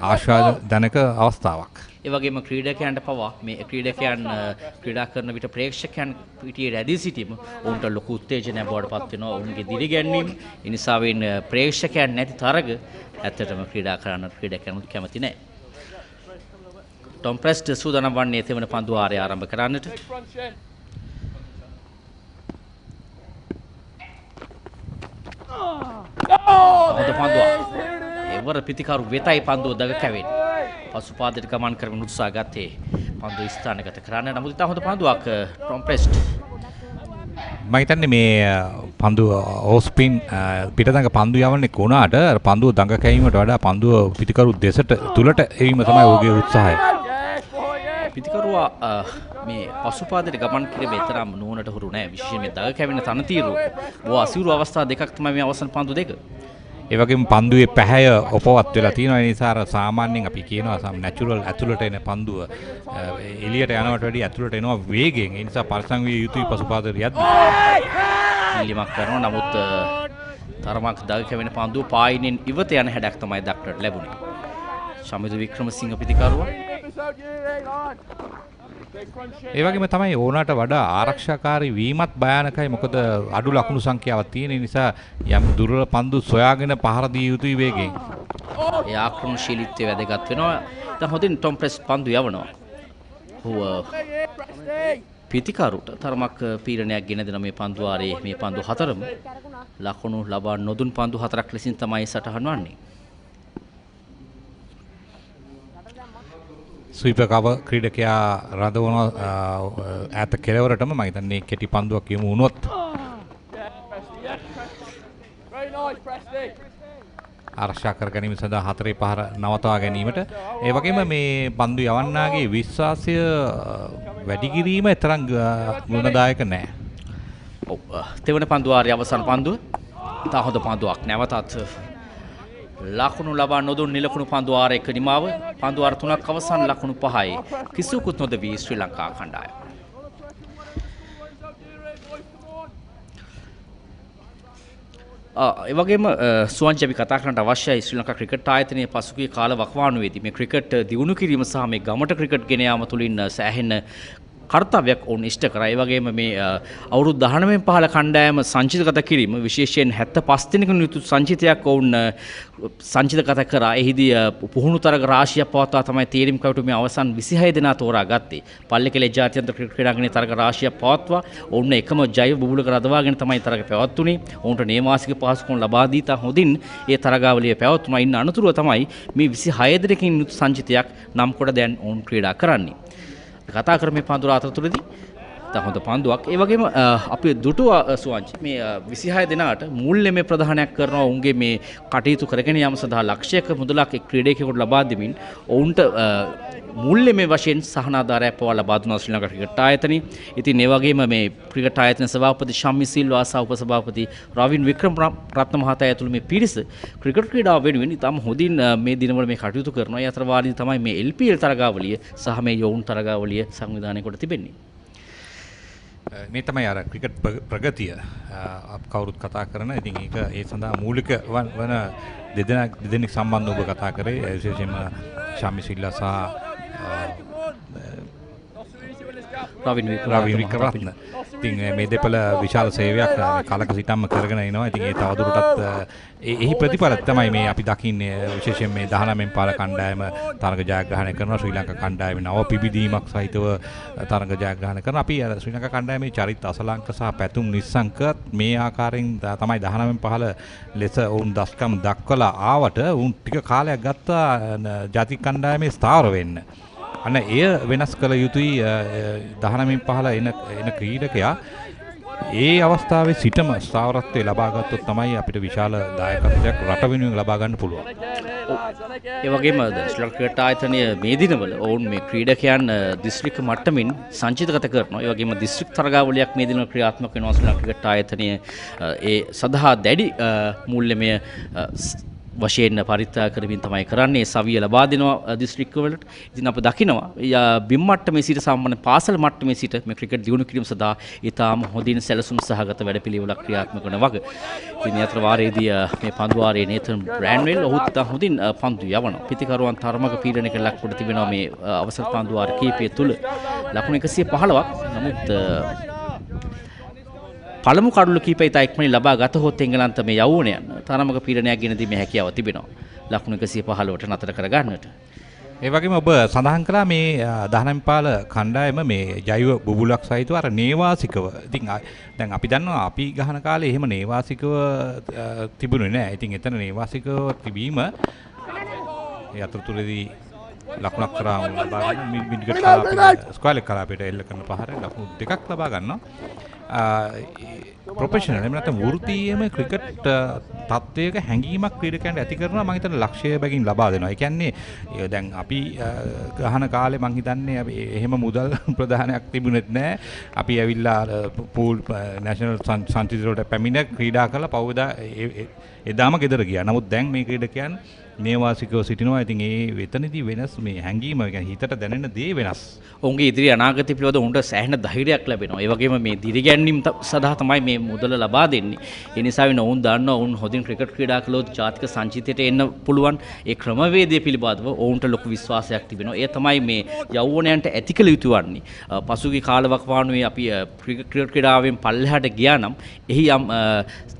D: ආශාදනක අවස්ථාවක්.
E: ඒ වගේම ක්‍රීඩකයන්ට පවා මේ ක්‍රීඩකයන් ක්‍රීඩා කරන විට ප්‍රේක්ෂකයන් පිටියේ රැඳී සිටීම ඔවුන්ට ලොකු උත්තේජනයක් බවට පත් වෙනවා. ඔවුන්ගේ දිරිගැන්වීම ඒ නිසා වෙන ප්‍රේක්ෂකයන් නැති තරග ඇත්තටම ක්‍රීඩා කරන්න ක්‍රීඩකයන් කැමති නැහැ. ටොම් ප්‍රෙස්ට් සූදානම් වන්නේ තෙවන පන්දු වාරය ආරම්භ කරන්නට. හොඳ පන්දුවක්. එවර පිතිකරු වෙතයි පන්දුව දග කැවෙන්නේ. පසුපාදයට ගමන් කරමින් උත්සාහ ගත්තේ පන්දුව ස්ථානගත කරන්න. නමුත් ඉතා හොඳ පන්දුවක් ටොම් ප්‍රෙස්ට්.
D: මම හිතන්නේ මේ පන්දුව ඕස්පින් පිටදඟ පන්දු යවන්නේ කොනාට පන්දුව දඟ කැවීමට වඩා පන්දුව පිටිකරු දෙසට තුලට එවීම තමයි ඔහුගේ උත්සාහය.
E: පිටිකරුවා මේ පසුපාදයට ගමන් කිරීමේ තරම් නුවණට හුරු නැහැ. විශේෂයෙන් මේ දඟ කැවෙන තනතිරු බොහෝ අසීරු අවස්ථා දෙකක් තමයි මේ අවසන් පන්දු දෙක.
D: ඒ වගේම පන්දුවේ පැහැය ඔපවත් වෙලා තියෙනවා. ඒ නිසා අර සාමාන්‍යයෙන් අපි කියනවා නැචරල් ඇතුළට එන පන්දුව එළියට යනවට වැඩිය ඇතුළට එනවා වේගයෙන්. ඒ නිසා පරිසං විය යුතුයි පසුපාදයට යද්දී.
E: පිළිමක් කරනවා. නමුත් තරමක් දග කැවෙන පන්දුව පායිනෙන් ඉවත යන හැඩක් තමයි දක්නට ලැබුණේ. ශමිත වික්‍රමසිංහ පිටිකරුවා.
D: ඒ වගේම තමයි ඕනට වඩා ආරක්ෂාකාරී වීමත් භයානකයි. මොකද අඩු ලකුණු සංඛ්‍යාවක් තියෙන නිසා යම් දුර්වල පන්දු සොයාගෙන පහර දිය යුතුයි වේගෙන්.
E: ඒ ආක්‍රමණශීලීත්වය වැදගත් වෙනවා. දැන් හොඳින් ටොම් ප්‍රෙස් පන්දු යවනවා. පිටිකරුට තරමක් පීඩනයක් ගෙන දෙන මේ පන්දු වාරයේ මේ පන්දු හතරම ලකුණු ලබා නොදුන් පන්දු හතරක් ලෙසින් තමයි සටහන් වන්නේ.
D: ස්වීපර් කව ක්‍රීඩකයා රඳවන ඈත කෙළවරටම මම හිතන්නේ කෙටි පන්දුවක් යමු වුණොත් ආරක්ෂා කර ගැනීම සඳහා හතරේ පහර නවතා ගැනීමට ඒ වගේම මේ පන්දු යවන්නාගේ විශ්වාසය වැඩි කිරීම තරම් ගුණදායක නැහැ.
E: ඔව් තෙවන පන්දු වාරයේ අවසන් පන්දුව තා හොඳ පන්දුවක් නැවතත් ලකුණු ලබා නොදුන් නිලකුණු පන්දු වාරයක නිමාව පන්දු වාර 3ක් අවසන් ලකුණු 5යි කිසිවකුත් නොදවී ශ්‍රී ලංකා කණ්ඩායම. ඒ වගේම සුවංජ අපි කතා කරන්නට අවශ්‍යයි ශ්‍රී ලංකා ක්‍රිකට් ආයතනයේ පසුගිය කාල වකවානුවේදී මේ ක්‍රිකට් දියුණු කිරීම සහ මේ ගමට ක්‍රිකට් ගෙන යාම තුළින් සෑහෙන කර්තව්‍යයක් ඔවුන් ඉෂ්ට කරා. ඒ වගේම මේ අවුරුදු 19 15 කණ්ඩායම සංචිතගත කිරීම විශේෂයෙන් 75 දිනකින් යුතු සංචිතයක් ඔවුන් සංචිතගත කරා. එහිදී පුහුණු තරග රාශියක් පවත්වා තමයි තීරීම් කමිටුවේ අවසන් 26 දෙනා තෝරා ගත්තේ. පල්ලේකැලේ ජාත්‍යන්තර ක්‍රීඩාංගණයේ තරග රාශියක් පවත්වා ඔවුන් එකම ජෛව බුබුලක රඳවාගෙන තමයි තරග පැවැත්වුනේ. ඔවුන්ට නේවාසික පහසුකම් ලබා දී තා හොඳින් ඒ තරගාවලිය පැවැත්වුණා. ඉන්න අනතුරුව තමයි මේ 26 දිනකින් යුතු සංචිතයක් නම් කොට දැන් ඔවුන් ක්‍රීඩා කරන්නේ. කතා කරමේ පන්දු අතරතුරදී තා හොඳ පන්දුවක්. ඒ වගේම අපි දුටුවා සුවංචි මේ 26 දෙනාට මූල්‍යමය ප්‍රදානයක් කරනවා. ඔවුන්ගේ මේ කටයුතු කරගෙන යාම සඳහා ලක්ෂයක මුදලක් එක් ක්‍රීඩකයෙකුට ලබා දෙමින් ඔවුන්ට මූල්‍යමය වශයෙන් සහනාධාරයක් පවා ලබා දුන්නා ශ්‍රී ලංකා ක්‍රිකට් ආයතනය. ඉතින් ඒ වගේම මේ ක්‍රිකට් ආයතන සභාපති ශම්මි සිල්වා සහ උපසභාපති රවින් වික්‍රමරත්න මහතා ඇතුළු මේ පිරිස ක්‍රිකට් ක්‍රීඩාව වෙනුවෙන් ඉතාම හොඳින් මේ දිනවල මේ කටයුතු කරනවා. ඒ අතර වාරදී තමයි මේ LPL තරගාවලිය සහ මේ යොවුන් තරගාවලිය සංවිධානය කොට තිබෙන්නේ.
D: මේ තමයි අර ක්‍රිකට් ප්‍රගතිය අප කවුරුත් කතා කරන. ඉතින් ඒක ඒ සඳහා මූලික වන දෙදෙනෙක් සම්බන්ධව ඔබ කතා කරේ. විශේෂයෙන්ම ශාමි සිල්ලා සහ රවින් වික්‍රමරත්න. ඉතින් මේ දෙපළ විශාල සේවයක් කලක සිටම්ම කරගෙන එනවා. ඉතින් ඒ තවදුරටත් එහි ප්‍රතිඵල තමයි මේ අපි දකින්නේ. විශේෂයෙන් මේ 19 පාල කණ්ඩායම තරග ජයග්‍රහණය කරනවා. ශ්‍රී ලංකා කණ්ඩායමේ නව පිබිදීමක් සහිතව තරග ජයග්‍රහණය කරනවා. අපි ශ්‍රී ලංකා කණ්ඩායමේ චරිත අසලංක සහ පැතුම් නිස්සංක මේ ආකාරයෙන් තමයි 19 පහල ලෙස වුන් දස්කම් දක්වලා ආවට උන් ටික කාලයක් ගත්තා ජාතික කණ්ඩායමේ ස්ථාවර වෙන්න. අන්න එය වෙනස් කළ යුතුයි. 19 පහල එන ක්‍රීඩකයා ඒ අවස්ථාවේ සිටම ස්ථාවරත්වය ලබා ගත්තොත් තමයි අපිට විශාල දායකත්වයක් රට වෙනුවෙන් ලබා ගන්න පුළුවන්.
E: ඒ වගේම ශ්‍රී ලංකා ක්‍රිකට් ආයතනය මේ දිනවල ඔවුන් මේ ක්‍රීඩකයන් දිස්ත්‍රික්ක මට්ටමින් සංචිතගත කරනවා. ඒ වගේම දිස්ත්‍රික් තරගාවලියක් මේ දිනවල ක්‍රියාත්මක වෙනවා ශ්‍රී ලංකා ක්‍රිකට් ආයතනය ඒ සඳහා දැඩි මූල්‍යමය වශයෙන් පරිත්‍යාග කරමින් තමයි කරන්නේ සවිය ලබා දෙනවා දිස්ත්‍රික්ක වලට. ඉතින් අපි දකිනවා බිම් මට්ටමේ සිට සාමාන්‍ය පාසල් මට්ටමේ සිට මේ ක්‍රිකට් දියුණු කිරීම සඳහා ඊටාම හොඳින් සැලසුම් සහගත වැඩපිළිවෙලක් ක්‍රියාත්මක කරන වග. ඉතින් අතර වාරයේදී මේ පන්දුවාරයේ නේතන් බ්‍රෑන්වෙල් ඔහුත් හොඳින් පන්දු යවනවා. පිතිකරුවන් තරමක පීඩනයකට ලක් කොට තිබෙනවා මේ අවසර පන්දුවාර කීපය තුල. ලකුණු 115ක්. නමුත් පළමු කඩුළු කීපය ඉතා ඉක්මනින් ලබා ගත හොත් එංගලන්ත මේ යවුණයන් තරමක පීඩනයක් ගෙන දීමේ හැකියාව තිබෙනවා. ලකුණු 115ට නතර කර ගන්නට.
D: ඒ වගේම ඔබ සඳහන් කළා මේ 19 පාල කණ්ඩායම මේ ජෛව බුබුලක් සහිතව අර නේවාසිකව. ඉතින් දැන් අපි දන්නවා අපි ගහන කාලේ එහෙම නේවාසිකව තිබුණේ නැහැ. ඉතින් එතන නේවාසිකව තිබීම ඒ අතරතුරදී ලකුණක් කරා ලබා ගන්න මිනිකට කලාපයට ස්ක්වයර් කලාපයට එල්ල කරන පහර ලකුණු දෙකක් ලබා ගන්නවා. ප්‍රොෆෙෂනල් එහෙම නැත්නම් වෘත්තීයම ක්‍රිකට් තත්ත්වයක හැඟීමක් ක්‍රීඩකයන්ට ඇති කරනවා. මම හිතන්නේ ලක්ෂ්‍ය බැගින් ලබා දෙනවා. ඒ කියන්නේ දැන් අපි ගහන කාලේ මම හිතන්නේ එහෙම මුදල් ප්‍රදානයක් තිබුණෙත් නැහැ. අපි ඇවිල්ලා පූල් නැෂනල් සංචිත වලට පැමිණ ක්‍රීඩා කරලා පවදා එදාම ගෙදර ගියා. නමුත් දැන් මේ ක්‍රීඩකයන් නේවාසිකව සිටිනවා. ඉතින් ඒ වෙතනදී වෙනස් මේ හැඟීම කියන්නේ හිතට දැනෙන දේ වෙනස්.
E: ඔවුන්ගේ ඉදිරි අනාගතය පිළිබඳ උන්ට සෑහෙන ධෛර්යයක් ලැබෙනවා. ඒ වගේම මේ දිරිගැන්වීම සඳහා තමයි මේ මුදල ලබා දෙන්නේ. ඒ නිසා වෙන ඔවුන් දන්නවා ඔවුන් හොඳින් ක්‍රිකට් ක්‍රීඩා කළොත් ජාතික සංචිතයට එන්න පුළුවන්. ඒ ක්‍රමවේදය පිළිබඳව ඔවුන්ට ලොකු විශ්වාසයක් තිබෙනවා. ඒ තමයි මේ යෞවනයන්ට ඇති කළ යුතු වන්නේ. පසුගිය කාලවකවානුවේ අපි ක්‍රිකට් ක්‍රීඩාවෙන් පල්ලෙහාට ගියා නම් එහි යම්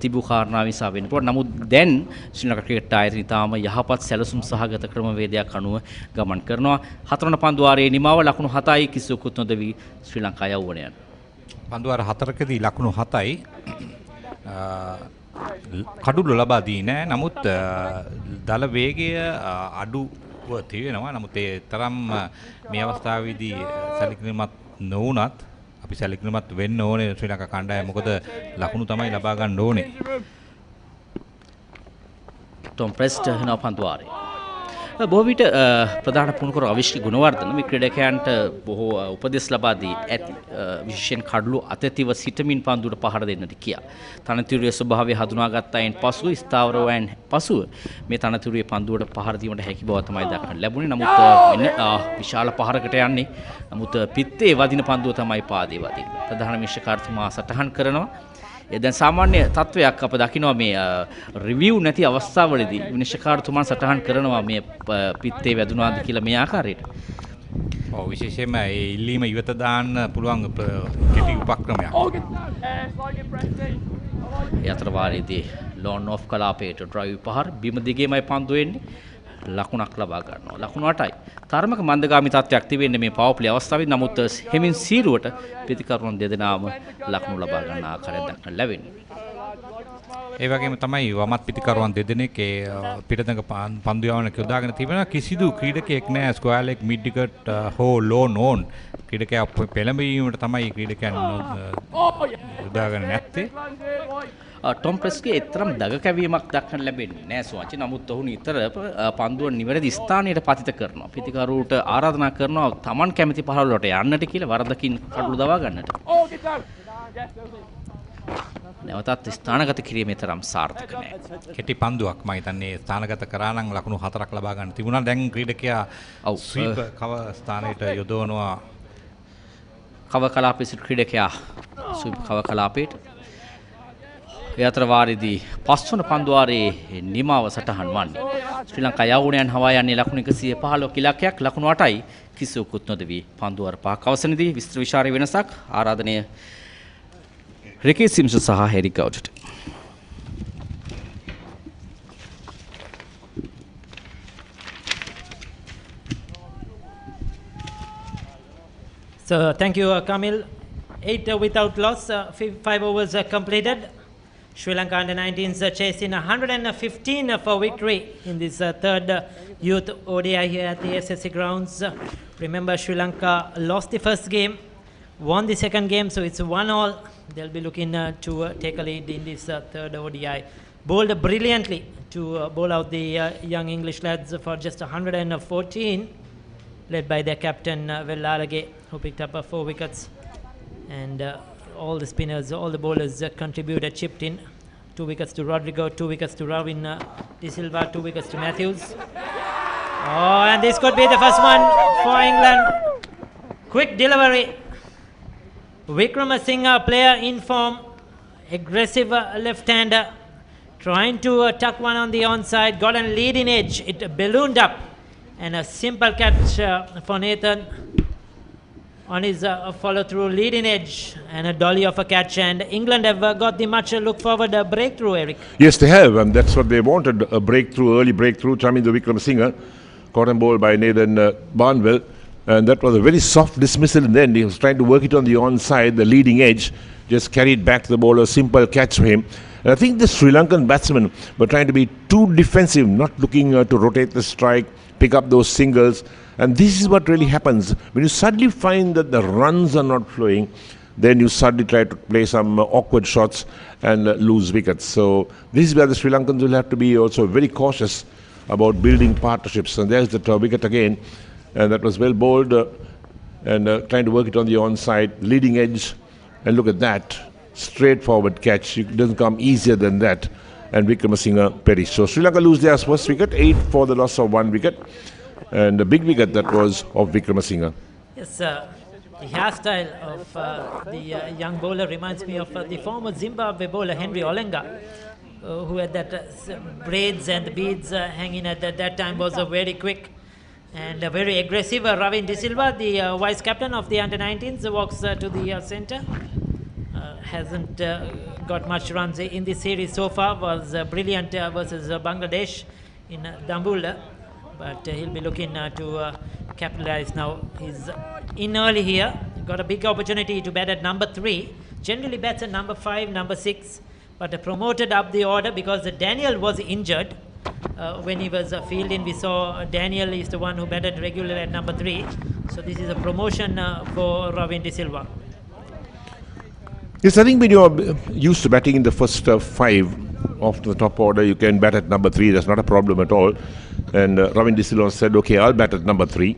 E: තිබූ කාරණා නිසා වෙන්න පුළුවන්. නමුත් දැන් ශ්‍රී ලංකා ක්‍රිකට් ආයතනය තාම යහපත් සැලසුම් සහගත ක්‍රමවේදයක් අනුව ගමන් කරනවා. හතරවන පන්දුවාරයේ නිමාව ලකුණු 7යි කිසිවකුත් නොදවි ශ්‍රී ලංකා යෞවනයන්.
D: පන්දුවාර 4කදී ලකුණු 7යි කඩුළු ලබා දී නැහැ. නමුත් දල වේගය අඩුව තියෙනවා. නමුත් ඒ තරම් මේ අවස්ථාවේදී සැලකිලිමත් නොවුනත් අපි සැලකිලිමත් වෙන්න ඕනේ ශ්‍රී ලංකා කණ්ඩායම. මොකද ලකුණු තමයි ලබා ගන්න ඕනේ.
E: ටොම් ප්‍රෙස්ට් වෙනවා පන්දුවාරේ. බොහෝ විට ප්‍රධාන පුණුකරු අවිශ්ක ගුණවර්ධන මේ ක්‍රීඩකයන්ට බොහෝ උපදෙස් ලබා දී ඇති. විශේෂයෙන් කඩළු අතැතිව සිටමින් පන්දුවට පහර දෙන්නට කියා. තනතුරේ ස්වභාවය හඳුනාගත් අයින් පසු ස්ථාවර වයන් පසුව මේ තනතුරේ පන්දුවට පහර දීමට හැකි බව තමයි දක්වන්න ලැබුණේ. නමුත් විශාල පහරකට යන්නේ. නමුත් පිත්තේ වදින පන්දුව තමයි පාදේ වදින්නේ. ප්‍රධාන විශ්කාර්තුමා සටහන් කරනවා. දැන් සාමාන්‍ය තත්වයක් අප දකිනවා මේ රිවිව් නැති අවස්ථාවලදී විනිශ්චයකාරතුමන් සටහන් කරනවා මේ පිත්තේ වැදුනාද කියලා මේ ආකාරයට.
D: ඔව් විශේෂයෙන්ම ඒ ඉල්ලීම ඉවත දාන්න පුළුවන් කෙටි උපක්‍රමයක්. ඒ අතර වාරයේදී ලෝන් ඔෆ් කලාපයට ඩ්‍රයිව් පහර බිම දිගේමයි පන්දු වෙන්නේ. ලකුණක් ලබා ගන්නවා. ලකුණු 8යි. තරමක මන්දගාමී තත්ත්වයක් තිබෙන්නේ මේ පවර් ප්ලේ අවස්ථාවේ. නමුත් හෙමින් සීරුවට ප්‍රතිකරුවන් දෙදෙනාම ලකුණු ලබා ගන්න ආකාරයක් දක්වන්න ලැබෙන්නේ. ඒ වගේම තමයි වමත් පිටිකරුවන් දෙදෙනෙක් ඒ පිටතඟ පන්දු යවන්නට යොදාගෙන තිබෙනවා. කිසිදු ක්‍රීඩකයෙක් නැහැ ස්ක්වයර් ලෙග් මිඩ් විකට් හෝ ලෝ නෝන් ක්‍රීඩකයා පෙළඹවීමට තමයි ක්‍රීඩකයන් යොදාගෙන නැත්තේ.
E: ටොම් ප්‍රෙස්ගේ එතරම් දග කැවීමක් දක්වන්න ලැබෙන්නේ නැහැ සුවචි. නමුත් ඔහු නිතර පන්දුව නිවැරදි ස්ථානයට පතිත කරනවා. පිටිකරුවට ආරාධනා කරනවා Taman කැමති පහළ වලට යන්නට කියලා වරදකින් කඩළු දවා ගන්නට. නැවතත් ස්ථානගත කිරීමේ තරම් සාර්ථක නැහැ.
D: කෙටි පන්දුවක් මම හිතන්නේ ස්ථානගත කරා නම් ලකුණු 4ක් ලබා ගන්න තිබුණා. දැන් ක්‍රීඩකයා ස්වීප් කව ස්ථානයට යොදවනවා.
E: කව කලාපයේ සිට ක්‍රීඩකයා ස්වීප් කව කලාපයට. ඒ අතර වාරයේදී පස්වන පන්දුවාරයේ නිමාව සටහන් වන්නේ. ශ්‍රී ලංකා යෞවනයන් හවා යන්නේ ලකුණු 115ක ඉලක්කයක්. ලකුණු 8යි කිසිවකුත් නොදවි පන්දුවාර පහක් අවසනයේදී විස්තර විචාරය වෙනසක් ආරාධනය Ricky Simpson සහ Harry Goudet.
A: So thank you, Kamil. 8 without loss, 5 overs completed. Sri Lanka under-19s chasing 115 for victory in this third youth ODI here at the SSC grounds. Remember, Sri Lanka lost the first game, won the second game, so it's 1-1. They'll be looking to take a lead in this third ODI. Bowled brilliantly to bowl out the young English lads for just 114, led by their captain Vellarage, who picked up 4 wickets. And all the spinners, all the bowlers contributed, chipped in 2 wickets to Rodrigo, 2 wickets to Ravin De Silva, 2 wickets to Matthews. Oh, and this could be the first one for England. Quick delivery. Wickramasinghe, player in form, aggressive left-hander, trying to tuck one on the onside, got a leading edge, it ballooned up, and a simple catch for Nathan on his follow-through leading edge, and a dolly of a catch, and England have got the much look forward breakthrough, Eric.
B: Yes, they have, and that's what they wanted, a breakthrough, early breakthrough. Chaminda Wickramasinghe, caught and bowled by Nathan Barnwell. And that was a very soft dismissal in the end. He was trying to work it on the onside, the leading edge, just carried back to the bowler, simple catch for him. And I think the Sri Lankan batsmen were trying to be too defensive, not looking to rotate the strike, pick up those singles. And this is what really happens. When you suddenly find that the runs are not flowing, then you suddenly try to play some awkward shots and lose wickets. So this is where the Sri Lankans will have to be also very cautious about building partnerships. And there's the wicket again. And that was well bowled and trying to work it on the onside, leading edge. And look at that, straightforward catch. It doesn't come easier than that. And Wickramasinghe perished. So Sri Lanka lose their first wicket, 8 for the loss of 1 wicket. And a big wicket that was of Wickramasinghe.
A: Yes, the hairstyle of the young bowler reminds me of the former Zimbabwe bowler Henry Olenga, who had that braids and the beads hanging at that time, was very quick and very aggressive. Ravin De Silva, the vice captain of the under-19s, walks to the centre. Hasn't got much runs in this series so far. Was brilliant versus Bangladesh in Dambula, but he'll be looking to capitalise now. He's in early here. Got a big opportunity to bat at number 3. Generally bats at number 5, number 6, but promoted up the order because Daniel was injured. When he was fielding, we saw Daniel is the one who batted regularly at number 3. So this is a promotion for Ravin De Silva.
B: Yes, I think when you're used to batting in the first 5 of the top order, you can bat at number 3. That's not a problem at all. And Ravin De Silva said, okay, I'll bat at number 3.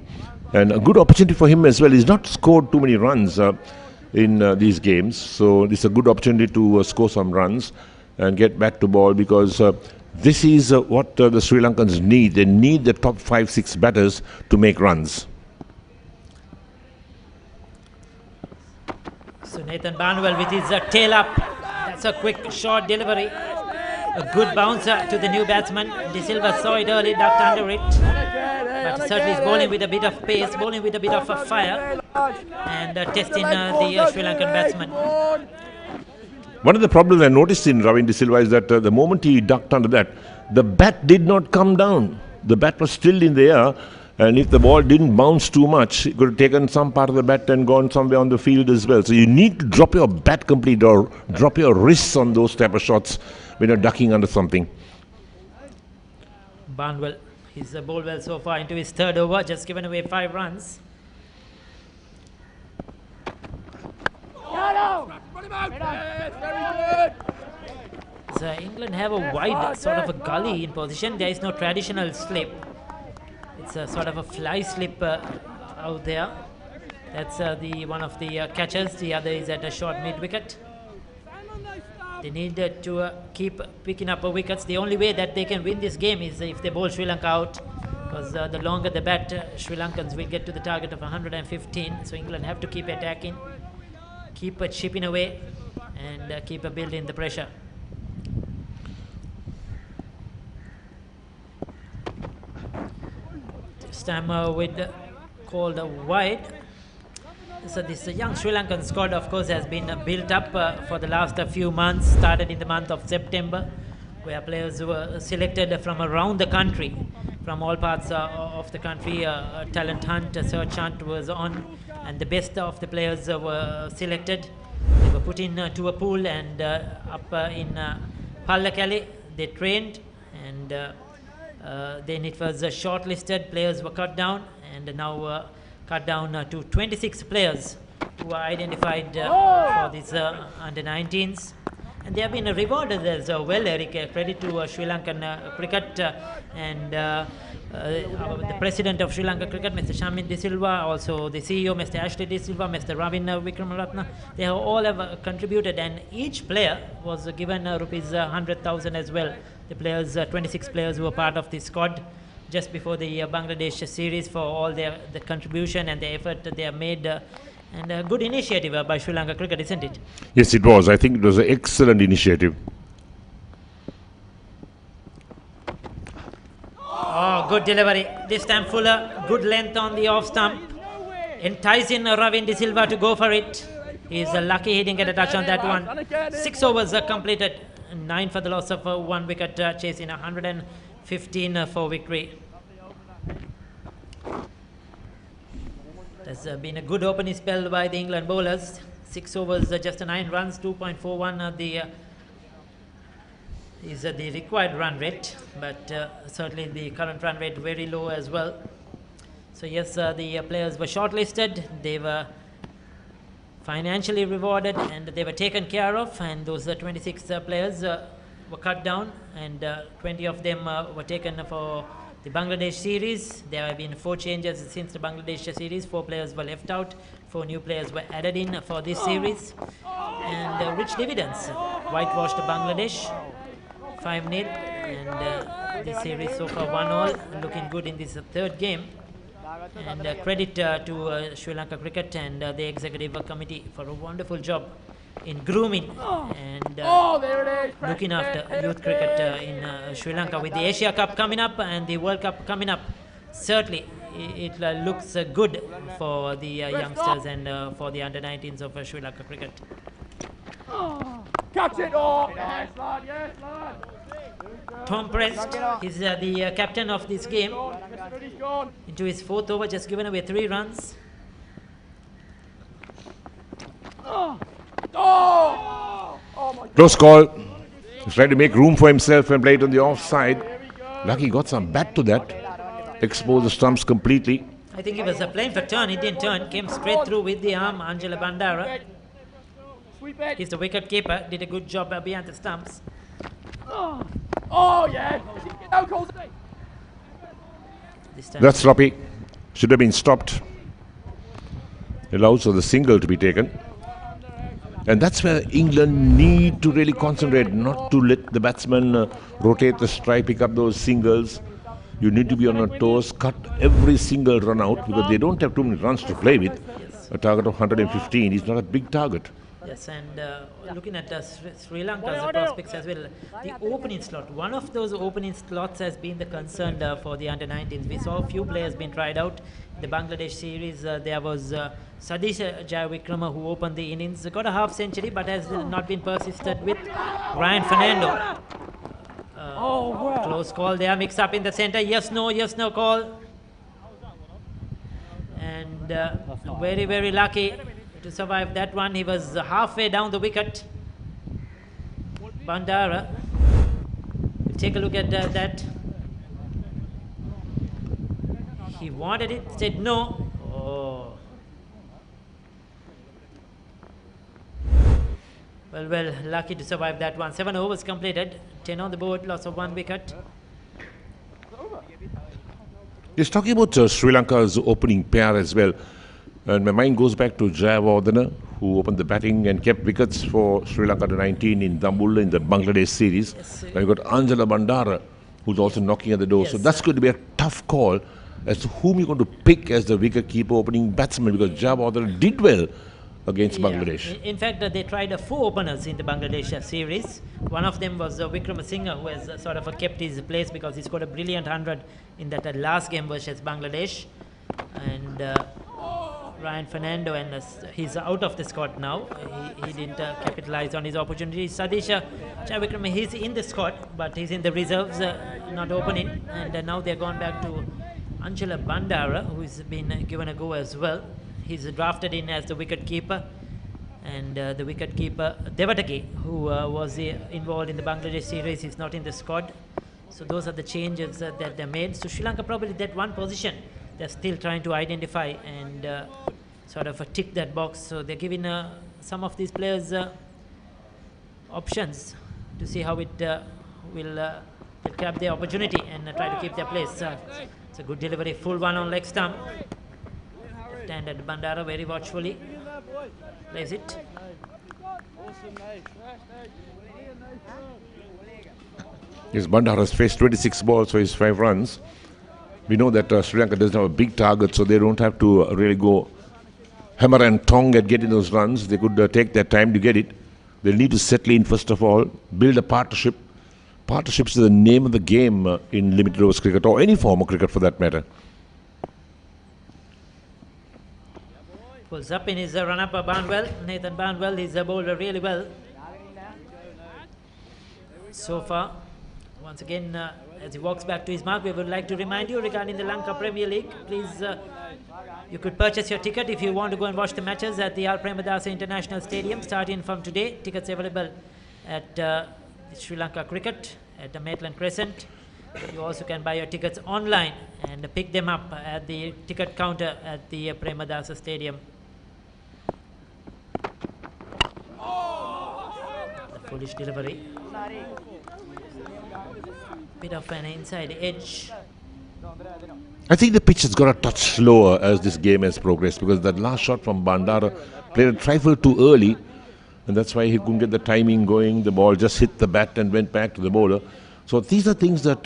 B: And a good opportunity for him as well. He's not scored too many runs in these games. So it's a good opportunity to score some runs and get back to ball, because this is what the Sri Lankans need. They need the top 5-6 batters to make runs.
A: So Nathan Barnwell with his tail up. That's a quick short delivery. A good bouncer to the new batsman. De Silva saw it early, ducked under it. But certainly is bowling with a bit of pace, bowling with a bit of a fire, and testing the Sri Lankan batsman.
B: One of the problems I noticed in Ravin De Silva is that the moment he ducked under that, the bat did not come down. The bat was still in the air, and if the ball didn't bounce too much, it could have taken some part of the bat and gone somewhere on the field as well. So you need to drop your bat completely or drop your wrists on those type of shots when you're ducking under something.
A: Barnwell, he's bowled well so far into his 3rd over, just given away 5 runs. So England have a wide sort of a gully in position. There is no traditional slip. It's a sort of a fly slip out there. That's the one of the catchers. The other is at a short mid-wicket. They need to keep picking up wickets. The only way that they can win this game is if they bowl Sri Lanka out, because the longer the bat, Sri Lankans will get to the target of 115. So England have to keep attacking, keep chipping away, and keep building the pressure. This time with called wide. So this young Sri Lankan squad, of course, has been built up for the last few months. Started in the month of September, where players were selected from around the country, from all parts of the country. A talent hunt, a search hunt was on, and the best of the players were selected. They were put into a pool, and up in Pallakali they trained, and then it was shortlisted. Players were cut down, and now cut down to 26 players who are identified for these under-19s. And they have been rewarded as well, Eric. Credit to Sri Lankan cricket and the president of Sri Lanka Cricket, Mr. Shamit De Silva, also the CEO, Mr. Ashley De Silva, Mr. Ravin Vikramaratna, they have all have contributed, and each player was given rupees 100,000 as well. The players, 26 players who were part of the squad just before the Bangladesh series, for all the contribution and the effort they have made. And a good initiative by Sri Lanka Cricket, isn't it?
B: Yes, it was. I think it was an excellent initiative.
A: Oh, good delivery. This time Fuller, good length on the off stump. Enticing Ravin De Silva to go for it. He's lucky he didn't get a touch on that one. 6 overs completed. 9 for the loss of 1 wicket, chasing 115 for victory. There's been a good opening spell by the England bowlers. 6 overs, just 9 runs, 2.41 is the required run rate, but certainly the current run rate very low as well. So yes, the players were shortlisted, they were financially rewarded, and they were taken care of, and those 26 players were cut down, and 20 of them were taken for the Bangladesh series. There have been 4 changes since the Bangladesh series. 4 players were left out, 4 new players were added in for this series, and rich dividends. Whitewashed Bangladesh 5-0, and the series so far 1-all, looking good in this 3rd game. And credit to Sri Lanka Cricket and the executive committee for a wonderful job in grooming and looking after youth cricket in Sri Lanka. With the Asia Cup coming up and the World Cup coming up, certainly it looks good for the youngsters and for the under-19s of Sri Lanka Cricket.
G: Catch it off! Yes, lad, yes, lad!
A: Tom Prest is the captain of this game. Into his 4th over, just given away 3 runs.
B: Close call. He's trying to make room for himself and play it on the offside. Lucky got some bat to that. Exposed the stumps completely.
A: I think he was playing for turn. He didn't turn. Came straight through with the arm. Angela Bandara. He's the wicket keeper. Did a good job behind the stumps.
G: Oh, yeah! No calls.
B: That's sloppy. Should have been stopped. Allows for the single to be taken. And that's where England need to really concentrate, not to let the batsman rotate the strike, pick up those singles. You need to be on your toes, cut every single run out, because they don't have too many runs to play with.
A: Yes.
B: A target of 115 is not a big target.
A: Yes, and looking at Sri Lanka's prospects as well, the opening slot, one of those opening slots has been the concern for the under-19s. We saw a few players being tried out. The Bangladesh series, there was Sadish Jayavikrama who opened the innings, got a half century but has not been persisted with. Ryan Fernando. Close call there, mix up in the center, yes, no call. And very, very lucky to survive that one. He was halfway down the wicket. Bandara. We'll take a look at that. He wanted it, said no. Oh. Well, lucky to survive that one. 7 overs completed. 10 on the board, loss of 1 wicket.
B: He's talking about Sri Lanka's opening pair as well. And my mind goes back to Jayawardene, who opened the batting and kept wickets for Sri Lanka to 19 in Dambulla in the Bangladesh series.
A: Yes,
B: and you got Angela Bandara, who's also knocking at the door.
A: Yes,
B: so that's going to be a tough call as to whom you're going to pick as the wicket-keeper opening batsman, because Jayawardene did well against Bangladesh.
A: In fact, they tried 4 openers in the Bangladesh series. One of them was Wickramasinghe, who has sort of kept his place because he scored a brilliant 100 in that last game versus Bangladesh. And Ryan Fernando, and he's out of the squad now. He didn't capitalize on his opportunity. Sadish Jayavikrama, he's in the squad, but he's in the reserves, not opening. And now they're gone back to Angela Bandara, who's been given a go as well. He's drafted in as the wicket keeper, and the wicket keeper Devataki, who was involved in the Bangladesh series, is not in the squad. So those are the changes that they made. So Sri Lanka probably that one position they're still trying to identify and sort of tick that box. So they're giving some of these players options to see how it will grab the opportunity and try to keep their place. It's a good delivery, full one on leg stump. Left-handed Bandara very watchfully plays it.
B: Yes, Bandara has faced 26 balls for his 5 runs. We know that Sri Lanka doesn't have a big target, so they don't have to really go hammer and tong at getting those runs. They could take their time to get it. They'll need to settle in first of all, build a partnership. Partnerships is the name of the game in limited overs cricket, or any form of cricket for that matter.
A: Pulls up in his run-up Barnwell. Nathan Barnwell is bowled really well so far. Once again, as he walks back to his mark, we would like to remind you regarding the Lanka Premier League. Please, you could purchase your ticket if you want to go and watch the matches at the Al Premadasa International Stadium starting from today. Tickets available at Sri Lanka Cricket at the Maitland Crescent. You also can buy your tickets online and pick them up at the ticket counter at the Premadasa Stadium. The foolish delivery. Bit of an inside edge.
B: I think the pitch has got a touch slower as this game has progressed, because that last shot from Bandara played a trifle too early, and that's why he couldn't get the timing going. The ball just hit the bat and went back to the bowler. So these are things that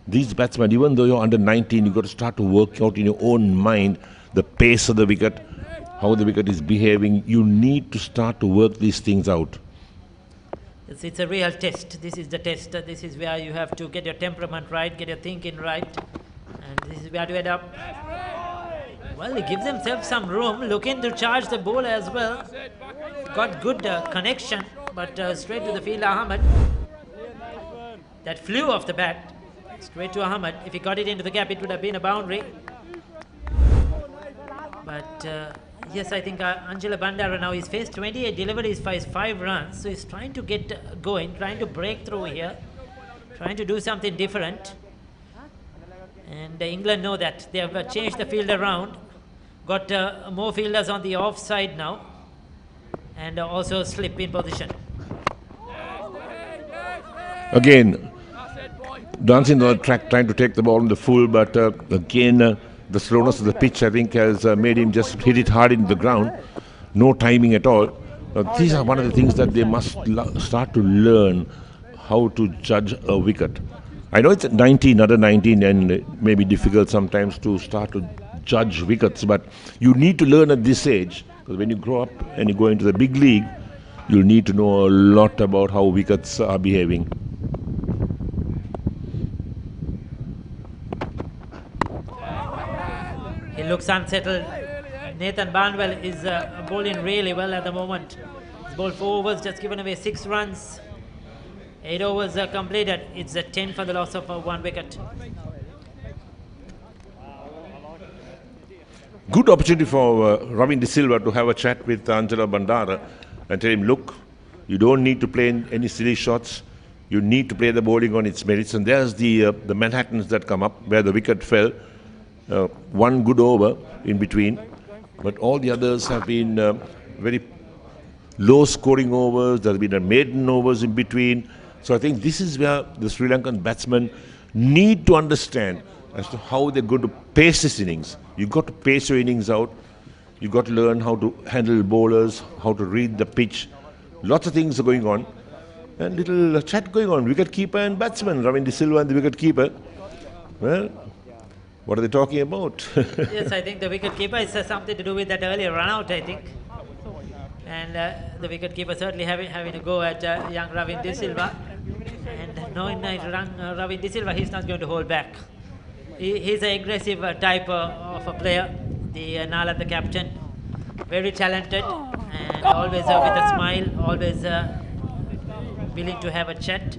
B: these batsmen, even though you're under 19, you've got to start to work out in your own mind the pace of the wicket, how the wicket is behaving. You need to start to work these things out.
A: It's a real test. This is the test. This is where you have to get your temperament right, get your thinking right, and this is where to head up. Well, he gives himself some room, looking to charge the bowler as well. Got good connection, but straight to the fielder Ahmed. That flew off the bat, straight to Ahmed. If he got it into the gap, it would have been a boundary. But yes, I think Angela Bandara now, he's faced 28 deliveries for his 5 runs. So he's trying to get going, trying to break through here, trying to do something different. And England know that. They have changed the field around. Got more fielders on the offside now. And also slip in position.
B: Again, dancing on the track, trying to take the ball on the full, but again, the slowness of the pitch, I think, has made him just hit it hard into the ground. No timing at all. These are one of the things that they must start to learn, how to judge a wicket. I know it's 19, under 19, and it may be difficult sometimes to start to judge wickets, but you need to learn at this age, because when you grow up and you go into the big league, you'll need to know a lot about how wickets are behaving.
A: He looks unsettled. Nathan Barnwell is bowling really well at the moment. He's bowled 4 overs, just given away 6 runs. 8 overs completed. It's a 10 for the loss of 1 wicket.
B: Good opportunity for Ravin De Silva to have a chat with Angela Bandara and tell him, look, you don't need to play any silly shots. You need to play the bowling on its merits. And there's the Manhattans that come up where the wicket fell. 1 good over in between, but all the others have been very low scoring overs. There have been a maiden overs in between. So I think this is where the Sri Lankan batsmen need to understand as to how they're going to pace this innings. You've got to pace your innings out. You've got to learn how to handle bowlers, how to read the pitch. Lots of things are going on, and little chat going on. Wicket-keeper and batsman, Ravin De Silva and the wicket-keeper. Well, what are they talking about?
A: Yes, I think the wicket-keeper is something to do with that earlier run-out, I think. And the wicket-keeper certainly having a go at young Ravin De Silva. And knowing Ravin De Silva, he's not going to hold back. He's an aggressive type of a player. The Nala, the captain, very talented and always with a smile, always willing to have a chat.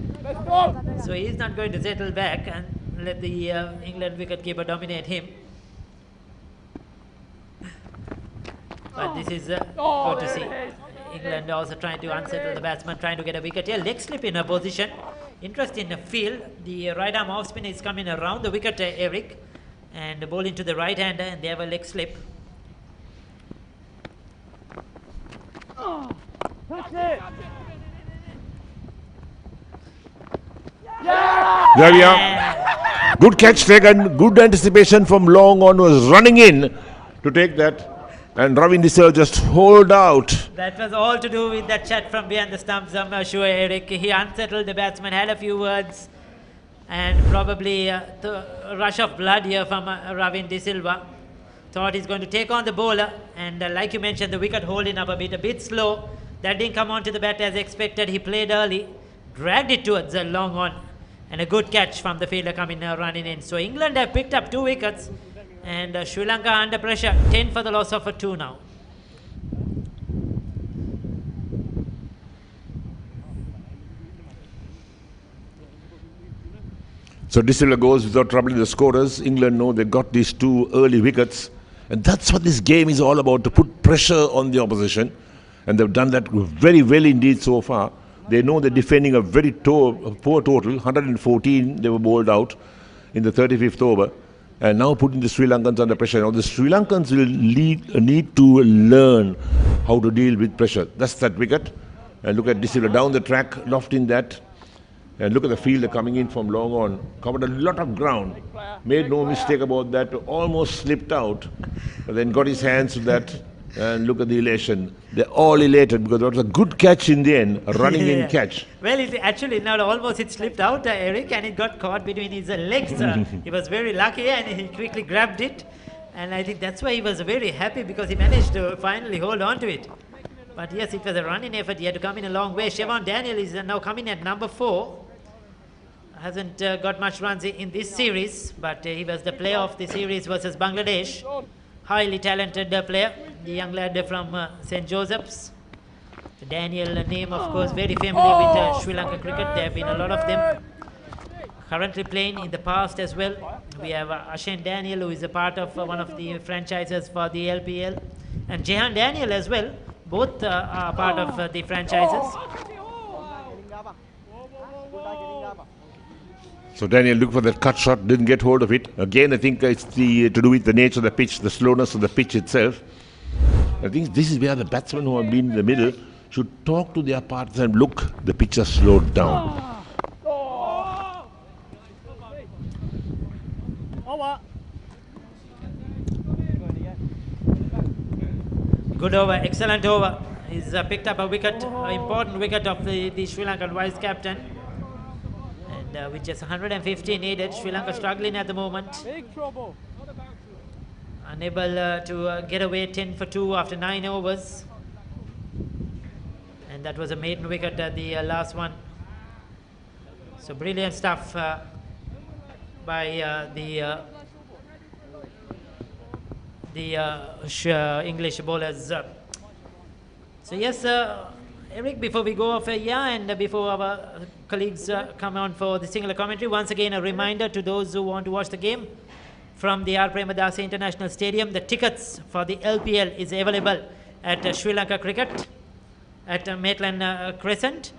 A: So he's not going to settle back and let the England wicketkeeper dominate him. But this is good to see. England also trying to unsettle the batsman, trying to get a wicket here. Leg slip in a position. Interest in the field. The right arm off spin is coming around the wicket, Eric. And the ball into the right hander, and they have a leg slip.
G: That's it! Yeah!
B: There we are. Good catch taken. Good anticipation from long on, was running in to take that. And Ravin Dissel just hold out.
A: That was all to do with that shot from behind the stumps. I'm sure Eric, he unsettled the batsman, had a few words, and probably the rush of blood here from Ravin De Silva. Thought he's going to take on the bowler, and like you mentioned, the wicket holding up a bit slow. That didn't come onto the bat as expected. He played early, dragged it towards a long on, and a good catch from the fielder coming running in. So England have picked up 2 wickets, and Sri Lanka under pressure, 10 for the loss of a 2 now.
B: So De Silva goes without troubling the scorers. England know they got these 2 early wickets, and that's what this game is all about, to put pressure on the opposition. And they've done that very well indeed so far. They know they're defending a very poor total. 114 they were bowled out in the 35th over, and now putting the Sri Lankans under pressure. Now the Sri Lankans will need to learn how to deal with pressure. That's that wicket. And look at De Silva down the track, lofting that. And look at the fielder coming in from long on. Covered a lot of ground. Made no mistake about that. Almost slipped out. But then got his hands to that. And look at the elation. They're all elated because it was a good catch in the end. A running in catch.
A: Well, it actually now almost it slipped out, Eric, and it got caught between his legs. He was very lucky and he quickly grabbed it. And I think that's why he was very happy, because he managed to finally hold on to it. But yes, it was a running effort. He had to come in a long way. Siobhan Daniel is now coming at number 4. Hasn't got much runs in this series, but he was the player of the series versus Bangladesh. Highly talented player, the young lad from St. Joseph's. Daniel, name of course very familiar with Sri Lanka cricket. There have been a lot of them currently playing, in the past as well. We have Ashen Daniel, who is a part of one of the franchises for the LPL, and Jehan Daniel as well. Both are part of the franchises.
B: So Daniel looked for that cut shot, didn't get hold of it. Again, I think it's to do with the nature of the pitch, the slowness of the pitch itself. I think this is where the batsmen who have been in the middle should talk to their partners and look, the pitch has slowed down.
A: Good over, excellent over. He's picked up a wicket, an important wicket of the Sri Lankan vice captain. And with just 150 needed, Sri Lanka struggling at the moment.
F: Big trouble.
A: Unable to get away 10 for 2 after 9 overs. And that was a maiden wicket at the last one. So brilliant stuff by the English bowlers. So yes, Eric, before we go off here and before our colleagues come on for the singular commentary, once again a reminder to those who want to watch the game from the R. Premadasa International Stadium. The tickets for the LPL is available at Sri Lanka Cricket at Maitland Crescent.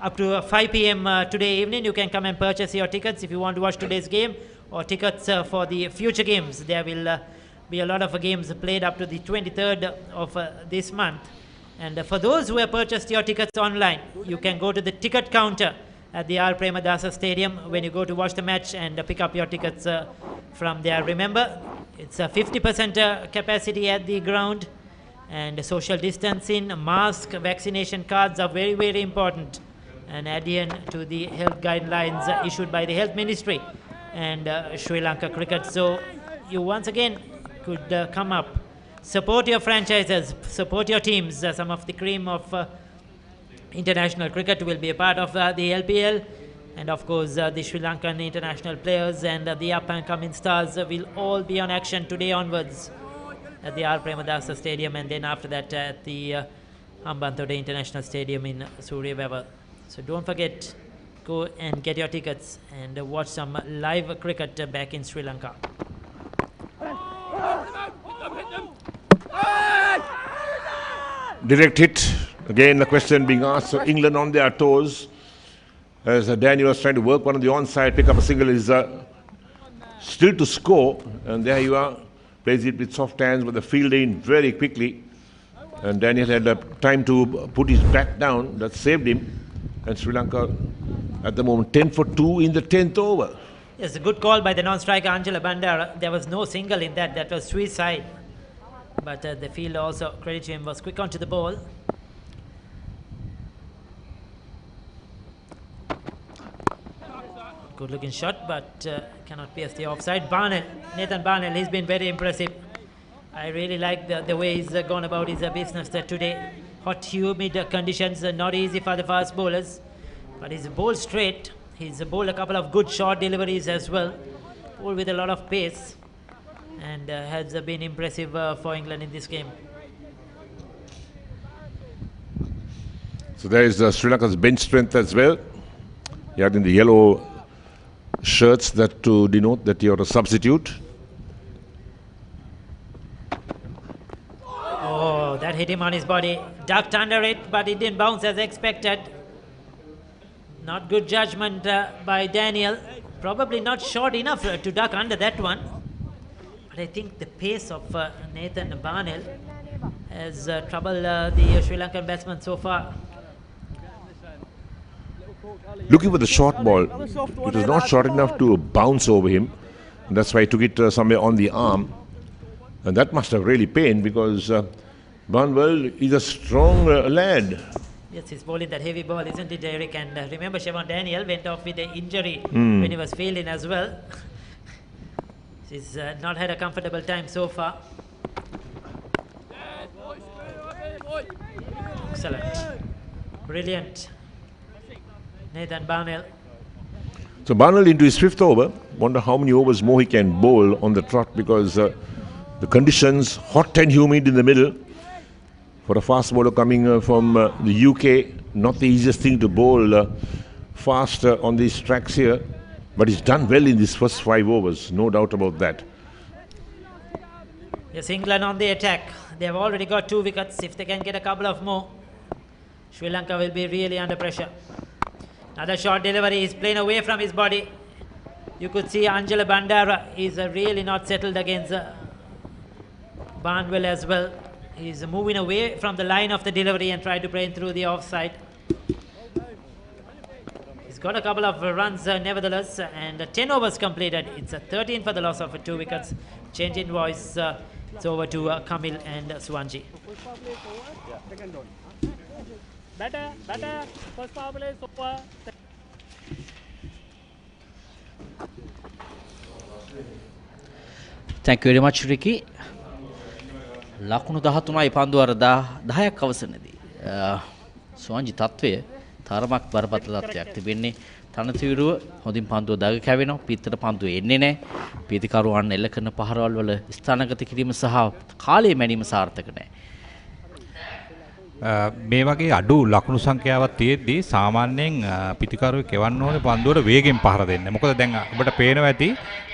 A: Up to 5 p.m. Today evening, you can come and purchase your tickets if you want to watch today's game, or tickets for the future games. There will be a lot of games played up to the 23rd of this month. And for those who have purchased your tickets online, you can go to the ticket counter at the R. Premadasa Stadium when you go to watch the match and pick up your tickets from there. Remember, it's a 50% capacity at the ground, and social distancing, mask, vaccination cards are very, very important, and adhering to the health guidelines issued by the Health Ministry and Sri Lanka Cricket. So you once again could come up, support your franchises, support your teams. Some of the cream of international cricket will be a part of the LPL, and of course the Sri Lankan international players and the up and coming stars will all be on action today onwards at the R. Premadasa Stadium, and then after that at the Hambantota International Stadium in Suryawewa. So don't forget, go and get your tickets and watch some live cricket back in Sri Lanka.
B: Direct hit. Again, the question being asked. So England on their toes. As Daniel was trying to work one on the onside, pick up a single, is still to score. And there you are. Plays it with soft hands, but the fielder in very quickly. And Daniel had time to put his bat down. That saved him. And Sri Lanka At the moment, 10 for 2 in the 10th over.
A: Yes, a good call by the non-striker Angela Bandara. There was no single in that. That was suicide. But the fielder also, credit to him, was quick onto the ball. Good looking shot, but cannot pierce the offside. Barnell, Nathan Barnell, he's been very impressive. I really like the way he's gone about his business today. Hot, humid conditions are not easy for the fast bowlers. But he's bowled straight. He's bowled a couple of good short deliveries as well. Bowled with a lot of pace. And has been impressive for England in this game.
B: So there is Sri Lanka's bench strength as well. You have in the yellow shirts that to denote that you're a substitute.
A: Oh, that hit him on his body. Ducked under it, but it didn't bounce as expected. Not good judgment by Daniel. Probably not short enough to duck under that one. But I think the pace of Nathan Barnell has troubled the Sri Lankan batsman so far.
B: Looking for the short ball. It was not short enough to bounce over him. And that's why he took it somewhere on the arm. And that must have really pained because Barnwell is a strong lad.
A: Yes, he's bowling that heavy ball, isn't it, Eric? And remember, Siobhan Daniel went off with an injury when he was fielding as well. He's not had a comfortable time so far. Excellent. Brilliant. Nathan Barnell.
B: So Barnell into his 5th over. Wonder how many overs more he can bowl on the trot because the conditions, hot and humid in the middle. For a fast bowler coming from the UK, not the easiest thing to bowl fast on these tracks here. But he's done well in these first 5 overs, no doubt about that.
A: Yes, England on the attack. They have already got 2 wickets. If they can get a couple of more, Sri Lanka will be really under pressure. Another short delivery. He's playing away from his body. You could see Angela Bandara is really not settled against Barnwell as well. He's moving away from the line of the delivery and trying to play through the offside. He's got a couple of runs nevertheless, and 10 overs completed. It's a 13 for the loss of 2 wickets. Change in voice. It's over to Kamil and Swanji.
G: Batter, first power play is over.
E: Thank you very much, Ricky. ලකුණු 13යි පන්දු අර 10ක් අවසනදී සුවන්ජි තත්වය තරමක් බරපතල තත්වයක් තිබෙන්නේ තනතිරුව හොඳින් පන්දුව දග කැවෙනවා පිටතට පන්දුව එන්නේ නැහැ පීතිකරුවන් එල්ල කරන පහරවල් වල ස්ථානගත කිරීම සහ කාලය මැනීම සාර්ථක නැහැ
D: මේ වගේ අඩු ලකුණු සංඛ්‍යාවක් තියෙද්දී සාමාන්‍යයෙන් පිටිකරුවෙක් එවන්න ඕනේ පන්දුවට වේගෙන් පහර දෙන්න. මොකද දැන් ඔබට පේනවා ඇති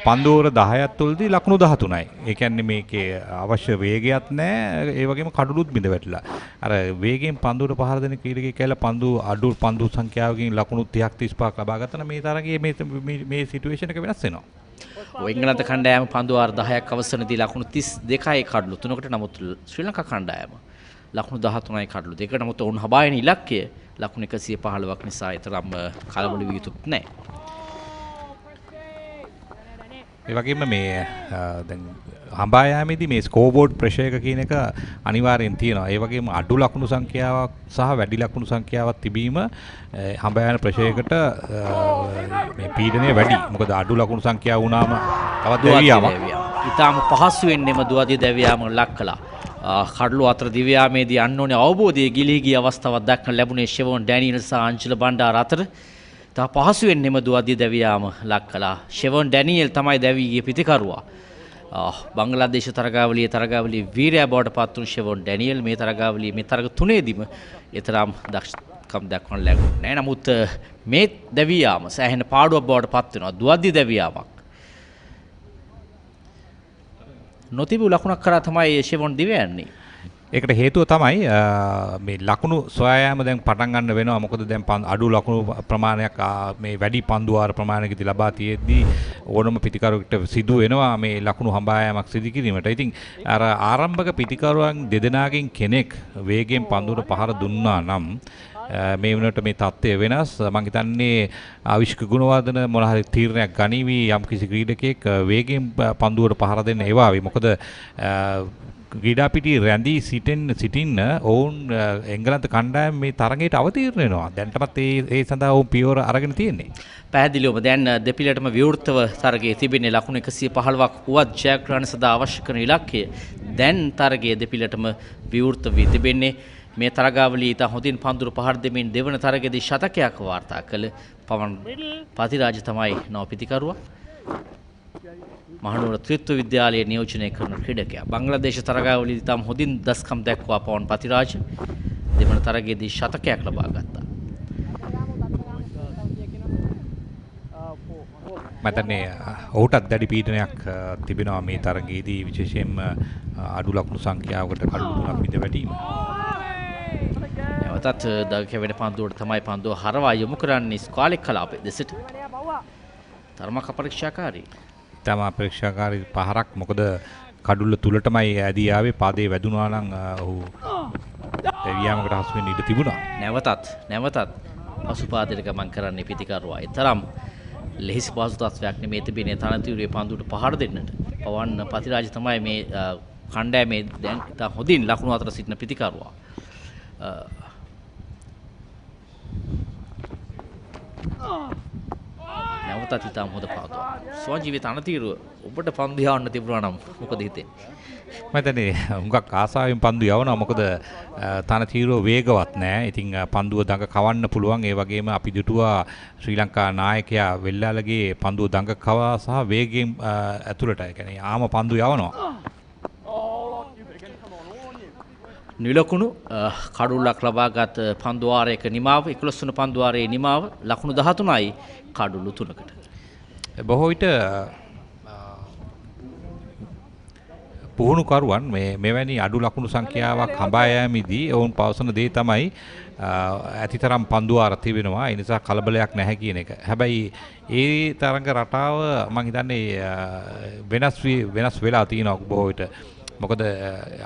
D: පන්දුවර 10ක් තුලදී ලකුණු 13යි. ඒ කියන්නේ මේකේ අවශ්‍ය වේගයක් නැහැ. ඒ වගේම කඩුළුත් බිඳ වැටිලා. අර වේගෙන් පන්දුවට පහර දෙන ක්‍රීඩකයෙක් කියලා පන්දු අඩු පන්දු සංඛ්‍යාවකින් ලකුණු 30ක් 35ක් ලබා ගත්තා නම් මේ තරගයේ මේ සිටුේෂන් එක වෙනස් වෙනවා.
E: එංගලන්ත කණ්ඩායම පන්දු අර 10ක් අවසනදී ලකුණු 32යි කඩලු 3කට නමුත් ශ්‍රී ලංකා කණ්ඩායම ලකුණු 13යි කඩලු 2කට නමුත් ඔවුන් හබායන ඉලක්කය ලකුණු 115ක් නිසා තරම් කලබල විය යුතුත් නැහැ.
D: ඒ වගේම මේ දැන් හඹා යාමේදී මේ ස්කෝබෝඩ් ප්‍රෙෂර් එක කියන එක අනිවාර්යෙන් තියෙනවා. ඒ වගේම අඩු ලකුණු සංඛ්‍යාවක් සහ වැඩි ලකුණු සංඛ්‍යාවක් තිබීම හඹා යන ප්‍රෙෂර් එකට මේ පීඩනය වැඩි. මොකද අඩු ලකුණු සංඛ්‍යාව වුණාම තවත් දෙවියාවක්.
E: ඊටාම පහසුවෙන් එම දුවදී දෙවියාම ලක් කළා. කඩලු අතර දිව්‍යාමේදී අන්න ඕනේ අවබෝධයේ ගිලී ගිය අවස්ථාවක් දක්වන ලැබුණේ ෂෙවොන් ඩැනියල් සහ අංජල බණ්ඩාර අතර. තා පහසුවෙන් එම දුවදී දෙවියාම ලක් කළා. ෂෙවොන් ඩැනියල් තමයි දැවීගේ පිටිකරුවා. බංග්ලාදේශ තරගාවලියේ වීරයා බවට පත් වුණු ෂෙවොන් ඩැනියල් මේ තරගාවලියේ මේ තරග තුනේදීම ඊතරම් දක්ෂකම් දක්වන්න ලැබුණේ නැහැ. නමුත් මේ දෙවියාම සෑහෙන පාඩුවක් බවට පත් වෙනවා. දුවදී දෙවියාවක්. නොතිබු ලකුණක් කරා තමයි ෂෙවොන් දිව යන්නේ.
D: ඒකට හේතුව තමයි මේ ලකුණු සොයා යාම දැන් පටන් ගන්න වෙනවා. මොකද දැන් අඩු ලකුණු ප්‍රමාණයක් මේ වැඩි පන්දු ආර ප්‍රමාණයකදී ලබා තියෙද්දී ඕනම පිටිකරුවෙකුට සිදු වෙනවා මේ ලකුණු හඹා යාමක් සිදු කිරීමට. ඉතින් අර ආරම්භක පිටිකරුවන් දෙදෙනාගෙන් කෙනෙක් වේගයෙන් පන්දුවට පහර දුන්නා නම් මේ වුණට මේ තත්ත්වය වෙනස්. මම හිතන්නේ ආවිෂ්ක ගුණවර්ධන මොන හරි තීරණයක් ගනිවි යම්කිසි ක්‍රීඩකයෙක් වේගයෙන් පන්දුවට පහර දෙන්න ඒවාවේ. මොකද ක්‍රීඩා පිටියේ රැඳී සිටින්න ඔවුන් එංගලන්ත කණ්ඩායම මේ තරගයට අවතීර්ණ වෙනවා. දැන්ටමත් ඒ සඳහා ඔවුන් පියවර අරගෙන තියෙන්නේ.
E: පැහැදිලිවම දැන් දෙපිළටම විවෘතව තරගයේ තිබෙන්නේ ලකුණු 115ක් වුවත් ජයග්‍රහණ සඳහා අවශ්‍ය කරන ඉලක්කය දැන් තරගයේ දෙපිළටම විවෘත වී තිබෙන්නේ. මේ තරගාවලිය ඉතා හොඳින් පන්දුරු පහර දෙමින් දෙවන තරගයේදී ශතකයක් වාර්තා කළ පවන් පතිරාජ තමයි නව පිතිකරුවා. මහනුවර ත්‍රිත්ව විද්‍යාලයේ නියෝජනය කරන ක්‍රීඩකයා. බංග්ලාදේශ තරගාවලියේදී තම හොඳින් දස්කම් දැක්වා පවන් පතිරාජ දෙවන තරගයේදී ශතකයක් ලබා ගත්තා.
D: මතන්නේ ඔහුටත් දැඩි පීඩනයක් තිබෙනවා මේ තරගයේදී විශේෂයෙන්ම අඩු ලකුණු සංඛ්‍යාවකට කඩු 3ක් මිද වැටීම.
E: නැවතත් දගකැවෙන පන්දුවට තමයි පන්දුව හරවා යොමු කරන්නේ ස්කාලෙක් කලාපයේ දෙසට. තරමක් අපරීක්ෂාකාරී.
D: තම අපරීක්ෂාකාරී පහරක් මොකද කඩුල්ල තුලටමයි ඇදී ආවේ පාදේ වැදුනා නම් ඔහු දෙවියමකට හසු වෙන්න ඉඩ තිබුණා.
E: නැවතත් පසුපාදයට ගමන් කරන්නේ පිතිකරුවා. ඒ තරම් ලෙහිසි පහසු තත්ත්වයක් නෙමේ තිබෙන්නේ තනතිරුවේ පන්දුවට පහර දෙන්නට. පවන් පතිරාජ තමයි මේ කණ්ඩායමේ දැන් ඉතා හොඳින් ලකුණු අතර සිටින පිතිකරුවා. නැවතත් ඉතාම හොඳ පාදුවක්. ස්වජීවිත අනතිරුව ඔබට පන්දු යවන්න තිබුණා නම් මොකද හිතෙන්නේ?
D: මම හිතන්නේ හුඟක් ආසාවෙන් පන්දු යවනවා. මොකද තනතිරුව වේගවත් නෑ. ඉතින් පන්දුව දඟ කවන්න පුළුවන්. ඒ වගේම අපි දුටුවා ශ්‍රී ලංකා නායකයා වෙල්ලාලගේ පන්දුව දඟ කවා සහ වේගයෙන් ඇතුළට ඒ කියන්නේ ආම පන්දු යවනවා.
E: නිලකුණු කඩුල්ලක් ලබාගත් පන්දුවාරයක නිමාව 11 වන පන්දුවාරයේ නිමාව ලකුණු 13යි කඩුළු 3කට.
D: බොහෝ විට පුහුණුකරුවන් මෙවැනි අඩු ලකුණු සංඛ්‍යාවක් හඹා යෑමේදී ඔවුන් පවසන දේ තමයි ඇතිතරම් පන්දුවාර තිබෙනවා. ඒ නිසා කලබලයක් නැහැ කියන එක. හැබැයි ඒ තරඟ රටාව මම හිතන්නේ වෙනස් වෙලා තියෙනවා බොහෝ විට. මොකද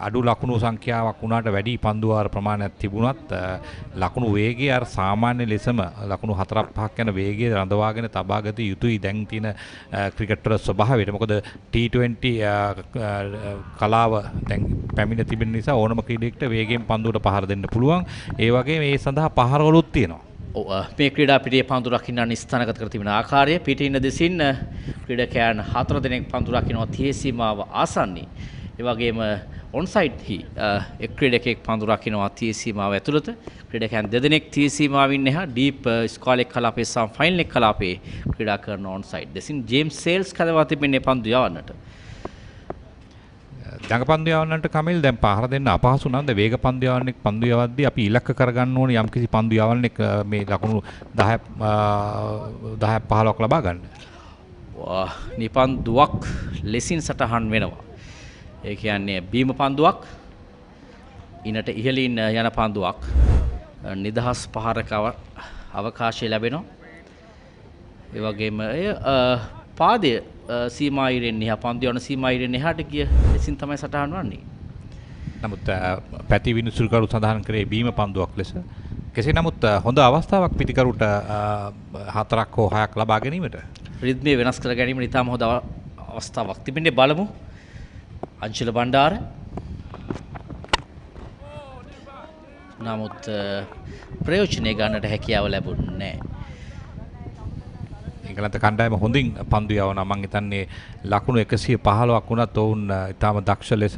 D: අඩු ලකුණු සංඛ්‍යාවක් වුණාට වැඩි පන්දුවාර ප්‍රමාණයක් තිබුණත් ලකුණු වේගය අර සාමාන්‍ය ලෙසම ලකුණු 4-5ක් යන වේගය රඳවාගෙන තබාගත යුතුයි දැන් තියෙන ක්‍රිකට් වල ස්වභාවයට. මොකද T20 කලාව දැන් පැමිණ තිබෙන නිසා ඕනම ක්‍රීඩකෙක්ට වේගයෙන් පන්දුවට පහර දෙන්න පුළුවන්. ඒ වගේම ඒ සඳහා පහරවලුත් තියෙනවා.
E: මේ ක්‍රීඩා පිටියේ පන්දු රකින්න ස්ථානගත කර තිබෙන ආකාරය පිටින් දෙසින් ක්‍රීඩකයන් 4 දෙනෙක් පන්දු රකින්නවා 30 සීමාව ආසන්නයි. ඒ වගේම ඔන්සයිඩ් හි එක් ක්‍රීඩකයෙක් පන්දු රකින්නවා 30 සීමාව ඇතුළත. ක්‍රීඩකයන් දෙදෙනෙක් 30 සීමාවින් එහා ඩීප් ස්කාලෙක් කලාපයේ සම ෆයිනල් එක් කලාපයේ ක්‍රීඩා කරන ඔන්සයිඩ් දෙසින් ජේම්ස් සේල්ස් කදවා තිබෙන්නේ පන්දු යවන්නට.
D: දඟ පන්දු යවන්නට කමිල් දැන් පහර දෙන්න අපහසු නම් ද වේග පන්දු යවන්නෙක් පන්දු යවද්දී අපි ඉලක්ක කරගන්න ඕනේ යම්කිසි පන්දු යවන්නෙක් මේ ලකුණු 10 15ක් ලබා ගන්න.
E: නිපන්දුවක් ලෙසින් සටහන් වෙනවා. ඒ කියන්නේ බීම පන්දුවක් ඉනට ඉහළින් යන පන්දුවක් නිදහස් පහරක අවකාශය ලැබෙනවා. ඒ වගේම එය පාදයේ සීමා ඉරෙන් එහා පන්දු යන සීමා ඉරෙන් එහාට ගිය ලෙසින් තමයි සටහන් වන්නේ.
D: නමුත් පැති විනිසුරුකරු සඳහන් කරේ බීම පන්දුවක් ලෙස. කෙසේ නමුත් හොඳ අවස්ථාවක් පිටිකරුට 4ක් හෝ 6ක් ලබා ගැනීමට.
E: රිද්මය වෙනස් කර ගැනීමට ඉතාම හොඳ අවස්ථාවක් තිබෙන්නේ. බලමු. අංශල බණ්ඩාර නමුත් ප්‍රයෝජනය ගන්නට හැකියාව ලැබුණේ නැහැ.
D: එංගලන්ත කණ්ඩායම හොඳින් පන්දු යවනවා. මම හිතන්නේ ලකුණු 115ක් වුණත් ඔවුන් ඊටම දක්ෂ ලෙස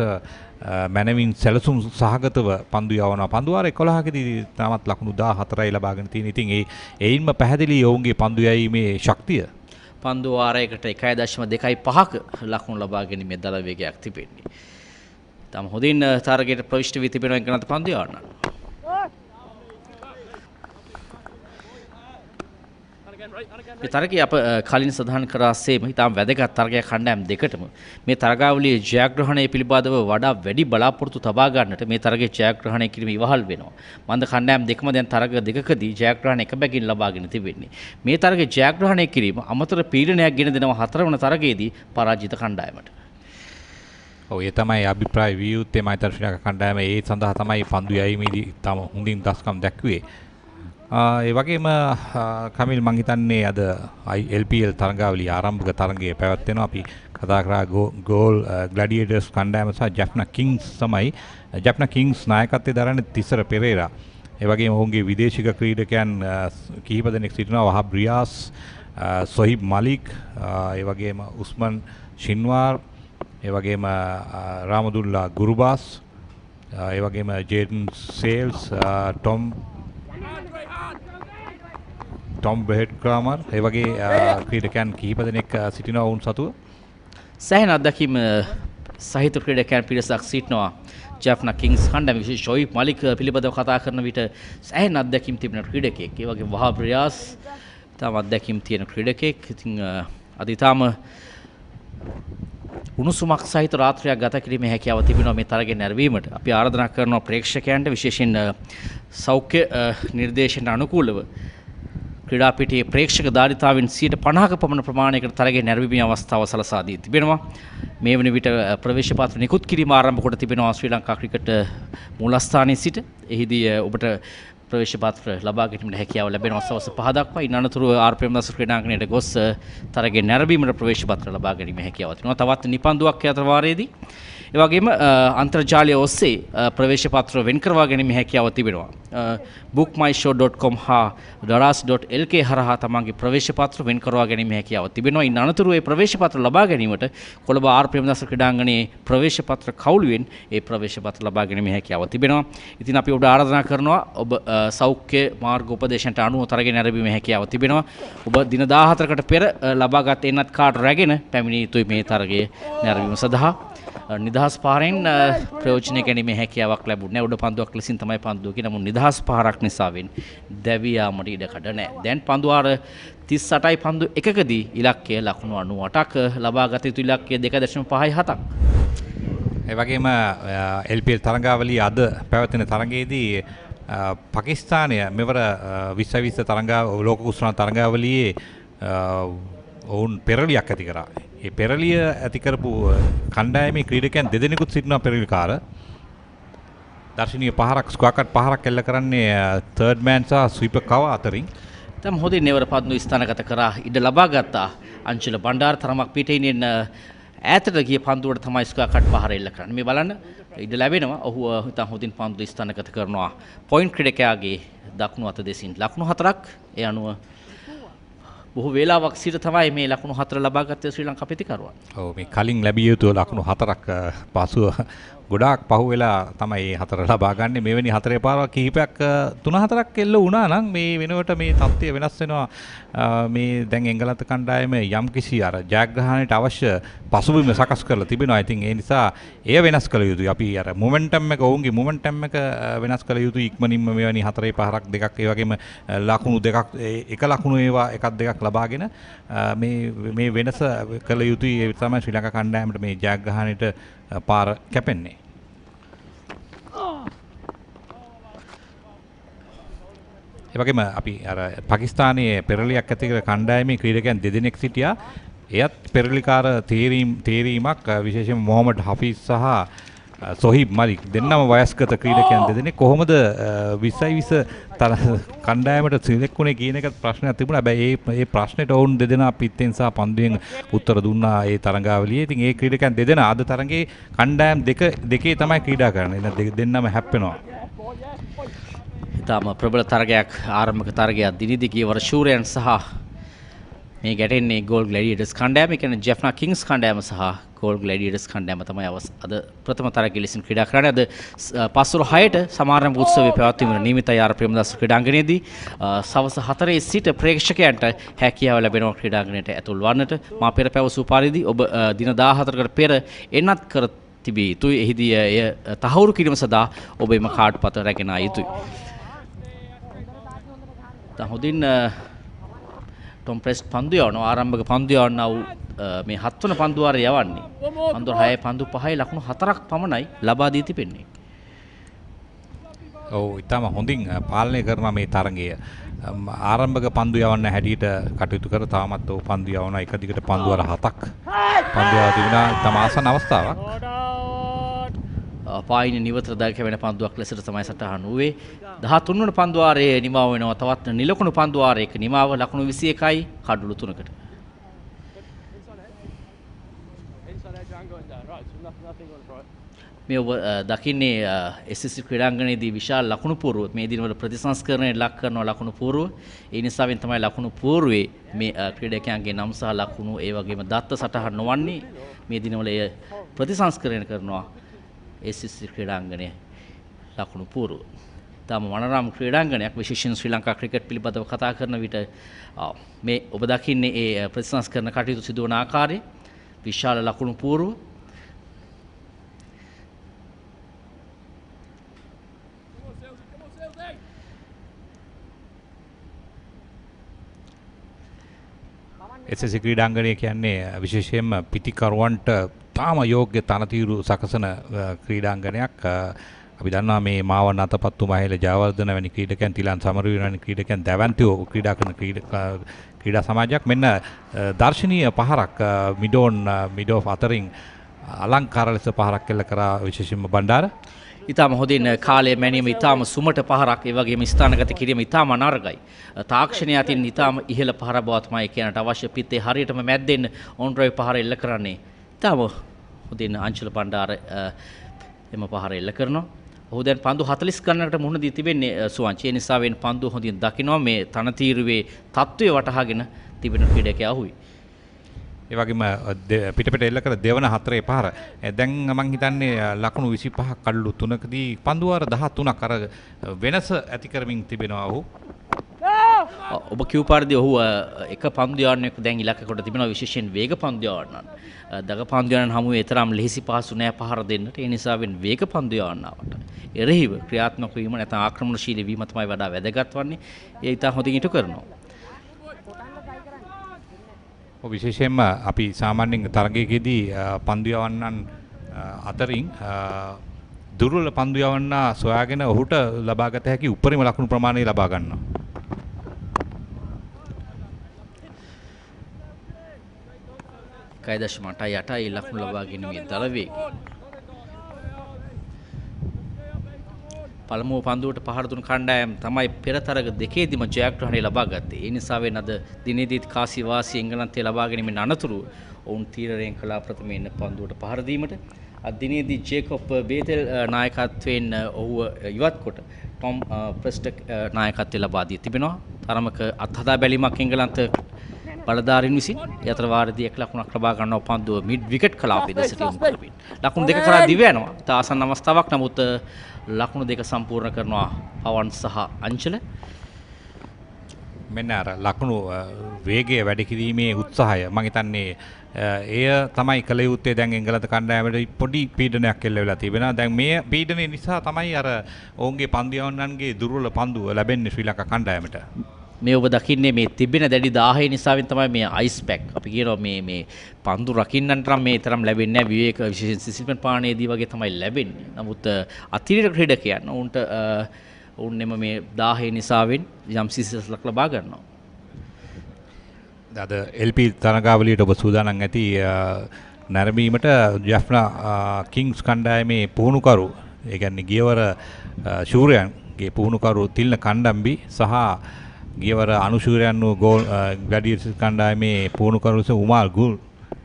D: මැනවින් සැලසුම් සහගතව පන්දු යවනවා. පන්දුවාර 11කදී තාමත් ලකුණු 14යි ලබාගෙන තියෙන. ඉතින් ඒයින්ම පැහැදිලි ඔවුන්ගේ පන්දු යැවීමේ ශක්තිය.
E: පන්දු වාරයකට 1.25ක ලකුණු ලබා ගැනීමේ දල වේගයක් තිබෙන්නේ. තම හොඳින් තරගයට ප්‍රවිෂ්ඨ වී තිබෙනවා එංගලන්ත පන්දු යවන්න. මේ තරගය අප කලින් සඳහන් කරාසේම ඉතාම වැදගත් තරගයක් කණ්ඩායම් දෙකටම මේ තරගාවලියේ ජයග්‍රහණය පිළිබඳව වඩා වැඩි බලාපොරොත්තු තබා ගන්නට මේ තරගයේ ජයග්‍රහණය කිරීම ඉවහල් වෙනවා. මන්ද කණ්ඩායම් දෙකම දැන් තරග දෙකකදී ජයග්‍රහණ එක බැගින් ලබාගෙන තිබෙන්නේ. මේ තරගයේ ජයග්‍රහණය කිරීම අමතර පීඩනයක් ගෙන දෙනවා 4 වන තරගයේදී පරාජිත කණ්ඩායමට.
D: ඔව් ඒ තමයි අභිප්‍රාය වියුත්තේ මයිතර්ශනක කණ්ඩායම ඒ සඳහා තමයි පන්දු යැවීමේදී තම හොඳින් දස්කම් දැක්ුවේ. ඒ වගේම කමිල් මං හිතන්නේ අද LPL තරඟාවලිය ආරම්භක තරඟය පැවැත්වෙනවා. අපි කතා කරා ගෝල් ග්ලැඩියේටර්ස් කණ්ඩායම සහ ජැෆ්නා කිංස් තමයි. ජැෆ්නා කිංස් නායකත්වයේ දරන්නේ තිසර පෙරේරා. ඒ වගේම ඔවුන්ගේ විදේශික ක්‍රීඩකයන් කිහිප දෙනෙක් සිටිනවා. වහබ් රියාස්, සොහිබ් මලික්, ඒ වගේම උස්මන් ෂින්වාර්, ඒ වගේම රාමදුල්ලා ගුරුබාස්, ඒ වගේම ජේඩන් සේල්ස්, ටොම් බෙහෙට් ක්‍රාමර්, ඒ වගේ ක්‍රීඩකයන් කිහිප දෙනෙක් සිටිනවා ඔවුන් සතුව.
E: සෑහෙන අත්දැකීම් සහිත ක්‍රීඩකයන් පිරිසක් සිටිනවා. ජැෆ්නා කිංස් කණ්ඩායම විශේෂ ෂොයිබ් මලික් පිළිබඳව කතා කරන විට සෑහෙන අත්දැකීම් තිබෙන ක්‍රීඩකයෙක්. ඒ වගේම වහබ් රියාස් තාම අත්දැකීම් තියෙන ක්‍රීඩකයෙක්. ඉතින් අද ඊටාම උණුසුමක් සහිත රාත්‍රියක් ගත කිරීමේ හැකියාව තිබෙනවා මේ තරගය නැරඹීමට. අපි ආරාධනා කරනවා ප්‍රේක්ෂකයන්ට විශේෂයෙන් සෞඛ්‍ය නිර්දේශන අනුකූලව ක්‍රීඩා පිටියේ ප්‍රේක්ෂක ධාරිතාවෙන් 50% පමණ ප්‍රමාණයකට තරගයේ නැරඹීමේ අවස්ථාව සලසා දී තිබෙනවා. මේ වන විට ප්‍රවේශ පත්‍ර නිකුත් කිරීම ආරම්භ කොට තිබෙනවා ශ්‍රී ලංකා ක්‍රිකට් මූලස්ථානයේ සිට. එහිදී ඔබට ප්‍රවේශ පත්‍ර ලබා ගැනීමට හැකියාව ලැබෙනවා සවස් 5 දක්වා. ඉන් අනතුරුව ආර්.පී.එම්. දස ක්‍රීඩාංගණයට ගොස් තරගයේ නැරඹීමට ප්‍රවේශ පත්‍ර ලබා ගැනීමේ හැකියාව තියෙනවා. තවත් නිපන්දුවක් යතර වාරයේදී ඒ වගේම අන්තර්ජාලය ඔස්සේ ප්‍රවේශ පත්‍ර වෙන් කරවා ගැනීමේ හැකියාව තිබෙනවා. bookmyshow.com හා daras.lk හරහා තමන්ගේ ප්‍රවේශ පත්‍ර වෙන් කරවා ගැනීමේ හැකියාව තිබෙනවා. ඉන් අනතුරුව ඒ ප්‍රවේශ පත්‍ර ලබා ගැනීමට කොළඹ ආර්.පී.එම්. දස ක්‍රීඩාංගණයේ ප්‍රවේශ පත්‍ර කවුළුවෙන් ඒ ප්‍රවේශ පත්‍ර ලබා ගැනීමේ හැකියාව තිබෙනවා. ඉතින් අපි ඔබට ආරාධනා කරනවා ඔබ සෞඛ්‍ය මාර්ග උපදේශනට අනුව තරගය නැරඹීමේ හැකියාව තිබෙනවා. ඔබ දින 14කට පෙර ලබාගත් එන්නත් කාඩ් රැගෙන පැමිණිය යුතුයි මේ තරගයේ නැරඹීම සඳහා. නිදහස් පාරෙන් ප්‍රයෝජන ගැනීමේ හැකියාවක් ලැබුණේ උඩ පන්දුවක් ලෙසින් තමයි පන්දුව කියන නමුත් නිදහස් පාරක් නිසාවෙන් දැවී යාමට ඉඩකඩ නැහැ. දැන් පන්දු ආර 38යි පන්දු එකකදී ඉලක්කය ලකුණු 98ක් ලබාගත යුතු ඉලක්කය 2.57ක්.
D: ඒ වගේම LPL තරඟාවලිය අද පැවැත්වෙන තරඟයේදී පාකිස්තානය මෙවර 2020 තරඟාව ලෝක කුස්නා තරඟාවලියේ ඔවුන් පෙරලියක් ඇති කරා. ඒ පෙරලිය ඇති කරපු කණ්ඩායමේ ක්‍රීඩකයන් දෙදෙනෙකුත් සිටිනවා පෙරලිකාර. දර්ශනීය පහරක් ස්ක්වාකට් පහරක් එල්ල කරන්නේ තර්ඩ් මෑන් සහ ස්වීපර් කව අතරින්.
E: තම හොඳින් නෙවර පන්දු ස්ථානගත කරා ඉඩ ලබා ගත්තා. අංශුල බණ්ඩාර තරමක් පිටින් ඈතට ගිය පන්දුවට තමයි ස්ක්වාකට් පහර එල්ල කරන්නේ. මේ බලන්න ඉඩ ලැබෙනවා. ඔහු ඉතින් හොඳින් පන්දු ස්ථානගත කරනවා. පොයින්ට් ක්‍රීඩකයාගේ දකුණු අත දෙසින් ලකුණු 4ක්. ඒ අනුව බොහෝ වේලාවක් සිට තමයි මේ ලකුණු 4 ලබා ගත්තේ ශ්‍රී ලංකා ප්‍රතිකරුවන්.
D: ඔව් මේ කලින් ලැබිය යුතු ලකුණු 4ක් පසුව ගොඩාක් පහුවෙලා තමයි මේ 4 ලබා ගන්න. මෙවැනි 4 පාරක් කිහිපයක් 3-4ක් එල්ල වුණා නම් මේ වෙනකොට මේ තත්ත්වය වෙනස් වෙනවා. මේ දැන් එංගලන්ත කණ්ඩායම යම්කිසි අර ජයග්‍රහණයට අවශ්‍ය පසුබිම සකස් කරලා තිබෙනවා. ඉතින් ඒ නිසා එය වෙනස් කළ යුතුයි. අපි අර මොමන්ටම් එක ඔවුන්ගේ මොමන්ටම් එක වෙනස් කළ යුතුයි. ඉක්මනින්ම මෙවැනි 4 පාරක් දෙකක් ඒ වගේම ලකුණු දෙකක් එක ලකුණු ඒවා එකක් දෙකක් ලබාගෙන මේ වෙනස කළ යුතුයි. ඒ තමයි ශ්‍රී ලංකා කණ්ඩායමට මේ ජයග්‍රහණයට පාර කැපෙන්නේ. ඒ වගේම අපි අර පාකිස්තානයේ පෙරලියක් ඇති කර කණ්ඩායමේ ක්‍රීඩකයන් දෙදෙනෙක් සිටියා. එයත් පෙරලිකාර තේරීමක් විශේෂයෙන්ම මොහමඩ් හෆීස් සහ සොහිබ් මලික් දෙන්නම වයස්ගත ක්‍රීඩකයන් දෙදෙනෙක් කොහොමද 2020 කණ්ඩායමට සිලෙක්ට් වුණේ කියන එක ප්‍රශ්නයක් තිබුණා. හැබැයි ඒ ප්‍රශ්නෙට ඔවුන් දෙදෙනා පිටෙන් සහ පන්දුවෙන් උත්තර දුන්නා ඒ තරඟාවලියේ. ඉතින් ඒ ක්‍රීඩකයන් දෙදෙනා අද තරඟේ කණ්ඩායම් දෙකේ තමයි ක්‍රීඩා කරන්නේ. දෙන්නම හැප්පෙනවා.
E: තාම ප්‍රබල තරගයක් ආරම්භක තරගයක් දිනිදි ගියවර ශූරයන් සහ මේ ගැටෙන්නේ ගෝල් ග්ලැඩියේටර්ස් කණ්ඩායම කියන්නේ ජැෆ්නා කිංස් කණ්ඩායම සහ ගෝල් ග්ලැඩියේටර්ස් කණ්ඩායම තමයි අද ප්‍රථම තරගයේ ලෙසින් ක්‍රීඩා කරන්නේ. අද පස්වර 6ට සමාරම්භ උත්සවය පැවැත්වීමට නියමිතයි ආර්.පී.එම්. දස ක්‍රීඩාංගණයේදී. සවස් 4 සිට ප්‍රේක්ෂකයන්ට හැකියාව ලැබෙනවා ක්‍රීඩාංගණයට ඇතුල් වන්නට. මා පෙර පැවසූ පරිදි ඔබ දින 14කට පෙර එන්නත් කර තිබිය යුතුයි. එහිදී එය තහවුරු කිරීම සඳහා ඔබ එම කාඩ් පත රැගෙන ආ යුතුයි. හොඳින් ටොම් ප්‍රෙස් පන්දු යවනවා. ආරම්භක පන්දු යවන්නා වූ මේ 7 වන පන්දු වාරය යවන්නේ. පන්දු 6 පන්දු 5යි ලකුණු 4ක් පමණයි ලබා දී තිබෙන්නේ.
D: ඔව් ඊටම හොඳින් පාලනය කරන මේ තරගය ආරම්භක පන්දු යවන්න හැටියට කටයුතු කර තාමත් ඔව් පන්දු යවන එක දිගට පන්දු වාර 7ක් පන්දු යවා තිබුණා. තම ආසන්න අවස්ථාවක්.
E: පායින නිවතර දායක වෙන පන්දුවක් ලෙසට තමයි සටහන් වූයේ. 13 වන පන්දුවාරයේ නිමාව වෙනවා. තවත් නිලකුණු පන්දුවාරයක නිමාව ලකුණු 21යි කඩලු 3කට. මේ ඔබ දකින්නේ SSC ක්‍රීඩාංගණයේදී විශාල ලකුණු පුරුව මේ දිනවල ප්‍රතිසංස්කරණයට ලක් කරන ලකුණු පුරුව. ඒ නිසාවෙන් තමයි ලකුණු පුරුවේ මේ ක්‍රීඩකයන්ගේ නම් සහ ලකුණු ඒ වගේම දත්ත සටහන් නොවන්නේ. මේ දිනවල එය ප්‍රතිසංස්කරණය කරනවා SSC ක්‍රීඩාංගණයේ ලකුණු පුරුව. තාම මනරම් ක්‍රීඩාංගණයක් විශේෂයෙන් ශ්‍රී ලංකා ක්‍රිකට් පිළිබඳව කතා කරන විට මේ ඔබ දකින්නේ ඒ ප්‍රතිසංස්කරණ කටයුතු සිදුවන ආකාරය විශාල ලකුණු පුරුව.
D: SSC ක්‍රීඩාංගණය කියන්නේ විශේෂයෙන්ම පිටිකරුවන්ට තාම යෝග්‍ය තනතිරු සකසන ක්‍රීඩාංගණයක්. අපි දන්නවා මේ මාවන අතපත්තු මහේල ජයවර්ධන වැනි ක්‍රීඩකයන්, තිලන් සමරවීර වැනි ක්‍රීඩකයන් දැවැන්තයෝ ක්‍රීඩා කරන ක්‍රීඩා සමාජයක්. මෙන්න දර්ශනීය පහරක් මිඩෝෆ් අතරින් අලංකාර ලෙස පහරක් කෙල්ල කරා විශේෂයෙන්ම බණ්ඩාර.
E: ඉතාම හොඳින් කාලය මැනීම ඉතාම සුමට පහරක් ඒ වගේම ස්ථානගත කිරීම ඉතාම අනර්ගයි. තාක්ෂණය අතින් ඉතාම ඉහළ පහර බව තමයි කියනට අවශ්‍ය පිත්තේ හරියටම මැද්දෙන් ඔන් ඩ්‍රයිව් පහර එල්ල කරන්නේ. ඉතාම හොඳින් අංශල බණ්ඩාර එම පහර එල්ල කරනවා. ඔහු දැන් පන්දු 40 ගණනකට මුහුණ දී තිබෙන්නේ සුවංචි. ඒ නිසා වෙන පන්දු හොඳින් දකිනවා මේ තනතීරුවේ තත්ත්වය වටහාගෙන තිබෙන ක්‍රීඩකයා ඔහුයි.
D: ඒ වගේම පිටපිට එල්ල කර දෙවන හතරේ පහර. දැන් මම හිතන්නේ ලකුණු 25ක් කඩලු 3කදී පන්දුවාර 13ක් අර වෙනස ඇති කරමින් තිබෙනවා ඔහු.
E: ඔබ කිව් පරිදි ඔහු එක පන්දු යාන්නයක් දැන් ඉලක්ක කොට තිබෙනවා විශේෂයෙන් වේග පන්දු යාන්නන්. දග පන්දු යාන්නන් හමුවේ තරම් ලෙහිසි පහසු නෑ පහර දෙන්නට. ඒ නිසා වෙන වේග පන්දු යාන්නාවට එරෙහිව ක්‍රියාත්මක වීම නැත්නම් ආක්‍රමණශීලී වීම තමයි වඩා වැදගත් වන්නේ. ඒ ඉතා හොඳින් ඉටු කරනවා.
D: විශේෂයෙන්ම අපි සාමාන්‍යයෙන් තරගයකදී පන්දු යවන්නන් අතරින් දුර්වල පන්දු යවන්නා සොයාගෙන ඔහුට ලබාගත හැකි උපරිම ලකුණු ප්‍රමාණය ලබා ගන්නවා.
E: 1.8 ලකුණු ලබා ගැනීමේ දල වේගය. පළමුව පන්දුවට පහර දුන් කණ්ඩායම තමයි පෙර තරග දෙකේදීම ජයග්‍රහණය ලබා ගත්තේ. ඒ නිසා වෙන අද දිනේදීත් කාසි වාසි එංගලන්තය ලබා ගැනීමෙන් අනතුරු ඔවුන් තීරණයෙන් කළා ප්‍රථමයෙන් පන්දුවට පහර දීමට. අද දිනේදී ජේකොබ් බේතෙල් නායකත්වයෙන් ඔහුව ඉවත් කොට ටොම් ප්‍රෙස්ට් නායකත්වය ලබා දී තිබෙනවා. තරමක අත්හදා බැලීමක් එංගලන්ත බලධාරීන් විසින් ඒ අතර වාරදී 1 ලකුණක් ලබා ගන්නවා පන්දුව මිඩ් විකට් කලාපයේ දෙසට යොමු කරමින්. ලකුණු දෙක කරා දිව යනවා. තාසන්න අවස්ථාවක් නමුත් ලකුණු දෙක සම්පූර්ණ කරනවා පවන් සහ අංචල.
D: මෙන්න අර ලකුණු වේගය වැඩි කිරීමේ උත්සාහය මම හිතන්නේ එය තමයි කළ යුත්තේ. දැන් එංගලන්ත කණ්ඩායමට පොඩි පීඩනයක් එල්ල වෙලා තිබෙනවා. දැන් මේ පීඩනය නිසා තමයි අර ඔවුන්ගේ පන්දු යවන්නන්ගේ දුර්වල පන්දු ලැබෙන්නේ ශ්‍රී ලංකා කණ්ඩායමට.
E: මේ ඔබ දකින්නේ මේ තිබෙන දැඩි 10 නිසාවෙන් තමයි මේ අයිස් පැක් අපි කියනවා මේ පන්දු රකින්නන්ට නම් මේ තරම් ලැබෙන්නේ නැහැ. විවේක විශේෂයෙන් සිසිල් පානයේදී වගේ තමයි ලැබෙන්නේ. නමුත් අතිරේක ක්‍රීඩකයන් උන්ට උන්නෙම මේ 10 නිසාවෙන් යම් සිසිලක් ලබා ගන්නවා.
D: අද LP තරගාවලියට ඔබ සූදානම් ඇති නැරඹීමට ජැෆ්නා කිංස් කණ්ඩායමේ පුහුණුකරු ඒ කියන්නේ ගියවර ශූරයන්ගේ පුහුණුකරු තිල්න කණ්ඩම්බි සහ ගියවර අනුශූරයන් වූ ගෝල් ග්ලැඩියටර්ස් කණ්ඩායමේ පුහුණුකරු උමාල් ගුල්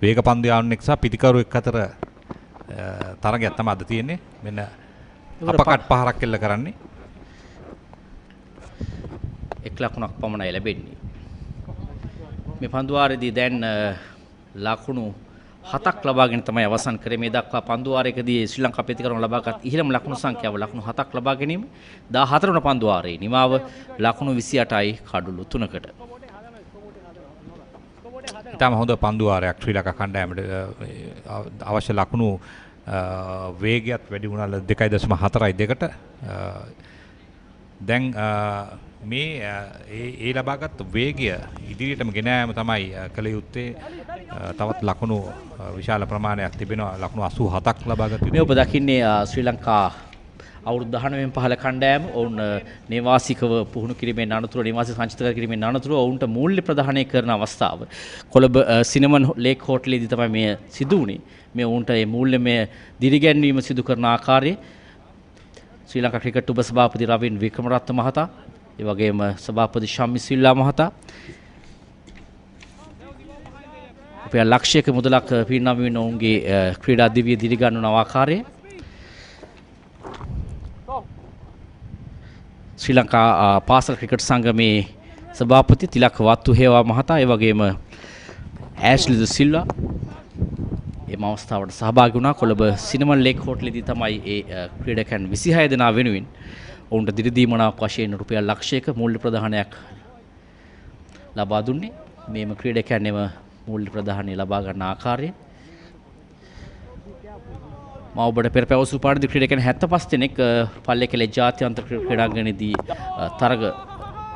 D: වේග පන්දු යාන්නෙක් සහ පිටිකරුවෙක් අතර තරගයක් තමයි අද තියෙන්නේ. මෙන්න අපකට් පහරක් එල්ල කරන්නේ.
E: 1 ලකුණක් පමණයි ලැබෙන්නේ. මේ පන්දුවාරයේදී දැන් ලකුණු 7ක් ලබාගෙන තමයි අවසන් කරේ. මේ දක්වා පන්දුවාරයකදී ශ්‍රී ලංකා ප්‍රතිකරණ ලබාගත් ඉහළම ලකුණු සංඛ්‍යාව ලකුණු 7ක් ලබා ගැනීම. 14 වන පන්දුවාරයේ නිමාව ලකුණු 28යි කඩලු 3කට.
D: ඉතාම හොඳ පන්දුවාරයක් ශ්‍රී ලංකා කණ්ඩායමට අවශ්‍ය ලකුණු වේගයත් වැඩි වුණා 2.42ට. දැන් මේ ඒ ලබාගත් වේගය ඉදිරියටම ගෙන යාම තමයි කළ යුත්තේ. තවත් ලකුණු විශාල ප්‍රමාණයක් තිබෙනවා. ලකුණු 87ක් ලබාගත්
E: මේ ඔබ දකින්නේ ශ්‍රී ලංකා අවුරුදු 19න් පහළ කණ්ඩායම ඔවුන් නේවාසිකව පුහුණු කිරීමෙන් අනතුරු නිවාසී සංචිත කර කිරීමෙන් අනතුරු ඔවුන්ට මූල්‍ය ප්‍රදානය කරන අවස්ථාව කොළඹ සිනමන් ලේක් හෝටලයේදී තමයි මේ සිදු වුණේ. මේ ඔවුන්ට මේ මූල්‍යමය දිරිගැන්වීම සිදු කරන ආකාරය ශ්‍රී ලංකා ක්‍රිකට් උප සභාපති රවින් වික්‍රමරත්න මහතා, ඒ වගේම සභාපති ශම්මි සිල්ලා මහතා රුපියල් ලක්ෂයක මුදලක් පිරිනැම වෙන ඔවුන්ගේ ක්‍රීඩා දිවිය දිරිගන්වන ආකාරය ශ්‍රී ලංකා පාසල් ක්‍රිකට් සංගමේ සභාපති තිලක් වත්තු හේවා මහතා, ඒ වගේම ඇෂ්ලි ද සිල්වා එම අවස්ථාවට සහභාගී වුණා. කොළඹ සිනමන් ලේක් හෝටලයේදී තමයි ඒ ක්‍රීඩකයන් 26 දෙනා වෙනුවෙන් ඔවුන්ට දිරිදීමනාවක් වශයෙන් රුපියල් ලක්ෂයක මූල්‍ය ප්‍රදානයක් ලබා දුන්නේ. මේම ක්‍රීඩකයන් එම මූල්‍ය ප්‍රදානය ලබා ගන්න ආකාරය මා ඔබට පෙර පැවසු පරිදි ක්‍රීඩකයන් 75 දෙනෙක් පල්ලේකැලේ ජාත්‍යන්තර ක්‍රීඩාංගණයේදී තරග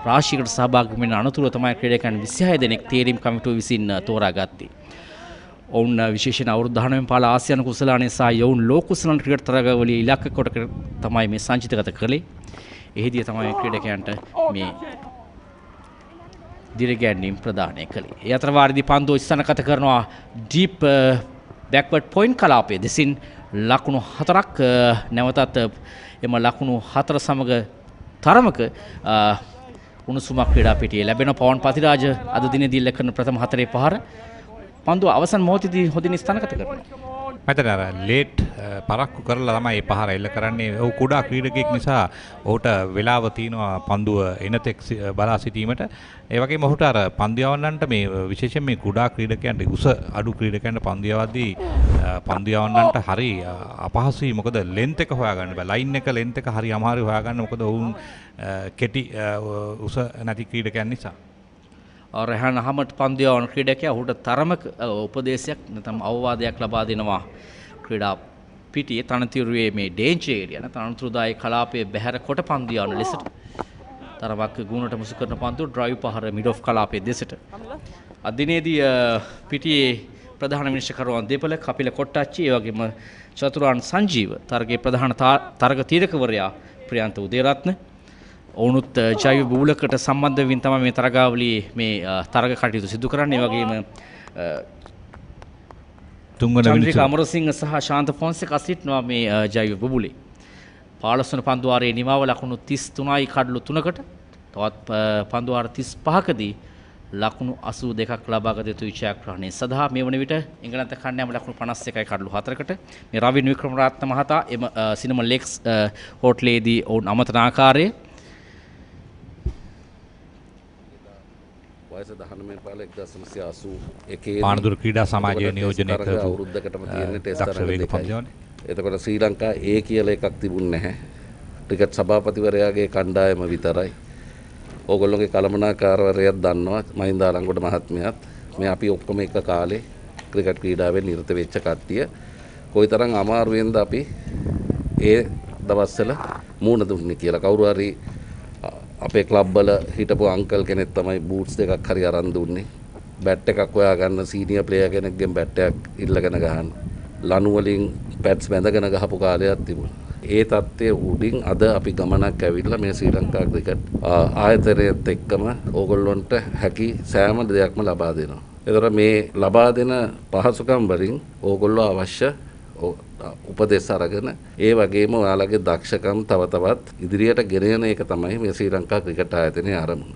E: රාශියකට සහභාගී වෙන අනතුරුව තමයි ක්‍රීඩකයන් 26 දෙනෙක් තීරීම් කමිටුව විසින් තෝරාගත්තේ. ඔවුන් විශේෂයෙන් අවුරුදු 19 පාල ආසියානු කුසලානේ සහ යොවුන් ලෝක කුසලාන ක්‍රිකට් තරගවලින් ඉලක්ක කොට තමයි මේ සංචිතගත කළේ. එහිදී තමයි ක්‍රීඩකයන්ට මේ දිරිගැන්වීම ප්‍රදානය කළේ. ඒ අතර වාරදී පන්දුව ස්ථානගත කරනවා ඩීප් බෑක්වර්ඩ් පොයින්ට් කලාපයේ දෙසින් ලකුණු 4ක් නැවතත් එම ලකුණු 4 සමග තරමක උණුසුමක් ක්‍රීඩා පිටියේ ලැබෙන පවන් පතිරාජ අද දිනේදී ලැබෙන ප්‍රථම 4 පහර පන්දුව අවසන් මොහොතේදී හොඳින් ස්ථානගත කරනවා.
D: මතන අර ලේට් පරක්කු කරලා තමයි මේ පහර එල්ල කරන්නේ. ඔහු කුඩා ක්‍රීඩකයෙක් නිසා ඔහුට වෙලාව තියෙනවා පන්දුව එනතෙක් බලා සිටීමට. ඒ වගේම ඔහුට අර පන්දු යවන්නන්ට මේ විශේෂයෙන් මේ කුඩා ක්‍රීඩකයන්ට උස අඩු ක්‍රීඩකයන්ට පන්දු යවද්දී පන්දු යවන්නන්ට හරි අපහසුයි. මොකද ලෙන්ත් එක හොයාගන්න බෑ. ලයින් එක ලෙන්ත් එක හරි අමාරුයි හොයාගන්න. මොකද ඔවුන් කෙටි උස නැති ක්‍රීඩකයන් නිසා.
E: රැහන් අහමඩ් පන්දු යවන ක්‍රීඩකයා ඔහුට තරමක උපදේශයක් නැත්නම් අවවාදයක් ලබා දෙනවා ක්‍රීඩා පිටියේ තනතිරුවේ මේ ඩේන්ජර් ඒරියා නැත්නම් අනුතුරුදායක කලාපයේ බැහැර කොට පන්දු යවන ලෙසට තරමක් ගුණට මුසු කරන පන්දු ඩ්‍රයිව් පහර මිඩ් ඔෆ් කලාපයේ දෙසට අදිනේදී පිටියේ ප්‍රධාන විනිශ්චයකරුවන් දෙපළ කපිල කොට්ටච්චි ඒ වගේම චතුරාන් සංජීව තරගයේ ප්‍රධාන තරග තීරකවරයා ප්‍රියන්ත උදේරත්න ඔවුනුත් ජෛව බූලකට සම්බන්ධ වෙමින් තමයි මේ තරගාවලියේ මේ තරග කටයුතු සිදු කරන්නේ. ඒ වගේම
D: තුන්වන
E: චන්ද්‍රික අමරසිංහ සහ ශාන්ත ෆොන්සේකා සිටිනවා මේ ජෛව බූලේ. 15 වන පන්දු වාරයේ නිමාව ලකුණු 33යි කඩලු 3කට. තවත් පන්දු වාර 35කදී ලකුණු 82ක් ලබාගත යුතු ජයග්‍රහණය සඳහා මේ වන විට එංගලන්ත කණ්ඩායම ලකුණු 51යි කඩලු 4කට. මේ රවින් වික්‍රමරත්න මහතා එම සිනමන් ලේක්ස් හෝටලයේදී ඔවුන් අමතන ආකාරයේ
H: වයස 19 පාල 1981
D: පානදුර ක්‍රීඩා සමාජය නියෝජනය කරපු
H: අවුරුද්දකටම තියෙන ටෙස්ට්
D: දක්ෂ වේග පන්දුවනේ.
H: එතකොට ශ්‍රී ලංකා A කියලා එකක් තිබුණ නැහැ. ක්‍රිකට් සභාපතිවරයාගේ කණ්ඩායම විතරයි. ඕගොල්ලෝගේ කළමනාකාරවරයෙක් දන්නවා මහින්ද ආලංගොඩ මහත්මයාත් මේ අපි ඔක්කොම එක කාලේ ක්‍රිකට් ක්‍රීඩාවෙන් නිරත වෙච්ච කට්ටිය. කොයිතරම් අමාරුවෙන්ද අපි ඒ දවස්වල මූණ දුන්නේ කියලා කවුරු හරි අපේ ක්ලබ් වල හිටපු අංකල් කෙනෙක් තමයි බූට්ස් දෙකක් හරි අරන් දුන්නේ. බැට් එකක් හොයාගන්න සීනියර් ප්ලේයර් කෙනෙක්ගෙන් බැට් එකක් ඉල්ලගෙන ගහන්න. ලනු වලින් පැඩ්ස් බැඳගෙන ගහපු කාලයක් තිබුණා. ඒ தත්ත්වයේ උඩින් අද අපි ගමනක් ඇවිල්ලා මේ ශ්‍රී ලංකා ක්‍රිකට් ආයතනයේත් එක්කම ඕගොල්ලොන්ට හැකි සෑම දෙයක්ම ලබා දෙනවා. ඒතර මේ ලබා දෙන පහසුකම් වලින් ඕගොල්ලෝ අවශ්‍ය උපදෙස් අරගෙන ඒ වගේම ඔයාලගේ දක්ෂකම් තව තවත් ඉදිරියට ගෙන යන එක තමයි මේ ශ්‍රී ලංකා ක්‍රිකට් ආයතනයේ ආරම්භය.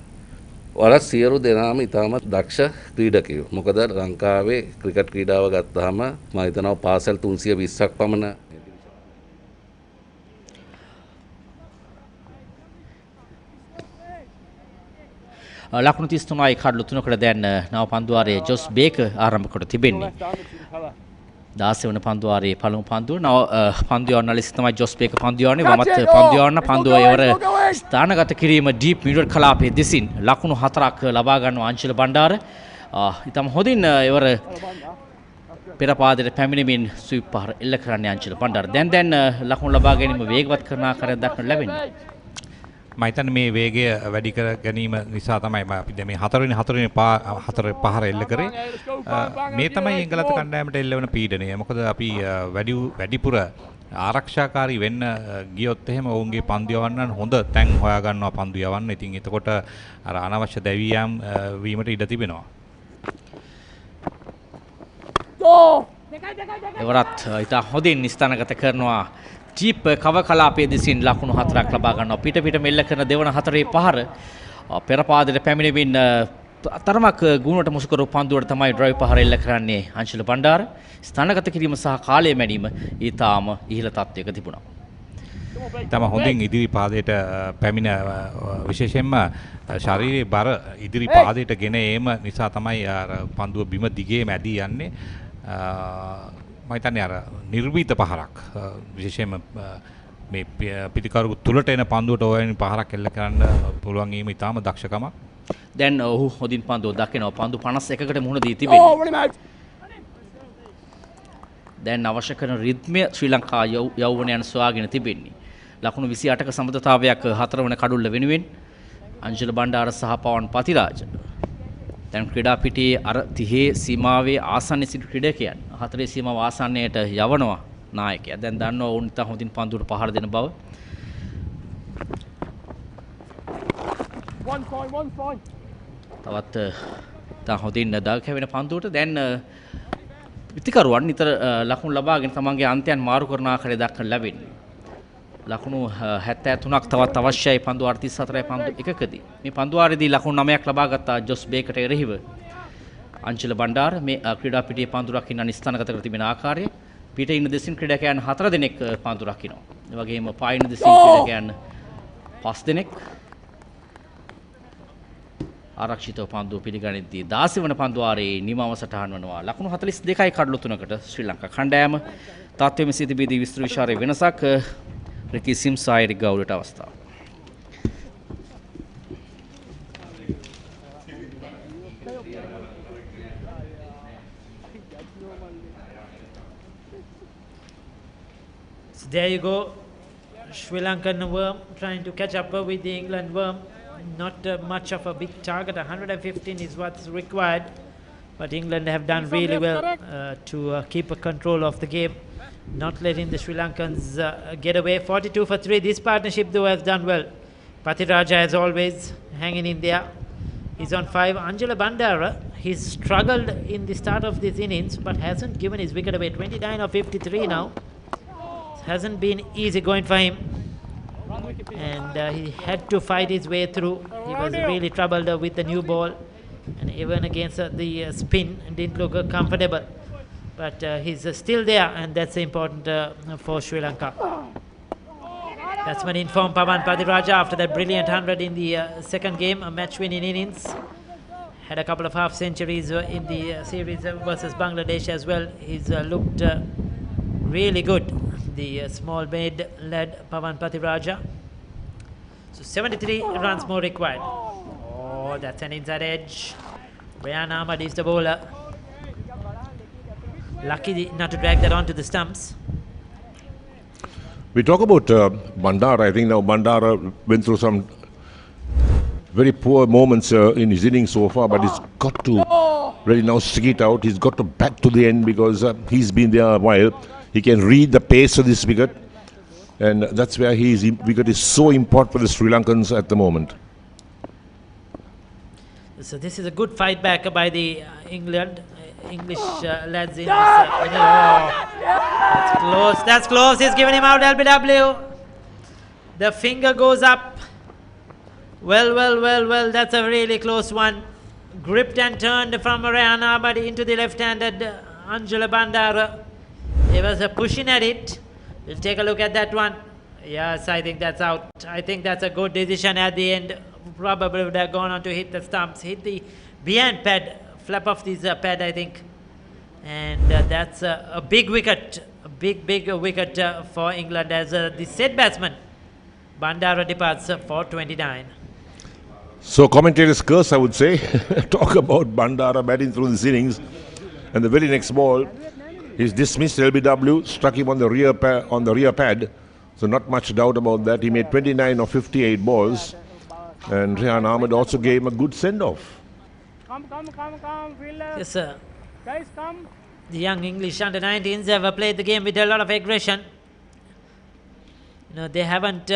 H: ඔයාලා සියලු දෙනාම ඉතාමත් දක්ෂ ක්‍රීඩකයෝ. මොකද ලංකාවේ ක්‍රිකට් ක්‍රීඩාව ගත්තාම මම හිතනවා පාසල් 320ක් පමණ
E: ලකුණු 33යි කඩලු 3කට දැන් නව පන්දු වාරයේ ජොස් බේකර් ආරම්භ කොට තිබෙන්නේ. 16 වන පන්දු වාරයේ පළමු පන්දුව නව පන්දු යවන ලෙස තමයි ජොස් බේකර් පන්දු යවන්නේ. වමත් පන්දු යවන පන්දුව එවර ස්ථානගත කිරීම ඩීප් මිඩල් කලාපයේ දෙසින් ලකුණු 4ක් ලබා ගන්නවා අංශල බණ්ඩාර. ඊටම හොඳින් එවර පෙර පාදයට පැමිණෙමින් ස්වීප් පහර එල්ල කරන්නේ අංශල බණ්ඩාර. දැන් ලකුණු ලබා ගැනීම වේගවත් කරන ආකාරයක් දක්නට ලැබෙනවා.
D: මම හිතන්නේ මේ වේගය වැඩි කර ගැනීම නිසා තමයි අපි දැන් මේ හතරවෙනි පහර එල්ල කරේ. මේ තමයි එංගලන්ත කණ්ඩායමට එල්ල වෙන පීඩනය. මොකද අපි වැඩිපුර ආරක්ෂාකාරී වෙන්න ගියොත් එහෙම ඔවුන්ගේ පන්දු යවන්නන් හොඳ තැන් හොයා ගන්නවා පන්දු යවන්න. ඉතින් එතකොට අර අනවශ්‍ය දැවියම් වීමට ඉඩ තිබෙනවා.
E: එවරත් ඉතා හොඳින් ස්ථානගත කරනවා. ජීප් කව කලාපයේ දෙසින් ලකුණු 4ක් ලබා ගන්නවා. පිට පිට මෙල්ල කරන දෙවන හතරේ පහර පෙර පාදයට පැමිණෙමින් තරමක් ගුණට මුසුකරු පන්දුවට තමයි ඩ්‍රයිව් පහර එල්ල කරන්නේ අංශුල බණ්ඩාර. ස්ථානගත කිරීම සහ කාලය මැනීම ඊටාම ඉහළ තත්ත්වයක තිබුණා.
D: තම හොඳින් ඉදිරි පාදයට පැමිණ විශේෂයෙන්ම ශරීරයේ බර ඉදිරි පාදයට ගෙන ඒම නිසා තමයි අර පන්දුව බිම දිගේ මැදී යන්නේ. මම හිතන්නේ අර නිර්භීත පහරක් විශේෂයෙන්ම මේ පිටිකරු තුලට එන පන්දුවට ඕන පහරක් එල්ල කරන්න පුළුවන් වීම ඉතාම දක්ෂකමක්.
E: දැන් ඔහු හොඳින් පන්දුව දකිනවා. පන්දු 51කට මුහුණ දී තිබෙනවා. දැන් අවශ්‍ය කරන රිද්මය ශ්‍රී ලංකා යෞවනයන් සොයාගෙන තිබෙන්නේ. ලකුණු 28ක සමතතාවයක් හතරවන කඩුල්ල වෙනුවෙන් අංශුල බණ්ඩාර සහ පවන් පතිරාජ. දැන් ක්‍රීඩා පිටියේ අර 30 සීමාවේ ආසන්න සිටි ක්‍රීඩකයන් 4 සීමාව ආසන්නයට යවනවා නායකයා. දැන් දන්නවා වුන් ඉතා හොඳින් පන්දුවට පහර දෙන බව. තවත් ඉතා හොඳින් දාගැවෙන පන්දුවට දැන් පිටිකරුවන් නිතර ලකුණු ලබාගෙන තමන්ගේ අන්තයන් මාරු කරන ආකාරය දක්වන්න ලැබෙන්නේ. ලකුණු 73ක් තවත් අවශ්‍යයි පන්දු 34යි පන්දු එකකදී. මේ පන්දු වාරයේදී ලකුණු 9ක් ලබා ගත්තා ජොස් බේකට එරෙහිව. අංශුල බණ්ඩාර මේ ක්‍රීඩා පිටියේ පන්දු රකින්න ස්ථානගත කර තිබෙන ආකාරය පිටේ ඉන්න දෙසින් ක්‍රීඩකයන් 4 දෙනෙක් පන්දු රකින්නවා. ඒ වගේම පායින් දෙසින් ක්‍රීඩකයන් 5 දෙනෙක් ආරක්ෂිතව පන්දුව පිළිගනිද්දී 16 වන පන්දු වාරයේ නිමව සටහන් වනවා. ලකුණු 42යි කඩලු 3කට ශ්‍රී ලංකා කණ්ඩායම. තාත්වයේ සිට බීදී විස්තර විචාරයේ වෙනසක් රිකි සිම්ස් ආයරි ගෞඩට අවස්ථාව.
A: So there you go. Sri Lankan worm trying to catch up with the England worm. Not much of a big target. 115 is what's required. But England have done really well to keep a control of the game. Not letting the Sri Lankans get away. 42 for 3. This partnership though has done well. Pathiraja as always hanging in there. He's on 5. Anjula Bandara, he's struggled in the start of this innings but hasn't given his wicket away. 29 of 53 now. Hasn't been easy going for him. And he had to fight his way through. He was really troubled with the new ball. And even against the spin, didn't look comfortable. But he's still there, and that's important for Sri Lanka. Batsman informed Pawan Pathiraja after that brilliant 100 in the second game, a match-winning innings. Had a couple of half centuries in the series versus Bangladesh as well. He's looked really good, the small mid-led Pawan Pathiraja. So 73 runs more required. Oh, that's an inside edge. Brian Ahmad is the bowler. Lucky not to drag that onto the stumps.
B: We talk about Bandara. I think now Bandara went through some very poor moments in his innings so far, but he's got to really now stick it out. He's got to bat to the end because he's been there a while. He can read the pace of this wicket, and that's where his wicket is so important for the Sri Lankans at the moment.
A: So this is a good fight back by the English lads in this. Oh, that's close. That's close. He's given him out. LBW. The finger goes up. Well. That's a really close one. Gripped and turned from Rayana, but into the left-handed Anjula Bandara. He was pushing at it. We'll take a look at that one. Yes, I think that's out. I think that's a good decision at the end. Probably would have gone on to hit the stumps, hit the behind pad, flap off this pad, I think. And that's a big wicket, a big wicket for England as the set batsman, Bandara departs for 29.
B: So commentators curse, I would say. Talk about Bandara batting through this innings. And the very next ball, he's dismissed LBW, struck him on the rear pad. So not much doubt about that. He made 29 of 58 balls. And Rehan Ahmed also gave him a good send-off.
G: Come, Phil.
A: Yes, sir.
G: Guys, come.
A: The young English under-19s have played the game with a lot of aggression. No, they haven't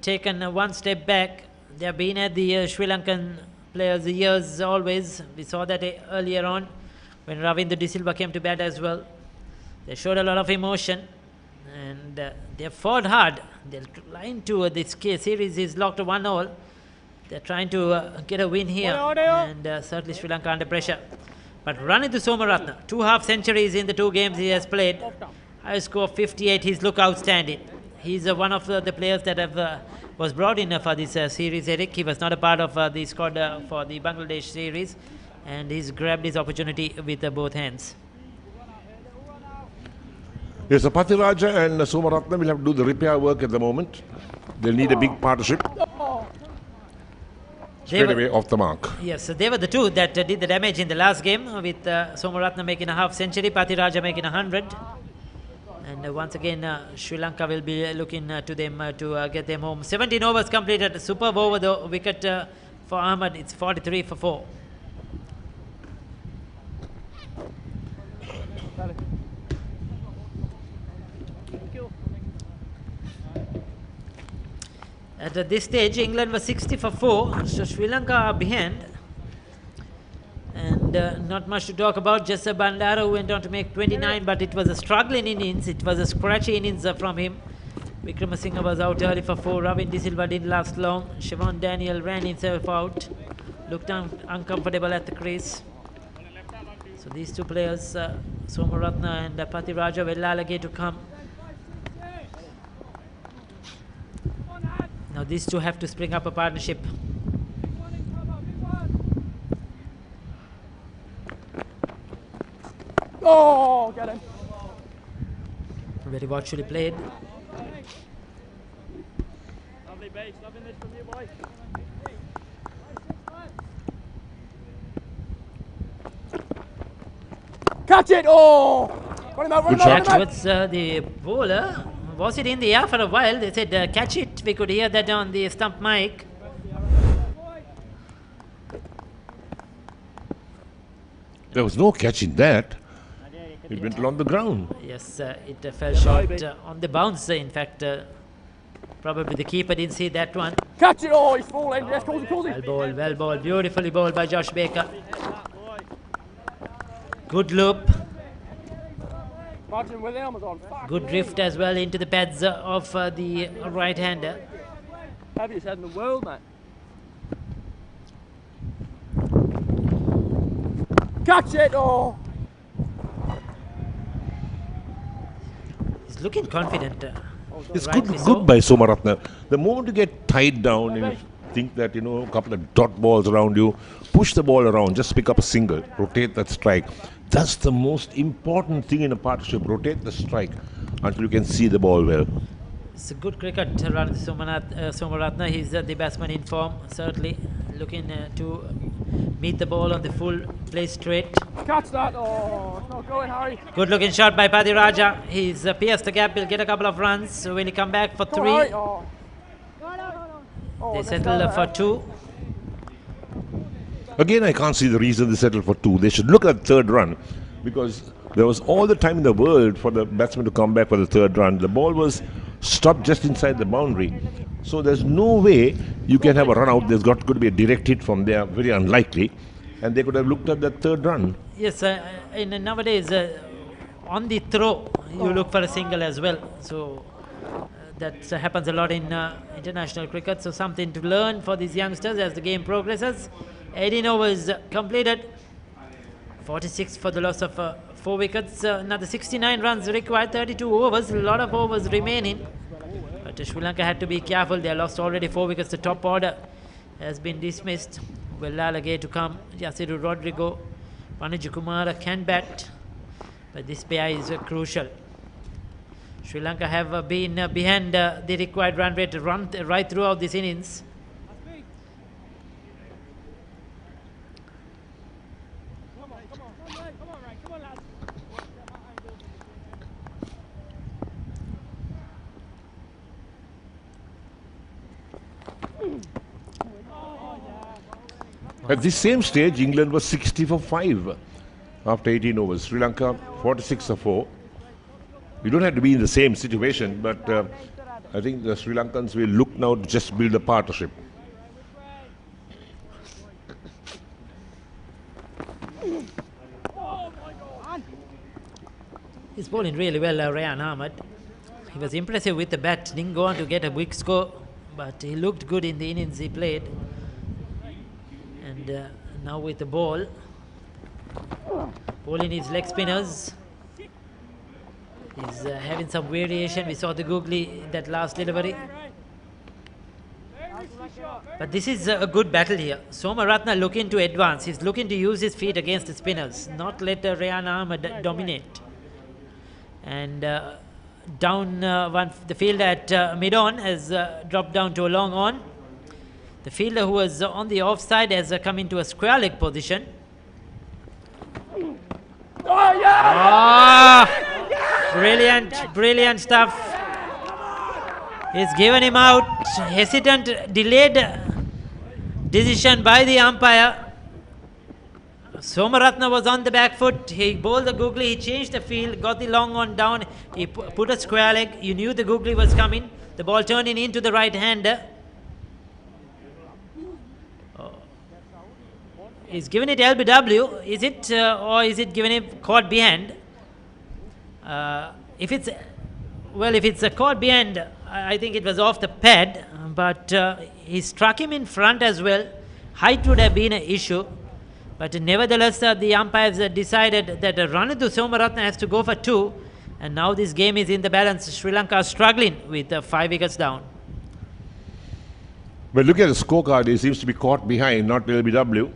A: taken one step back. They have been at the Sri Lankan players' ears always. We saw that earlier on when Ravindra De Silva came to bat as well. They showed a lot of emotion and they have fought hard. They're trying to, this series is locked 1-1. They're trying to get a win here, and certainly Sri Lanka under pressure. But Ranitha Somaratne, 2 half centuries in the 2 games he has played. High score 58, his look outstanding. He's one of the players that have was brought in for this series, Eric. He was not a part of the squad for the Bangladesh series, and he's grabbed his opportunity with both hands.
B: Yes, so Pathiraja and Somaratne will have to do the repair work at the moment. They'll need a big partnership. Straight away off the mark.
A: Yes, so they were the 2 that did the damage in the last game, with Somaratne making a half century, Pathiraja making 100. And once again, Sri Lanka will be looking to them to get them home. 17 overs completed. Superb over the wicket for Ahmed. It's 43 for 4. At this stage, England was 60 for 4, so Sri Lanka are behind. And not much to talk about, just a Bandara who went on to make 29, but it was a struggling innings. It was a scratchy innings from him. Wickramasinghe was out early for 4. Ravindra De Silva didn't last long. Siobhan Daniel ran himself out. Looked uncomfortable at the crease. So these 2 players, Somaratne and Pathiraja, will allocate to come. Now these 2 have to spring up a partnership.
F: Oh, get him.
A: Very watchfully played.
G: Lovely base, loving this from you, boy.
F: Catch it! Oh! Run him out, run him out, run him out.
A: Towards the bowler. Was it in the air for a while? They said catch it. We could hear that on the stump mic.
B: There was no catching that. It went along the ground.
A: Yes, it fell short on the bounce. In fact, probably the keeper didn't see that one.
F: Catch it! Oh, he's falling. Yes, call it.
A: Well bowled. Beautifully bowled by Josh Baker. Good loop.
F: Martin with the helmet on.
A: Good drift as well into the pads of the right-hander.
F: Heaviest head in the world, mate. Catch it! Oh!
A: He's looking confident.
B: It's good by Somaratne. The moment you get tied down and you think that, a couple of dot balls around you, push the ball around, just pick up a single, rotate that strike. That's the most important thing in a partnership, rotate the strike until you can see the ball well.
A: It's a good cricket, Somaratne. He's the batsman in form, certainly. Looking to meet the ball on the full play straight.
F: Catch that! Oh, it's not going, Harry.
A: Good looking shot by Pathiraja. He's pierced the gap. He'll get a couple of runs. So when he come back for 3,
F: Oh,
A: they settle for 2.
B: Again, I can't see the reason they settled for 2. They should look at the 3rd run, because there was all the time in the world for the batsman to come back for the 3rd run. The ball was stopped just inside the boundary. So there's no way you can have a run out. There's got to be a direct hit from there. Very unlikely. And they could have looked at that 3rd run.
A: Yes, nowadays, on the throw, you look for a single as well. So that happens a lot in international cricket. So something to learn for these youngsters as the game progresses. 18 overs completed. 46 for the loss of 4 wickets. Another 69 runs required. 32 overs. A lot of overs remaining. But Sri Lanka had to be careful. They lost already 4 wickets. The top order has been dismissed. Wellalage to come. Yasiru Rodrigo. Vanuja Kumara can bat. But this pair is crucial. Sri Lanka have been behind the required run rate right throughout this innings.
B: At this same stage, England was 60 for 5 after 18 overs. Sri Lanka 46 for 4. You don't have to be in the same situation, but I think the Sri Lankans will look now to just build a partnership.
A: He's bowling really well, Rayan Ahmed. He was impressive with the bat, didn't go on to get a big score, but he looked good in the innings he played. And now with the ball, bowling his leg spinners. He's having some variation. We saw the googly in that last delivery. But this is a good battle here. Somaratna looking to advance. He's looking to use his feet against the spinners, not let Rayan Ahmed dominate. And down the fielder at mid-on has dropped down to a long on. The fielder who was on the offside has come into a square leg position. Brilliant stuff. He's given him out. Hesitant, delayed decision by the umpire. Somaratna was on the back foot. He bowled the googly. He changed the field, got the long on down. He put a square leg. You knew the googly was coming. The ball turning into the right hander. He's given it LBW. Is it or is it given him caught behind? If it's a caught behind, I think it was off the pad. But he struck him in front as well. Height would have been an issue. But nevertheless, the umpires decided that Ranadu Somaratna has to go for 2. And now this game is in the balance. Sri Lanka struggling with 5 wickets down.
B: But look at the scorecard. He seems to be caught behind, not LBW.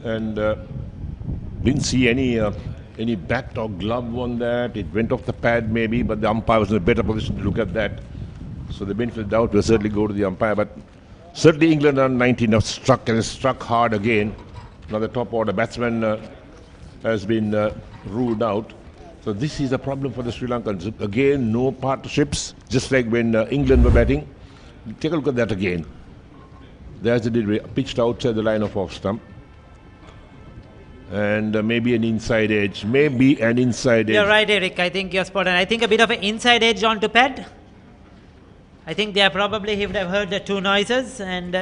B: And didn't see any bat or glove on that. It went off the pad maybe, but the umpire was in a better position to look at that. So the benefit of doubt will certainly go to the umpire. But certainly England on 19 have struck hard again. Now the top order batsman has been ruled out. So this is a problem for the Sri Lankans. Again, no partnerships, just like when England were batting. Take a look at that again. There's the delivery, pitched outside the line of off stump. And maybe an inside edge. You're
A: right, Eric. I think you're spot on. I think a bit of an inside edge onto pad. I think he would have heard the 2 noises, and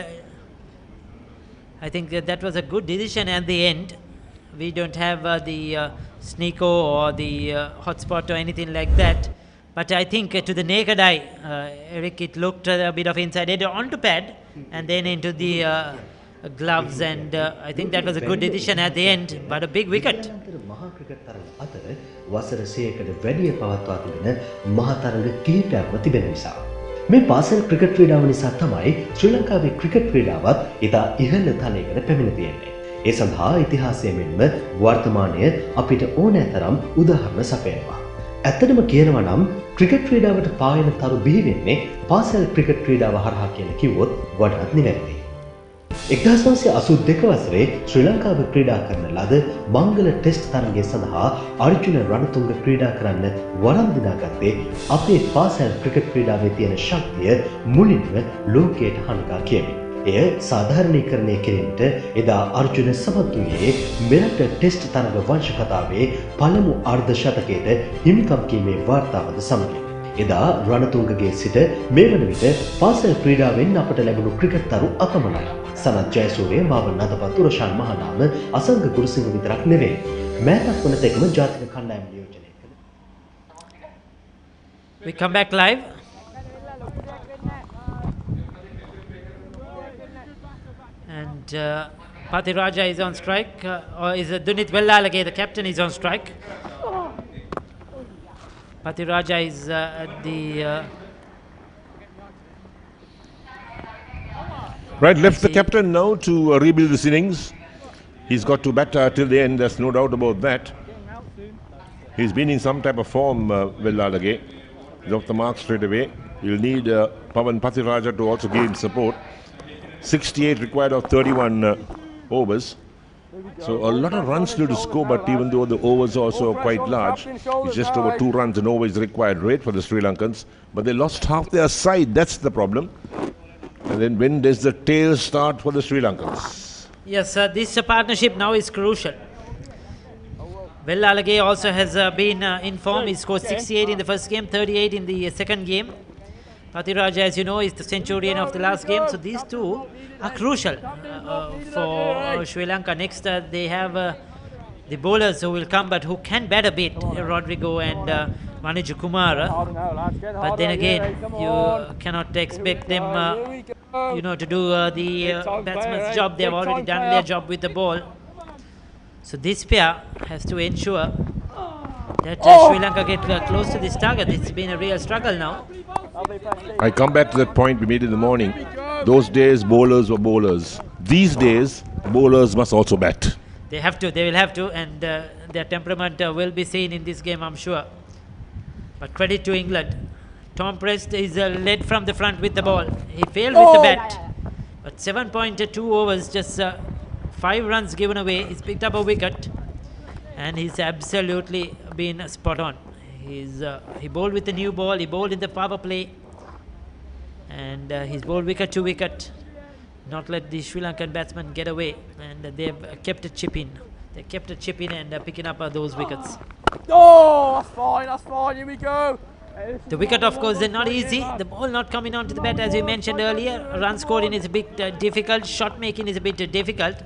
A: I think that was a good decision at the end. We don't have the sneako or the hotspot or anything like that. But I think to the naked eye, Eric, it looked a bit of inside edge onto pad and then into the gloves, and I think that was a good decision at the end, but a big wicket.
I: මේ පාසල් cricket ක්‍රීඩාව නිසා තමයි ශ්‍රී ලංකාවේ cricket ක්‍රීඩාවත් ඉතා ඉහළ තලයකට පැමිණ තියෙන්නේ. ඒ සඳහා ඉතිහාසය මෙන්ම වර්තමානය අපිට ඕනෑ තරම් උදාහරණ සපයනවා. ඇත්තටම කියනවා නම් ක්‍රිකට් ක්‍රීඩාවට පායන තරු බිහි වෙන්නේ පාසල් ක්‍රිකට් ක්‍රීඩාව හරහා කියලා කිව්වොත් වඩාත් නිවැරදියි. 1982 වසරේ ශ්‍රී ලංකාව ක්‍රීඩා කරන ලද මංගල ටෙස්ට් තරගය සඳහා අර්ජුන රණතුංග ක්‍රීඩා කරන්න වරම් දිනාගත්තේ අපේ පාසල් ක්‍රිකට් ක්‍රීඩාවේ තියෙන ශක්තිය මුලින්ම ලෝකයට හඬා කියමින්. එය සාධාරණීකරණය කිරීමට එදා අර්ජුන සමත් වූයේ මෙරට ටෙස්ට් තරග වංශ කතාවේ පළමු අර්ධ ශතකයට හිමිකම් කීමේ වාර්තාවද සමගින්. එදා රණතුංගගේ සිට මේ වන විට පාසල් ක්‍රීඩාවෙන් අපට ලැබුණු ක්‍රිකට් තරු අපමණයි. සනත් ජයසූරිය, මාව නදපත් රොෂාන් මහනාම, අසංග ගුරුසිංහ විතරක් නෙවෙයි. මෑතක් වන තෙක්ම ජාතික කණ්ඩායම නියෝජනය කළ.
A: We come back live. And Pathiraja is on strike, or is Dunit Wellalage, the captain, is on strike. Pathiraja is at the...
B: Right, left the captain now to rebuild this innings. He's got to bat till the end, there's no doubt about that. He's been in some type of form, Wellalage. He's off the mark straight away. You'll need Pawan Pathiraja to also give him support. 68 required of 31 overs. So a lot of runs still to score, but even though the overs are also quite large, it's just over 2 runs an over is the required rate for the Sri Lankans. But they lost half their side, that's the problem. And then when does the tail start for the Sri Lankans?
A: Yes, this partnership now is crucial. Wellalage also has been in form. He scored 68 in the first game, 38 in the second game. Pathiraj, as you know, is the centurion of the last game. So these two are crucial for Sri Lanka. Next, they have the bowlers who will come, but who can bat a bit, Rodrigo and Manoj Kumar. But then again, you cannot expect them, to do the batsman's job. They have already done their job with the ball. So this pair has to ensure that Sri Lanka get close to this target. It's been a real struggle now.
B: I come back to that point we made in the morning. Those days, bowlers were bowlers. These days, bowlers must also bat.
A: They have to, they will have to, and their temperament will be seen in this game, I'm sure. But credit to England. Tom Prest is led from the front with the ball. He failed with the bat. But 7.2 overs, just 5 runs given away. He's picked up a wicket. And he's absolutely been spot on. He bowled with the new ball. He bowled in the power play. And he's bowled wicket to wicket. Not let the Sri Lankan batsmen get away, and they've kept a chip in. They kept a chip in and picking up those wickets.
G: Oh, that's fine, here we go.
A: The wicket, of course, is not easy. The ball not coming onto the bat, as we mentioned earlier. Run scoring is a bit difficult. Shot making is a bit difficult.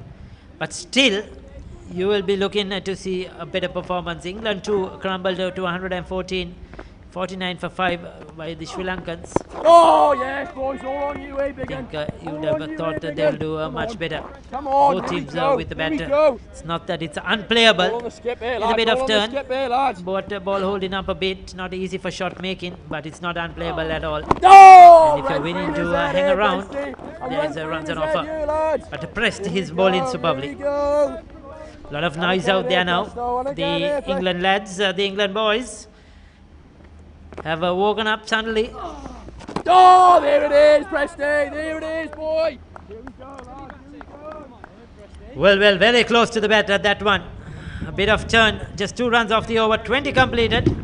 A: But still, you will be looking to see a better performance. England too crumbled to 114. 49 for 5 by the Sri Lankans.
G: Oh, yes, boys, all on you, eh, big
A: I think you would have thought that they'll do much better.
G: Come on,
A: both teams with the
G: here we
A: batter.
G: go.
A: It's not that it's unplayable.
G: There's
A: a bit of turn. But ball holding up a bit. Not easy for shot making, but it's not unplayable at all.
G: Oh,
A: and if you're willing to hang around, there's runs on offer. But Prest, he's bowling superbly. A lot of noise out there now. The England lads, the England boys, have woken up suddenly.
G: Oh, there it is, Presty. There it is, boy. Here we go, lads.
A: Well, very close to the bat at that one. A bit of turn. Just 2 runs off the over. 20 completed.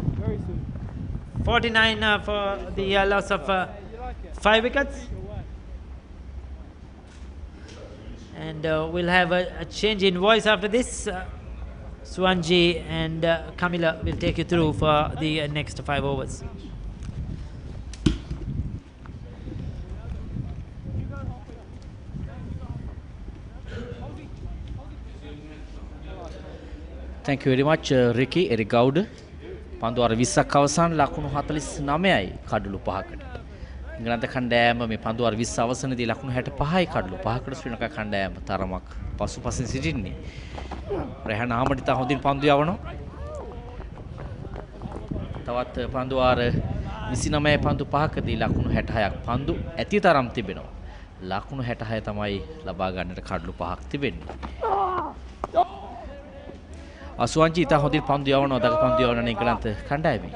A: 49 for the loss of 5 wickets. And we'll have a change in voice after this. Swanji and Camilla will take you through for the next 5 overs.
E: Thank you very much, Ricky. Eric Gowd. පන්දු අර 20ක් අවසන් ලකුණු 49යි කඩලු 5කට. ඉංගලන්ත කණ්ඩායම මේ පන්දු අර 20 අවසනයේදී ලකුණු 65යි කඩලු 5කට ශ්‍රී ලංකා කණ්ඩායම තරමක් පසුපසින් සිටින්නේ. රැහන ආමඩිත හොඳින් පන්දු යවනවා. තවත් පන්දු අර 29 පන්දු 5කදී ලකුණු 66ක් පන්දු ඇති තරම් තිබෙනවා. ලකුණු 66 තමයි ලබා ගන්නට කඩලු 5ක් තිබෙන්නේ. අසුවංචි ඉතා හොඳින් පන්දු යවනවා දක පන්දු යවන ඉංගලන්ත කණ්ඩායමේ.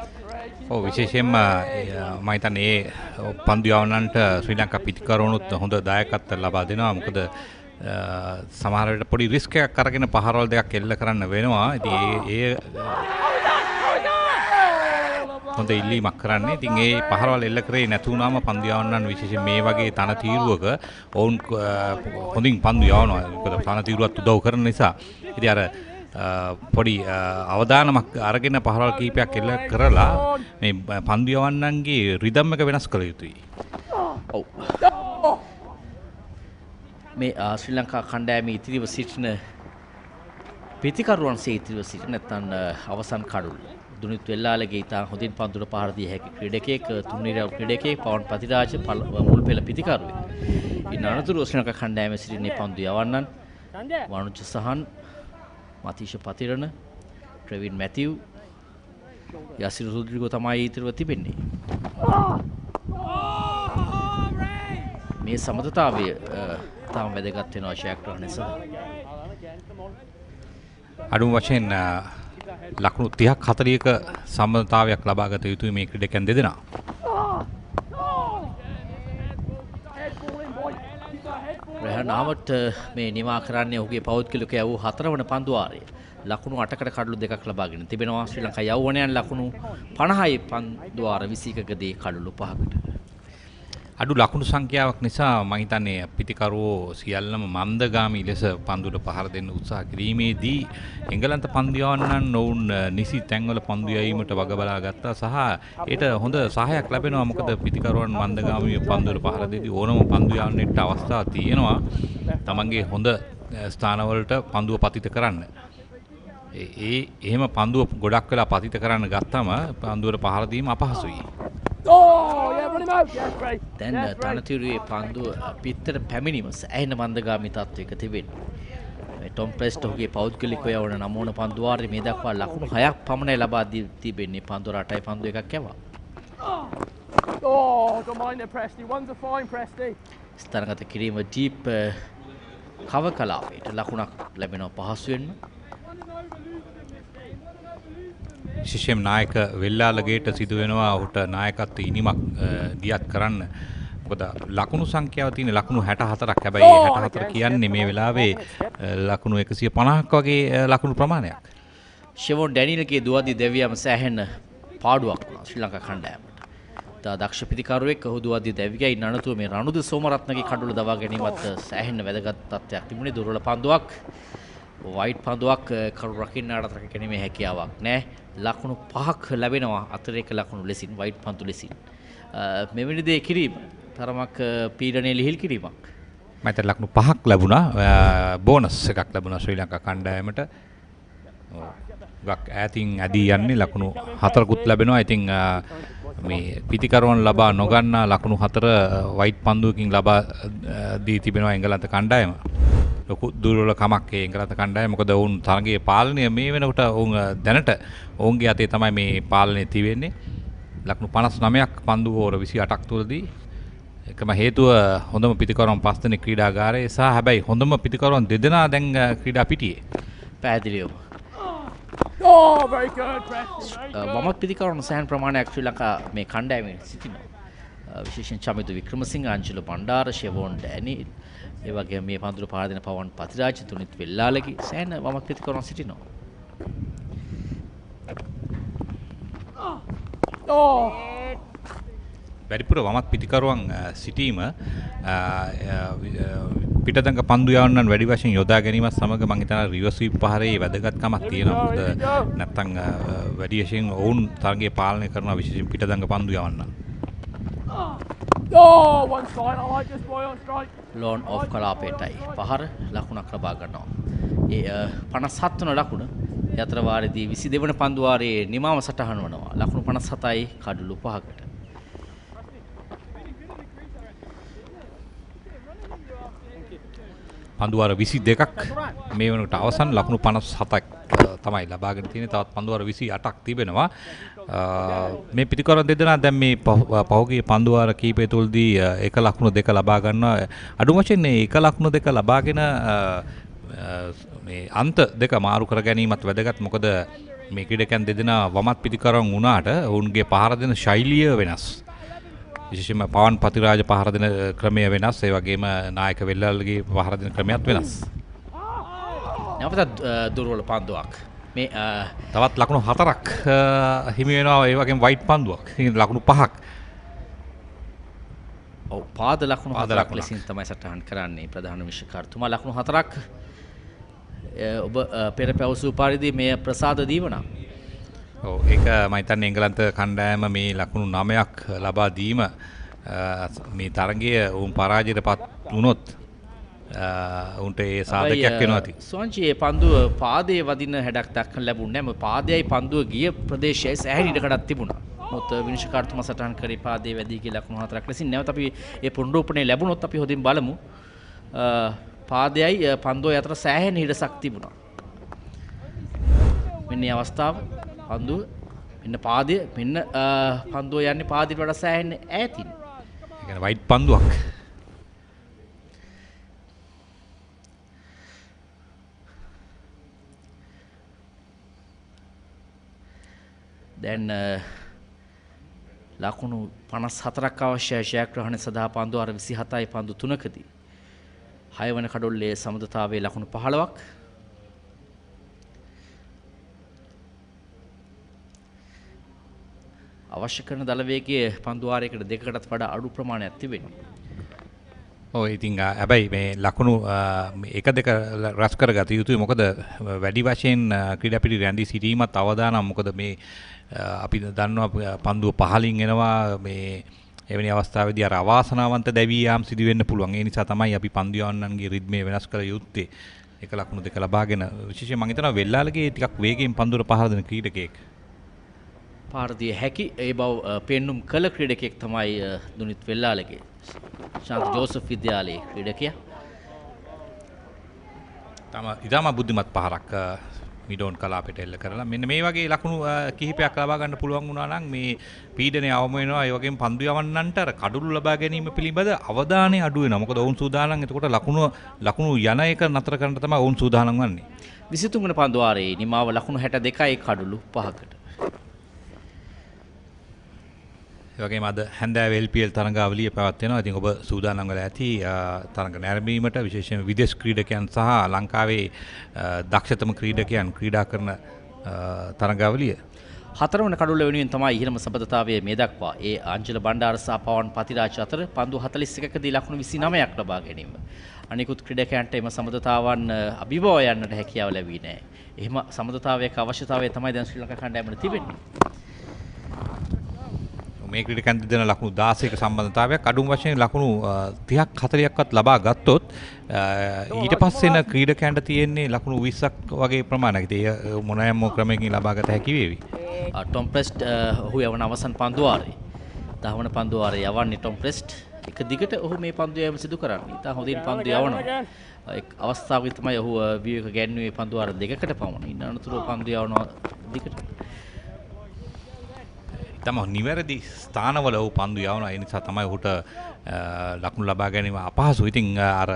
D: ඔව් විශේෂයෙන්ම මම හිතන්නේ පන්දු යවන්නන්ට ශ්‍රී ලංකා පිටිකරුණුත් හොඳ දායකත්වයක් ලබා දෙනවා. මොකද සමහර වෙලට පොඩි රිස්ක් එකක් අරගෙන පහරවල් දෙකක් එල්ල කරන්න වෙනවා. ඉතින් ඒ හොඳ ඉල්ලීමක් කරන්නේ. ඉතින් ඒ පහරවල් එල්ල කරේ නැති වුණාම පන්දු යවන්නන් විශේෂයෙන් මේ වගේ තන තීරුවක ඔවුන් හොඳින් පන්දු යවනවා. මොකද තන තීරුවත් උදව් කරන නිසා. ඉතින් අර පොඩි අවදානමක් අරගෙන පහරවල් කීපයක් එල්ල කරලා මේ පන්දු යවන්නන්ගේ රිදම් එක වෙනස් කළ යුතුයි.
E: ඔව්. මේ ශ්‍රී ලංකා කණ්ඩායමේ ඉතිරිව සිටින පිටිකරුවන් ඉතිරිව සිටින නැත්නම් අවසන් කඩුල් දුනිත් වෙල්ලාලගේ ඉතා හොඳින් පන්දුට පහර දී හැකි ක්‍රීඩකයෙක් තුන්නිරව ක්‍රීඩකයෙක් පවන් ප්‍රතිරාජ මුල් පෙළ පිටිකරුවෙක්. ඉන්න අනතුරුව ශ්‍රී ලංකා කණ්ඩායමේ සිටින පන්දු යවන්නන් වනුජ සහන් මතීෂ පතිරණ ට්‍රෙවින් මැතිව් යසිර රුද්‍රිගෝ තමයි ඉතිරිව තිබෙන්නේ. මේ සමතතාවය තාම වැදගත් වෙනවා ශාක්‍රහණය සහ
D: අඩුම වශයෙන් ලකුණු 30ක් 40ක සම්බන්ධතාවයක් ලබා ගත යුතුයි මේ ක්‍රීඩකයන් දෙදෙනා.
E: රහනාවට මේ නිමා කරන්නේ ඔහුගේ පෞද්ගලික යව් 4 වන පන්දුවාරය. ලකුණු 8කට කඩලු 2ක් ලබාගෙන තිබෙනවා. ශ්‍රී ලංකා යෞවනයන් ලකුණු 50යි පන්දුවාර 21කදී කඩලු 5කට.
D: අඩු ලකුණු සංඛ්‍යාවක් නිසා මම හිතන්නේ පිතිකරුවෝ සියල්ලම මන්දගාමී ලෙස පන්දුවට පහර දෙන්න උත්සාහ කිරීමේදී එංගලන්ත පන්දු යවන්නන් ඔවුන් නිසි තැන්වල පන්දු යැවීමට වග බලා ගත්තා සහ ඒට හොඳ සහායක් ලැබෙනවා. මොකද පිතිකරුවන් මන්දගාමී පන්දුවට පහර දෙද්දී ඕනම පන්දු යවන්නට අවස්ථා තියෙනවා තමන්ගේ හොඳ ස්ථානවලට පන්දුව පතිත කරන්න. එහෙම පන්දුව ගොඩක් වෙලා පතිත කරන්න ගත්තම පන්දුවට පහර දීම අපහසුයි.
E: දැන් තනතිරුවේ පන්දුව පිත්තට පැමිණීම සෑහෙන මන්දගාමී තත්වයක තිබෙනවා. ටොම් ප්‍රෙස්ට් ඔහුගේ පෞද්ගලිකව යවන නමෝන පන්දු වාරයේ මේ දක්වා ලකුණු 6ක් පමණයි ලබා දී තිබෙන්නේ. පන්දුව රටයි පන්දු එකක් යවා. ස්ථානගත කිරීම ඩීප් කව කලාපයට ලකුණක් ලැබෙනවා පහසුවෙන්ම.
D: විශේෂයෙන් නායක වෙල්ලාලගේට සිදු වෙනවා ඔහුට නායකත්ව ඉනිමක් දියත් කරන්න. මොකද ලකුණු සංඛ්‍යාව තියෙන ලකුණු 64ක්. හැබැයි 64 කියන්නේ මේ වෙලාවේ ලකුණු 150ක් වගේ ලකුණු ප්‍රමාණයක්.
E: ෂෙවොන් ඩැනියල්ගේ දුවදී දෙවියම සෑහෙන පාඩුවක් වුණා ශ්‍රී ලංකා කණ්ඩායමට. දක්ෂ පිතිකරුවෙක් ඔහු දුවදී දෙවියයි නනතුව මේ රණුද සෝමරත්නගේ කඩුල දවා ගැනීමත් සෑහෙන වැදගත් තත්ත්වයක් තිබුණේ. දුර්වල පන්දුවක් වයිට් පන්දුවක් කරු රකින්නාට රැක ගැනීමේ හැකියාවක් නැහැ. ලකුණු 5ක් ලැබෙනවා අතිරේක ලකුණු ලෙසින් වයිට් පන්දු ලෙසින්. මෙවැනි දේ කිරීම තරමක් පීඩනයේ ලිහිල් කිරීමක්.
D: මට ලකුණු 5ක් ලැබුණා. බෝනස් එකක් ලැබුණා ශ්‍රී ලංකා කණ්ඩායමට. ගක් ඈතින් ඇදී යන්නේ ලකුණු 4කුත් ලැබෙනවා. ඉතින් මේ පිතිකරුවන් ලබා නොගන්නා ලකුණු 4 වයිට් පන්දුවකින් ලබා දී තිබෙනවා එංගලන්ත කණ්ඩායම. ලොකු දුර්වලකමක් ඒ එංගලන්ත කණ්ඩායම. මොකද ඔවුන් තරගයේ පාලනය මේ වෙනකොට ඔවුන් දැනට ඔවුන්ගේ අතේ තමයි මේ පාලනය තිබෙන්නේ. ලකුණු 59ක් පන්දු ඕවර 28ක් තුලදී. එකම හේතුව හොඳම පිතිකරුවන් 5 දෙනෙක් ක්‍රීඩාගාරයේ සහ හැබැයි හොඳම පිතිකරුවන් 2 දෙනා දැන් ක්‍රීඩා පිටියේ.
E: පැහැදිලිවම. වමත් පිතිකරුවන් සෑහෙන ප්‍රමාණයක් ශ්‍රී ලංකා මේ කණ්ඩායමේ සිටිනවා. විශේෂයෙන් චමිදු වික්‍රමසිංහ, අංජලෝ බණ්ඩාර, ෂෙවොන් ඩැනිල්, ඒ වගේම මේ පන්දුර පාර දෙන පවන් පතිරාජ, තුනිත් වෙල්ලාලගේ සෑහෙන වමත් පිතිකරුවන් සිටිනවා.
D: වැඩිපුර වමත් පිතිකරුවන් සිටීම පිටදඟ පන්දු යවන්නන් වැඩි වශයෙන් යොදා ගැනීමත් සමග මම හිතනවා රිවර්ස් ස්වීප් පහරේ වැදගත්කමක් තියෙනවා. මොකද නැත්තම් වැඩි වශයෙන් ඔවුන් තරගයේ පාලනය කරන විශේෂයෙන් පිටදඟ පන්දු යවන්නන්.
E: ලෝන් ඔෆ් කලාපයටයි පහර ලකුණක් ලබා ගන්නවා. ඒ 57 වන ලකුණ යතර වාරයේදී 22 වන පන්දු වාරයේ නිමාව සටහන් වනවා. ලකුණු 57යි කඩලු 5කට.
D: පන්දුවාර 22ක් මේ වෙනකොට අවසන් ලකුණු 57ක් තමයි ලබාගෙන තියෙන්නේ. තවත් පන්දුවාර 28ක් තිබෙනවා. මේ පිටිකරුවන් දෙදෙනා දැන් මේ පහුගිය පන්දුවාර කීපය තුලදී එක ලකුණු දෙක ලබා ගන්නවා. අඩුම වශයෙන් මේ එක ලකුණු දෙක ලබාගෙන මේ අන්ත දෙක මාරු කර ගැනීමත් වැදගත්. මොකද මේ ක්‍රීඩකයන් දෙදෙනා වමත් පිටිකරුවන් වුණාට ඔවුන්ගේ පහර දෙන ශෛලිය වෙනස්. විශේෂයෙන්ම පවන් පතිරාජ පහර දෙන ක්‍රමය වෙනස්. ඒ වගේම නායක වෙල්ලාලගේ පහර දෙන ක්‍රමයක් වෙනස්.
E: නැවතත් දුර්වල පන්දුවක්. මේ
D: තවත් ලකුණු 4ක් හිමි වෙනවා. ඒ වගේම වයිට් පන්දුවක්. ලකුණු 5ක්.
E: ඔව් පාද ලකුණු 4ක් ලෙසින් තමයි සටහන් කරන්නේ ප්‍රධාන විශ්වකාර්තුමා. ලකුණු 4ක් ඔබ පෙර පැවසූ පරිදි මේ ප්‍රසාද දීවනා.
D: ඔව් ඒක මම හිතන්නේ එංගලන්ත කණ්ඩායම මේ ලකුණු 9ක් ලබා දීම මේ තරගය උන් පරාජයටපත් වුණොත් උන්ට ඒ සාධකයක් වෙනවා ඇති.
E: සෝන්චි මේ පන්දුව පාදයේ වදින හැඩක් දක්වන්න ලැබුණේ නැහැ. පාදයයි පන්දුව ගිය ප්‍රදේශයයි සෑහෙන ඉඩකඩක් තිබුණා. මොකද විනිශ්චයකාරතුමා සටහන් කරේ පාදයේ වැදී කියලා ලකුණු 4ක් ලෙසින්. නැවත අපි මේ පුනරුපණය ලැබුණොත් අපි හොඳින් බලමු. පාදයයි පන්දුවයි අතර සෑහෙන හිඩසක් තිබුණා. මෙන්න මේ අවස්ථාව පන්දුව මෙන්න පාදය මෙන්න පන්දුව යන්නේ පාදයට වඩා සෑහෙන ඈතින්.
D: ඒ කියන්නේ වයිට් පන්දුවක්.
E: දැන් ලකුණු 54ක් අවශ්‍යයි ජයග්‍රහණය සඳහා පන්දු අර 27යි පන්දු 3කදී 6 වන කඩොල්ලේ සමතතාවයේ ලකුණු 15ක් අවශ්‍ය කරන දල වේගයේ පන්දු වාරයකට දෙකකටත් වඩා අඩු ප්‍රමාණයක් තිබෙනවා.
D: ඔය ඉතින් හැබැයි මේ ලකුණු එක දෙක රැස් කරගත යුතුයි. මොකද වැඩි වශයෙන් ක්‍රීඩා පිටි රැඳී සිටීමත් අවදානම්. මොකද මේ අපි දන්නවා පන්දුව පහලින් එනවා මේ එවැනි අවස්ථාවේදී අර අවාසනාවන්ත දැවී යාම් සිදු වෙන්න පුළුවන්. ඒ නිසා තමයි අපි පන්දු යවන්නන්ගේ රිද්මේ වෙනස් කර යුත්තේ. එක ලකුණු දෙක ලබාගෙන විශේෂයෙන් මම හිතනවා වෙල්ලාලගේ ටිකක් වේගයෙන් පන්දුවට පහර දෙන ක්‍රීඩකයෙක්.
E: පාර දිය හැකි ඒ බව පෙන්눔 කළ ක්‍රීඩකයෙක් තමයි දුනිත් වෙල්ලාලගේ. ශාන්ත ජෝසප් විද්‍යාලයේ ක්‍රීඩකයා.
D: ඉතාම බුද්ධිමත් පහරක් මිඩෝන් කලාපයට එල්ල කරලා මෙන්න මේ වගේ ලකුණු කිහිපයක් ලබා ගන්න පුළුවන් වුණා නම් මේ පීඩනය අවම වෙනවා. ඒ වගේම පන්දු යවන්නන්ට අර කඩළු ලබා ගැනීම පිළිබඳ අවධානය අඩු වෙනවා. මොකද ඔවුන් සූදානම් එතකොට ලකුණු යන එක නතර කරන්න තමයි ඔවුන් සූදානම් වන්නේ.
E: 23 වන පන්දු වාරයේ නිමාව ලකුණු 62යි කඩළු 5කට.
D: ඒ වගේම අද හැන්දෑවේ LPL තරඟාවලිය පැවැත්වෙනවා. ඉතින් ඔබ සූදානම් වෙලා ඇති තරඟ නැරඹීමට විශේෂයෙන් විදේශ ක්‍රීඩකයන් සහ ලංකාවේ දක්ෂතම ක්‍රීඩකයන් ක්‍රීඩා කරන තරඟාවලිය.
E: 4 වන කඩුල්ල වෙනුවෙන් තමයි ඉහළම සබඳතාවය මේ දක්වා. ඒ අංජල බණ්ඩාර සහ පවන් පතිරාජ අතර පන්දු 41කදී ලකුණු 29ක් ලබා ගැනීම. අනිකුත් ක්‍රීඩකයන්ට එම සබඳතාවන් අභිබව යන්නට හැකියාව ලැබී නැහැ. එහෙම සබඳතාවයක අවශ්‍යතාවය තමයි දැන් ශ්‍රී ලංකා කණ්ඩායමට තිබෙන්නේ.
D: මේ ක්‍රීඩකයන් දෙන ලකුණු 16ක සම්බන්ධතාවයක් අඩුම වශයෙන් ලකුණු 30ක් 40ක්වත් ලබා ගත්තොත් ඊට පස්සේ එන ක්‍රීඩකයන්ට තියෙන්නේ ලකුණු 20ක් වගේ ප්‍රමාණයක්. ඒ මොනෑම ක්‍රමයකින් ලබා ගත හැකි වේවි.
E: ටොම් ප්‍රෙස්ට් ඔහු යවන අවසන් පන්දු වාරයේ 10 වන පන්දු වාරයේ යවන්නේ ටොම් ප්‍රෙස්ට් එක දිගට ඔහු මේ පන්දු යෑම සිදු කරන්නේ. ඉතා හොඳින් පන්දු යවනවා. එක් අවස්ථාවක තමයි ඔහු විවේක ගැන්වුවේ පන්දු වාර දෙකකට පමණ. ඉන්න අනතුරුව පන්දු යවනවා දිගට.
D: තම නිවැරදි ස්ථානවල ඔහු පන්දු යවනවා. ඒ නිසා තමයි ඔහුට ලකුණු ලබා ගැනීම අපහසු. ඉතින් අර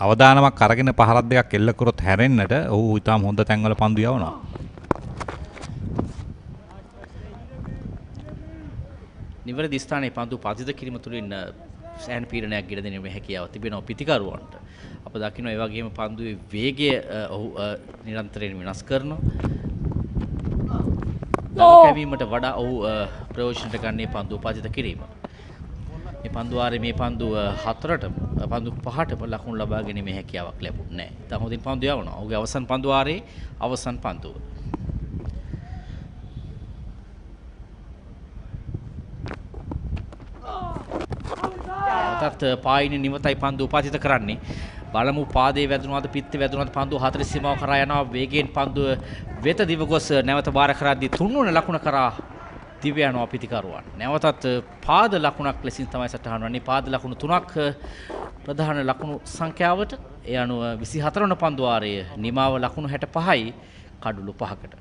D: අවදානමක් අරගෙන පහරක් දෙකක් එල්ල කරොත් හැරෙන්නට ඔහු ඊටාම හොඳ තැන්වල පන්දු යවනවා.
E: නිවැරදි ස්ථානයේ පන්දු පතිත කිරීම තුළින් සෑහෙන පීඩනයක් ගෙඩ දෙන හැකියාව තිබෙනවා පිතිකරුවන්ට. අප දකිනවා ඒ වගේම පන්දුවේ වේගය ඔහු නිරන්තරයෙන් වෙනස් කරනවා. කැවීමට වඩා ඔහු ප්‍රයෝජනට ගන්නේ පන්දු පතිත කිරීම. මේ පන්දු වාරයේ මේ පන්දු 4ට පන්දු 5ට ලකුණු ලබා ගැනීමේ හැකියාවක් ලැබුණේ නැහැ. ඉතින් හොඳින් පන්දු යවනවා. ඔහුගේ අවසන් පන්දු වාරයේ අවසන් පන්දුව. තත් පායින නිවතයි පන්දු උපාදිත කරන්නේ. බලමු පාදයේ වැදුනවාද පිත්තේ වැදුනවාද පන්දු 4 සීමාව කරා යනවා. වේගයෙන් පන්දුව වෙත දිව ගොස් නැවත බාර කරද්දී 3 වන ලකුණ කරා දිව යනවා පිතිකරුවන්. නැවතත් පාද ලකුණක් ලෙසින් තමයි සටහන් වන්නේ. පාද ලකුණු 3ක් ප්‍රධාන ලකුණු සංඛ්‍යාවට. ඒ අනුව 24 වන පන්දු වාරයේ නිමාව ලකුණු 65යි කඩුළු 5කට.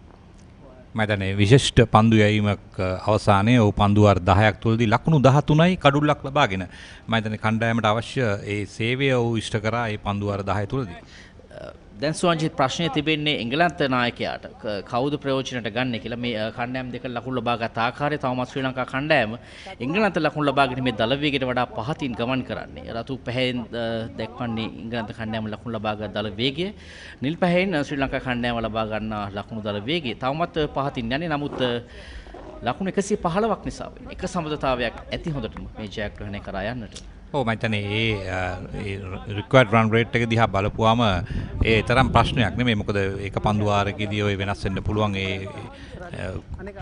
D: මම දන්නේ විශිෂ්ට පන්දු යැවීමක් අවසානයේ ඔහු පන්දු වාර 10ක් තුලදී ලකුණු 13යි කඩුල්ලක් ලබාගෙන මම දන්නේ කණ්ඩායමට අවශ්‍ය ඒ සේවය ඔහු ඉෂ්ට කරා ඒ පන්දු වාර 10 තුලදී.
E: දැන් සුවන්ජිත් ප්‍රශ්නය තිබෙන්නේ එංගලන්ත නායකයාට කවුද ප්‍රයෝජනට ගන්න කියලා. මේ කණ්ඩායම් දෙක ලකුණු ලබාගත් ආකාරය තවමත් ශ්‍රී ලංකා කණ්ඩායම එංගලන්ත ලකුණු ලබාගෙන මේ දල වේගයට වඩා පහතින් ගමන් කරන්නේ. රතු පැහැයෙන් දැක්වන්නේ එංගලන්ත කණ්ඩායම ලකුණු ලබාගත් දල වේගය. නිල් පැහැයෙන් ශ්‍රී ලංකා කණ්ඩායම ලබා ගන්නා ලකුණු දල වේගය තවමත් පහතින් යන්නේ. නමුත් ලකුණු 115ක් නිසා එක සමබරතාවයක් ඇති හොඳටම මේ ජයග්‍රහණය කරා යන්නට.
D: ඔව් මම හිතන්නේ ඒ රික්වයර්ඩ් රන් රේට් එක දිහා බලපුවාම ඒ තරම් ප්‍රශ්නයක් නෙමෙයි. මොකද ඒක පන්දු වාරකෙදී ඔය වෙනස් වෙන්න පුළුවන්. ඒ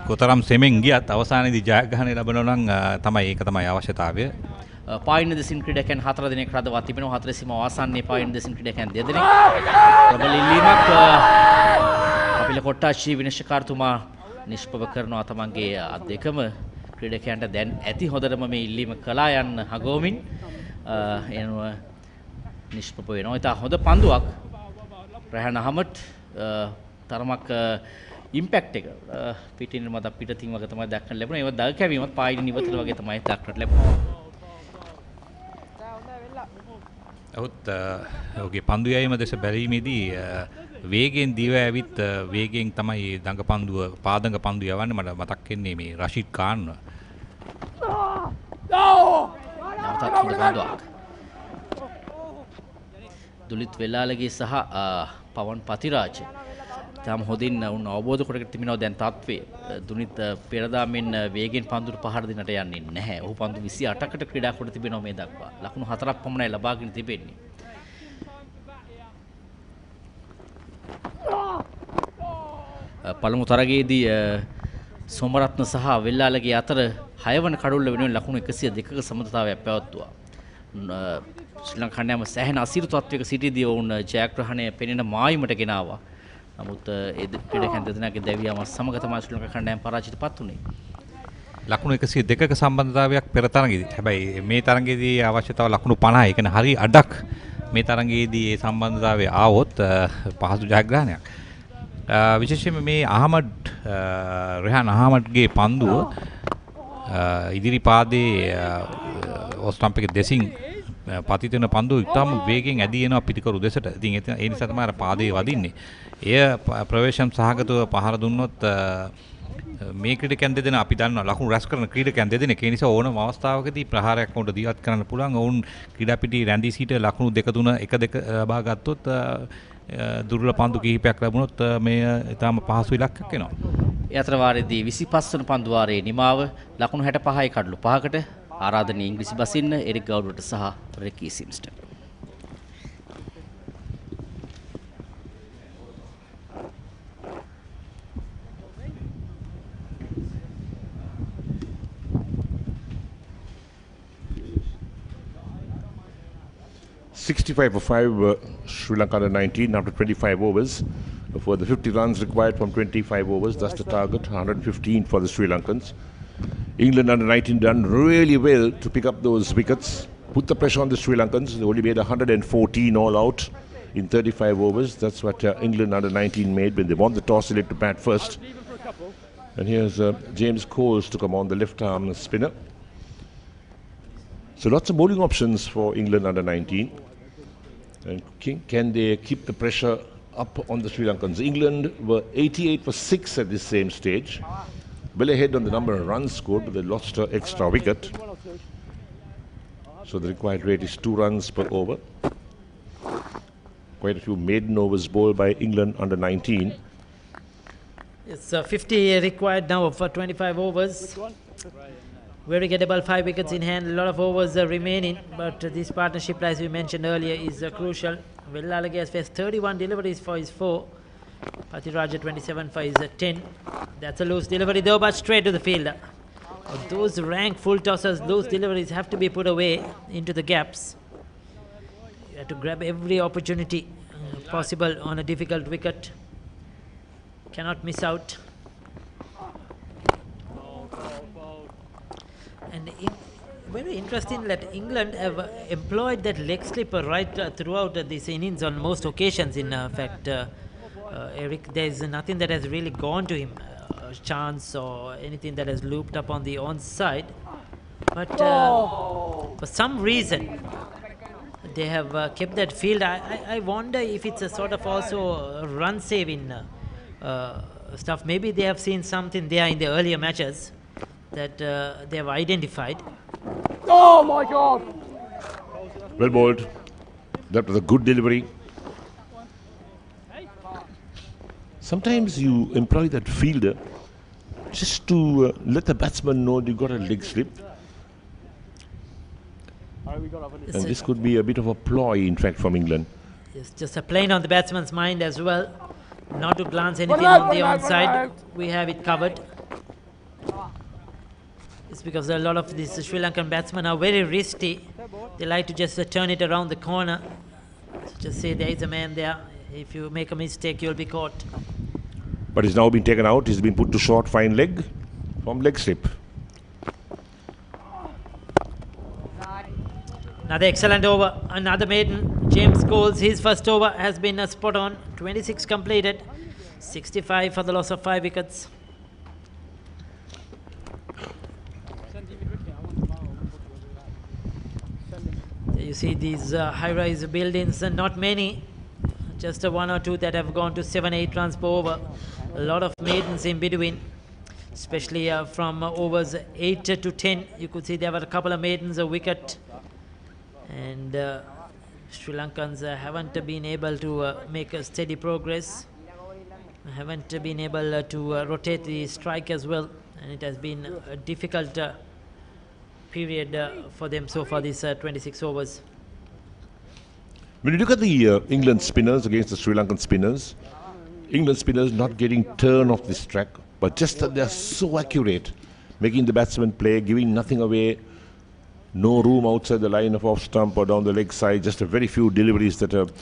D: කොතරම් සෙමෙන් ගියත් අවසානයේදී ජයග්‍රහණය ලැබෙනවා නම් තමයි ඒක තමයි අවශ්‍යතාවය.
E: පායින් දෙසින් ක්‍රීඩකයන් 4 දෙනෙක් රඳවා තිබෙනවා. 4 සීමාව ආසන්නයේ පායින් දෙසින් ක්‍රීඩකයන් 2 දෙනෙක්. ප්‍රබල ඉල්ලීමක් අපිල කොට්ටාචි විනිශ්චයකාරතුමා නිෂ්පව කරනවා තමන්ගේ දෙකම ක්‍රීඩකයන්ට දැන් ඇති හොඳටම මේ ඉල්ලීම කළා යන්න හගෝමින් එනවා නිෂ්පව වෙනවා. ඉතින් හොඳ පන්දුවක් රහන අහමඩ් තරමක් ඉම්පැක්ට් එක පිටින් මත පිටින් වගේ තමයි දක්වන්න ලැබුණා. ඒව දල් කැවීමත් පායින් නිවතල වගේ තමයි දක්වන්න ලැබුණා.
D: ඔහුත් ඔහුගේ පන්දු යැවීම දෙස බැලීමේදී වේගෙන් දිව ඇවිත් වේගෙන් තමයි දඟ පන්දුව පාදඟ පන්දු යවන්නේ. මට මතක් වෙන්නේ මේ රෂීඩ් ඛාන්. දුලිත් වෙලාලගේ සහ පවන් පතිරාජ
E: තාම හොඳින් උන් අවබෝධ කරගන්න තිබෙනවා දැන් තත්ත්වය. දුනිත් පෙරදා මෙන් වේගෙන් පන්දුට පහර දෙන්නට යන්නේ නැහැ. ඔහු පන්දු 28කට ක්‍රීඩා කොට තිබෙනවා මේ දක්වා. ලකුණු 4ක් පමණයි ලබාගෙන තිබෙන්නේ. පළමු තරගයේදී සෝමරත්න සහ වෙල්ලාලගේ අතර 6 වන කඩුල්ල වෙනුවෙන් ලකුණු 102ක සමතතාවයක් පැවැත්වුවා. ශ්‍රී ලංකා කණ්ඩායම සෑහෙන අසීරු තත්වයක සිටියදී ඔවුන් ජයග්‍රහණය පෙනෙන මායිමට ගෙනාවා. නමුත් ඒ ක්‍රීඩකයන් දෙදෙනාගේ දැවියාම සමග තමයි ශ්‍රී ලංකා කණ්ඩායම පරාජිතපත් වුණේ.
D: ලකුණු 102ක සම්බන්ධතාවයක් පෙර තරඟයේදී. හැබැයි මේ තරඟයේදී අවශ්‍යතාව ලකුණු 50. ඒ කියන්නේ හරි අඩක් මේ තරඟයේදී ඒ සම්බන්ධතාවය ආවොත් පහසු ජයග්‍රහණයක්. විශේෂයෙන්ම මේ රෙහාන් අහමඩ්ගේ පන්දුව ඉදිරි පාදයේ ඔස්ටම්ප් එක දෙසින් පතිත වෙන පන්දුව ඉතාම වේගෙන් ඇදී එනවා පිටිකරු දෙසට. ඉතින් ඒ නිසා තමයි අර පාදයේ වදින්නේ. එය ප්‍රවේශම් සහගතව පහර දුන්නොත් මේ ක්‍රීඩකයන් දෙදෙනා අපි දන්නවා ලකුණු රැස් කරන ක්‍රීඩකයන් දෙදෙනෙක්. ඒ නිසා ඕනම අවස්ථාවකදී ප්‍රහාරයක් වුණොත් දිවත් කරන්න පුළුවන්. ඔවුන් ක්‍රීඩා පිටි රැඳී සිට ලකුණු 2-3 1-2 ලබා ගත්තොත් දුර්වල පන්දු කිහිපයක් ලැබුණොත් මේ ඊටාම පහසු ඉලක්කයක් වෙනවා.
E: ඒ අතර වාරයේදී 25 වන පන්දු වාරයේ නිමාව ලකුණු 65යි කඩලු 5කට ආරාධනීය ඉංග්‍රීසි බසින්න එරික් ගවුඩට සහ recce සිම්ස්ට.
B: $65 for 5 Sri Lanka under 19 after 25 overs. For the 50 runs required from 25 overs, that's the target, 115 for the Sri Lankans. England under 19 done really well to pick up those wickets, put the pressure on the Sri Lankans. They only made 114 all out in 35 overs. That's what England under 19 made when they won the toss, they to bat first. And here's James Coles to come on, the left arm spinner. So lots of bowling options for England under 19. And can they keep the pressure up on the Sri Lankans? England were 88 for 6 at this same stage. Well ahead on the number of runs scored, but they lost an extra wicket. So the required rate is 2 runs per over. Quite a few maiden overs bowled by England under 19.
A: It's 50 required now for 25 overs. Very gettable, 5 wickets in hand, a lot of overs remaining, but this partnership, as we mentioned earlier, is crucial. Vellalage has faced 31 deliveries for his 4, Pathiraja 27 for his 10. That's a loose delivery though, but straight to the fielder. Those rank full tossers, those deliveries have to be put away into the gaps. You have to grab every opportunity possible on a difficult wicket. Cannot miss out. And very interesting that England have employed that leg slipper right throughout this innings on most occasions. In fact, Eric, there is nothing that has really gone to him, chance or anything that has looped up on the onside. But for some reason, they have kept that field. I wonder if it's a sort of also run saving stuff. Maybe they have seen something there in the earlier matches that they have identified.
G: Oh my God!
B: Well bowled. That was a good delivery. Sometimes you employ that fielder just to let the batsman know you got a leg slip. And this could be a bit of a ploy, in fact, from England.
A: It's just a playing on the batsman's mind as well. Not to glance anything on the onside. We have it covered. It's because a lot of these Sri Lankan batsmen are very risky. They like to just turn it around the corner. So just say there is a man there. If you make a mistake, you'll be caught.
B: But he's now been taken out. He's been put to short, fine leg from leg slip.
A: Another excellent over. Another maiden. James Coles, his first over has been spot on. 26 completed. 65 for the loss of 5 wickets. You see these high-rise buildings, not many, just 1 or 2 that have gone to 7-8 runs per over. A lot of maidens in between, especially from overs 8 to 10. You could see there were a couple of maidens, a wicket, and Sri Lankans haven't been able to make a steady progress. haven't been able to rotate the strike as well, and it has been a difficult period for them so far, these 26 overs.
B: When you look at the England spinners against the Sri Lankan spinners, England spinners not getting turn off this track, but just that they are so accurate, making the batsman play, giving nothing away, no room outside the line of off stump or down the leg side, just a very few deliveries that have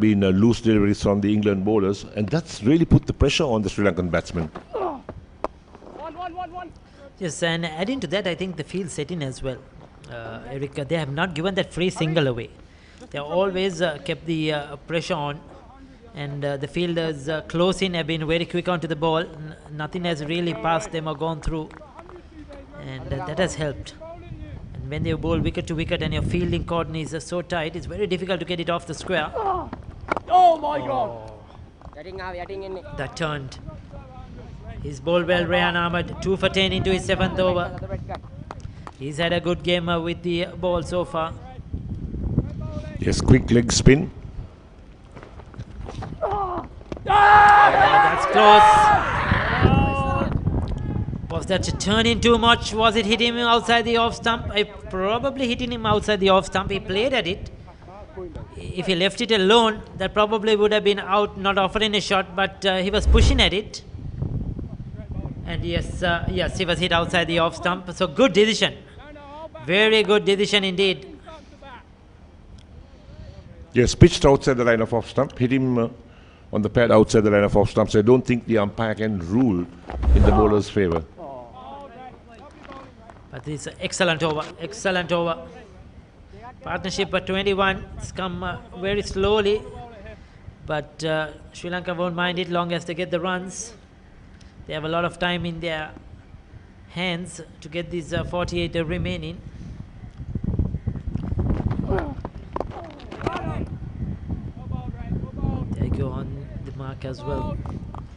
B: been loose deliveries from the England bowlers, and that's really put the pressure on the Sri Lankan batsmen.
A: Yes, and adding to that, I think the field set in as well. Eric, they have not given that free single away. They have always kept the pressure on, and the fielders close in have been very quick onto the ball. Nothing has really passed them or gone through, and that has helped. And when they bowl wicket to wicket and your fielding cordon is so tight, it's very difficult to get it off the square.
G: Oh my God!
A: That turned. He's bowled well, Rehan Ahmed, 2 for 10 into his 7th over. He's had a good game with the ball so far.
B: Yes, quick leg spin.
A: That's close. Was that a turn in too much? Was it hitting him outside the off stump? I probably hitting him outside the off stump. He played at it. If he left it alone, that probably would have been out, not offering a shot, but he was pushing at it. And yes, he was hit outside the off stump. So good decision. Very good decision indeed.
B: Yes, pitched outside the line of off stump, hit him on the pad outside the line of off stump. So I don't think the umpire can rule in the bowler's favour.
A: But this is an excellent over, excellent over. Partnership at 21. It's come very slowly, but Sri Lanka won't mind it long as they get the runs. They have a lot of time in their hands to get these 48 remaining. They go on the mark as well.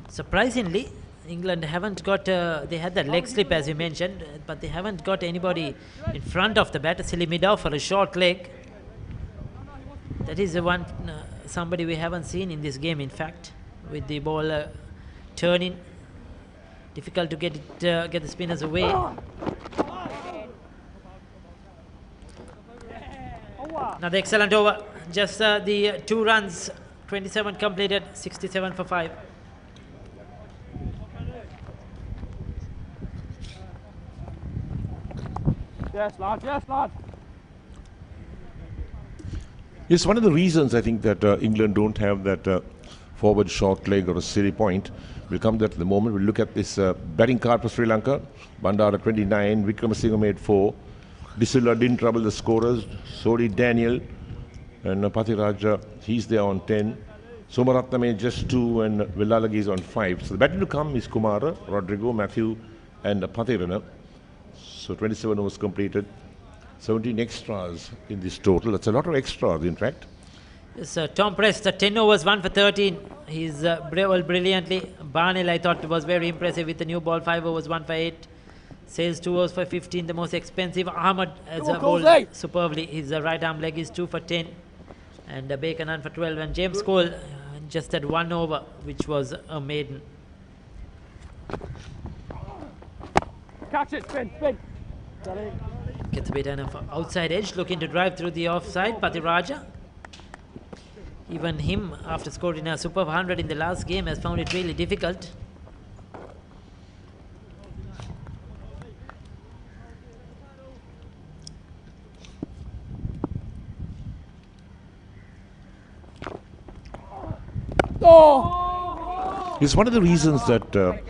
A: Surprisingly, England haven't got, they had that leg slip as you mentioned, but they haven't got anybody in front of the batter, silly mid-off for a short leg. That is the one, somebody we haven't seen in this game, in fact, with the ball turning. Difficult to get it, get the spinners away. Another excellent over. Just the 2 runs, 27 completed, 67 for 5.
G: Yes, lad. Yes, lad.
B: Yes, one of the reasons I think that England don't have that forward short leg or a silly point. We'll come to that in the moment. We'll look at this batting card for Sri Lanka. Bandara 29, Wickramasinghe made 4. Disilla didn't trouble the scorers. So did Daniel. And Pathiraja, he's there on 10. Somaratna made just 2 and Villalagi is on 5. So the batting to come is Kumara, Rodrigo, Matthew and Pathirana. So 27 overs completed. 17 extras in this total. That's a lot of extras, in fact.
A: Yes, Tom Prest, 10 overs, 1 for 13. He's bowled brilliantly. Barnell, I thought, was very impressive with the new ball. 5 overs, 1 for 8. Sales 2 overs for 15, the most expensive. Ahmed has bowled superbly. His right arm leg is 2 for 10. And Bacon for 12. And James Cole just had 1 over, which was a maiden.
G: Catch it, spin, spin.
A: Gets a bit of outside edge, looking to drive through the offside. Pathiraja. Even him, after scoring a superb 100 in the last game, has found it really difficult.
G: Oh!
B: It's one of the reasons that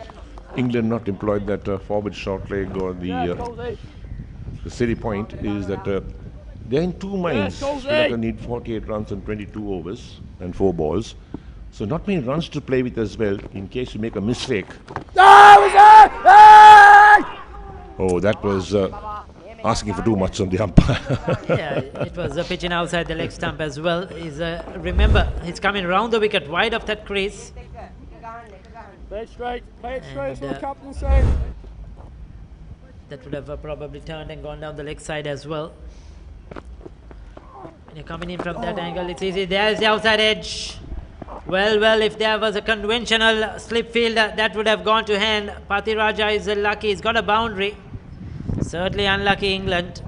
B: England not employed that forward short leg or the city point is that they're in 2 minds. Sri Lanka need 48 runs and 22 overs and 4 balls. So not many runs to play with as well in case you make a mistake. Oh, that was asking for too much on the umpire.
A: Yeah, it was pitching outside the leg stump as well. Remember, he's coming round the wicket, wide of that crease.
G: Play it straight, that's what the captain said.
A: That would have probably turned and gone down the leg side as well. When you're coming in from that angle, it's easy. There's the outside edge. Well, if there was a conventional slip field, that would have gone to hand. Pathiraja is lucky. He's got a boundary. Certainly unlucky England.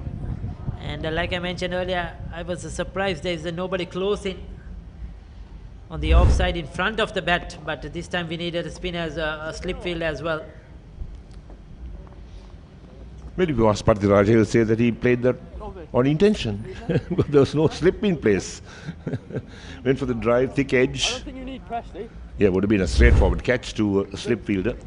A: And like I mentioned earlier, I was surprised there is nobody close in on the offside in front of the bat. But this time we needed a spin as a slip field as well.
B: Maybe if you ask Pathiraja, he'll say that he played that on intention. But there was no slip in place. Went for the drive, thick edge.
G: I don't think you need press, Steve.
B: Yeah, would have been a straightforward catch to a slip fielder.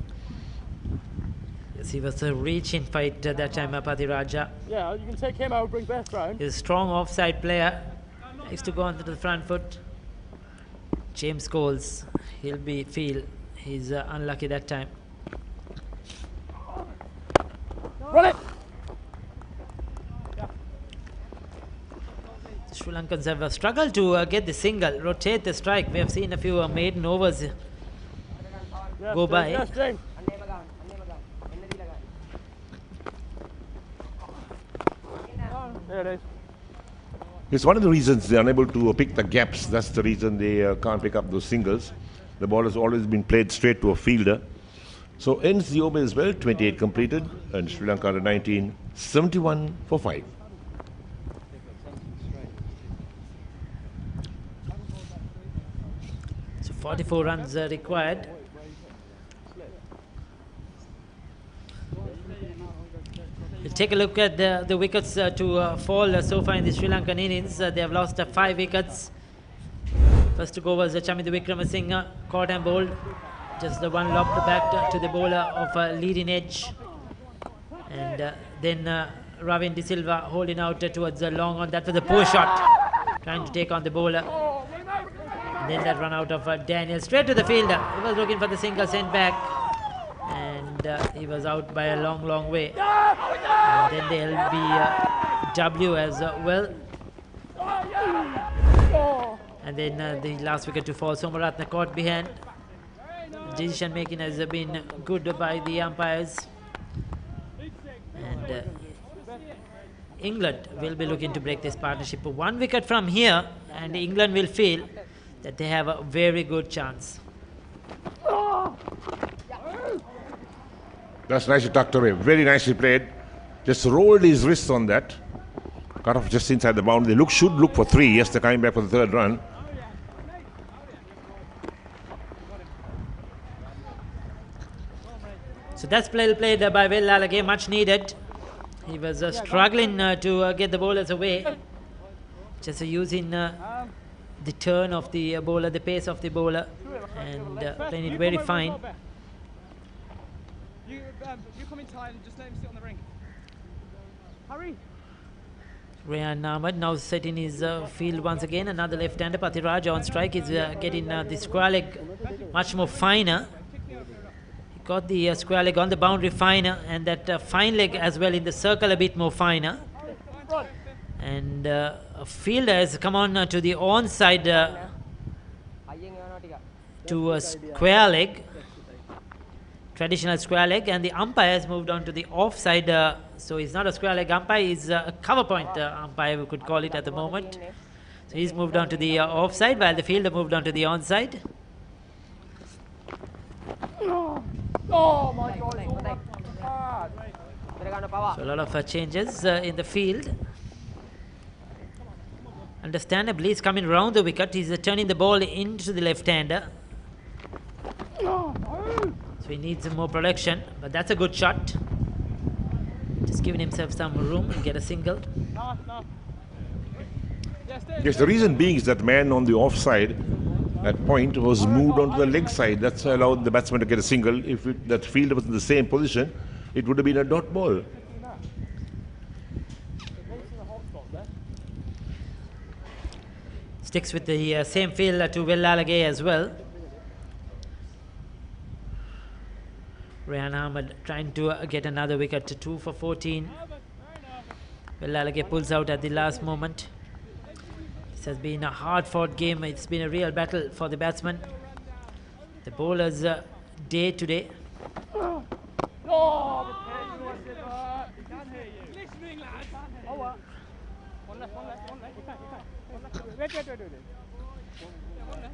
A: Yes, he was a reach-in fight that time, Pathiraja.
G: Yeah, you can take him out, bring Beth round.
A: He's a strong offside player. Likes to go onto the front foot. James Coles, feel he's unlucky that time.
G: Run it!
A: Sri Lankans have struggled to get the single, rotate the strike. We have seen a few maiden overs go by.
G: Yes, James. There it is.
B: It's one of the reasons they're unable to pick the gaps. That's the reason they can't pick up those singles. The ball has always been played straight to a fielder. So ends the over as well, 28 completed, and Sri Lanka under 19, 71 for 5.
A: So 44 runs required. We'll take a look at the wickets to fall so far in the Sri Lankan innings. They have lost 5 wickets. First to go was Chamindra Wickramasinghe, caught and bowled. Just the one lobbed back to the bowler of leading edge. And then Ravin De Silva holding out towards the long on. That was a poor shot, trying to take on the bowler. And then that run out of Daniel straight to the fielder. He was looking for the single, sent back. And he was out by a long way. And then there'll be W as well. And then the last wicket to fall, Somaratne caught behind. Decision making has been good by the umpires. And England will be looking to break this partnership. 1 wicket from here, and England will feel that they have a very good chance.
B: That's nicely tucked away. Very nicely played. Just rolled his wrists on that. Cut off just inside the boundary. They should look for 3. Yes, they're coming back for the 3rd run.
A: So that's played by Will Lalage, much needed. He was struggling to get the bowlers away. Just using the turn of the bowler, the pace of the bowler, and playing it very fine.
J: You come in tight and just let him sit on the ring. Hurry.
A: Rehan Ahmed now setting his field once again. Another left-hander, Pathiraja on strike. Is getting the square leg much more finer. He got the square leg on the boundary finer, and that fine leg as well in the circle a bit more finer. And a fielder has come on to the onside to a square leg, traditional square leg, and the umpire has moved on to the offside. So he's not a square leg umpire, he's a cover point umpire, we could call it at the moment. So he's moved on to the offside, while the fielder moved on to the onside.
G: Oh my God.
A: So a lot of changes in the field. Understandably, he's coming around the wicket. He's turning the ball into the left-hander. So he needs some more production, but that's a good shot. Just giving himself some room and get a single.
B: Yes, the reason being is that man on the offside, that point was moved onto the leg side. That's allowed the batsman to get a single. If that fielder was in the same position, it would have been a dot ball.
A: Sticks with the same field to Will Lalage as well. Rehan Ahmed trying to get another wicket to 2 for 14. Will Lalage pulls out at the last moment. This has been a hard-fought game. It's been a real battle for the batsman. The bowlers day today.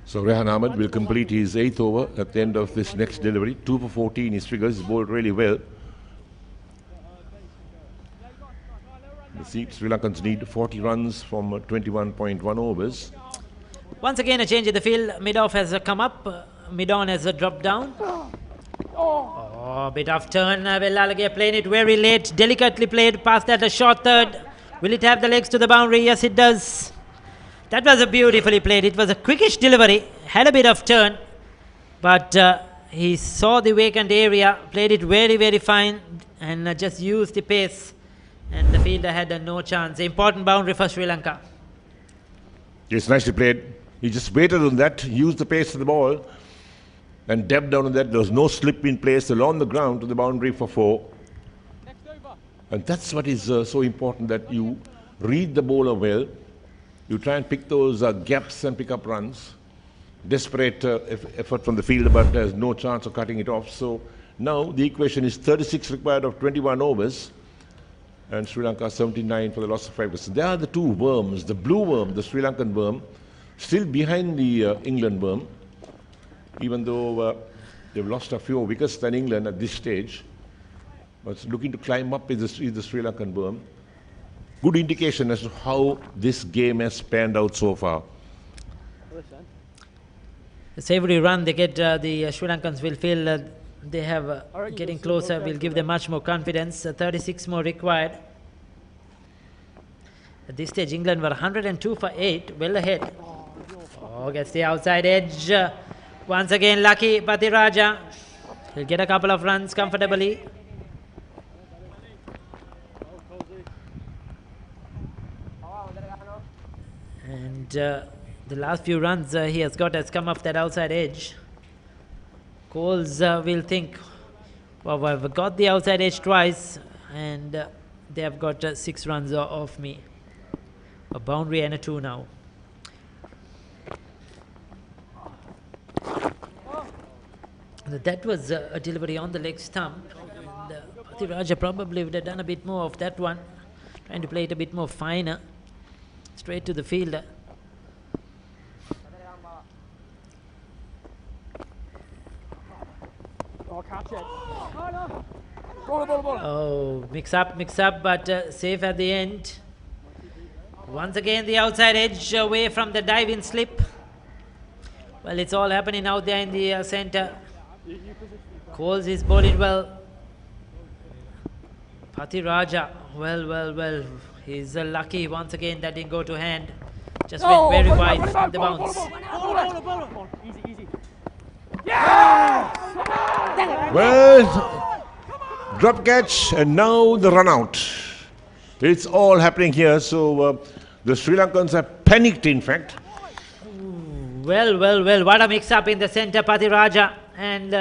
B: So Rehan Ahmed will complete his 8th over at the end of this next delivery. 2 for 14 his figures. He's bowled really well. The Sri Lankans need 40 runs from 21.1 overs.
A: Once again a change in the field. Mid-off has come up. Mid-on has dropped down. Oh, bit of turn. Vellalage playing it very late. Delicately played. Past that a short third. Will it have the legs to the boundary? Yes, it does. That was a beautifully played. It was a quickish delivery. Had a bit of turn. But he saw the vacant area. Played it very, very fine. And just used the pace. And the fielder had no chance. Important boundary for Sri Lanka.
B: Yes, nicely played. He just waited on that. Used the pace of the ball. And dabbed down on that. There was no slip in place along the ground to the boundary for 4. And that's what is so important, that you read the bowler well. You try and pick those gaps and pick up runs. Desperate effort from the fielder, but there's no chance of cutting it off. So now the equation is 36 required of 21 overs. And Sri Lanka 79 for the loss of 5%. There are the two worms, the blue worm, the Sri Lankan worm, still behind the England worm. Even though they've lost a few wickets than England at this stage. But looking to climb up is the Sri Lankan worm. Good indication as to how this game has panned out so far.
A: So every run they get, the Sri Lankans will feel they have getting closer, will give them much more confidence. 36 more required. At this stage, England were 102 for 8, well ahead. Oh, gets the outside edge. Once again, lucky Patiraja. He'll get a couple of runs comfortably. And the last few runs he has got has come off that outside edge. Coles will think, well, I've got the outside edge twice and they have got 6 runs off me. A boundary and a 2 now. That was a delivery on the leg stump. And Patiraja probably would have done a bit more of that one. Trying to play it a bit more finer. Straight to the fielder.
J: Oh, catch it.
A: Oh, mix up, but safe at the end. Once again, the outside edge away from the dive-in slip. Well, it's all happening out there in the center. Coles is bowling well. Patiraja, well. He's lucky once again that didn't go to hand. Just went very wide from the bounce.
J: Easy, easy.
B: Well, drop catch and now the run out. It's all happening here. So the Sri Lankans have panicked, in fact.
A: Well. What a mix-up in the center, Patiraja and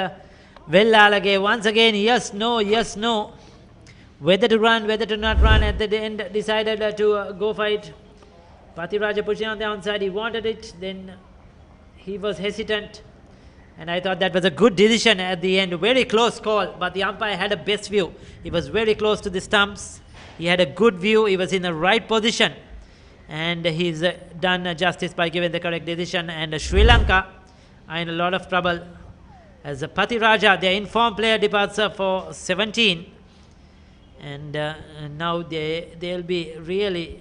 A: Vellalage. Once again, yes, no. Whether to run, whether to not run. At the end, decided to go for it. Patiraja pushing on the outside. He wanted it. Then he was hesitant. And I thought that was a good decision at the end. Very close call. But the umpire had a best view. He was very close to the stumps. He had a good view. He was in the right position. And he's done justice by giving the correct decision. And Sri Lanka are in a lot of trouble. As Patiraja, their informed player, departs for 17. And now they'll be really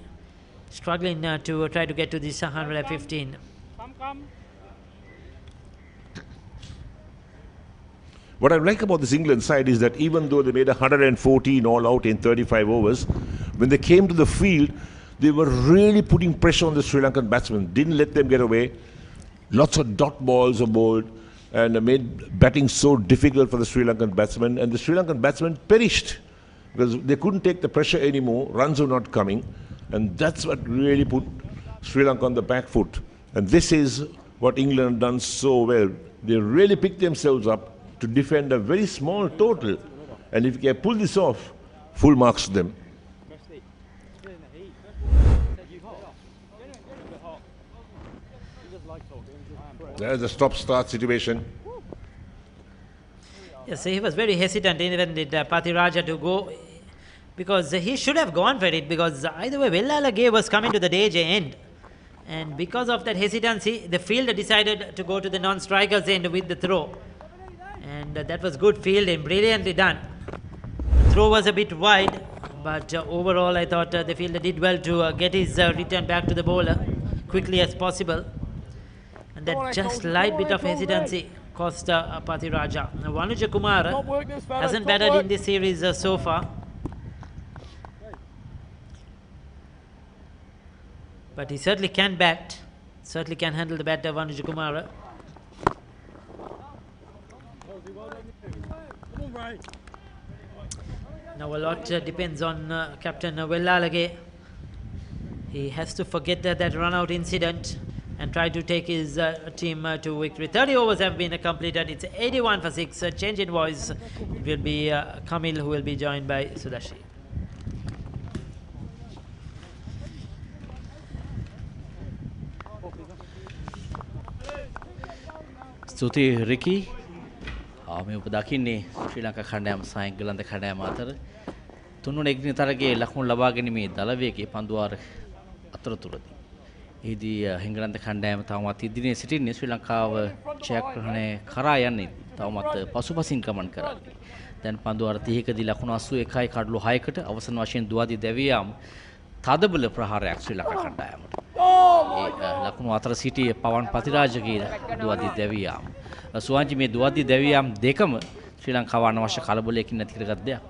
A: struggling to try to get to this 115.
J: Come.
B: What I like about this England side is that even though they made 114 all out in 35 overs, when they came to the field, they were really putting pressure on the Sri Lankan batsmen. Didn't let them get away. Lots of dot balls were bowled and made batting so difficult for the Sri Lankan batsmen. And the Sri Lankan batsmen perished because they couldn't take the pressure anymore. Runs were not coming. And that's what really put Sri Lanka on the back foot. And this is what England done so well. They really picked themselves up to defend a very small total. And if you can pull this off, full marks to them. There's a stop-start situation.
A: Yes, he was very hesitant, even did Patiraja to go, because he should have gone for it, because either way, Vellalage was coming to the danger end. And because of that hesitancy, the fielder decided to go to the non-strikers end with the throw. And that was good fielding, brilliantly done. The throw was a bit wide, but overall I thought the fielder did well to get his return back to the bowler quickly as possible. And that just slight bit of hesitancy cost Pathiraja. Vanuja Kumar hasn't batted in this series so far. But he certainly can bat, certainly can handle the bat, Vanuja Kumara. Now a lot depends on Captain Wellalage. He has to forget that run-out incident and try to take his team to victory. 30 overs have been completed. It's 81 for 6. Change in voice. It will be Kamil who will be joined by Sudashi.
E: ස්තුතියි රිකි. මේ ඔබ දකින්නේ ශ්‍රී ලංකා කණ්ඩායම සහ එංගලන්ත කණ්ඩායම අතර තුන්වන එක්දින තරගයේ ලකුණු ලබා ගැනීමේ දලවේගයේ පන්දුවාර අතරතුරදී. එහිදී එංගලන්ත කණ්ඩායම තවමත් ඉදිරියේ සිටින්නේ ශ්‍රී ලංකාව ජයග්‍රහණය කරා යන්නේ තවමත් පසුපසින් ගමන් කරන්නේ. දැන් පන්දුවාර 30කදී ලකුණු 81යි කඩලු 6කට අවසන් වශයෙන් දුවාදී දැවී යාම තදබල ප්‍රහාරයක් ශ්‍රී ලංකා කණ්ඩායමට. ලකුණු අතර සිටි පවන් පතිරාජගේ දුවාදී දැවී යාම. සුවන්ජි මේ දුවාදී දැවී යාම දෙකම ශ්‍රී ලංකාව අනවශ්‍ය කලබලයකින් නැති කරගත් දෙයක්.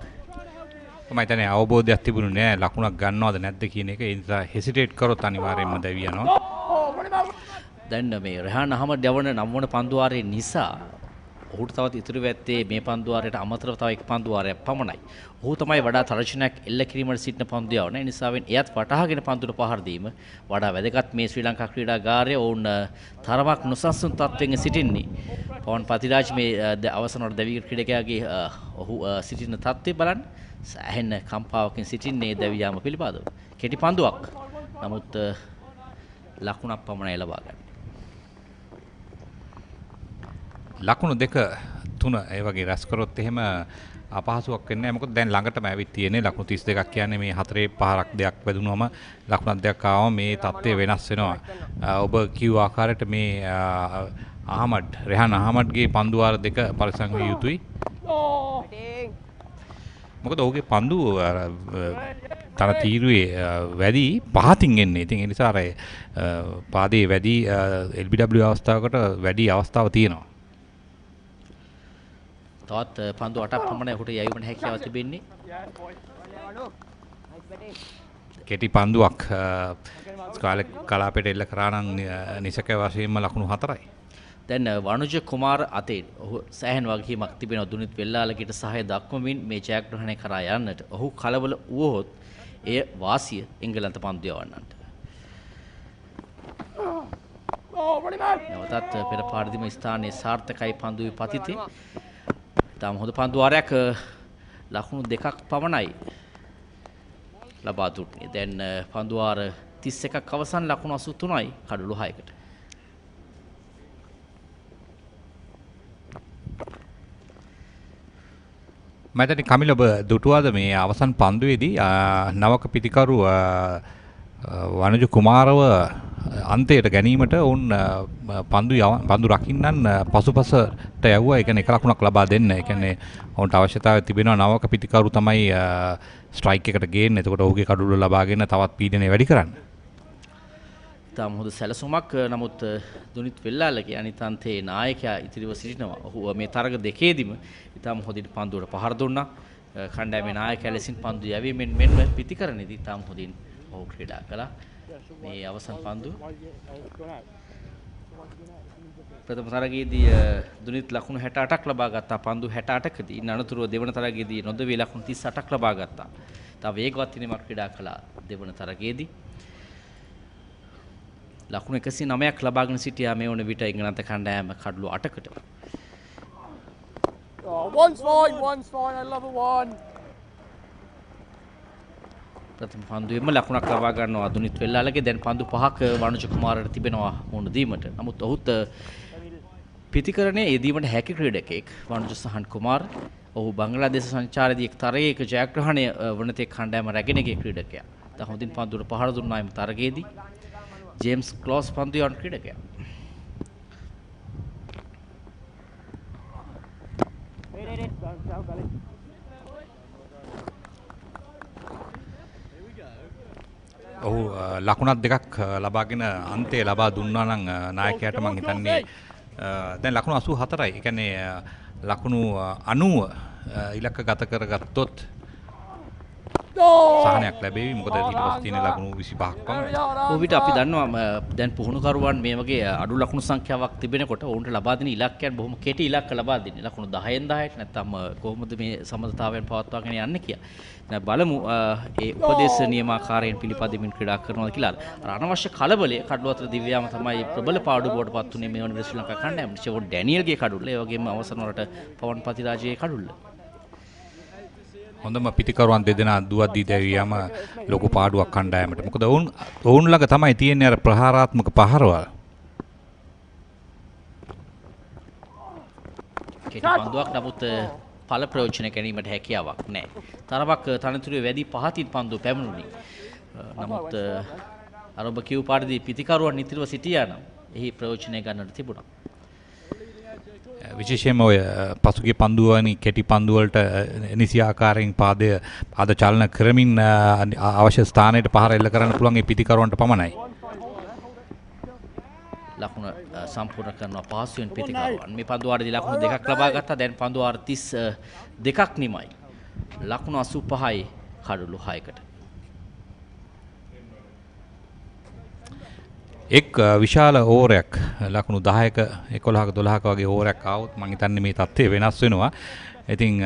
D: මම හිතන්නේ අවබෝධයක් තිබුණේ නැහැ ලකුණක් ගන්නවද නැද්ද කියන එක. ඒ නිසා හෙසිටේට් කරොත් අනිවාර්යයෙන්ම දැවී යනවා.
E: දැන් මේ රෙහාන් අහමඩ් යවන 9 වන පන්දුවාරයේ නිසා ඔහුට තවත් ඉතුරු වෙත්තේ මේ පන්දුවාරයට අමතරව තව එක පන්දුවාරයක් පමණයි. ඔහු තමයි වඩා තර්ජනයක් එල්ල කිරීමට සිටින පන්දු යවන. ඒ නිසාවෙන් එයත් වටහාගෙන පන්දුට පහර දීම වඩා වැදගත්. මේ ශ්‍රී ලංකා ක්‍රීඩාගාරයේ ඔවුන් තරමක් නොසන්සුන් තත්ත්වයෙන් සිටින්නේ. පවන් පතිරාජ් මේ අවසන් වල දැවි ක්‍රීඩකයාගේ ඔහු සිටින තත්ත්වය බලන්න සෑහෙන කම්පාවකින් සිටින්නේ දැවි යාම පිළිබඳව. කෙටි පන්දුවක්. නමුත් ලකුණක් පමණයි ලබා ගන්න.
D: ලකුණු 2 3 ඒ වගේ රැස් කරොත් එහෙම අපහසුයක් වෙන්නේ නැහැ. මොකද දැන් ළඟටම ඇවිත් තියෙන්නේ ලකුණු 32ක් කියන්නේ මේ 4 5ක් දෙයක් වැදුනම ලකුණක් දෙයක් ආවම මේ තත්ත්වය වෙනස් වෙනවා. ඔබ කිව්ව ආකාරයට මේ අහමඩ් රෙහාන් අහමඩ්ගේ පන්දු වාර 2 පරිසම් විය යුතුයි. මොකද ඔහුගේ පන්දු තන තීරුවේ වැඩි පහතින් එන්නේ. ඉතින් ඒ නිසා අර පාදයේ වැඩි LBW අවස්ථාවකට වැඩි අවස්ථාවක් තියෙනවා.
E: තවත් පන්දු 8ක් පමණ ඔහුට යැවීමට හැකියාව තිබෙන්නේ.
D: කෙටි පන්දුවක් කලාපයට එල්ල කරා නම් නිසක වශයෙන්ම ලකුණු 4යි.
E: දැන් වනුජ කුමාර අතේ ඔහු සෑහෙන වගකීමක් තිබෙනවා දුනිත් වෙල්ලාලගේට සහාය දක්වමින් මේ ජයග්‍රහණය කරා යන්නට. ඔහු කලබල වුවහොත් එය වාසිය එංගලන්ත පන්දු යවන්නට. නැවතත් පෙර පාරදීම ස්ථානයේ සාර්ථකයි පන්දුවේ පතිතේ. තාම හොඳ පන්දු වාරයක් ලකුණු 2ක් පමණයි ලබා දුන්නේ. දැන් පන්දු වාර 31ක් අවසන් ලකුණු 83යි කඩලු 6කට.
D: මම කමිල ඔබ දුටුවාද මේ අවසන් පන්දුවේදී නවක පිටිකරු වනුජ කුමාරව අන්තයට ගැනීමට ඔවුන් පන්දු රකින්නන් පසුපසට යවුවා. ඒ කියන්නේ එක ලකුණක් ලබා දෙන්න. ඒ කියන්නේ ඔවුන්ට අවශ්‍යතාවය තිබෙනවා නවක පිටිකරු තමයි ස්ට්‍රයික් එකට ගේන්නේ. එතකොට ඔහුගේ කඩුල්ල ලබාගෙන තවත් පීඩනය වැඩි කරන්න.
E: තාම හොඳ සැලසුමක්. නමුත් දුනිත් වෙල්ලාලගේ අනිත් අන්තයේ නායකයා ඉතිරිව සිටිනවා. ඔහු මේ තරග දෙකේදීම ඉතාම හොඳින් පන්දුවට පහර දුන්නා. කණ්ඩායමේ නායකයා ලෙසින් පන්දු යැවීමෙන් මෙන්ම පිටිකරණයේදී ඉතාම හොඳින් ඔහු ක්‍රීඩා කළා. මේ අවසන් පන්දු ප්‍රථම තරගයේදී දුනිත් ලකුණු 68ක් ලබා ගත්තා. පන්දු 68කදී ඉන් අනතුරුව දෙවන තරගයේදී නොදවී ලකුණු 38ක් ලබා ගත්තා. තව වේගවත් වීමක් ක්‍රීඩා කළා දෙවන තරගයේදී. ලකුණු 109ක් ලබාගෙන සිටියා මේ වන විට එංගලන්ත කණ්ඩායම කඩලු 8කට.
G: One's fine, I love a one.
E: ප්‍රථම පන්දුවේම ලකුණක් ලබා ගන්නවා දුනිත් වෙල්ලාලගේ. දැන් පන්දු 5ක වනුජ කුමාරට තිබෙනවා මුහුණ දීමට. නමුත් ඔහුත් පිටිකරණයේ යෙදීමට හැකි ක්‍රීඩකෙක් වනුජ සහන් කුමාර. ඔහු බංග්ලාදේශ සංචාරයේදී එක් තරගයක ජයග්‍රහණය වන තෙක් කණ්ඩායම රැගෙන ගිය ක්‍රීඩකයා. දැන් හොඳින් පන්දුවට පහර දුන්නා එම තරගයේදී. ජේම්ස් ක්ලෝස් පන්දු යවන ක්‍රීඩකයා.
D: ඔහු ලකුණක් දෙකක් ලබාගෙන අන්තය ලබා දුන්නා නම් නායකයාට මම හිතන්නේ දැන් ලකුණු 84යි. ඒ කියන්නේ ලකුණු 90 ඉලක්ක ගත කරගත්තොත් සහනයක් ලැබෙවි. මොකද ඊට පස්සේ තියෙන ලකුණු 25ක් පමණයි.
E: ඔවිට අපි දන්නවා දැන් පුහුණුකරුවන් මේ වගේ අඩු ලකුණු සංඛ්‍යාවක් තිබෙනකොට ඔවුන්ට ලබා දෙන ඉලක්කයන් බොහොම කෙටි ඉලක්ක ලබා දෙන්නේ. ලකුණු 10න් 10ට නැත්නම් කොහොමද මේ සමතතාවයන් පවත්වාගෙන යන්නේ කියලා. දැන් බලමු ඒ උපදේශ නියමාකාරයෙන් පිළිපදිමින් ක්‍රීඩා කරනවාද කියලා. අර අනවශ්‍ය කලබලය කඩුව අතර දිව්‍යාම තමයි ප්‍රබල පාඩුවකට පත් වුනේ මේ වන ශ්‍රී ලංකා කණ්ඩායම. ෂෙවොන් ඩැනියල්ගේ කඩුල්ල, ඒ වගේම අවසන් වලට පවන් පතිරාජයේ කඩුල්ල.
D: හොඳම පිටිකරුවන් දෙදෙනා දුවද්දී දැවියම ලොකු පාඩුවක් කණ්ඩායමට. මොකද ඔවුන් ළඟ තමයි තියෙන්නේ අර ප්‍රහාරාත්මක පහරවල්.
E: කෙටි පන්දුවක් නමුත් ඵල ප්‍රයෝජන ගැනීමට හැකියාවක් නැහැ. තරමක් තනතුරේ වැඩි පහතින් පන්දුව පැමුණුනි. නමුත් අර ඔබ කියු පාඩදී පිටිකරුවන් නිතරම සිටියා නම් එහි ප්‍රයෝජනය ගන්නට තිබුණා.
D: විශේෂයෙන්ම ඔය පසුගිය පන්දුව වැනි කෙටි පන්දු වලට නිසි ආකාරයෙන් පාද චලන කරමින් අවශ්‍ය ස්ථානයට පහර එල්ල කරන්න පුළුවන් ඒ පිටිකරුවන්ට පමණයි.
E: ලකුණ සම්පූර්ණ කරනවා පහසුවෙන් පිටිකරුවන්. මේ පන්දු වාරදී ලකුණු දෙකක් ලබා ගත්තා. දැන් පන්දු වාර 32ක් නිමයි. ලකුණු 85යි කඩලු 6කට.
D: එක් විශාල ඕරයක් ලකුණු 10ක 11ක 12ක වගේ ඕරයක් ආවොත් මම හිතන්නේ මේ තත්ත්වය වෙනස් වෙනවා. ඉතින්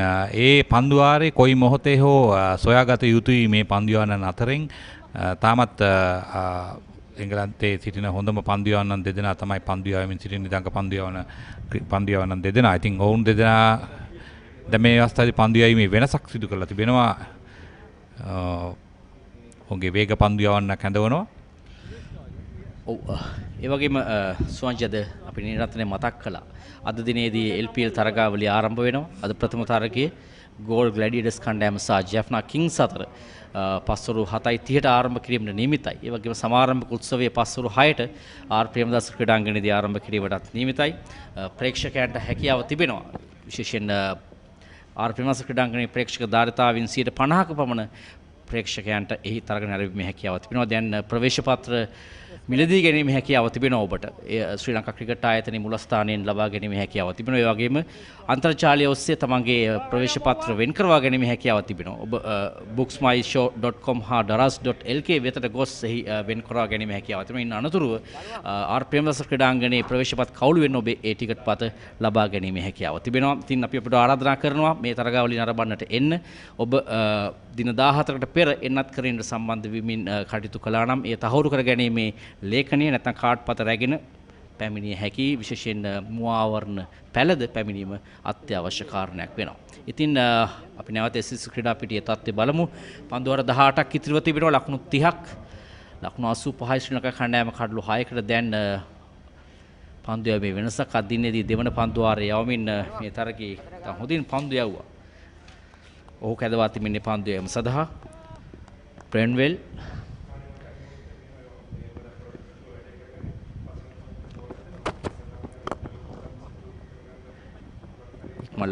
D: ඒ පන්දු වාරේ කොයි මොහොතේ හෝ සොයාගත යුතුයි මේ පන්දු යවන්නන් අතරින්. තාමත් එංගලන්තයේ සිටින හොඳම පන්දු යවන්නන් දෙදෙනා තමයි පන්දු යවමින් සිටින නිදංග පන්දු යවන්නන් දෙදෙනා. ඉතින් ඔවුන් දෙදෙනා දැන් මේ අවස්ථාවේ පන්දු යවීමේ වෙනසක් සිදු කරලා තිබෙනවා. ඔවුන්ගේ වේග පන්දු යවන්නක් හැඳවනවා.
E: ඒ වගේම සුවංජද අපි නිරන්තරයෙන් මතක් කළා. අද දිනේදී LPL තරගාවලිය ආරම්භ වෙනවා. අද ප්‍රථම තරගයේ ගෝල් ග්ලැඩියටර්ස් කණ්ඩායම සහ ජෙෆ්නා කිංස් අතර පස්වරු 7:30ට ආරම්භ කිරීමට නියමිතයි. ඒ වගේම සමාරම්භක උත්සවයේ පස්වරු 6ට ආර් ප්‍රේමදාස ක්‍රීඩාංගණයේදී ආරම්භ කිරීමටත් නියමිතයි. ප්‍රේක්ෂකයන්ට හැකියාව තිබෙනවා. විශේෂයෙන් ආර් ප්‍රේමදාස ක්‍රීඩාංගණයේ ප්‍රේක්ෂක ධාරිතාවෙන් 50%ක පමණ ප්‍රේක්ෂකයන්ට එහි තරග නැරඹීමේ හැකියාව තිබෙනවා. දැන් ප්‍රවේශ පත්‍ර මිලදී ගැනීමේ හැකියාව තිබෙනවා ඔබට. ශ්‍රී ලංකා ක්‍රිකට් ආයතනයේ මුලස්ථානයෙන් ලබා ගැනීමේ හැකියාව තිබෙනවා. ඒ වගේම අන්තර්ජාලය ඔස්සේ තමන්ගේ ප්‍රවේශ පත්‍ර වෙන් කරවා ගැනීමේ හැකියාව තිබෙනවා. ඔබ booksmyshow.com හා daras.lk වෙතට ගොස් එහි වෙන් කරවා ගැනීමේ හැකියාව තිබෙනවා. ඉන් අනතුරුව ආර් ප්‍රේමදාස ක්‍රීඩාංගණයේ ප්‍රවේශ පත් කවුළු වෙන්න ඔබේ ඒ ටිකට් පත ලබා ගැනීමේ හැකියාව තිබෙනවා. ඉතින් අපි ඔබට ආරාධනා කරනවා මේ තරගාවලිය නරඹන්නට එන්න. ඔබ දින 14කට පෙර එන්නත් කරගෙන සම්බන්ධ වෙමින් කටයුතු කළා නම් ඒ තහවුරු කර ගැනීමේ ලේඛනීය නැත්නම් කාඩ් පත රැගෙන පැමිණිය හැකි. විශේෂයෙන් මුවාවරණ පැළද පැමිණීම අත්‍යවශ්‍ය කාරණයක් වෙනවා. ඉතින් අපි නැවත SSC ක්‍රීඩා පිටියේ තත්ත්වය බලමු. පන්දු වාර 18ක් ඉතිරිව තිබෙනවා. ලකුණු 30ක්. ලකුණු 85යි ශ්‍රී ලංකා කණ්ඩායම කඩලු 6කට දැන් පන්දු යවීමේ වෙනසක් අදින්නේදී දෙවන පන්දු වාරයේ යවමින් මේ තරගයේ තම හොඳින් පන්දු යවුවා. ඔහු කැදවා තිබෙන්නේ පන්දු යවීම සඳහා. බ්‍රෙන්වෙල්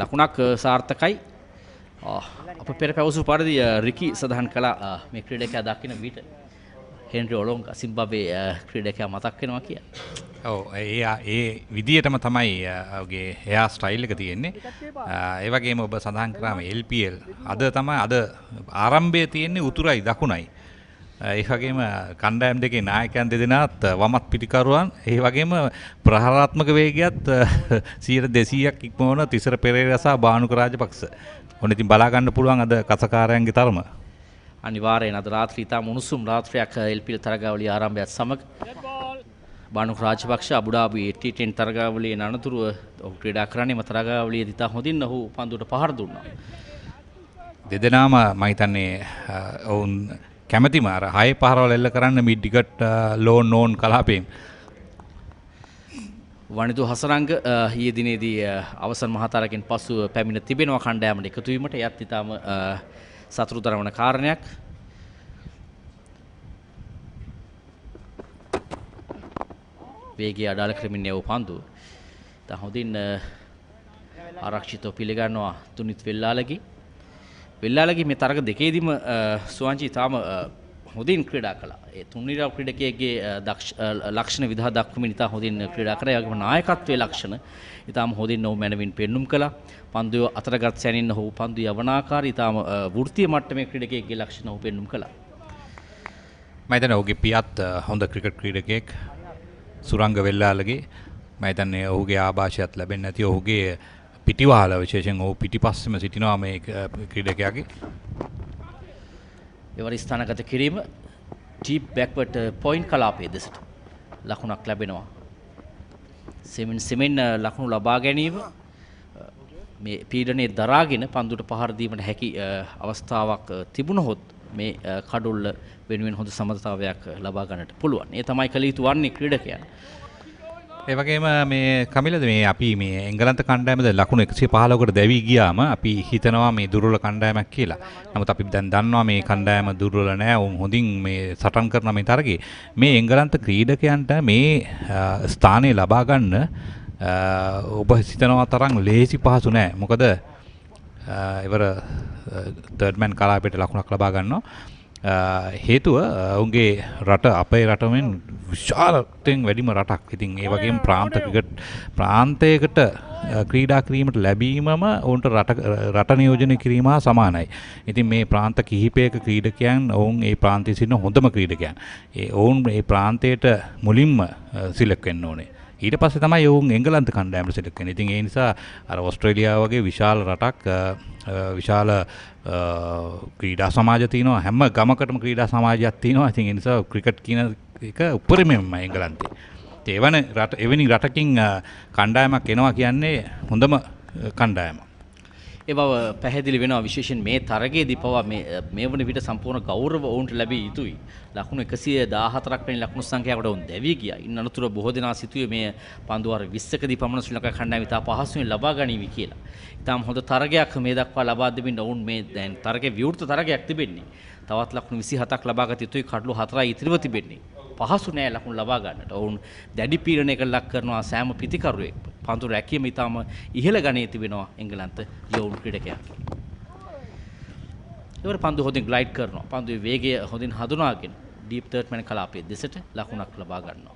E: ලකුණක් සාර්ථකයි. අප පෙර පැවසු පරිදි රිකි සඳහන් කළා මේ ක්‍රීඩකයා දකින විට හෙන්රි ඔලොංගා සිම්බාබ්වේ ක්‍රීඩකයා මතක් වෙනවා කියලා.
D: ඔව් ඒ විදියටම තමයි ඔහුගේ එයා ස්ටයිල් එක තියෙන්නේ. ඒ වගේම ඔබ සඳහන් කරාම LPL අද තමයි අද ආරම්භයේ තියෙන්නේ උතුරයි දකුණයි. ඒ වගේම කණ්ඩායම් දෙකේ නායකයන් දෙදෙනාත් වමත් පිටිකරුවන්, ඒ වගේම ප්‍රහාරාත්මක වේගයත් 200ක් ඉක්මවන තිසර පෙරේරා සහ බානුක රාජපක්ෂ. ඔන්න ඉතින් බලා ගන්න පුළුවන් අද කසකාරයන්ගේ තරම.
E: අනිවාර්යෙන් අද රාත්‍රී ඉතාම උණුසුම් රාත්‍රියක් LPL තරගාවලිය ආරම්භයත් සමග බානුක රාජපක්ෂ අබුඩාබි T10 තරගාවලියේ අනතුරුව ඔහු ක්‍රීඩා කරන්නේම තරගාවලියේදී ඉතා හොඳින් ඔහු පන්දුවට පහර දුන්නා.
D: දෙදෙනාම මම හිතන්නේ ඔවුන් කැමැතිම අර 6 පහරවල් එල්ල කරන්න මේ ටිකට් ලෝන් ඕන් කලාපයෙන්.
E: වනිදු හසරංග ඊයේ දිනේදී අවසන් මහතරකින් පසු පැමිණ තිබෙනවා කණ්ඩායමට එකතු වීමට. එයත් ඉතාම සතුටු දරවන කාරණයක්. වේගය අඩාල කරමින් යව පන්දුව. දැන් හොඳින් ආරක්ෂිතව පිළිගන්නවා තුනිත් වෙල්ලාලගේ. වෙල්ලාලගේ මේ තරග දෙකේදීම සුවංජි තාම හොඳින් ක්‍රීඩා කළා. ඒ තුන්නිරාව ක්‍රීඩකයෙක්ගේ ලක්ෂණ විදහා දක්වමින් ඉතා හොඳින් ක්‍රීඩා කරා. ඒ වගේම නායකත්වයේ ලක්ෂණ ඉතාම හොඳින් ඔහු මැනවින් පෙන්눔 කළා. පන්දුව අතරගත් සැනින් ඔහු පන්දු යවනාකාරී ඉතාම වෘත්තීය මට්ටමේ ක්‍රීඩකයෙක්ගේ ලක්ෂණ ඔහු පෙන්눔 කළා.
D: මම හිතන්නේ ඔහුගේ පියත් හොඳ ක්‍රිකට් ක්‍රීඩකයෙක් සුරංග වෙල්ලාලගේ. මම හිතන්නේ ඔහුගේ ආభాෂයත් ලැබෙන්නේ නැති ඔහුගේ පිටිවහල විශේෂයෙන් ඔහු පිටිපස්සෙම සිටිනවා මේ ක්‍රීඩකයාගේ.
E: එවර ස්ථානගත කිරීම ඩීප් බෑක්වර්ඩ් පොයින්ට් කලාපයේ දෙසට ලකුණක් ලැබෙනවා. සෙමෙන් ලකුණු ලබා ගැනීම මේ පීඩනයේ දරාගෙන පන්දුට පහර දීමට හැකි අවස්ථාවක් තිබුණහොත් මේ කඩුල්ල වෙනුවෙන් හොඳ සමතතාවයක් ලබා ගන්නට පුළුවන්. ඒ තමයි කළ යුතු වන්නේ ක්‍රීඩකයන්.
D: ඒ වගේම මේ කමිලද මේ අපි මේ එංගලන්ත කණ්ඩායමද ලකුණු 115කට දැවි ගියාම අපි හිතනවා මේ දුර්වල කණ්ඩායමක් කියලා. නමුත් අපි දැන් දන්නවා මේ කණ්ඩායම දුර්වල නෑ. උන් හොඳින් මේ සටන් කරන මේ තරගේ මේ එංගලන්ත ක්‍රීඩකයන්ට මේ ස්ථානය ලබා ගන්න ඔබ හිතනවා තරම් ලේසි පහසු නෑ. මොකද ඉවර තර්ඩ් මෑන් කලාපයට ලකුණක් ලබා ගන්නවා. හේතුව උන්ගේ රට අපේ රටෙන් විශාලයෙන් වැඩිම රටක්. ඉතින් ඒ වගේම ප්‍රාන්තයකට ක්‍රීඩා කිරීමට ලැබීමම ඔවුන්ට රට නියෝජනය කිරීම හා සමානයි. ඉතින් මේ ප්‍රාන්ත කිහිපයක ක්‍රීඩකයන් ඔවුන් ඒ ප්‍රාන්තයේ සිටින හොඳම ක්‍රීඩකයන්. ඔවුන් මේ ප්‍රාන්තයට මුලින්ම සිලෙක්ට් වෙන්න ඕනේ. ඊට පස්සේ තමයි ඔවුන් එංගලන්ත කණ්ඩායමට සිලෙක්ට් වෙන්නේ. ඉතින් ඒ නිසා අර ඕස්ට්‍රේලියාව වගේ විශාල රටක් විශාල ක්‍රීඩා සමාජ තියෙනවා. හැම ගමකටම ක්‍රීඩා සමාජයක් තියෙනවා. ඉතින් ඒ නිසා ක්‍රිකට් කියන එක උපරිමයෙන්ම එංගලන්තේ. එවැනි රටකින් කණ්ඩායමක් එනවා කියන්නේ හොඳම කණ්ඩායම.
E: ඒ බව පැහැදිලි වෙනවා. විශේෂයෙන් මේ තරගයේදී පවා මේ වන විට සම්පූර්ණ ගෞරව ඔවුන්ට ලැබිය යුතුයි. ලකුණු 114ක් වැනි ලකුණු සංඛ්‍යාවකට ඔවුන් දැවී ගියා. ඉන් අනතුරුව බොහෝ දෙනා සිතුවේ මේ පන්දු වාර 20කදී පමණ ශ්‍රී ලංකා කණ්ඩායම ඉතා පහසුවෙන් ලබා ගනීවි කියලා. ඉතාම හොඳ තරගයක් මේ දක්වා ලබා දෙමින් ඔවුන් මේ දැන් තරගයේ විවෘත තරගයක් තිබෙන්නේ. තවත් ලකුණු 27ක් ලබාගත යුතුයි. කඩලු 4යි ඉතිරිව තිබෙන්නේ. පහසු නෑ ලකුණු ලබා ගන්නට. ඔවුන් දැඩි පීඩනයකට ලක් කරනවා සෑම පිතිකරුවෙක්. පන්දු රැකීම ඉතාම ඉහළ ගණයේ තිබෙනවා එංගලන්ත යෝන් ක්‍රීඩකයන්. ඒවර පන්දු හොඳින් ග්ලයිඩ් කරනවා. පන්දුවේ වේගය හොඳින් හඳුනාගෙන ඩීප් තර්ඩ් මෑන් කලාපයේ දෙසට ලකුණක් ලබා ගන්නවා.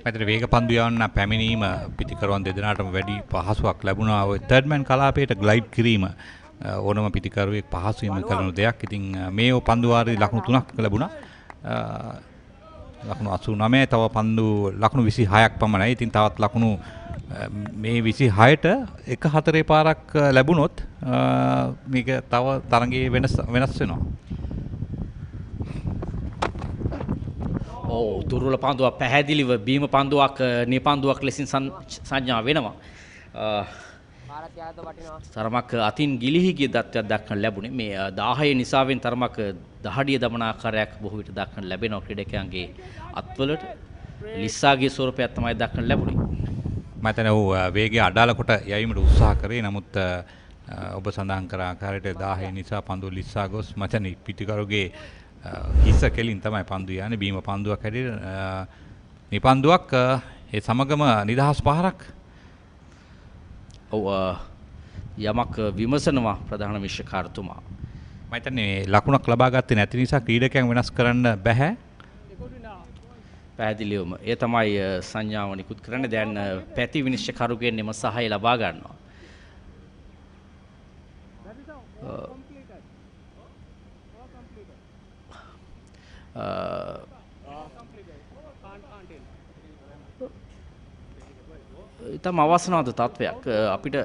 D: මැදට වේග පන්දු යවන්න පැමිණීම පිතිකරුවන් දෙදෙනාටම වැඩි පහසුවක් ලැබුණා. ඔය තර්ඩ් මෑන් කලාපයට ග්ලයිඩ් කිරීම ඕනම පිතිකරුවෙක් පහසුවෙන්ම කරන දෙයක්. ඉතින් මේ පන්දු වාරයේ ලකුණු 3ක් ලැබුණා. ලකුණු 89 තව පන්දු ලකුණු 26ක් පමණයි. ඉතින් තවත් ලකුණු මේ 26ට 1-4 පාරක් ලැබුණොත් මේක තව තරගයේ වෙනස් වෙනවා.
E: දුර්වල පන්දුවක් පැහැදිලිව බීම පන්දුවක් නිපන්දුවක් ලෙසින් සංඥා වෙනවා. තරමක් අතින් ගිලිහි ගිය දත්වයක් දක්වන්න ලැබුණේ. මේ 10 නිසාවෙන් තරමක් දහඩිය දමන ආකාරයක් බොහෝ විට දක්වන්න ලැබෙනවා ක්‍රීඩකයන්ගේ අත්වලට. ලිස්සාගේ ස්වරූපයක් තමයි දක්වන්න ලැබුණේ.
D: මම හිතන්නේ ඔහු වේගය අඩාල කොට යැවීමට උත්සාහ කරේ. නමුත් ඔබ සඳහන් කර ආකාරයට 10 නිසා පන්දු ලිස්සා ගොස් මම හිතන්නේ පිටිකරුගේ හිස කෙලින් තමයි පන්දු යන්නේ. බීම පන්දුවක් හැටියට නිපන්දුවක් ඒ සමගම නිදහස් පහරක්.
E: ඔව් යමක් විමසනවා ප්‍රධාන විශ්වකාරතුමා.
D: මම හිතන්නේ ලකුණක් ලබා ගත්තේ නැති නිසා ක්‍රීඩකයන් වෙනස් කරන්න බෑ.
E: පැහැදිලිවම ඒ තමයි සංඥාව නිකුත් කරන්නේ. දැන් පැති විනිශ්චයකරුගෙන් එම සහාය ලබා ගන්නවා. ඉතාම අවසනාද තත්වයක් අපිට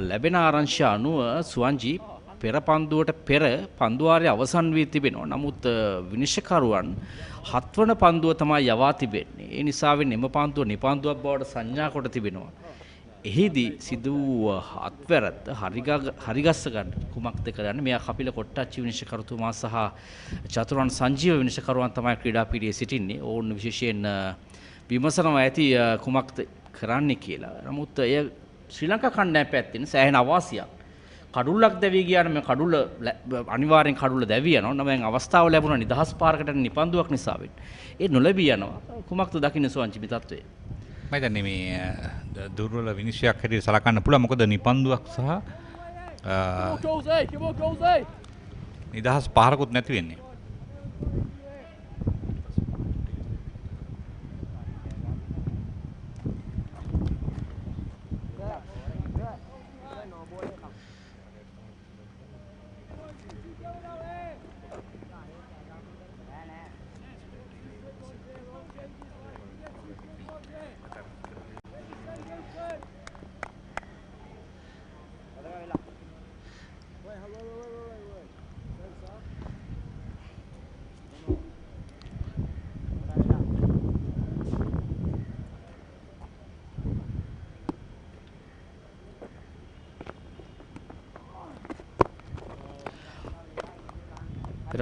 E: ලැබෙන ආරංචිය අනුව සුවංජි පෙර පන්දුවට පෙර පන්දුවාරය අවසන් වී තිබෙනවා. නමුත් විනිශ්චයකරුවන් 7 වන පන්දුව තමයි යවා තිබෙන්නේ. ඒ නිසාවෙන් එම පන්දුව නිපන්දුවක් බවට සංඥා කොට තිබෙනවා. එහිදී සිදු වූ අත්වැරද්ද හරිගස්ස ගන්න කුමක්ද කරන්නේ? මෙයා කපිල කොට්ටච්චි විනිශ්චයකරුතුමා සහ චතුරන් සංජීව විනිශ්චයකරුවන් තමයි ක්‍රීඩා පීඩියේ සිටින්නේ. ඕන් විශේෂයෙන් විමසනවා ඇති කුමක්ද කරන්නේ කියලා. නමුත් එය ශ්‍රී ලංකා කණ්ඩායම පැත්තෙන් සෑහෙන අවාසියක් කඩුල්ලක් දැවී ගියාට මේ කඩුල්ල අනිවාර්යෙන් කඩුල්ල දැවී යනවා. නම් අවස්ථාව ලැබුණා නිදහස් පාරකට නිපන්දුවක් නිසා වෙන්නේ. ඒ නොලැබී යනවා. කුමක්ද දකින්න සුවංචි මේ තත්ත්වය?
D: මම හිතන්නේ මේ දුර්වල විනිශ්චයක් හැටියට සලකන්න පුළුවන්. මොකද නිපන්දුවක් සහ නිදහස් පාරකුත් නැති වෙන්නේ.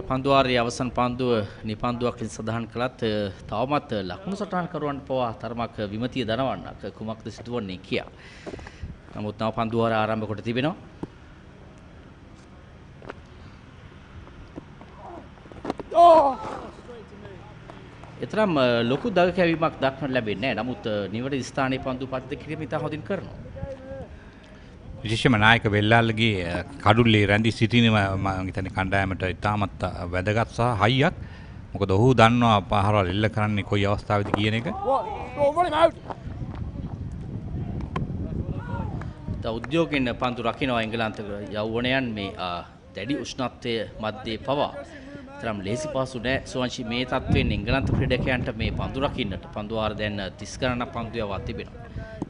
E: පන්දුවාරයේ අවසන් පන්දුව නිපන්දුවක් ලෙස සඳහන් කළත් තවමත් ලකුණු සටහන් කරුවන් පවා තරමක් විමතිය දනවන්නක් කුමක්ද සිදුවන්නේ කියා. නමුත් නව පන්දුවාර ආරම්භ කොට තිබෙනවා. එතරම් ලොකු දග කැවීමක් දක්නට ලැබෙන්නේ නැහැ. නමුත් නිවැරදි ස්ථානයේ පන්දු පතිත කිරීම ඉතා හොඳින් කරනවා.
D: විශේෂයෙන්ම නායක වෙල්ලාල්ගේ කඩුල්ලේ රැඳී සිටින මම හිතන්නේ කණ්ඩායමට ඉතාමත් වැදගත් සහ හයියක්. මොකද ඔහු දන්නවා පහරවල් එල්ල කරන්නේ කොයි අවස්ථාවේද කියන එක.
E: උද්‍යෝගයෙන් පන්දු රකින්න එංගලන්ත යෞවනයන් මේ දැඩි උෂ්ණත්වයේ මැද්දේ පවා තරම් ලේසි පහසු නැහැ. සුවංශි මේ තත්ත්වයෙන් එංගලන්ත ක්‍රීඩකයන්ට මේ පන්දු රකින්නට පන්දු වාර දැන් 30 ගණනක් පන්දු යවා තිබෙනවා.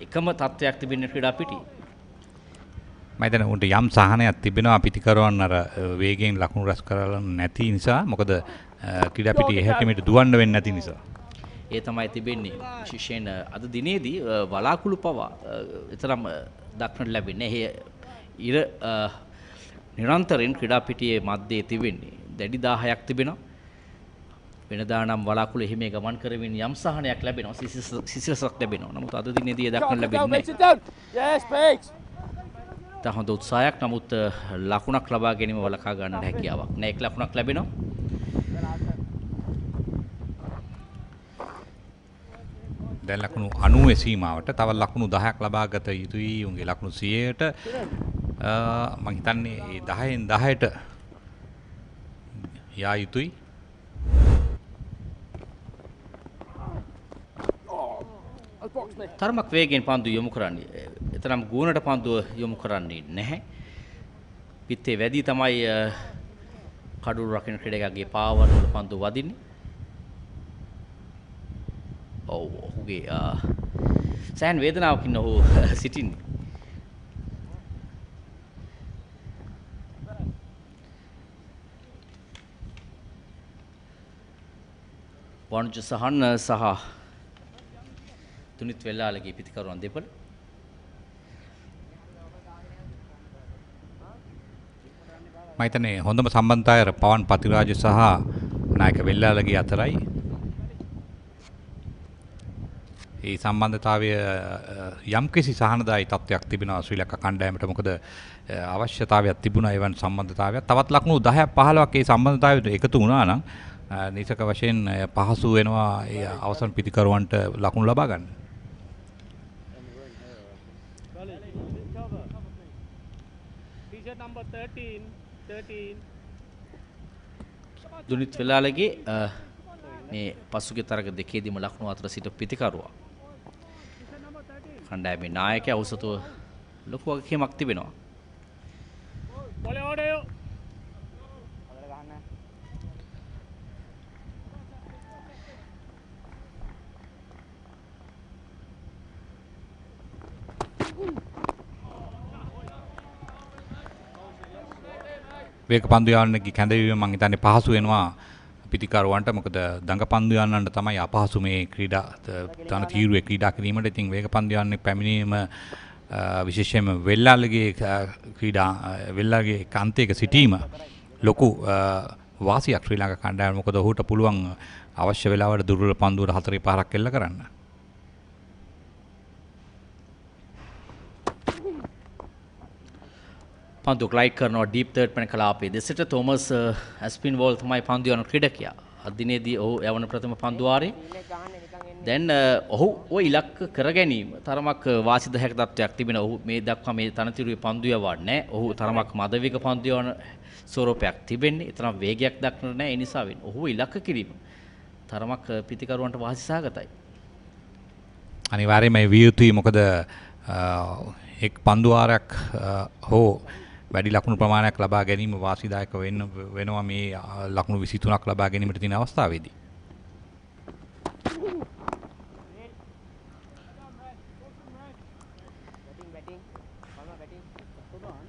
E: එකම තත්ත්වයක් තිබෙන ක්‍රීඩා පිටි.
D: මම හිතන්නේ උන්ට යම් සහනයක් තිබෙනවා පිටිකරවන් අර වේගයෙන් ලකුණු රැස් කරලා නැති නිසා. මොකද ක්‍රීඩා පිටියේ එහාට මෙහාට දුවන්න වෙන්නේ නැති නිසා.
E: ඒ තමයි තිබෙන්නේ. විශේෂයෙන් අද දිනේදී වලාකුළු පවා තරම් දක්නට ලැබෙන්නේ. ඉර නිරන්තරයෙන් ක්‍රීඩා පිටියේ මැද්දේ තිබෙන්නේ. දැඩි 10ක් තිබෙනවා. වෙනදා නම් වලාකුළු එහෙම ගමන් කරමින් යම් සහනයක් ලැබෙනවා. සිසිලසක් ලැබෙනවා. නමුත් අද දිනේදී දක්නට ලැබෙන්නේ නැහැ. හොඳ උත්සාහයක්. නමුත් ලකුණක් ලබා ගැනීම වලකා ගන්නට හැකියාවක් නැහැ. එක් ලකුණක් ලැබෙනවා.
D: දැන් ලකුණු 90 සීමාවට තව ලකුණු 10ක් ලබා ගත යුතුයි. උන්ගේ ලකුණු 100ට මම හිතන්නේ මේ 10න් 10ට යා යුතුයි.
E: තරමක් වේගෙන් පන්දු යොමු කරන්නේ. එතරම් ගුණට පන්දුව යොමු කරන්නේ නැහැ. පිත්තේ වැඩි තමයි කඩුළු රකින්න ක්‍රීඩකයාගේ පාවර වල පන්දු වදින්නේ. ඔව් ඔහුගේ සෑහෙන වේදනාවකින් ඔහු සිටින්නේ. වණුජ සහන් සහ තුනිත් වෙල්ලාලගේ පිතිකරුවන් දෙපළ
D: මම හිතන්නේ හොඳම සම්බන්ධතාවය පවන් පතිරාජ සහ නායක වෙල්ලාලගේ අතරයි. ඒ සම්බන්ධතාවය යම්කිසි සහනදායී තත්ත්වයක් තිබෙනවා ශ්‍රී ලංකා කණ්ඩායමට. මොකද අවශ්‍යතාවයක් තිබුණා එවන් සම්බන්ධතාවයක්. තවත් ලකුණු 10ක් 15ක් ඒ සම්බන්ධතාවයට එකතු වුණා නම් නිසක වශයෙන් පහසු වෙනවා ඒ අවසන් පිතිකරුවන්ට ලකුණු ලබා ගන්න.
E: දුනිත් වෙලාලගේ මේ පසුගිය තරග දෙකේදීම ලකුණු අතර සිට පිතිකරුවා. කණ්ඩායමේ නායකයා උසතුව ලොකු වගකීමක් තිබෙනවා.
D: වේග පන්දු යාන්නගේ කැඳවීම මම හිතන්නේ පහසු වෙනවා පිටිකරුවන්ට. මොකද දඟ පන්දු යන්නන්ට තමයි අපහසු මේ ක්‍රීඩා තන තීරුවේ ක්‍රීඩා කිරීමට. ඉතින් වේග පන්දු යන්නේ පැමිණීම විශේෂයෙන්ම වෙල්ලාලගේ ක්‍රීඩා වෙල්ලාගේ කාන්තයක සිටීම ලොකු වාසියක් ශ්‍රී ලංකා කණ්ඩායම. මොකද ඔහුට පුළුවන් අවශ්‍ය වෙලාවට දුර්වල පන්දුවට 4-5ක් එල්ල කරන්න.
E: පන්දු ග්ලයිඩ් කරනවා ඩීප් තර්ඩ් පැන කලාපයේ දෙසට තෝමස් ඇස්පින්වෝල් තමයි පන්දු යන ක්‍රීඩකයා. අදිනේදී ඔහු යවන ප්‍රථම පන්දු වාරේ. දැන් ඔහු ওই ඉලක්ක කර ගැනීම තරමක් වාසිදායක තත්ත්වයක් තිබෙන. ඔහු මේ දක්වා මේ තනතිරුවේ පන්දු යවන්නේ නැහැ. ඔහු තරමක් මදවික පන්දු යවන ස්වරූපයක් තිබෙන්නේ. තරම් වේගයක් දක්වන්න නැහැ. ඒ නිසා වෙන්නේ. ඔහු ඉලක්ක කිරීම තරමක් පිතිකරුවන්ට වාසිසහගතයි.
D: අනිවාර්යයෙන්ම මේ විය යුතුයි. මොකද එක් පන්දු වාරයක් හෝ වැඩි ලකුණු ප්‍රමාණයක් ලබා ගැනීම වාසිදායක වෙනවා මේ ලකුණු 23ක් ලබා ගැනීමට තියෙන අවස්ථාවේදී.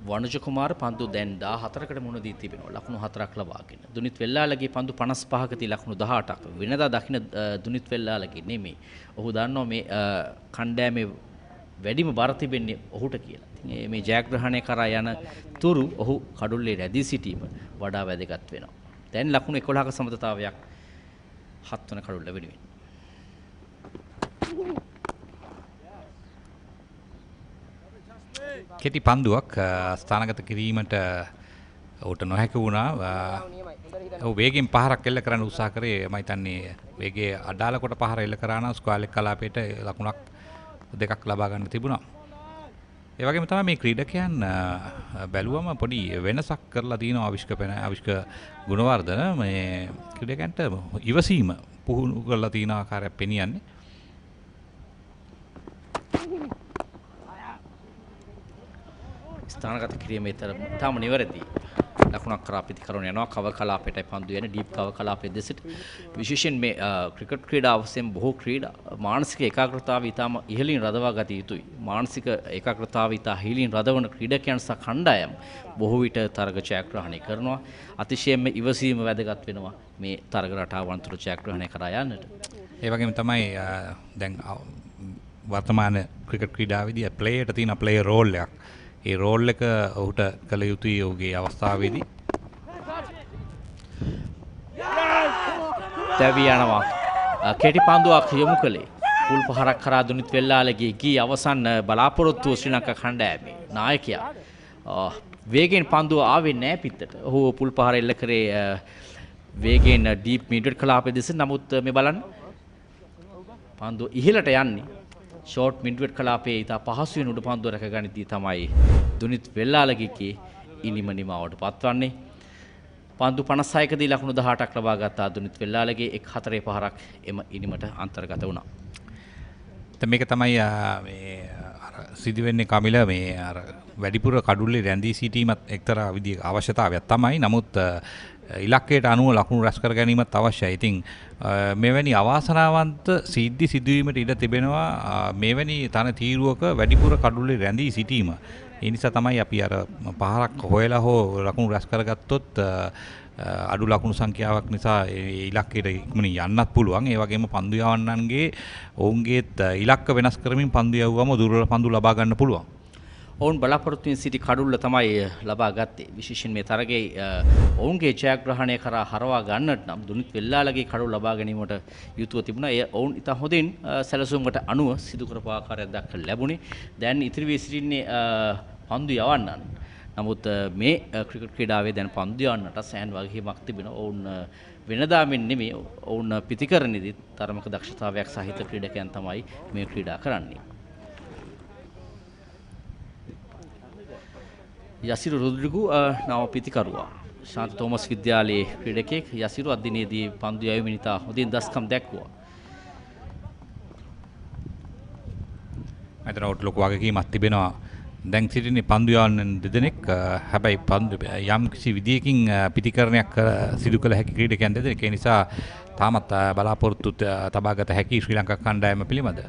E: වනුජ කුමාර පන්දු දැන් 14කට මුණ දී තිබෙනවා. ලකුණු 4ක් ලබාගෙන. දුනිත් වෙල්ලාලගේ පන්දු 55ක දී ලකුණු 18ක්. වෙනදා දකින්න දුනිත් වෙල්ලාලගේ නෙමෙයි. ඔහු දන්නවා මේ කණ්ඩායමේ වැඩිම බර තිබෙන්නේ ඔහුට කියලා. ඉතින් මේ ජයග්‍රහණය කරා යන තුරු ඔහු කඩුල්ලේ රැඳී සිටීම වඩා වැදගත් වෙනවා. දැන් ලකුණු 11ක සමතතාවයක් 7 වන කඩුල්ල වෙනුවෙන්.
D: කෙටි පන්දුවක් ස්ථානගත කිරීමට ඔහුට නොහැකි වුණා. ඔහු වේගෙන් පහරක් එල්ල කරන්න උත්සාහ කරේ. මම හිතන්නේ වේගයේ අඩාල කොට පහර එල්ල කරා නම් ස්ක්වයර් කලාපයට ලකුණක් දෙකක් ලබා ගන්න තිබුණා. ඒ වගේම තමයි මේ ක්‍රීඩකයන් බැලුවම පොඩි වෙනසක් කරලා තියෙනවා අවිෂ්ක ගුණවර්ධන මේ ක්‍රීඩකයන්ට ඉවසීම පුහුණු කරලා තියෙන ආකාරයක් පෙනියන්නේ.
E: ස්ථානගත කිරීමේ තරම නිවැරදි ලකුණක් කරා පිටිකරන යනවා. කව කලාපයටයි පන්දු යන්නේ ඩීප් කව කලාපයේ දෙසට. විශේෂයෙන් මේ ක්‍රිකට් ක්‍රීඩාව වශයෙන් බොහෝ ක්‍රීඩා මානසික ඒකාග්‍රතාවය ඉතාම ඉහළින් රඳවා ගත යුතුයි. මානසික ඒකාග්‍රතාවය ඉතා ඉහළින් රඳවන ක්‍රීඩකයන් සහ කණ්ඩායම් බොහෝ විට තරග ජයග්‍රහණය කරනවා. අතිශයින්ම ඉවසීම වැදගත් වෙනවා මේ තරග රටාවන් තුළ ජයග්‍රහණය කරා යන්නට.
D: ඒ වගේම තමයි දැන් වර්තමාන ක්‍රිකට් ක්‍රීඩාවේදී ප්ලේයර්ට තියෙන ප්ලේයර් රෝල් එකක්. ඒ රෝල් එක ඔහුට කළ යුතුයි ඔහුගේ අවස්ථාවේදී.
E: දැවි යනවා. කෙටි පන්දුවක් යොමු කළේ. පුල් පහරක් කරා දුනිත් වෙල්ලාලගේ ගී අවසන් බලාපොරොත්තුව ශ්‍රී ලංකා කණ්ඩායමේ නායකයා. වේගෙන් පන්දුව ආවේ නැහැ පිටට. ඔහු පුල් පහර එල්ල කරේ වේගෙන් ඩීප් මීඩියට් කලාපයේ දෙස. නමුත් මේ බලන්න පන්දුව ඉහළට යන්නේ. ෂෝට් මිඩ්වෙට් කලාපයේ ඉතා පහසුවෙන් උඩ පන්දුව රැක ගනිද්දී තමයි දුනිත් වෙල්ලාලගේ ඉනිම නිමාවට පත්වන්නේ. පන්දු 56ක දී ලකුණු 18ක් ලබා ගත්තා දුනිත් වෙල්ලාලගේ 1-4 පහරක් එම ඉනිමට අන්තර්ගත වුණා.
D: දැන් මේක තමයි මේ අර සිදු වෙන්නේ කමිල මේ අර වැඩිපුර කඩුල්ලේ රැඳී සිටීමත් එක්තරා විදිහක අවශ්‍යතාවයක් තමයි. නමුත් ඉලක්කයට අනුව ලකුණු රැස් කර ගැනීමත් අවශ්‍යයි. ඉතින් මෙවැනි අවාසනාවන්ත සිද්ධි සිදුවීමට ඉඩ තිබෙනවා මෙවැනි තන තීරුවක වැඩිපුර කඩුල්ලේ රැඳී සිටීම. ඒ නිසා තමයි අපි අර පහරක් හොයලා හෝ ලකුණු රැස් කරගත්තොත් අඩු ලකුණු සංඛ්‍යාවක් නිසා ඉලක්කයට ඉක්මනින් යන්නත් පුළුවන්. ඒ වගේම පන්දු යවන්නන්ගේ ඔවුන්ගේත් ඉලක්ක වෙනස් කරමින් පන්දු යවුවම දුර්වල පන්දු ලබා ගන්න පුළුවන්.
E: ඔවුන් බලාපොරොත්තු වෙන සිටි කඩුල්ල තමයි ලබා ගත්තේ. විශේෂයෙන් මේ තරගයේ ඔවුන්ගේ ජයග්‍රහණය කරා හරවා ගන්නට නම් දුනිත් වෙල්ලාලගේ කඩුල්ල ලබා ගැනීමට යුතුව තිබුණා. එය ඔවුන් ඉතා හොඳින් සැලසුම්කට අනුව සිදු කරපු ආකාරයක් දක්වලා ලැබුණේ. දැන් ඉතිරි වී සිටින්නේ පන්දු යවන්නන්. නමුත් මේ ක්‍රිකට් ක්‍රීඩාවේ දැන් පන්දු යවන්නට සෑහෙන වගකීමක් තිබෙනවා. ඔවුන් වෙනදා මෙන් නෙමෙයි ඔවුන් පිතිකරණෙදි තරමක දක්ෂතාවයක් සහිත ක්‍රීඩකයන් තමයි මේ ක්‍රීඩා කරන්නේ. යසිරු රුද්‍රිගු නව පිතිකරුවා. ශාන්ත තෝමස් විද්‍යාලයේ ක්‍රීඩකයෙක්. යසිරු අදිනේදී පන්දු යැවීමෙන් ඉතා හොඳින් දස්කම් දැක්වුවා.
D: මෙතන ඔට ලොකු වගකීමක් තිබෙනවා. දැන් සිටින්නේ පන්දු යවන්න දෙදෙනෙක්. හැබැයි පන්දු යම් කිසි විදියකින් පිතිකරණයක් සිදු කළ හැකි ක්‍රීඩකයන් දෙදෙනෙක්. ඒ නිසා තාමත් බලාපොරොත්තු තබාගත හැකි ශ්‍රී ලංකා කණ්ඩායම පිළිබඳ.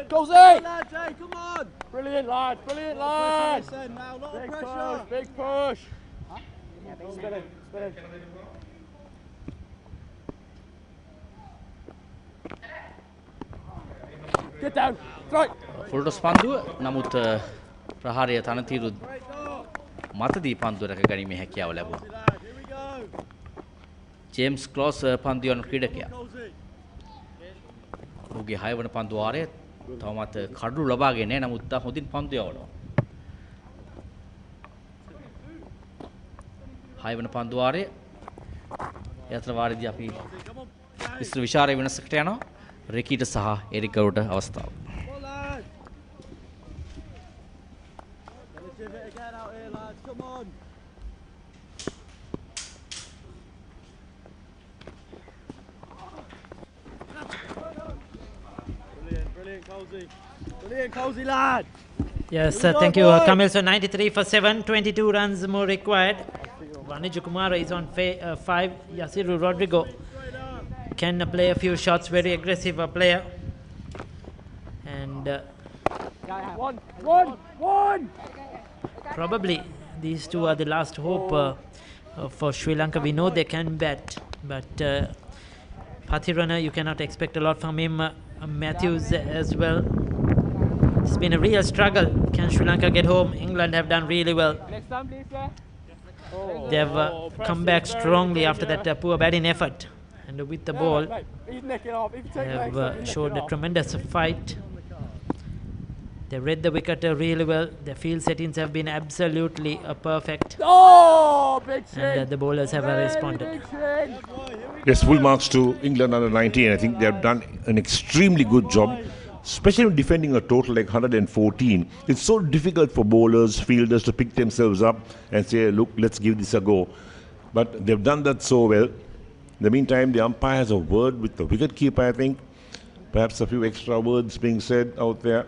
G: Goes eight! Come on! Brilliant lads, brilliant lads! Big push, big push! Spin it, spin it. Get down, right!
E: ෆුල්ටොස් පන්දුව නමුත් ප්‍රහාරය තනතිරු මතදී පන්දු රැක ගැනීමේ හැකියාව ලැබුණා. ජේම්ස් ක්ලෝස් පන්දු යන ක්‍රීඩකයා. ඔහුගේ 6 වන පන්දු වාරය තවමත් කඩළු ලබාගෙන නැහැ. නමුත් හොඳින් පන්දු යවනවා. 6 වන පන්දු වාරය යතර වාරයේදී අපි විස්තර විචාරය වෙනසකට යනවා. රෙකීට සහ එරික් ගරුට අවස්ථාව.
G: Brilliant, Cozy lad.
A: Yes, thank you, Kamil. So 93 for 7, 22 runs more required. Vaniju Kumara is on 5. Yasiru Rodrigo can play a few shots, very aggressive player. And
G: One.
A: probably these two are the last hope for Sri Lanka. We know they can bat, but Pathirana, you cannot expect a lot from him. Matthews as well. It's been a real struggle. Can Sri Lanka get home? England have done really well.
J: Next time, please, sir.
A: They have come back strongly after that poor batting effort. And with the ball,
J: He's necking off. If you
A: they
J: take
A: have showed a tremendous fight. They read the wicket really well. Their field settings have been absolutely perfect.
J: Oh, big swing.
A: And the bowlers have responded.
J: Big swing.
B: Yes, full marks to England under 19. I think they have done an extremely good job, especially in defending a total like 114. It's so difficult for bowlers, fielders to pick themselves up and say, look, let's give this a go. But they've done that so well. In the meantime, the umpire has a word with the wicketkeeper, I think. Perhaps a few extra words being said out there.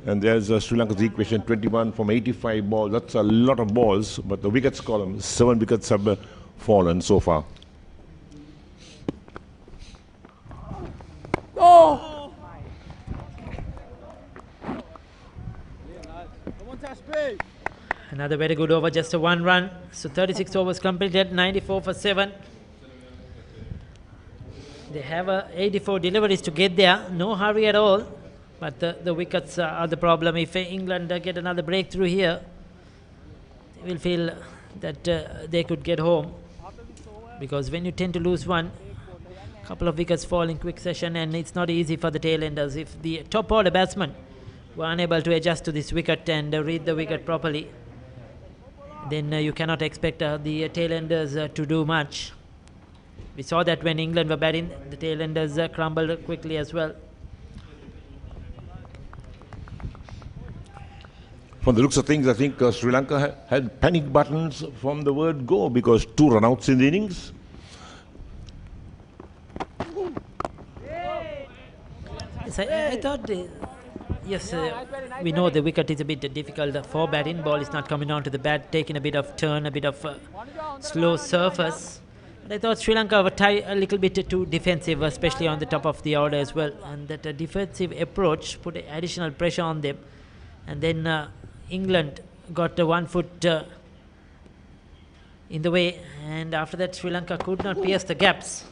B: And there's Sri Lanka's equation, 21 from 85 balls. That's a lot of balls, but the wickets column, 7 wickets have fallen so far.
J: Oh!
A: Another very good over, just a 1 run. So 36 overs completed, 94 for 7. They have 84 deliveries to get there, no hurry at all. But the wickets are the problem. If England get another breakthrough here, they will feel that they could get home. Because when you tend to lose one, a couple of wickets fall in quick session, and it's not easy for the tail-enders. If the top order batsmen were unable to adjust to this wicket and read the wicket properly, then you cannot expect the tail-enders to do much. We saw that when England were batting, the tail-enders crumbled quickly as well.
B: From the looks of things, I think Sri Lanka had panic buttons from the word go, because 2 run-outs in the innings.
A: Yes, I thought, yes, we know the wicket is a bit difficult for batting. Ball is not coming on to the bat, taking a bit of turn, a bit of slow surface. But I thought Sri Lanka were a little bit too defensive, especially on the top of the order as well. And that defensive approach put additional pressure on them. And then England got 1 foot in the way, and after that Sri Lanka could not pierce the gaps.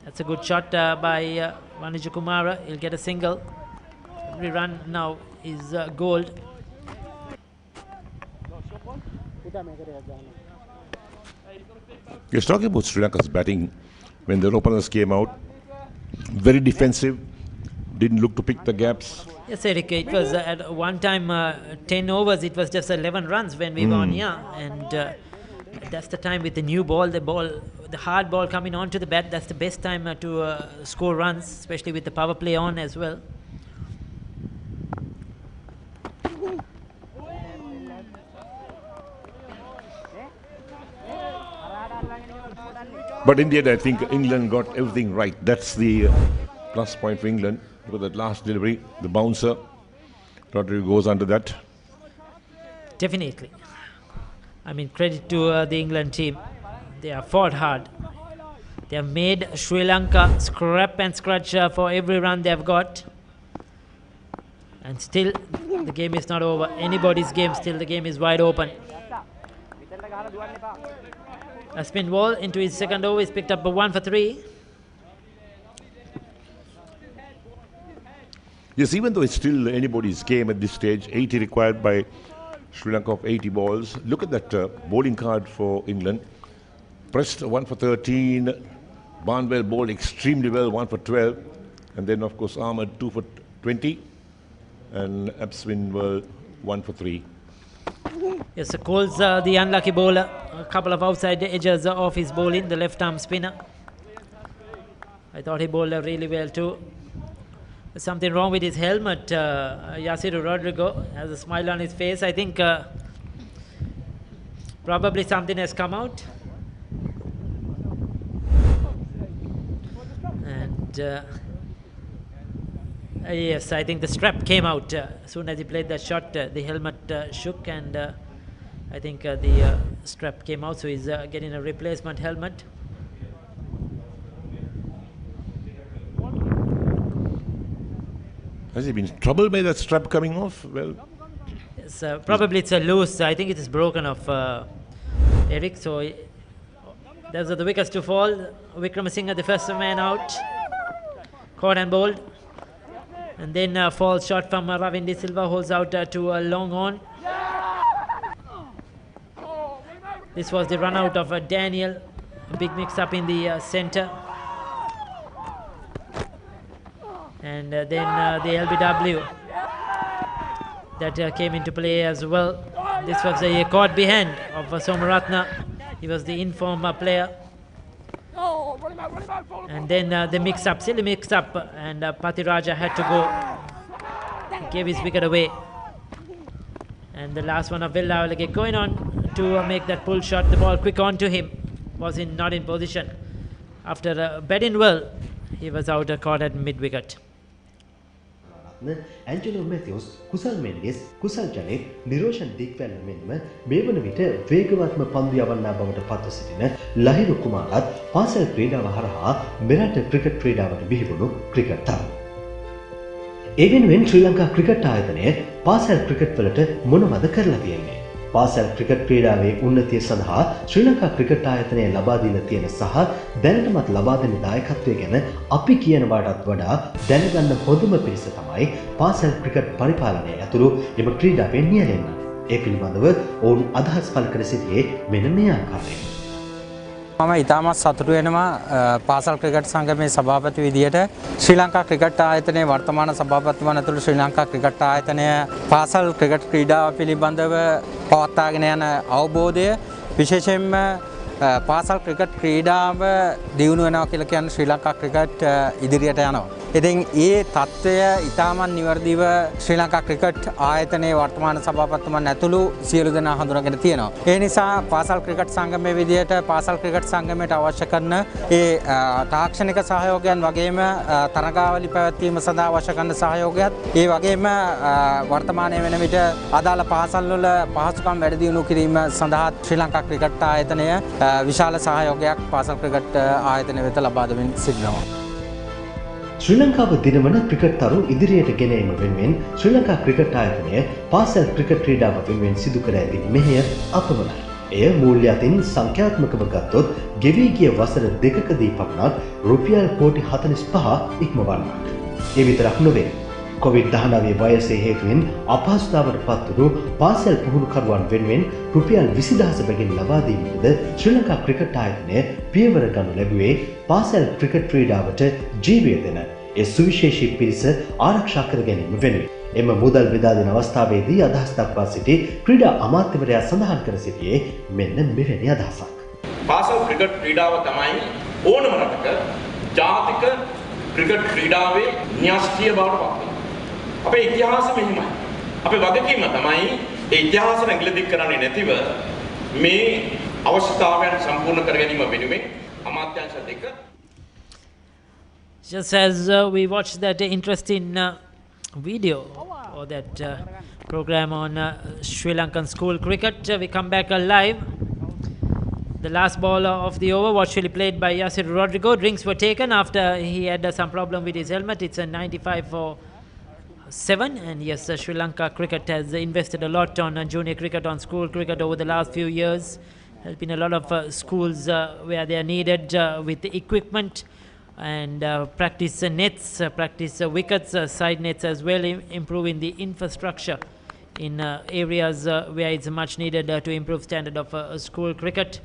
A: That's a good shot by Vaniju Kumara. He'll get a single. Every run now is gold.
B: You're talking about Sri Lanka's batting when their openers came out. Very defensive, didn't look to pick the gaps.
A: Yes, Eric, it was at one time 10 overs, it was just 11 runs when we were on here. And that's the time with the new ball, the hard ball coming onto the bat, that's the best time to score runs, especially with the power play on as well.
B: But in the end, I think England got everything right. That's the plus point for England. Because that last delivery, the bouncer, Rodrigo goes under that.
A: Definitely. I mean, credit to the England team. They have fought hard. They have made Sri Lanka scrap and scratch for every run they have got. And still, the game is not over. Anybody's game, still the game is wide open. A spin ball into his second over. He's picked up a 1 for 3.
B: Yes, even though it's still anybody's game at this stage, 80 required by Sri Lanka of 80 balls. Look at that bowling card for England. Pressed 1 for 13. Barnwell bowled extremely well, 1 for 12. And then, of course, Ahmed 2 for 20. And Abswin were 1 for 3.
A: Yes, Coles, the unlucky bowler. A couple of outside edges off his bowling, the left arm spinner. I thought he bowled really well too. There's something wrong with his helmet. Yasiru Rodrigo has a smile on his face. I think probably something has come out. And yes, I think the strap came out. As soon as he played that shot, the helmet shook, and I think the strap came out, so he's getting a replacement helmet.
B: Has he been troubled by that strap coming off? Well,
A: yes, probably it's a loose. I think it is broken off, Eric. So those are the wickets to fall. Wickramasinghe, the first man out, caught and bowled. And then falls shot from Ravindi Silva, holds out to a long on. This was the run out of Daniel. A big mix up in the centre. And then the LBW that came into play as well. This was a caught behind of Somaratna. He was the inform player. And then the mix-up, silly mix-up, and Patiraja had to go. He gave his wicket away. And the last one of Villavage going on to make that pull shot. The ball quick on to him. Was not in position. After batting well, he was out caught at mid-wicket.
I: Angelo Mathews Kusal Mendis කුසල් ජනෙත් නිරෝෂන් දික්වැල්ල මෙන්ම මේ වන විට වේගවත්ම පන්දු යවන්නා බවට පත්ව සිටින ලහිරු කුමාරත් පාසල් ක්‍රීඩාව හරහා මෙරට ක්‍රිකට් ක්‍රීඩාවට බිහිවුණු ක්‍රිකට්ටර්. ඒ වෙනුවෙන් ශ්‍රී ලංකා ක්‍රිකට් ආයතනය පාසල් ක්‍රිකට් වලට මොනවද කරලා තියෙන්නේ? පාසල් ක්‍රිකට් ක්‍රීඩාවේ උන්නතිය සඳහා ශ්‍රී ලංකා ක්‍රිකට් ආයතනය ලබා දීලා තියෙන සහ දැනටමත් ලබා දෙන දායකත්වය ගැන අපි කියනවාටත් වඩා දැනගන්න හොඳම පිරිස තමයි පාසල් ක්‍රිකට් පරිපාලනය ඇතුළු එම ක්‍රීඩාවේ නියැලෙන්න. ඒ පිළිබඳව ඔවුන් අදහස් පළ කර සිටියේ මෙන්න මේ ආකාරයෙන්.
K: මම ඉතාමත් සතුටු වෙනවා පාසල් ක්‍රිකට් සංගමේ සභාපති විදියට ශ්‍රී ලංකා ක්‍රිකට් ආයතනයේ වර්තමාන සභාපති වන ඇතුළු ශ්‍රී ලංකා ක්‍රිකට් ආයතනය පාසල් ක්‍රිකට් ක්‍රීඩාව පිළිබඳව පවත්වාගෙන යන අවබෝධය විශේෂයෙන්ම පාසල් ක්‍රිකට් ක්‍රීඩාව දියුණු වෙනවා කියලා කියන්නේ ශ්‍රී ලංකා ක්‍රිකට් ඉදිරියට යනවා. ඉතින් ඒ තත්ත්වය ඉතාමත් නිවැරදිව ශ්‍රී ලංකා ක්‍රිකට් ආයතනයේ වර්තමාන සභාපතිතුමන් ඇතුළු සියලු දෙනා හඳුනාගෙන තියෙනවා. ඒ නිසා පාසල් ක්‍රිකට් සංගමයේ විදියට පාසල් ක්‍රිකට් සංගමයට අවශ්‍ය කරන ඒ තාක්ෂණික සහයෝගයන් වගේම තරගාවලි පැවැත්වීම සඳහා අවශ්‍ය කරන සහයෝගයත් ඒ වගේම වර්තමානයේ වෙන විට අදාළ පාසල් වල පහසුකම් වැඩි දියුණු කිරීම සඳහා ශ්‍රී ලංකා ක්‍රිකට් ආයතනය විශාල සහයෝගයක් පාසල් ක්‍රිකට් ආයතනය වෙත ලබා දෙමින් සිටිනවා.
I: ශ්‍රී ලංකාව දිනවන ක්‍රිකට් තරු ඉදිරියට ගෙන ඒම වෙනුවෙන් ශ්‍රී ලංකා ක්‍රිකට් ආයතනය පාසල් ක්‍රිකට් ක්‍රීඩාව වෙනුවෙන් සිදු කර ඇති මෙහෙය අපමණයි. එය මූල්‍ය අතින් සංඛ්‍යාත්මකව ගත්තොත් ගෙවී ගිය වසර දෙකකදී පමණක් රුපියල් කෝටි 45 ඉක්මවන්නක්. ඒ විතරක් නොවේ. COVID-19 වෛරසය හේතුවෙන් අපහසුතාවට පත්වුණු පාසල් පුහුණුකරුවන් වෙනුවෙන් රුපියල් 20,000 බැගින් ලබා දීමටද ශ්‍රී ලංකා ක්‍රිකට් ආයතනය පියවර ගනු ලැබුවේ පාසල් ක්‍රිකට් ක්‍රීඩාවට ජීවය දෙන ඒ සුවිශේෂී පිරිස ආරක්ෂා කර ගැනීම වෙනුවෙන්. එම මුදල් බෙදා දෙන අවස්ථාවේදී අදහස් දක්වා සිටි ක්‍රීඩා අමාත්‍යවරයා සඳහන් කර සිටියේ මෙන්න මෙවැනි අදහසක්.
L: පාසල් ක්‍රිකට් ක්‍රීඩාව තමයි ඕනම රටක ජාතික ක්‍රිකට් ක්‍රීඩාවේ න්‍යෂ්ටිය බවට පත් වෙන්නේ. අපේ ඉතිහාසෙ මෙහිමයි. අපේ වගකීම තමයි ඒ ඉතිහාසෙ ඇඟිලි දික් කරන්නේ නැතිව මේ අවශ්‍යතාවයන් සම්පූර්ණ කර ගැනීම වෙනුවෙන් අමාත්‍යාංශ දෙක.
A: Just as we watched that interesting video or that program on Sri Lankan school cricket, we come back live. The last ball of the over was actually played by Yasir Rodrigo. Drinks were taken after he had some problem with his helmet. It's a 95 for 7, and yes, Sri Lanka cricket has invested a lot on junior cricket, on school cricket over the last few years. There's been a lot of schools where they are needed with the equipment and practice nets, practice wickets, side nets as well, improving the infrastructure in areas where it's much needed to improve standard of school cricket.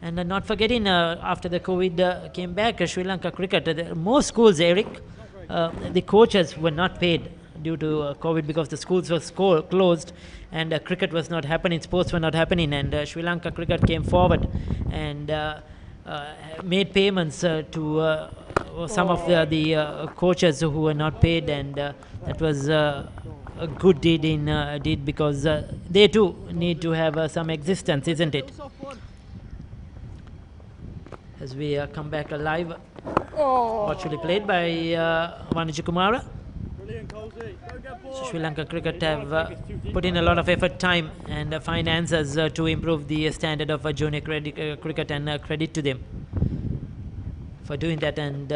A: And not forgetting, after the COVID came back, Sri Lanka cricket, most schools, Eric, the coaches were not paid due to COVID because the schools were closed and cricket was not happening, sports were not happening, and Sri Lanka cricket came forward and made payments to some of the coaches who were not paid, and that was a good deed because they too need to have some existence, isn't it? As we come back alive, virtually played by Vanuja Kumara. So Sri Lanka cricket have put in a lot of effort, time and finances to improve the standard of junior cricket, and credit to them for doing that. And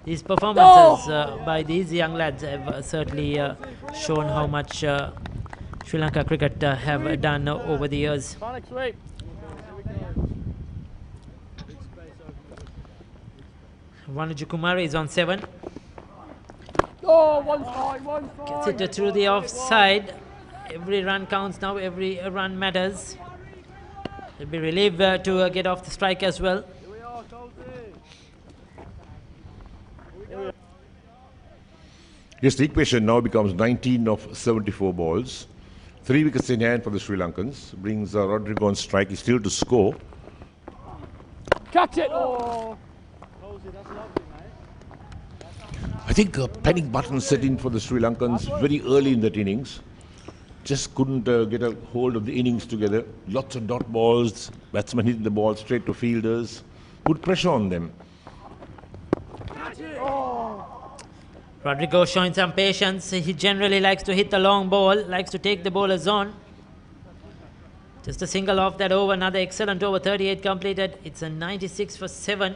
A: these performances by these young lads have certainly shown how much Sri Lanka cricket have done over the years. Vanuja Kumara is on 7.
G: Oh, one strike.
A: Gets it through the offside. Every run counts now. Every run matters. They'll be relieved to get off the strike as well.
B: Yes, the equation now becomes 19 of 74 balls. 3 wickets in hand for the Sri Lankans. Brings Rodrigo on strike. He's still to score.
G: Catch it. Oh.
B: I think a panic button set in for the Sri Lankans very early in that innings. Just couldn't get a hold of the innings together. Lots of dot balls, batsmen hitting the ball straight to fielders. Put pressure on them.
A: Rodrigo showing some patience. He generally likes to hit the long ball, likes to take the bowlers on. Just a single off that over, another excellent over, 38 completed. It's a 96 for 7.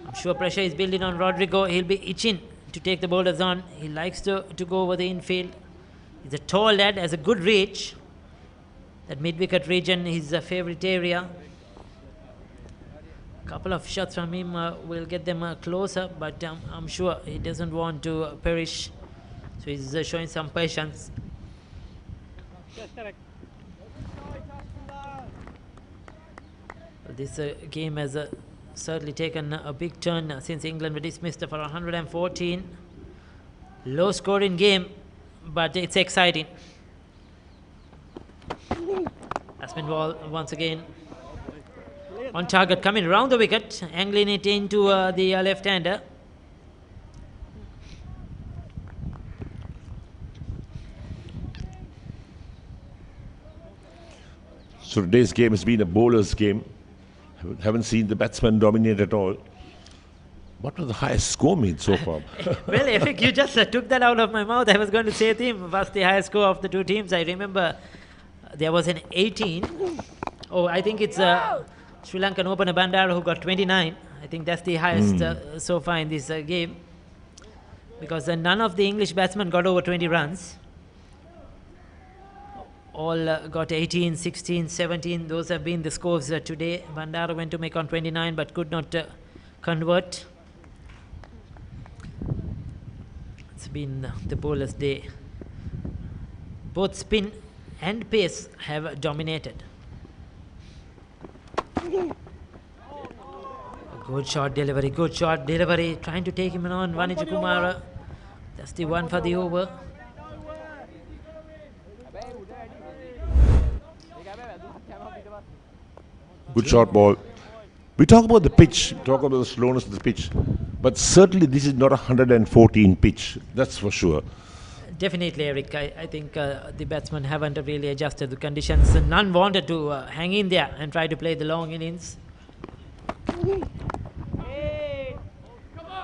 A: I'm sure pressure is building on Rodrigo. He'll be itching to take the bowlers on. He likes to go over the infield. He's a tall lad, has a good reach. That mid-wicket region is a favourite area. A couple of shots from him will get them closer, but I'm sure he doesn't want to perish. So he's showing some patience. This game has certainly taken a big turn since England were dismissed for 114. Low scoring game, but it's exciting. Batsman ball once again on target, coming around the wicket, angling it into the left-hander.
B: So today's game has been a bowler's game. Haven't seen the batsman dominate at all. What was the highest score made so far?
A: Well, Eric, you just took that out of my mouth. I was going to say to him, what's the highest score of the two teams? I remember there was an 18. Oh, I think it's Sri Lankan opener Bandara who got 29. I think that's the highest so far in this game. Because none of the English batsmen got over 20 runs. All got 18, 16, 17. Those have been the scores today. Bandara went to make on 29 but could not convert. It's been the bowler's day. Both spin and pace have dominated. Good shot delivery. Trying to take him on, Vanuja Kumara. That's the one for the over.
B: Good short ball. We talk about the pitch, talk about the slowness of the pitch, but certainly this is not a 114 pitch, that's for sure.
A: Definitely, Eric. I think the batsmen haven't really adjusted the conditions. None wanted to hang in there and try to play the long innings.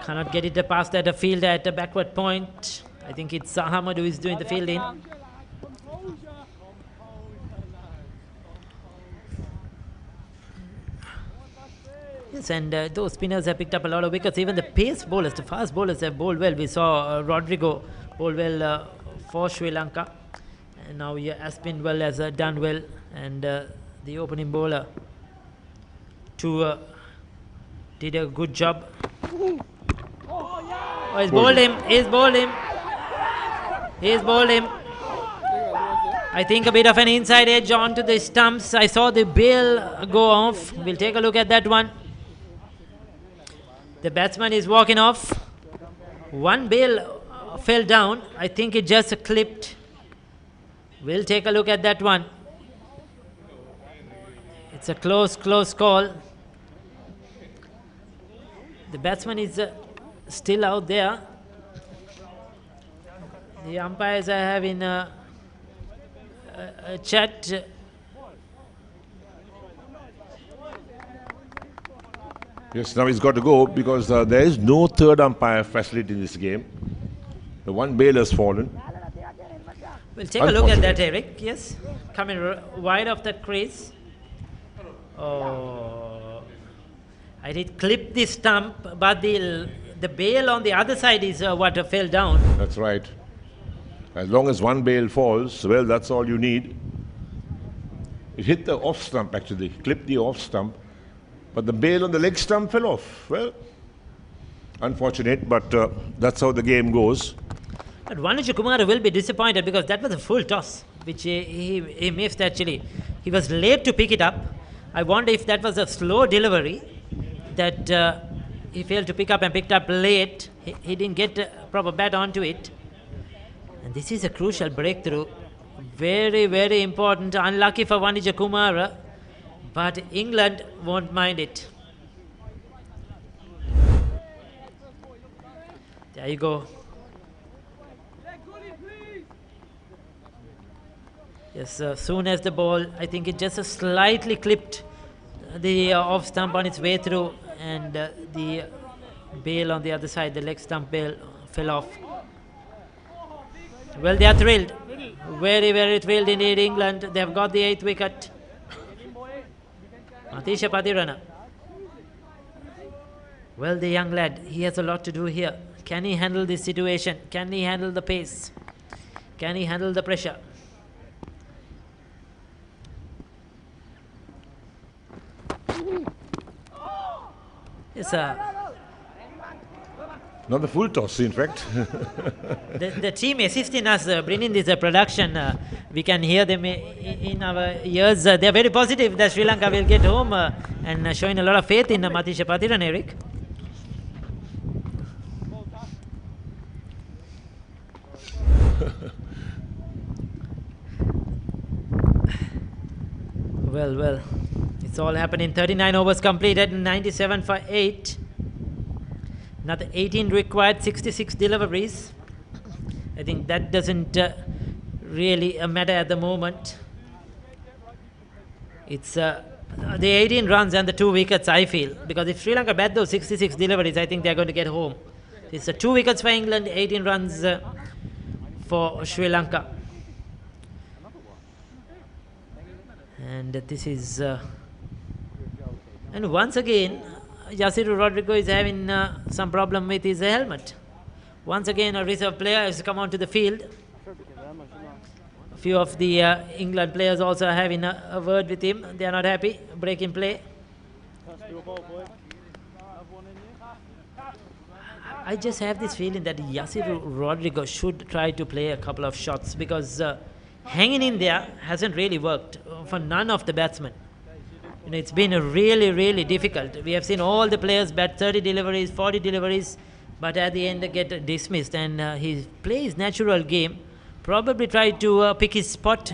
A: Cannot get it past that field at a backward point. I think it's Ahmad who is doing the fielding. Yes, and those spinners have picked up a lot of wickets. Even the pace bowlers, the fast bowlers have bowled well. We saw Rodrigo bowl well for Sri Lanka. And now Aspinwall has done well. And the opening bowler too did a good job. Oh, he's bowled him. He's bowled him. I think a bit of an inside edge onto the stumps. I saw the bail go off. We'll take a look at that one. The batsman is walking off. One bail fell down. I think it just clipped. We'll take a look at that one. It's a close call. The batsman is still out there. The umpires are having a chat.
B: Yes, now he's got to go because there is no third umpire facility in this game. The one bail has fallen.
A: We'll take a look at that, Eric. Yes, coming wide of that crease. Oh, I did clip the stump, but the bail on the other side is what fell down.
B: That's right. As long as one bail falls, well, that's all you need. It hit the off stump actually, clipped the off stump, but the bail on the leg stump fell off. Well, unfortunate, but that's how the game goes.
A: But Vanuja Kumara will be disappointed because that was a full toss, which he missed actually. He was late to pick it up. I wonder if that was a slow delivery that he failed to pick up and picked up late. He didn't get a proper bat onto it. And this is a crucial breakthrough. Very, very important. Unlucky for Vanuja Kumara, but England won't mind it. There you go. Yes, soon as the ball, I think it just slightly clipped the off stump on its way through, and the bail on the other side, the leg stump bail, fell off. Well, they are thrilled. Very, very thrilled indeed, England. They have got the 8th wicket. Matisha Patirana. Well, the young lad, he has a lot to do here. Can he handle this situation? Can he handle the pace? Can he handle the pressure? Yes, sir.
B: Not the full toss, in fact.
A: the team assisting us bringing this production, we can hear them in our ears. They are very positive that Sri Lanka will get home and showing a lot of faith in Matisha Patiran, Eric. Well, it's all happening. 39 overs completed, 97 for 8. Another 18 required, 66 deliveries. I think that doesn't really matter at the moment. It's the 18 runs and the 2 wickets, I feel. Because if Sri Lanka bat those 66 deliveries, I think they're going to get home. It's 2 wickets for England, 18 runs for Sri Lanka. And this is... and once again, Yasiru Rodrigo is having some problem with his helmet. Once again, a reserve player has come onto the field. A few of the England players also are having a word with him. They are not happy. Break in play. I just have this feeling that Yasiru Rodrigo should try to play a couple of shots because hanging in there hasn't really worked for none of the batsmen. You know, it's been really, really difficult. We have seen all the players bat 30 deliveries, 40 deliveries, but at the end get dismissed. And he plays natural game. Probably try to pick his spot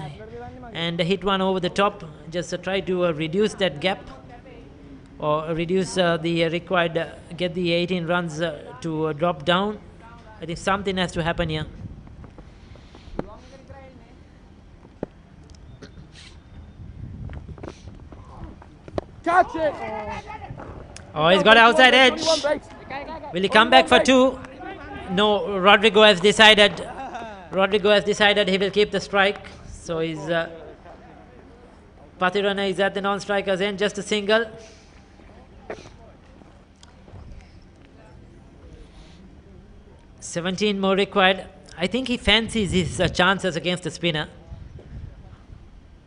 A: and hit one over the top. Just try to reduce that gap or reduce the required, get the 18 runs to drop down. I think something has to happen here.
G: Catch it!
A: Oh, he's got outside edge. Will he come back for 2? No, Rodrigo has decided he will keep the strike. So he's Patirana is at the non-striker's end, just a single. $17 more required. I think he fancies his chances against the spinner.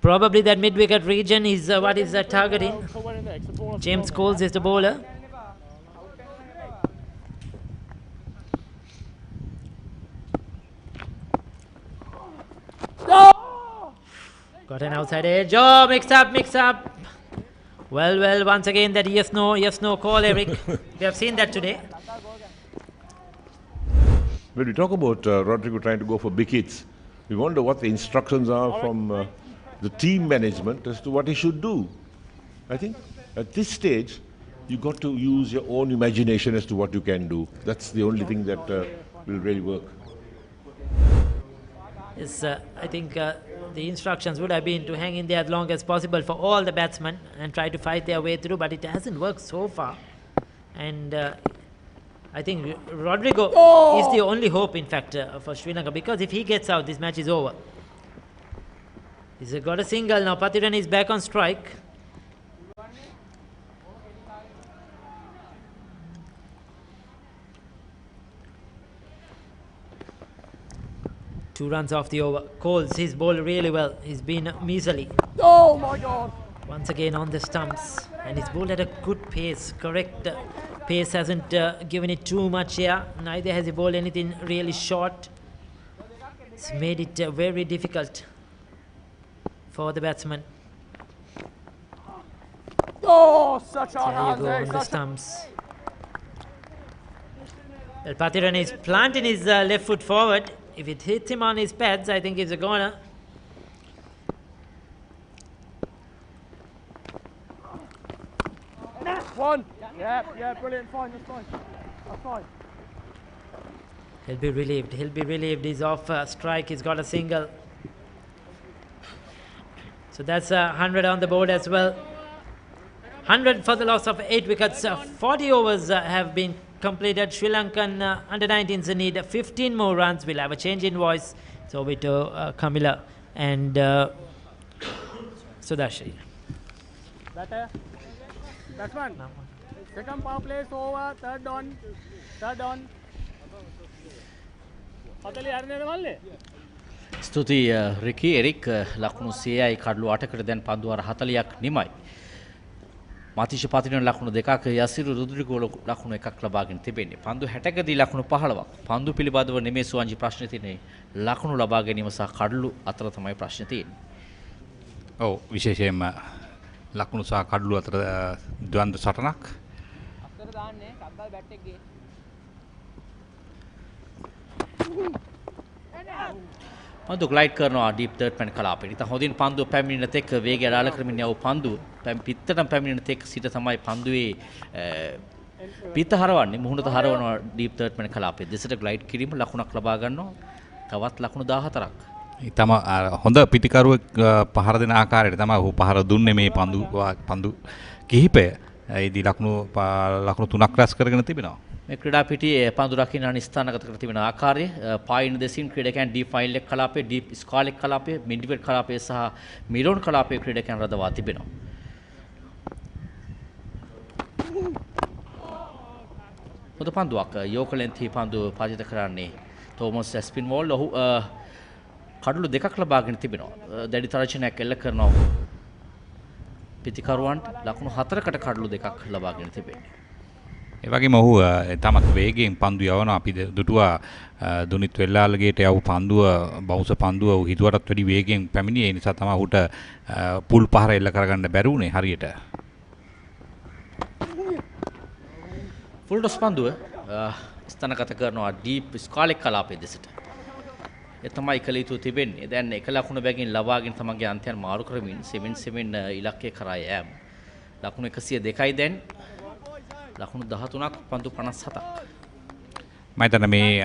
A: Probably that mid-wicket region is what is targeting. James Coles is the bowler. Got an outside edge. Oh, mix up. Well, once again that yes, no call, Eric. We have seen that today.
B: When we talk about Rodrigo trying to go for big hits, we wonder what the instructions are from the team management as to what he should do. I think at this stage, you got to use your own imagination as to what you can do. That's the only thing that will really work.
A: Yes, I think the instructions would have been to hang in there as long as possible for all the batsmen and try to fight their way through, but it hasn't worked so far. And I think Rodrigo is the only hope, in fact, for Sri Lanka, because if he gets out, this match is over. He's got a single now. Pathiran is back on strike. Two runs off the over. Coles, he's bowled really well. He's been measly.
F: Oh my God!
A: Once again on the stumps. And he's bowled at a good pace. Correct pace hasn't given it too much here. Neither has he bowled anything really short. It's made it very difficult for the batsman.
F: Oh, such a
A: There you go on the stumps. Well, Pathiran is planting his left foot forward. If it hits him on his pads, I think it's a goner.
F: One. Yeah, brilliant. Fine, that's fine.
A: He'll be relieved. He's off strike. He's got a single. So that's 100 on the board as well. 100 for the loss of 8 wickets. 40 overs have been completed. Sri Lankan under-19s need 15 more runs. We'll have a change in voice. It's over to Kamila and Sudashri.
F: Batter. Batsman. Second power play is over. Third on. 40 අරගෙන මල්ලේ.
E: ස්තුතියි රිකි Eric ලකුණු 100යි කඩලු 8කට දැන් පන්දු අර 40ක් නිමයි. මාතිෂ පාතිරණ ලකුණු 2ක් යසිරු රුද්‍රිගෝ ලකුණු 1ක් ලබාගෙන තිබෙන්නේ. පන්දු 60කදී ලකුණු 15ක්. පන්දු පිළිබඳව නෙමේ සුවංජි ප්‍රශ්නේ තියෙන්නේ. ලකුණු ලබා ගැනීම සහ කඩලු අතර තමයි ප්‍රශ්නේ තියෙන්නේ.
D: ඔව් විශේෂයෙන්ම ලකුණු සහ කඩලු අතර ද්වන්ද්ව සටනක්.
J: අක්කර දාන්නේ කබ්බල් බැට් එක ගේ.
E: පන්දු ග්ලයිඩ් කරනවා ඩීප් තර්ඩ් පැන් කලාපේ. ඉතින් හොඳින් පන්දුව පැමිණෙන තෙක් වේගය අඩාල කරමින් යව පන්දුව පිටතටම පැමිණෙන තෙක් සිට තමයි පන්දුවේ පිට හරවන්නේ මුහුණට හරවනවා ඩීප් තර්ඩ් පැන් කලාපේ. දෙසට ග්ලයිඩ් කිරීම ලකුණක් ලබා ගන්නවා. තවත් ලකුණු 14ක්.
D: තම හොඳ පිටිකරුවෙක් පහර දෙන ආකාරයට තමයි ඔහු පහර දුන්නේ මේ පන්දු කිහිපය. ඒදී ලකුණු 3ක් රැස් කරගෙන තිබෙනවා.
E: මේ ක්‍රීඩා පිටියේ පන්දු රකින්න ස්ථානගත කර තිබෙන ආකාරය පායින් දෙසින් ක්‍රීඩකයන් ඩීප් ෆයිල් එක කලාපයේ ඩීප් ස්කාල් එක කලාපයේ මිඩ්විඩ් කලාපයේ සහ මිරෝන් කලාපයේ ක්‍රීඩකයන් රඳවා තිබෙනවා. පොදු පන්දුවක් යෝකලෙන්ති පන්දුව පාදිත කරන්නේ තෝමස් ස්පින් වෝල්. ඔහු කඩලු 2ක් ලබාගෙන තිබෙනවා. දැඩි තරජනයක් එල්ල කරනවා. පිටිකරුවන්ට ලකුණු 4කට කඩලු 2ක් ලබාගෙන තිබෙනවා.
D: ඒ වගේම ඔහු තමත් වේගයෙන් පන්දු යවනවා. අපි දුටුවා දුනිත් වෙල්ලාලගේට යවු පන්දුව බවුන්ස් පන්දුව ඔහු හිතුවටත් වැඩි වේගයෙන් පැමිණියේ. ඒ නිසා තමයි ඔහුට පුල් පහර එල්ල කරගන්න බැරි වුණේ හරියට.
E: ෆුල් ටොස් පන්දුව ස්ථානගත කරනවා ඩීප් ස්කාලෙක් කලාපයේ දෙසට. ඒ තමයි කළ යුතු තිබෙන්නේ. දැන් එක ලකුණ බැගින් ලබාගෙන තමන්ගේ අන්තයන් මාරු කරමින් 7-7 ඉලක්කය කරා යෑම. ලකුණු 102යි දැන්. ලකුණු 13ක් පන්දු 57ක්.
D: මම හිතන්නේ මේ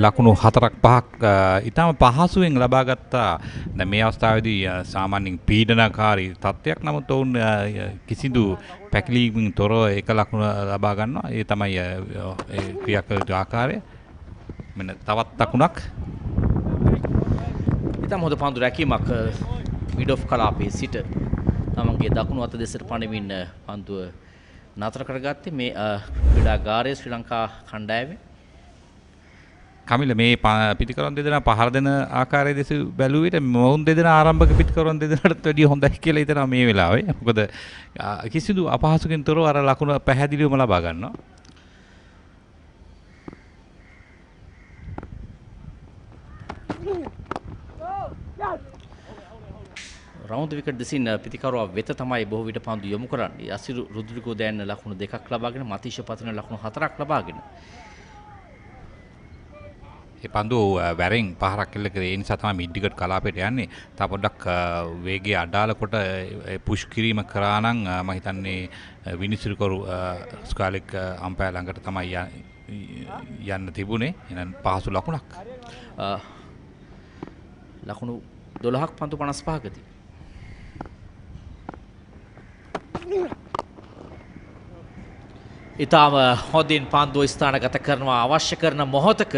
D: ලකුණු 4ක් ඉතාම පහසුවෙන් ලබා ගත්තා. දැන් මේ අවස්ථාවේදී සාමාන්‍යයෙන් පීඩනකාරී තත්ත්වයක්. නමුත් ඔවුන් කිසිදු පැකිලීමකින් තොරව එක ලකුණ ලබා ගන්නවා. ඒ තමයි ඒ ක්‍රියා කළ යුතු ආකාරය. මෙන්න තවත් ලකුණක්.
E: ඉතාම හොඳ පන්දු රැකීමක් මිඩ් ඔෆ් කලාපයේ සිට තමන්ගේ දකුණු අත දෙසට පණිමින් පන්දුව නතර කරගත්තේ මේ ක්‍රීඩාගාරයේ ශ්‍රී ලංකා කණ්ඩායමේ.
D: කමිල මේ පිටිකරුවන් දෙදෙනා පහර දෙන ආකාරය දෙස බැලුව විට මොවුන් දෙදෙනා ආරම්භක පිටිකරුවන් දෙදෙනාට වැඩිය හොඳයි කියලා හිතනවා මේ වෙලාවේ. මොකද කිසිදු අපහසුකින් තොරව අර ලකුණ පැහැදිලිවම ලබා ගන්නවා.
E: රවුන්ඩ් විකට් දෙසින් පිතිකරුවා වෙත තමයි බොහෝ විට පන්දු යොමු කරන්නේ. යසිරු රුද්‍රිකෝ දැන් ලකුණු 2ක් ලබාගෙන මතීෂ පතින ලකුණු 4ක් ලබාගෙන.
D: ඒ පන්දු වැරෙන් පහරක් එල්ල කරේ. ඒ නිසා තමයි මිඩ් විකට් කලාපයට යන්නේ. තා පොඩ්ඩක් වේගය අඩාල කොට පුෂ් කිරීම කරා නම් මම හිතන්නේ විනිසුරුකරු ස්කාලෙක් අම්පයර් ළඟට තමයි යන්න තිබුණේ. එහෙනම් පහසු ලකුණක්.
E: ලකුණු 12ක් පන්දු 55කදී. ඉතාම හොඳින් පන්දුව ස්ථානගත කරනවා අවශ්‍ය කරන මොහොතක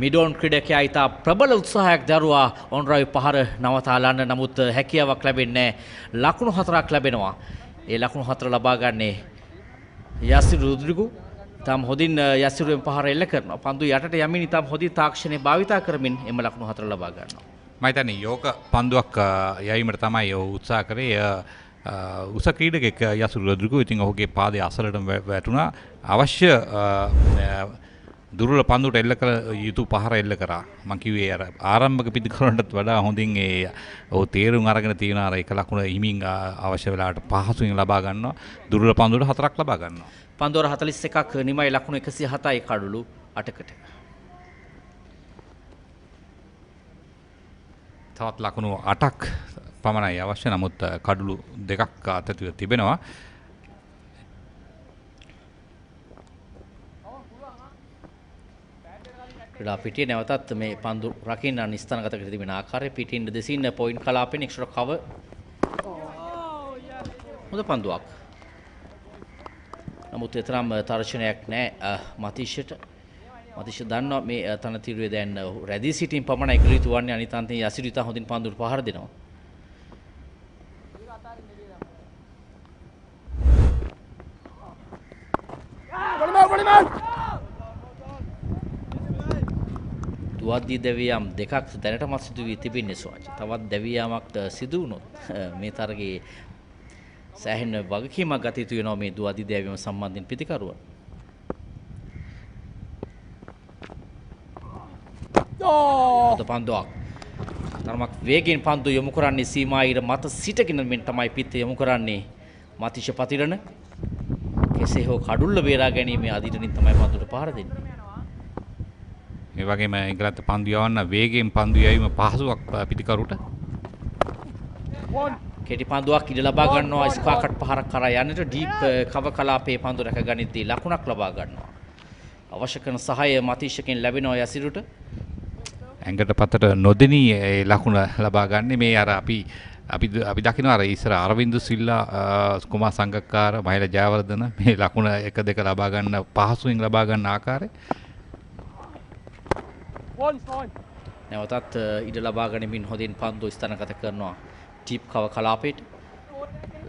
E: මිඩෝන් ක්‍රීඩකයා ඉතා ප්‍රබල උත්සාහයක් දරුවා ඔන්රවි පහර නවතාලන්න නමුත් හැකියාවක් ලැබෙන්නේ ලකුණු 4ක් ලැබෙනවා. ඒ ලකුණු 4 ලබා ගන්නේ යසිරු රුද්‍රිගු. ඉතාම හොඳින් යසිරුවෙන් පහර එල්ල කරනවා. පන්දු යටට යමින් ඉතාම හොඳින් තාක්ෂණය භාවිතා කරමින් එම ලකුණු 4 ලබා ගන්නවා.
D: මම හිතන්නේ යෝග පන්දුවක් යැවීමට තමයි උත්සාහ කරේ. උස ක්‍රීඩකෙක් යසිරු රුද්‍රිගු. ඉතින් ඔහුගේ පාදයේ අසලට වැටුණා. අවශ්‍ය දුර්වල පන්දුවට එල්ල කළ යුතු පහර එල්ල කරා. මම කිව්වේ අර ආරම්භක පිටිකරන්නටත් වඩා හොඳින් ඔහු තේරුම් අරගෙන තියෙන අර එක ලකුණ හිමින් අවශ්‍ය වෙලාවට පහසුවෙන් ලබා ගන්නවා. දුර්වල පන්දුවට 4ක් ලබා ගන්නවා.
E: පන්දුවර 41ක් නිමයි ලකුණු 107යි කඩලු 8කට.
D: තවත් ලකුණු 8ක් පමණයි අවශ්‍ය. නමුත් කඩලු 2ක් අතතුව තිබෙනවා.
E: ක්‍රීඩා පිටියේ නැවතත් මේ පන්දු රකින්න ස්ථානගත කර තිබෙන ආකාරය පිටින් දෙසින් පොයින්ට් කලාපෙන් එක්ස්ට්‍රා කවර්. හොඳ පන්දුවක්. නමුත් එතරම් තර්ජනයක් නැහැ මතීෂට. මතීෂ දන්නවා මේ තනතිරුවේ දැන් රැඳී සිටින් පමණයි කළ යුතු වන්නේ. අනිත් අන්තයේ යසිරිතා හොඳින් පන්දුවට පහර දෙනවා. දුවද්දී දැවියම් දෙකක් දැනටමත් සිදු වී තිබෙන්නේ සෝචි. තවත් දැවියාමක් සිදු වුණොත් මේ තරගයේ සෑහෙන වගකීමක් ගත යුතු වෙනවා මේ දුවද්දී දැවීම සම්බන්ධයෙන් පිතිකරුවන්. හොඳ පන්දුවක්. තරමක් වේගෙන් පන්දු යොමු කරන්නේ සීමායිර මත සිටගෙන මෙන් තමයි පිට යොමු කරන්නේ මතිෂ පතිරණ. කෙසේ හෝ කඩුල්ල බේරා ගැනීම අදිටනින් තමයි පන්දුට පහර දෙන්නේ.
D: මේ වගේම එංගලන්ත පන්දු යවන්න වේගයෙන් පන්දු යැවීම පහසුවක් පිටිකරුට.
E: කෙටි පන්දුවක් ඉඩ ලබා ගන්නවා ස්කාකට් පහරක් කරා යන්නට ඩීප් කව කලාපයේ පන්දු රැක ගනිද්දී ලකුණක් ලබා ගන්නවා. අවශ්‍ය කරන සහාය මතීෂකින් ලැබෙනවා යසිරුට.
D: ඇඟට පතට නොදෙනී ඒ ලකුණ ලබා ගන්න මේ අර අපි දකිනවා අර ඉස්සර අරවින්දු සිල්ලා කුමාර සංගක්කාර මහිල ජයවර්ධන මේ ලකුණ 1-2 ලබා ගන්න පහසුවෙන් ලබා ගන්න ආකාරය.
E: නැවතත් ඉඩ ලබා ගනිමින් හොඳින් පන්දු ස්ථානගත කරනවා ටීප් කව කලාපයට.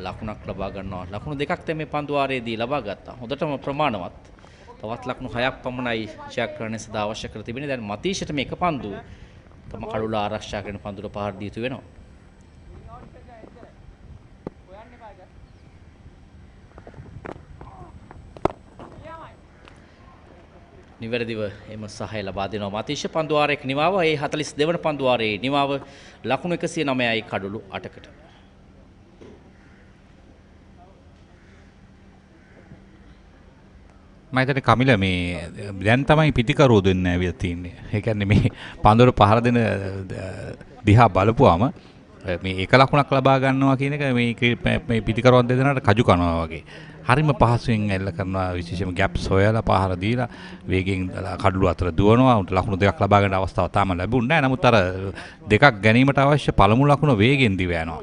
E: ලකුණක් ලබා ගන්නවා. ලකුණු 2ක් තමයි පන්දු වාරයේදී ලබා ගත්තා. හොඳටම ප්‍රමාණවත්. තවත් ලකුණු 6ක් පමණයි ජයග්‍රහණය සඳහා අවශ්‍ය කර තිබෙන්නේ. දැන් මතීෂට මේක පන්දු තම කඩුල ආරක්ෂා කරන පන්දුර පහර දී යුතු වෙනවා. නිවැරදිව එම සහාය ලබා දෙනවා මතීෂ. පන්දු වාරයක නිමාව ඒ 42 වන පන්දු වාරයේ නිමාව ලකුණු 109යි කඩලු 8කට.
D: මම හිතන්නේ කමිල මේ දැන් තමයි පිටිකරුව දෙන්න ඇවිත් තින්නේ. ඒ කියන්නේ මේ පන්දුර පහර දෙන දිහා බලපුවාම මේ එක ලකුණක් ලබා ගන්නවා කියන එක මේ පිටිකරුවන් දෙදෙනාට කජු කනවා වගේ. හරිම පහසුවෙන් එල්ල කරනවා විශේෂයෙන්ම ගැප්ස් හොයලා පහර දීලා වේගෙන් කඩළු අතර දුවනවා. උන්ට ලකුණු දෙකක් ලබා ගන්න අවස්ථාව තාම ලැබුණේ නැහැ. නමුත් අර දෙකක් ගැනීමට අවශ්‍ය පළමු ලකුණ වේගෙන් දිව යනවා.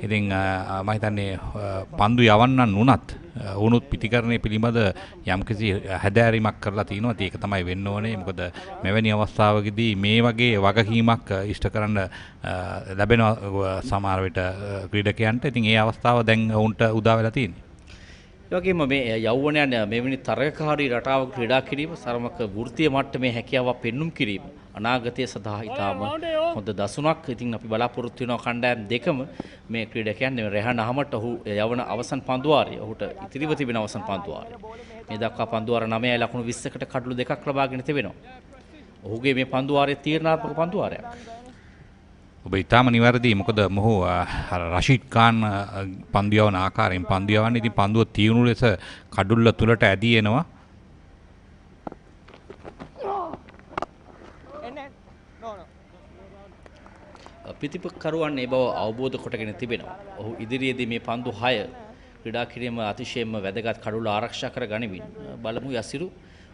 D: ඉතින් මම හිතන්නේ පන්දු යවන්නන් වුණත් වුණුත් පිටිකරණය පිළිබඳ යම්කිසි හැදෑරීමක් කරලා තිනවා. ඒක තමයි වෙන්න ඕනේ. මොකද මෙවැනි අවස්ථාවකදී මේ වගේ වගකීමක් ඉෂ්ට කරන්න ලැබෙන සමහර විට ක්‍රීඩකයන්ට. ඉතින් ඒ අවස්ථාව දැන් වුන්ට උදා වෙලා තියෙනවා.
E: ඒ වගේම මේ යෞවනයන් මෙවැනි තරගකාරී රටාවක ක්‍රීඩා කිරීම සරමක වෘත්තීය මට්ටමේ හැකියාවක් පෙන්눔 කිරීම අනාගතය සඳහා ඉතාම හොඳ දසුනක්. ඉතින් අපි බලාපොරොත්තු වෙනවා කණ්ඩායම් දෙකම මේ ක්‍රීඩකයන් රැහන් අහමට ඔහු යවන අවසන් පන්දු වාරය ඔහුට ඉතිරිව තිබෙන අවසන් පන්දු වාරය මේ දක්වා පන්දු වාර 9යි ලකුණු 20කට කඩළු 2ක් ලබාගෙන තිබෙනවා. ඔහුගේ මේ පන්දු වාරයේ තීරණාත්මක පන්දු වාරයක්.
D: ඔබ ඉතාම නිවැරදි. මොකද මොහු රෂීඩ් ඛාන් පන්දු යවන ආකාරයෙන් පන්දු යවන්නේ. ඉතින් පන්දුව තියුණු ලෙස කඩුල්ල තුලට ඇදී එනවා.
E: පිතිපකරුවන් ඒ බව අවබෝධ කොටගෙන තිබෙනවා. ඔහු ඉදිරියේදී මේ පන්දු 6 ක්‍රීඩා කිරීම අතිශයින්ම වැදගත් කඩුල්ල ආරක්ෂා කර ගනිමින් බලමු යසිරු.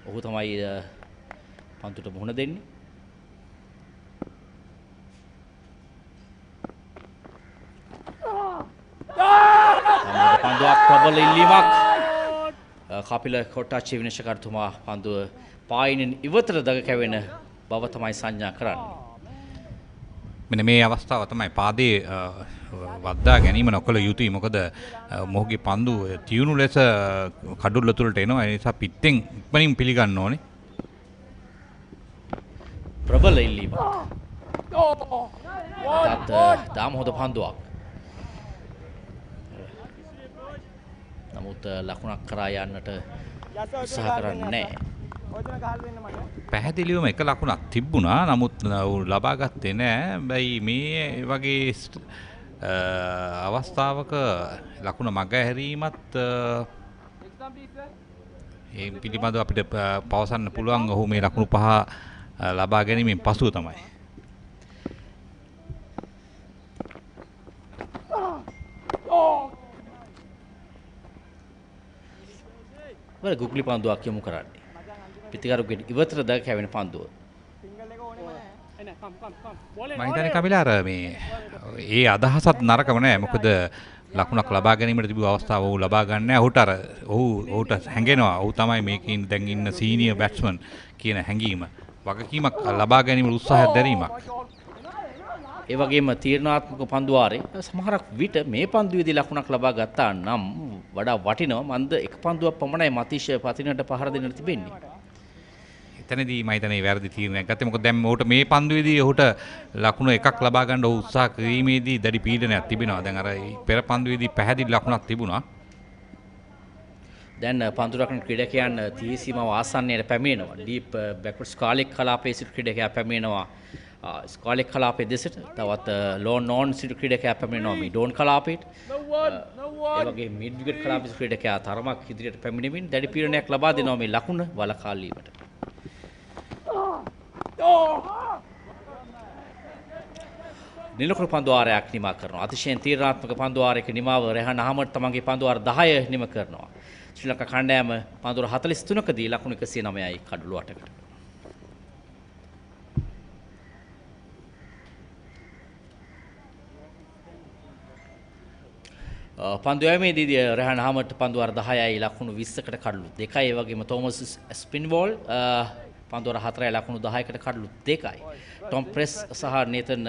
E: ඔහු තමයි පන්දුට මුහුණ දෙන්නේ. පන්දුවක් ප්‍රබල ඉල්ලීමක්. කපිල කොට්ටාච්චි විනිශ්චයකර්තුමා පන්දුව පායිනෙන් ඉවතට දග කැවෙන බව තමයි සංඥා කරන්නේ.
D: මෙන්න මේ අවස්ථාව තමයි පාදයේ වද්දා ගැනීම නොකළ යුතුයි. මොකද මොහුගේ පන්දු තියුණු ලෙස කඩුල්ල තුලට එනවා. ඒ නිසා පිටෙන් ඉක්මනින් පිළිගන්න ඕනේ.
E: ප්‍රබල ඉල්ලීමක්. තාම හොඳ පන්දුවක්. නමුත් ලකුණක් කරා යන්නට උත්සාහ කරන්නේ නැහැ.
D: පැහැදිලිවම එක ලකුණක් තිබුණා. නමුත් ලබා ගත්තේ නැහැ. හැබැයි මේ වගේ අවස්ථාවක ලකුණ මග හැරීමත් ඒ පිළිබඳව අපිට පවසන්න පුළුවන්. ඔහු මේ ලකුණු 5 ලබා ගැනීමෙන් පසුව තමයි.
E: වල ගුග්ලි පන්දුවක් යොමු කරන්නේ. පිටිකරුගෙන් ඉවතට දග කැවෙන පන්දුව.
D: මම හිතන්නේ කමිලාර මේ ඒ අදහසත් නරකම නෑ. මොකද ලකුණක් ලබා ගැනීමට තිබූ අවස්ථාව ඔහු ලබා ගන්න නෑ. ඔහුට හැඟෙනවා ඔහු තමයි මේකේ දැන් ඉන්න සීනියර් බැට්ස්මන් කියන හැඟීම. වගකීමක් ලබා ගැනීමට උත්සාහයක් දැරීමක්.
E: ඒ වගේම තීරණාත්මක පන්දුවාරේ සමහරක් විට මේ පන්දුවේදී ලකුණක් ලබා ගත්තා නම් වඩා වටිනවා. මන්ද එක පන්දුවක් පමණයි මතිෂ පතිනට පහර දෙන්න තිබෙන්නේ.
D: එතනදී මම හිතන්නේ වැරදි තීරණයක් ගත්තේ. මොකද දැන් ඔහුට මේ පන්දුවේදී ඔහුට ලකුණු එකක් ලබා ගන්න ඔහු උත්සාහ කිරීමේදී දැඩි පීඩනයක් තිබෙනවා. දැන් අර පෙර පන්දුවේදී පැහැදිලි ලකුණක් තිබුණා.
E: දැන් පන්දු රකින ක්‍රීඩකයන් තී සීමාව ආසන්නයට පැමිණෙනවා. ඩීප් බැක්වර්ඩ් ස්කාලික් කලාපයේ සිට ක්‍රීඩකයා පැමිණෙනවා. ස්කාලික් කලාපයේ දෙසට තවත් ලෝන් නෝන් සිට ක්‍රීඩකයා පැමිණෙනවා මිඩෝන් කලාපයට. ඒ වගේ මිඩ් විකට් කලාපයේ ක්‍රීඩකයා තරමක් ඉදිරියට පැමිණෙමින් දැඩි පීඩනයක් ලබා දෙනවා මේ ලකුණ වලකාලීමට. නිලකුණු පන්දුවාරයක් නිමා කරනවා. අතිශයින් තීරණාත්මක පන්දුවාරයක නිමාව රෙහන් අහමඩ් තමන්ගේ පන්දුවාර 10 නිම කරනවා. ශ්‍රී ලංකා කණ්ඩායම පන්දුර 43කදී ලකුණු 109යි කඩලු 8කට. පන්දු යෑමේදී රෙහන් අහමඩ් පන්දුවාර 10යි ලකුණු 20කට කඩලු 2යි. ඒ වගේම තෝමස් ස්පින්බෝල් පන්දුවාර 4යි ලකුණු 10කට කඩලු 2යි. ටොම් ප්‍රෙස් සහ නේතන්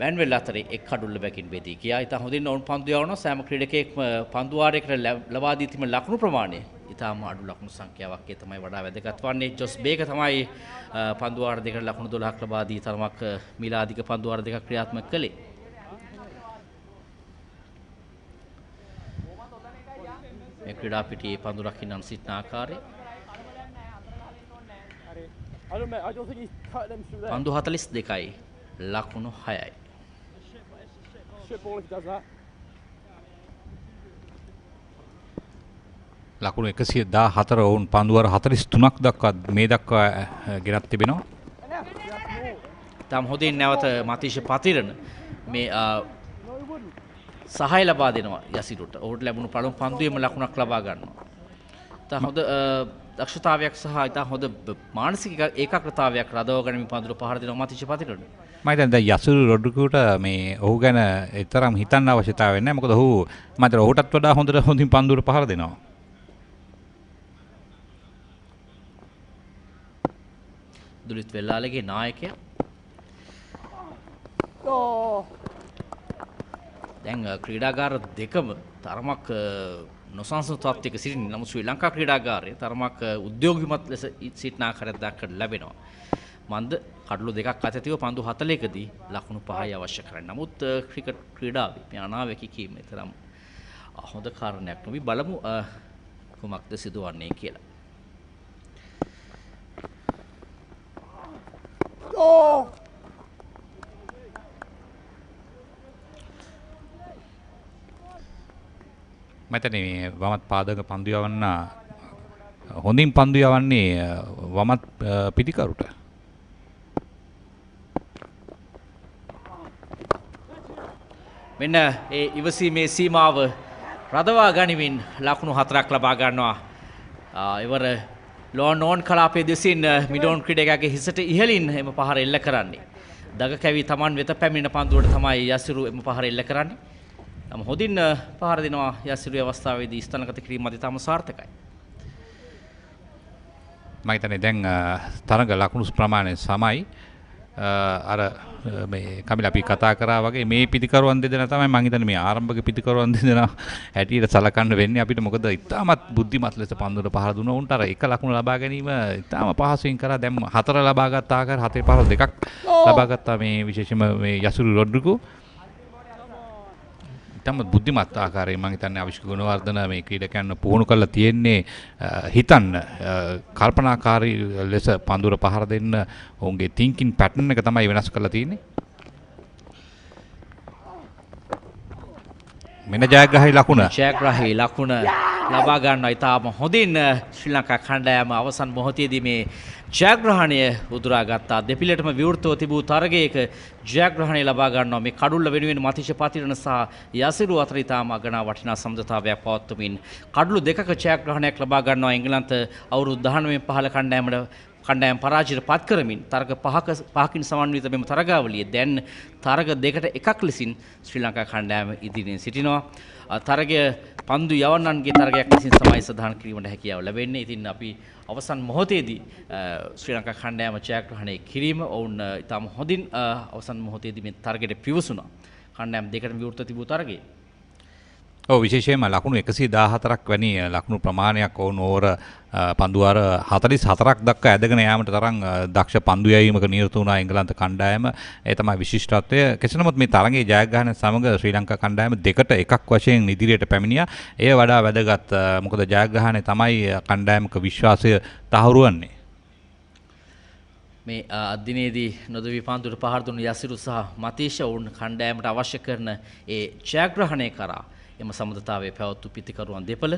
E: මැන්වෙල් අතරේ එක් කඩුල්ල බැගින් බෙදී ගියා. ඉතින් හොඳින් ඔවුන් පන්දු යවනවා. සෑම ක්‍රීඩකයෙක්ම පන්දුවාරයකට ලබා දී තිබෙන ලකුණු ප්‍රමාණය ඉතාම අඩු ලකුණු සංඛ්‍යාවක්. ඒ තමයි වඩා වැදගත් වන්නේ. ජොස් බේක තමයි පන්දුවාර දෙකට ලකුණු 12ක් ලබා දී තරමක් මිලාදික පන්දුවාර දෙකක් ක්‍රියාත්මක කළේ. මේ ක්‍රීඩා පිටියේ පන්දු රකින්නන් සිටින ආකාරය පන්දු 42යි ලකුණු 6යි.
D: ලකුණු 114 වුන් පන්දුවර 43ක් දක්වා මේ දක්වා ගෙනත් තිබෙනවා.
E: තම හොඳින් නැවත මතිෂ පතිරණ මේ සහාය ලබා දෙනවා යසිරුට. ඔහුට ලැබුණු පළමු පන්දුවේම ලකුණක් ලබා ගන්නවා. ඉතා හොඳ දක්ෂතාවයක් සහ ඉතා හොඳ මානසික ඒකාග්‍රතාවයක් රඳව ගනිමින් පන්දුර පහර දෙනවා මතිෂ පතිරණ.
D: මම දැන් යසුරු රොඩ්රිගෝට මේ ඔහු ගැන තරම් හිතන්න අවශ්‍යතාවයක් නැහැ. මොකද ඔහු මම හිතන ඔහුටත් වඩා හොඳින් පන්දුර පහර දෙනවා.
E: දුලිත් වෙල්ලාලගේ නායකයා දැන් ක්‍රීඩාගාර දෙකම තරමක් නොසන්සුන් තත්ත්වයක සිටින. නමුත් ශ්‍රී ලංකා ක්‍රීඩාගාරය තරමක් උද්‍යෝගිමත් ලෙස සිටින ආකාරයක් දක්වන්න ලැබෙනවා. මන්ද කඩලු දෙකක් අතැතිව පන්දු 40කදී ලකුණු 5යි අවශ්‍ය කරන්නේ. නමුත් ක්‍රිකට් ක්‍රීඩාවේ මේ අනාවැකි කීම තරම් හොඳ කාරණයක් නොවි. බලමු කුමක්ද සිදුවන්නේ කියලා.
D: මතනේ මේ වමත් පාදක පන්දු යවන්න හොඳින් පන්දු යවන්නේ වමත් පිටිකරුට.
E: මෙන්න ඒ ඉවසීමේ සීමාව රඳවා ගනිමින් ලකුණු 4ක් ලබා ගන්නවා. ඉවර ලෝන් ඕන් කලාපයේ දෙසින් මිඩෝන් ක්‍රීඩකයාගේ හිසට ඉහළින් එම පහර එල්ල කරන්නේ. දග කැවි Taman වෙත පැමිණෙන පන්දුවට තමයි යසිරු එම පහර එල්ල කරන්නේ. තම හොඳින් පහර දෙනවා යසිරුගේ අවස්ථාවේදී ස්ථානගත කිරීම අධි තම සාර්ථකයි.
D: මම හිතන්නේ දැන් තරඟ ලකුණු ප්‍රමාණය සමයි. අර මේ කමිල අපි කතා කරා වගේ මේ පිටිකරුවන් දෙදෙනා තමයි මම හිතන්නේ මේ ආරම්භක පිටිකරුවන් දෙදෙනා හැටියට සලකන්න වෙන්නේ අපිට. මොකද ඉතාමත් බුද්ධිමත් ලෙස පන්දුවට පහර දුන්නා. උන්ට අර එක ලකුණ ලබා ගැනීම ඉතාම පහසුවෙන් කරා. දැන් 4 ලබා ගත්ත ආකාර 7 පහර දෙකක් ලබා ගත්තා මේ විශේෂයෙන්ම මේ යසුරු රොඩ්රිගෝ. ඉතාම බුද්ධිමත් ආකාරයෙන් මම හිතන්නේ අවිෂ්ක ගුණවර්ධන මේ ක්‍රීඩකයන් පුහුණු කරලා තියෙන්නේ හිතන්න කල්පනාකාරී ලෙස පන්දුර පහර දෙන්න ඔවුන්ගේ තින්කින් පැටර්න් එක තමයි වෙනස් කරලා තියෙන්නේ. මෙන්න ජයග්‍රහී ලකුණ.
E: ජයග්‍රහී ලකුණ ලබා ගන්නවා. ඉතාම හොඳින් ශ්‍රී ලංකා කණ්ඩායම අවසන් මොහොතේදී මේ ජයග්‍රහණය උදුරා ගත්තා. දෙපිළටම විවෘතව තිබූ තරගයක ජයග්‍රහණය ලබා ගන්නවා. මේ කඩුල්ල වෙනුවෙන් මතිෂ පතිරණ සහ යසිරු අතර ඉතාම අගනා වටිනා සම්බන්ධතාවයක් පවත්වමින් කඩුළු දෙකක ජයග්‍රහණයක් ලබා ගන්නවා. එංගලන්ත අවුරුදු 19 15 කණ්ඩායම පරාජයට පත් කරමින් තරග පහකින් සමන්විත මෙම තරගාවලිය දැන් තරග දෙකට එකක් ලෙසින් ශ්‍රී ලංකා කණ්ඩායම ඉදිරියෙන් සිටිනවා. තරගය පන්දු යවන්නන්ගේ තරගයක් ලෙසින් තමයි සඳහන් කිරීමට හැකියාව ලැබෙන්නේ. ඉතින් අපි අවසන් මොහොතේදී ශ්‍රී ලංකා කණ්ඩායම ජයග්‍රහණය කිරීම ඔවුන් ඉතාම හොඳින් අවසන් මොහොතේදී මේ තරගයට පිවිසුණා. කණ්ඩායම් දෙකට විවෘත තිබූ තරගය.
D: ඔව් විශේෂයෙන්ම ලකුණු 114ක් වැනි ලකුණු ප්‍රමාණයක් ඔවුන් ඕවර පන්දුවාර 44ක් දක්වා ඇදගෙන යාමට තරම් දක්ෂ පන්දු යැවීමක නිරත වුණා එංගලන්ත කණ්ඩායම. ඒ තමයි විශිෂ්ටත්වය. කෙසේ නමුත් මේ තරගයේ ජයග්‍රහණය සමග ශ්‍රී ලංකා කණ්ඩායම දෙකට එකක් වශයෙන් ඉදිරියට පැමිණියා. එය වඩා වැදගත්. මොකද ජයග්‍රහණය තමයි කණ්ඩායමක විශ්වාසය තහවුරු වන්නේ.
E: මේ අදිනේදී නොදවි පන්දුවට පහර දුන්න යසිරු සහ මතීෂ වුන් කණ්ඩායමට අවශ්‍ය කරන ඒ ජයග්‍රහණය කරා එම සම්බන්ධතාවයේ පැවතු පිටිකරුවන් දෙපළ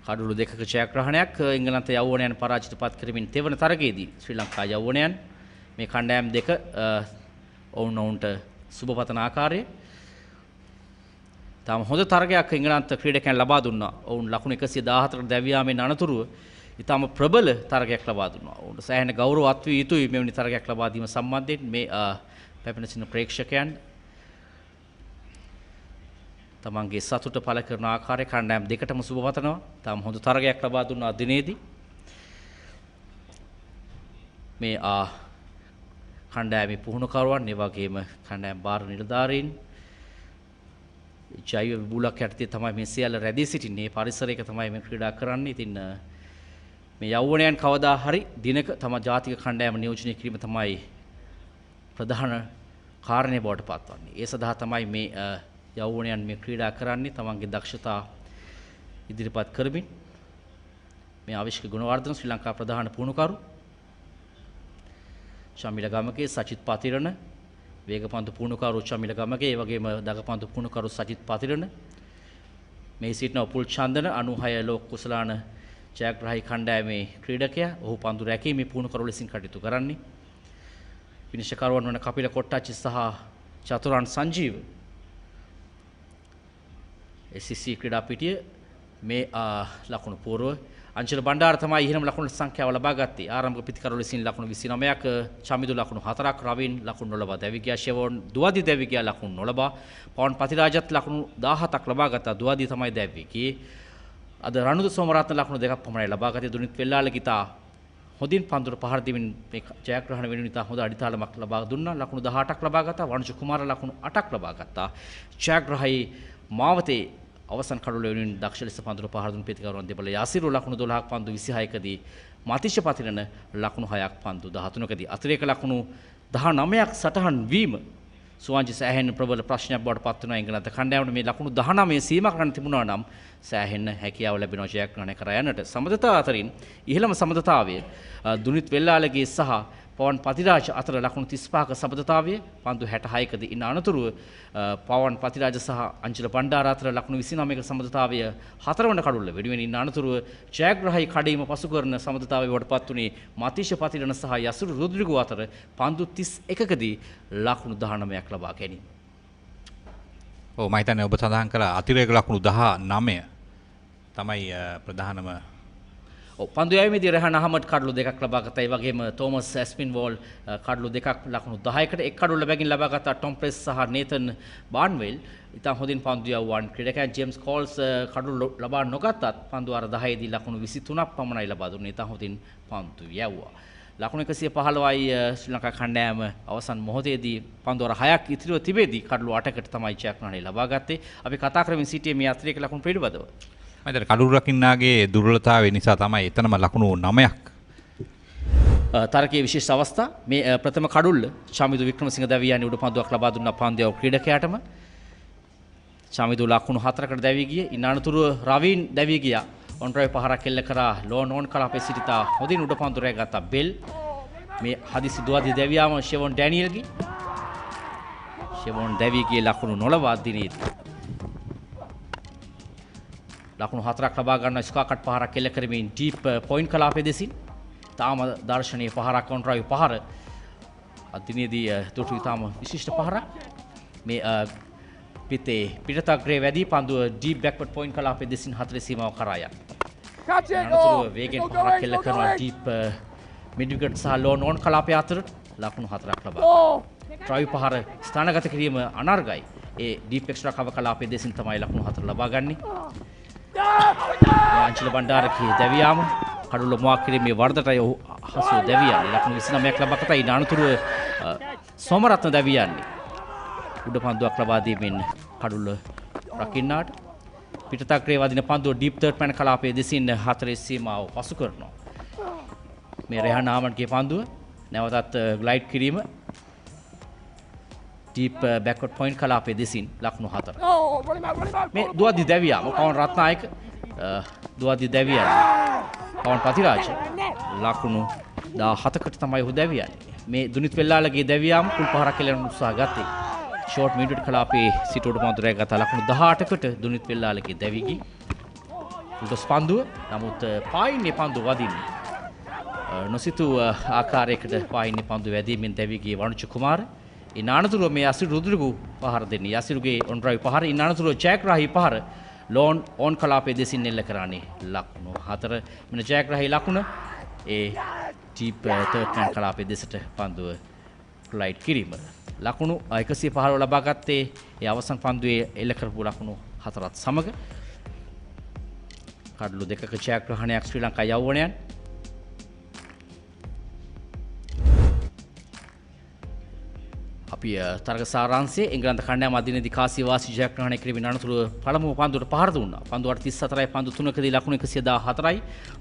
E: කඩුළු දෙකක ජයග්‍රහණයක් එංගලන්ත යෞවනයන් පරාජිත පත් කරමින් තෙවන තරගයේදී ශ්‍රී ලංකා යෞවනයන් මේ කණ්ඩායම් දෙක ඔවුන්ට සුබපතන ආකාරයේ තාම හොඳ තරගයක් එංගලන්ත ක්‍රීඩකයන් ලබා දුන්නා. ඔවුන් ලකුණු 114කට දැවියාමෙන් අනතුරුව ඉතාම ප්‍රබල තරගයක් ලබා දුන්නා. ඔවුන්ට සෑහෙන ගෞරවවත් විය යුතුයි මෙවැනි තරගයක් ලබා දීම සම්බන්ධයෙන් මේ පැපෙන සිටින ප්‍රේක්ෂකයන් තමන්ගේ සතුට පළ කරන ආකාරය කණ්ඩායම් දෙකටම සුබ පතනවා. තාම හොඳ තරගයක් ලබා දුන්නා දිනේදී. මේ කණ්ඩායමේ පුහුණුකරුවන් ඒ වගේම කණ්ඩායම් බාර නිලධාරීන් ජෛව විභූලක් යටතේ තමයි මේ සියල්ල රැඳී සිටින්නේ. පරිසරයක තමයි මේ ක්‍රීඩා කරන්නේ. ඉතින් මේ යෞවනයන් කවදා හරි දිනක තම ජාතික කණ්ඩායම නියෝජනය කිරීම තමයි ප්‍රධාන කාරණය බවට පත්වන්නේ. ඒ සඳහා තමයි මේ යෞවනයන් මේ ක්‍රීඩා කරන්නේ. තමන්ගේ දක්ෂතා ඉදිරිපත් කරමින් මේ ආවිෂ්ක ගුණවර්ධන ශ්‍රී ලංකා ප්‍රධාන පුහුණුකරු ශමිල ගමකේ සචිත් පතිරණ වේගපන්දු පුහුණුකරු ශමිල ගමකේ ඒ වගේම දගපන්දු පුහුණුකරු සචිත් පතිරණ මේ සිටින උපුල් චන්දන 96 ලෝක කුසලාන ජයග්‍රහී කණ්ඩායමේ ක්‍රීඩකයා. ඔහු පන්දු රැකීමේ පුහුණුකරු ලෙසින් කටයුතු කරන්නේ. විනිශ්චයකරුවන් වන කපිල කොට්ටාචි සහ චතුරාන් සංජීව SCC ක්‍රීඩා පිටිය මේ ලකුණු පූර්ව අංශල බණ්ඩාර තමයි ඉහළම ලකුණු සංඛ්‍යාව ලබා ගත්තේ. ආරම්භක පිටිකරු ලෙසින් ලකුණු 29ක්, චමිදු ලකුණු 4ක්, රවින් ලකුණු නොලබා දැවි ගියා. ෂෙවොන් දුවදි දැවි ගියා ලකුණු නොලබා. පවන් පතිරාජත් ලකුණු 17ක් ලබා ගත්තා. දුවදි තමයි දැවි ගියේ. අද රණුද සෝමරත්න ලකුණු දෙකක් පමණයි ලබා ගත්තේ. දුනිත් වෙල්ලාල ගිතා හොඳින් පන්දුර පහර දීමින් මේ ජයග්‍රහණ වෙනුවෙන් ඉතා හොඳ අඩිතාලමක් ලබා දුන්නා. ලකුණු 18ක් ලබා ගත්තා. වංශ කුමාර ලකුණු 8ක් ලබා ගත්තා. ජයග්‍රහී මාවතේ අවසන් කඩුල වෙනුවෙන් දක්ෂ ලෙස පන්දුර පහර දුන් පිටිකරුවන් දෙපළ යසිරු ලකුණු 12ක් පන්දු 26කදී මතිෂ පතිරණ ලකුණු 6ක් පන්දු 13කදී අතිරේක ලකුණු 19ක් සටහන් වීම සුවංජි සෑහෙන ප්‍රබල ප්‍රශ්නයක් බවට පත් වෙනවා. එංගලන්ත කණ්ඩායමට මේ ලකුණු 19 සීමා කරන්න තිබුණා නම් සෑහෙන හැකියාව ලැබෙනවා ජයග්‍රහණය කර යන්නට. සමදතා අතරින් ඉහළම සමදතාවය දුනිත් වෙල්ලාලගේ සහ පවන් පතිරාජ අතර ලකුණු 35ක සබඳතාවය පන්දු 66කදී ඉන්න අනතුරුව පවන් පතිරාජ සහ අංජල බණ්ඩාර අතර ලකුණු 29ක සබඳතාවය 4 වන කඩුල්ල වෙනුවෙන් ඉන්න අනතුරුව ජයග්‍රහී කඩීම පසු කරන සබඳතාවය වඩපත් වුණේ මතීෂ පතිරණ සහ යසුරු රුද්‍රිගෝ අතර පන්දු 31කදී ලකුණු 19ක් ලබා ගැනීම.
D: ඔව් මම හිතන්නේ ඔබ සඳහන් කළ අතිරේක ලකුණු 19 තමයි ප්‍රධානම
E: පන්දු යැවීමේදී රහන් අහමඩ් කඩලු දෙකක් ලබා ගත්තා. ඒ වගේම තෝමස් ඇස්පින්වෝල් කඩලු දෙකක් ලකුණු 10කට එක් කඩුල්ල බැගින් ලබා ගත්තා. ටොම් ප්‍රෙස් සහ නේතන් බාන්වෙල් ඉතා හොඳින් පන්දු යවුවන්. ක්‍රීඩකයන් ජේම්ස් කෝල්ස් කඩලු ලබා නොගත්තත් පන්දු අර 10 දී ලකුණු 23ක් පමණයි ලබා දුන්නේ. ඉතා හොඳින් පන්දු යැවුවා. ලකුණු 115යි ශ්‍රී ලංකා කණ්ඩායම අවසන් මොහොතේදී පන්දු අර 6ක් ඉතිරිව තිබෙදී කඩලු 8කට තමයි ජයග්‍රහණය ලබා ගත්තේ. අපි කතා කරමින් සිටියේ මේ අතිරේක ලකුණු පිළිබඳව.
D: මම කඩුළු රකින්නාගේ දුර්වලතාවය නිසා තමයි එතනම ලකුණු 9ක්
E: තරකයේ විශේෂ අවස්ථා මේ ප්‍රථම කඩුල්ල ශාමිදු වික්‍රමසිංහ දැවියන් උඩ පන්දුවක් ලබා දුන්නා පන්දියව ක්‍රීඩකයාටම ශාමිදු ලකුණු 4කට දැවී ගියේ ඉන් අනතුරුව රවීන් දැවී ගියා ඔන්රයි පහරක් එල්ල කරා ලෝන් ඕන් කලාපේ සිටිතා හොඳින් උඩ පන්දු රැගත්තා බෙල් මේ හදිසි දුවදී දැවියාම ෂෙවොන් ඩැනියල්ගේ ෂෙවොන් දැවී ගියේ ලකුණු 19 දිනේදී ලකුණු 4ක් ලබා ගන්න ස්කාකට් පහරක් එල්ල කරමින් ඩීප් පොයින්ට් කලාපයේ දෙසින් තාම දර්ශනීය පහරක් කොන්ට්‍රාවි පහර අදිනේදී දුටු ඉතාම විශිෂ්ට පහරක් මේ පිටේ පිටතග්‍රේ වැඩි පන්දුව ඩීප් බෑක්වර්ඩ් පොයින්ට් කලාපයේ දෙසින් 4 සීමාව කරා යන අනතුරුව වේගෙන් පහරක් එල්ල කරන ඩීප් මිඩ් විකට් සහ ලෝන් ඕන් කලාපය අතර ලකුණු 4ක් ලබා ට්‍රාවි පහර ස්ථානගත කිරීම අනර්ගයි ඒ ඩීප් එක්ස්ට්‍රා කව කලාපයේ දෙසින් තමයි ලකුණු 4 ලබා ගන්නේ අංචල බණ්ඩාරකී දැවියාම කඩුල්ල මුවක් කිරීමේ වර්ධටයි ඔහු හසු දැවියන්නේ ලකුණු 29ක් ලබා ගත්තා. ඊට අනතුරුව සෝමරත්න දැවියන්නේ උඩ පන්දුවක් ලබා දීමෙන් කඩුල්ල රකින්නාට පිටතක්‍රේ වදින පන්දුව ඩීප් තර්ඩ් මෑන් කලාපයේ දෙසින් 4 සීමාව පසු කරනවා. මේ රෙහන් ආමඩ්ගේ පන්දුව නැවතත් ග්ලයිඩ් කිරීම ඩීප් බෑක්වර්ඩ් පොයින්ට් කලාපයේ දෙසින් ලකුණු 4. මේ දුවදි දැවියාම පවන් රත්නායක දුවදි දැවියන්නේ පවන් පතිරාජ ලකුණු 17කට තමයි ඔහු දැවියන්නේ. මේ දුනිත් වෙල්ලාලගේ දැවියාම කුල් පහරක් කෙලන උත්සාහ ගත්තේ. ෂෝට් මීඩියට් කලාපයේ සිටුවට පන්දු රැගත ලකුණු 18කට දුනිත් වෙල්ලාලගේ දැවිගි. උඩස් පන්දුව නමුත් පායින්නේ පන්දු වදින්නේ. නොසිතූ ආකාරයකට පායින්නේ පන්දු වැදීමෙන් දැවිගියේ වණුච කුමාර ඉන් අනතුරුව මේ යසිරු රුද්‍රිගෝ පහර දෙන්නේ. යසිරුගේ ඔන්ඩ්‍රයිව් පහර ඉන් අනතුරුව ජයග්‍රාහී පහර ලෝන් ඕන් කලාපයේ දෙසින් එල්ල කරන්නේ ලකුණු 4. මෙන්න ජයග්‍රාහී ලකුණ ඒ ඩීප් තර්ඩ් මෑන් කලාපයේ දෙසට පන්දුව ග්ලයිඩ් කිරීම. ලකුණු 115 ලබා ගත්තේ ඒ අවසන් පන්දුවේ එල්ල කරපු ලකුණු 4ත් සමග. කඩලු දෙකක ජයග්‍රහණයක් ශ්‍රී ලංකා යෞවනයන්. අපි තරග සාරාංශයේ එංගලන්ත කණ්ඩායම අදිනේදී කාසිය වාසි ජයග්‍රහණය කිරීමෙන් අනතුරුව පළමුව පන්දුවට පහර දුන්නා. පන්දු 34යි පන්දු 3කදී ලකුණු 114යි.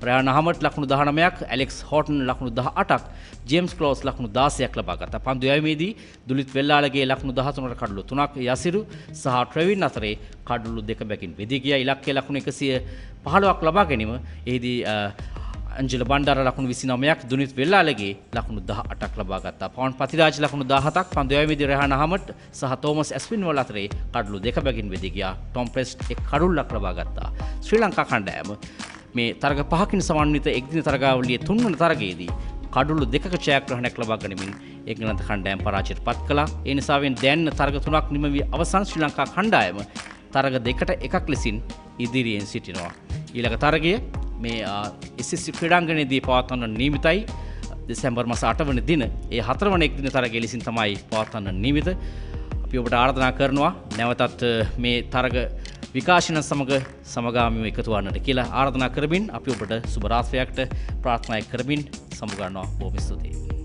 E: රයාන් අහමඩ් ලකුණු 19ක්, ඇලෙක්ස් හෝටන් ලකුණු 18ක්, ජේම්ස් ක්ලෝස් ලකුණු 16ක් ලබා ගත්තා. පන්දු යැවීමේදී දුලිත් වෙල්ලාලගේ ලකුණු 13කට කඩලු 3ක්, යසිරු සහ ට්‍රෙවින් අතරේ කඩලු දෙක බැගින් වෙදී ගියා. ඉලක්කයේ ලකුණු 115ක් ලබා ගැනීම. එහිදී අංජල බණ්ඩාර ලකුණු 29ක්, දුනිත් වෙල්ලාලගේ ලකුණු 18ක් ලබා ගත්තා. පවන් පතිරාජ ලකුණු 17ක්, පන්දු යැවීමේදී රෙහාන් අහමඩ් සහ තෝමස් ඇස්පින්වල් අතරේ කඩලු දෙක බැගින් වෙදී ගියා. ටොම් ප්‍රෙස්ට් එක් කඩුල්ලක් ලබා ගත්තා. ශ්‍රී ලංකා කණ්ඩායම මේ තරග පහකින් සමන්විත එක්දින තරගාවලියේ 3 වන තරගයේදී කඩුල්ලු දෙකක ජයග්‍රහණයක් ලබා ගනිමින් එංගලන්ත කණ්ඩායම පරාජයට පත් කළා. ඒ නිසාවෙන් දැන් තරග 3ක් නිම වී අවසන් ශ්‍රී ලංකා කණ්ඩායම තරග දෙකට එකක් ලෙසින් ඉදිරියෙන් සිටිනවා. ඊළඟ තරගය මේ SSC ක්‍රීඩාංගණයේදී පවත්වන්න නියමිතයි. දෙසැම්බර් මාස 8 වන දින ඒ 4 වන එක්දින තරගය ලෙසින් තමයි පවත්වන්න නියමිත. අපි ඔබට ආරාධනා කරනවා නැවතත් මේ තරග විකාශන සමග සමගාමීව එකතු වන්නට කියලා ආරාධනා කරමින් අපි ඔබට සුබ රාත්‍රියකට ප්‍රාර්ථනා කරමින් සමුගන්නවා. බොහොම ස්තුතියි.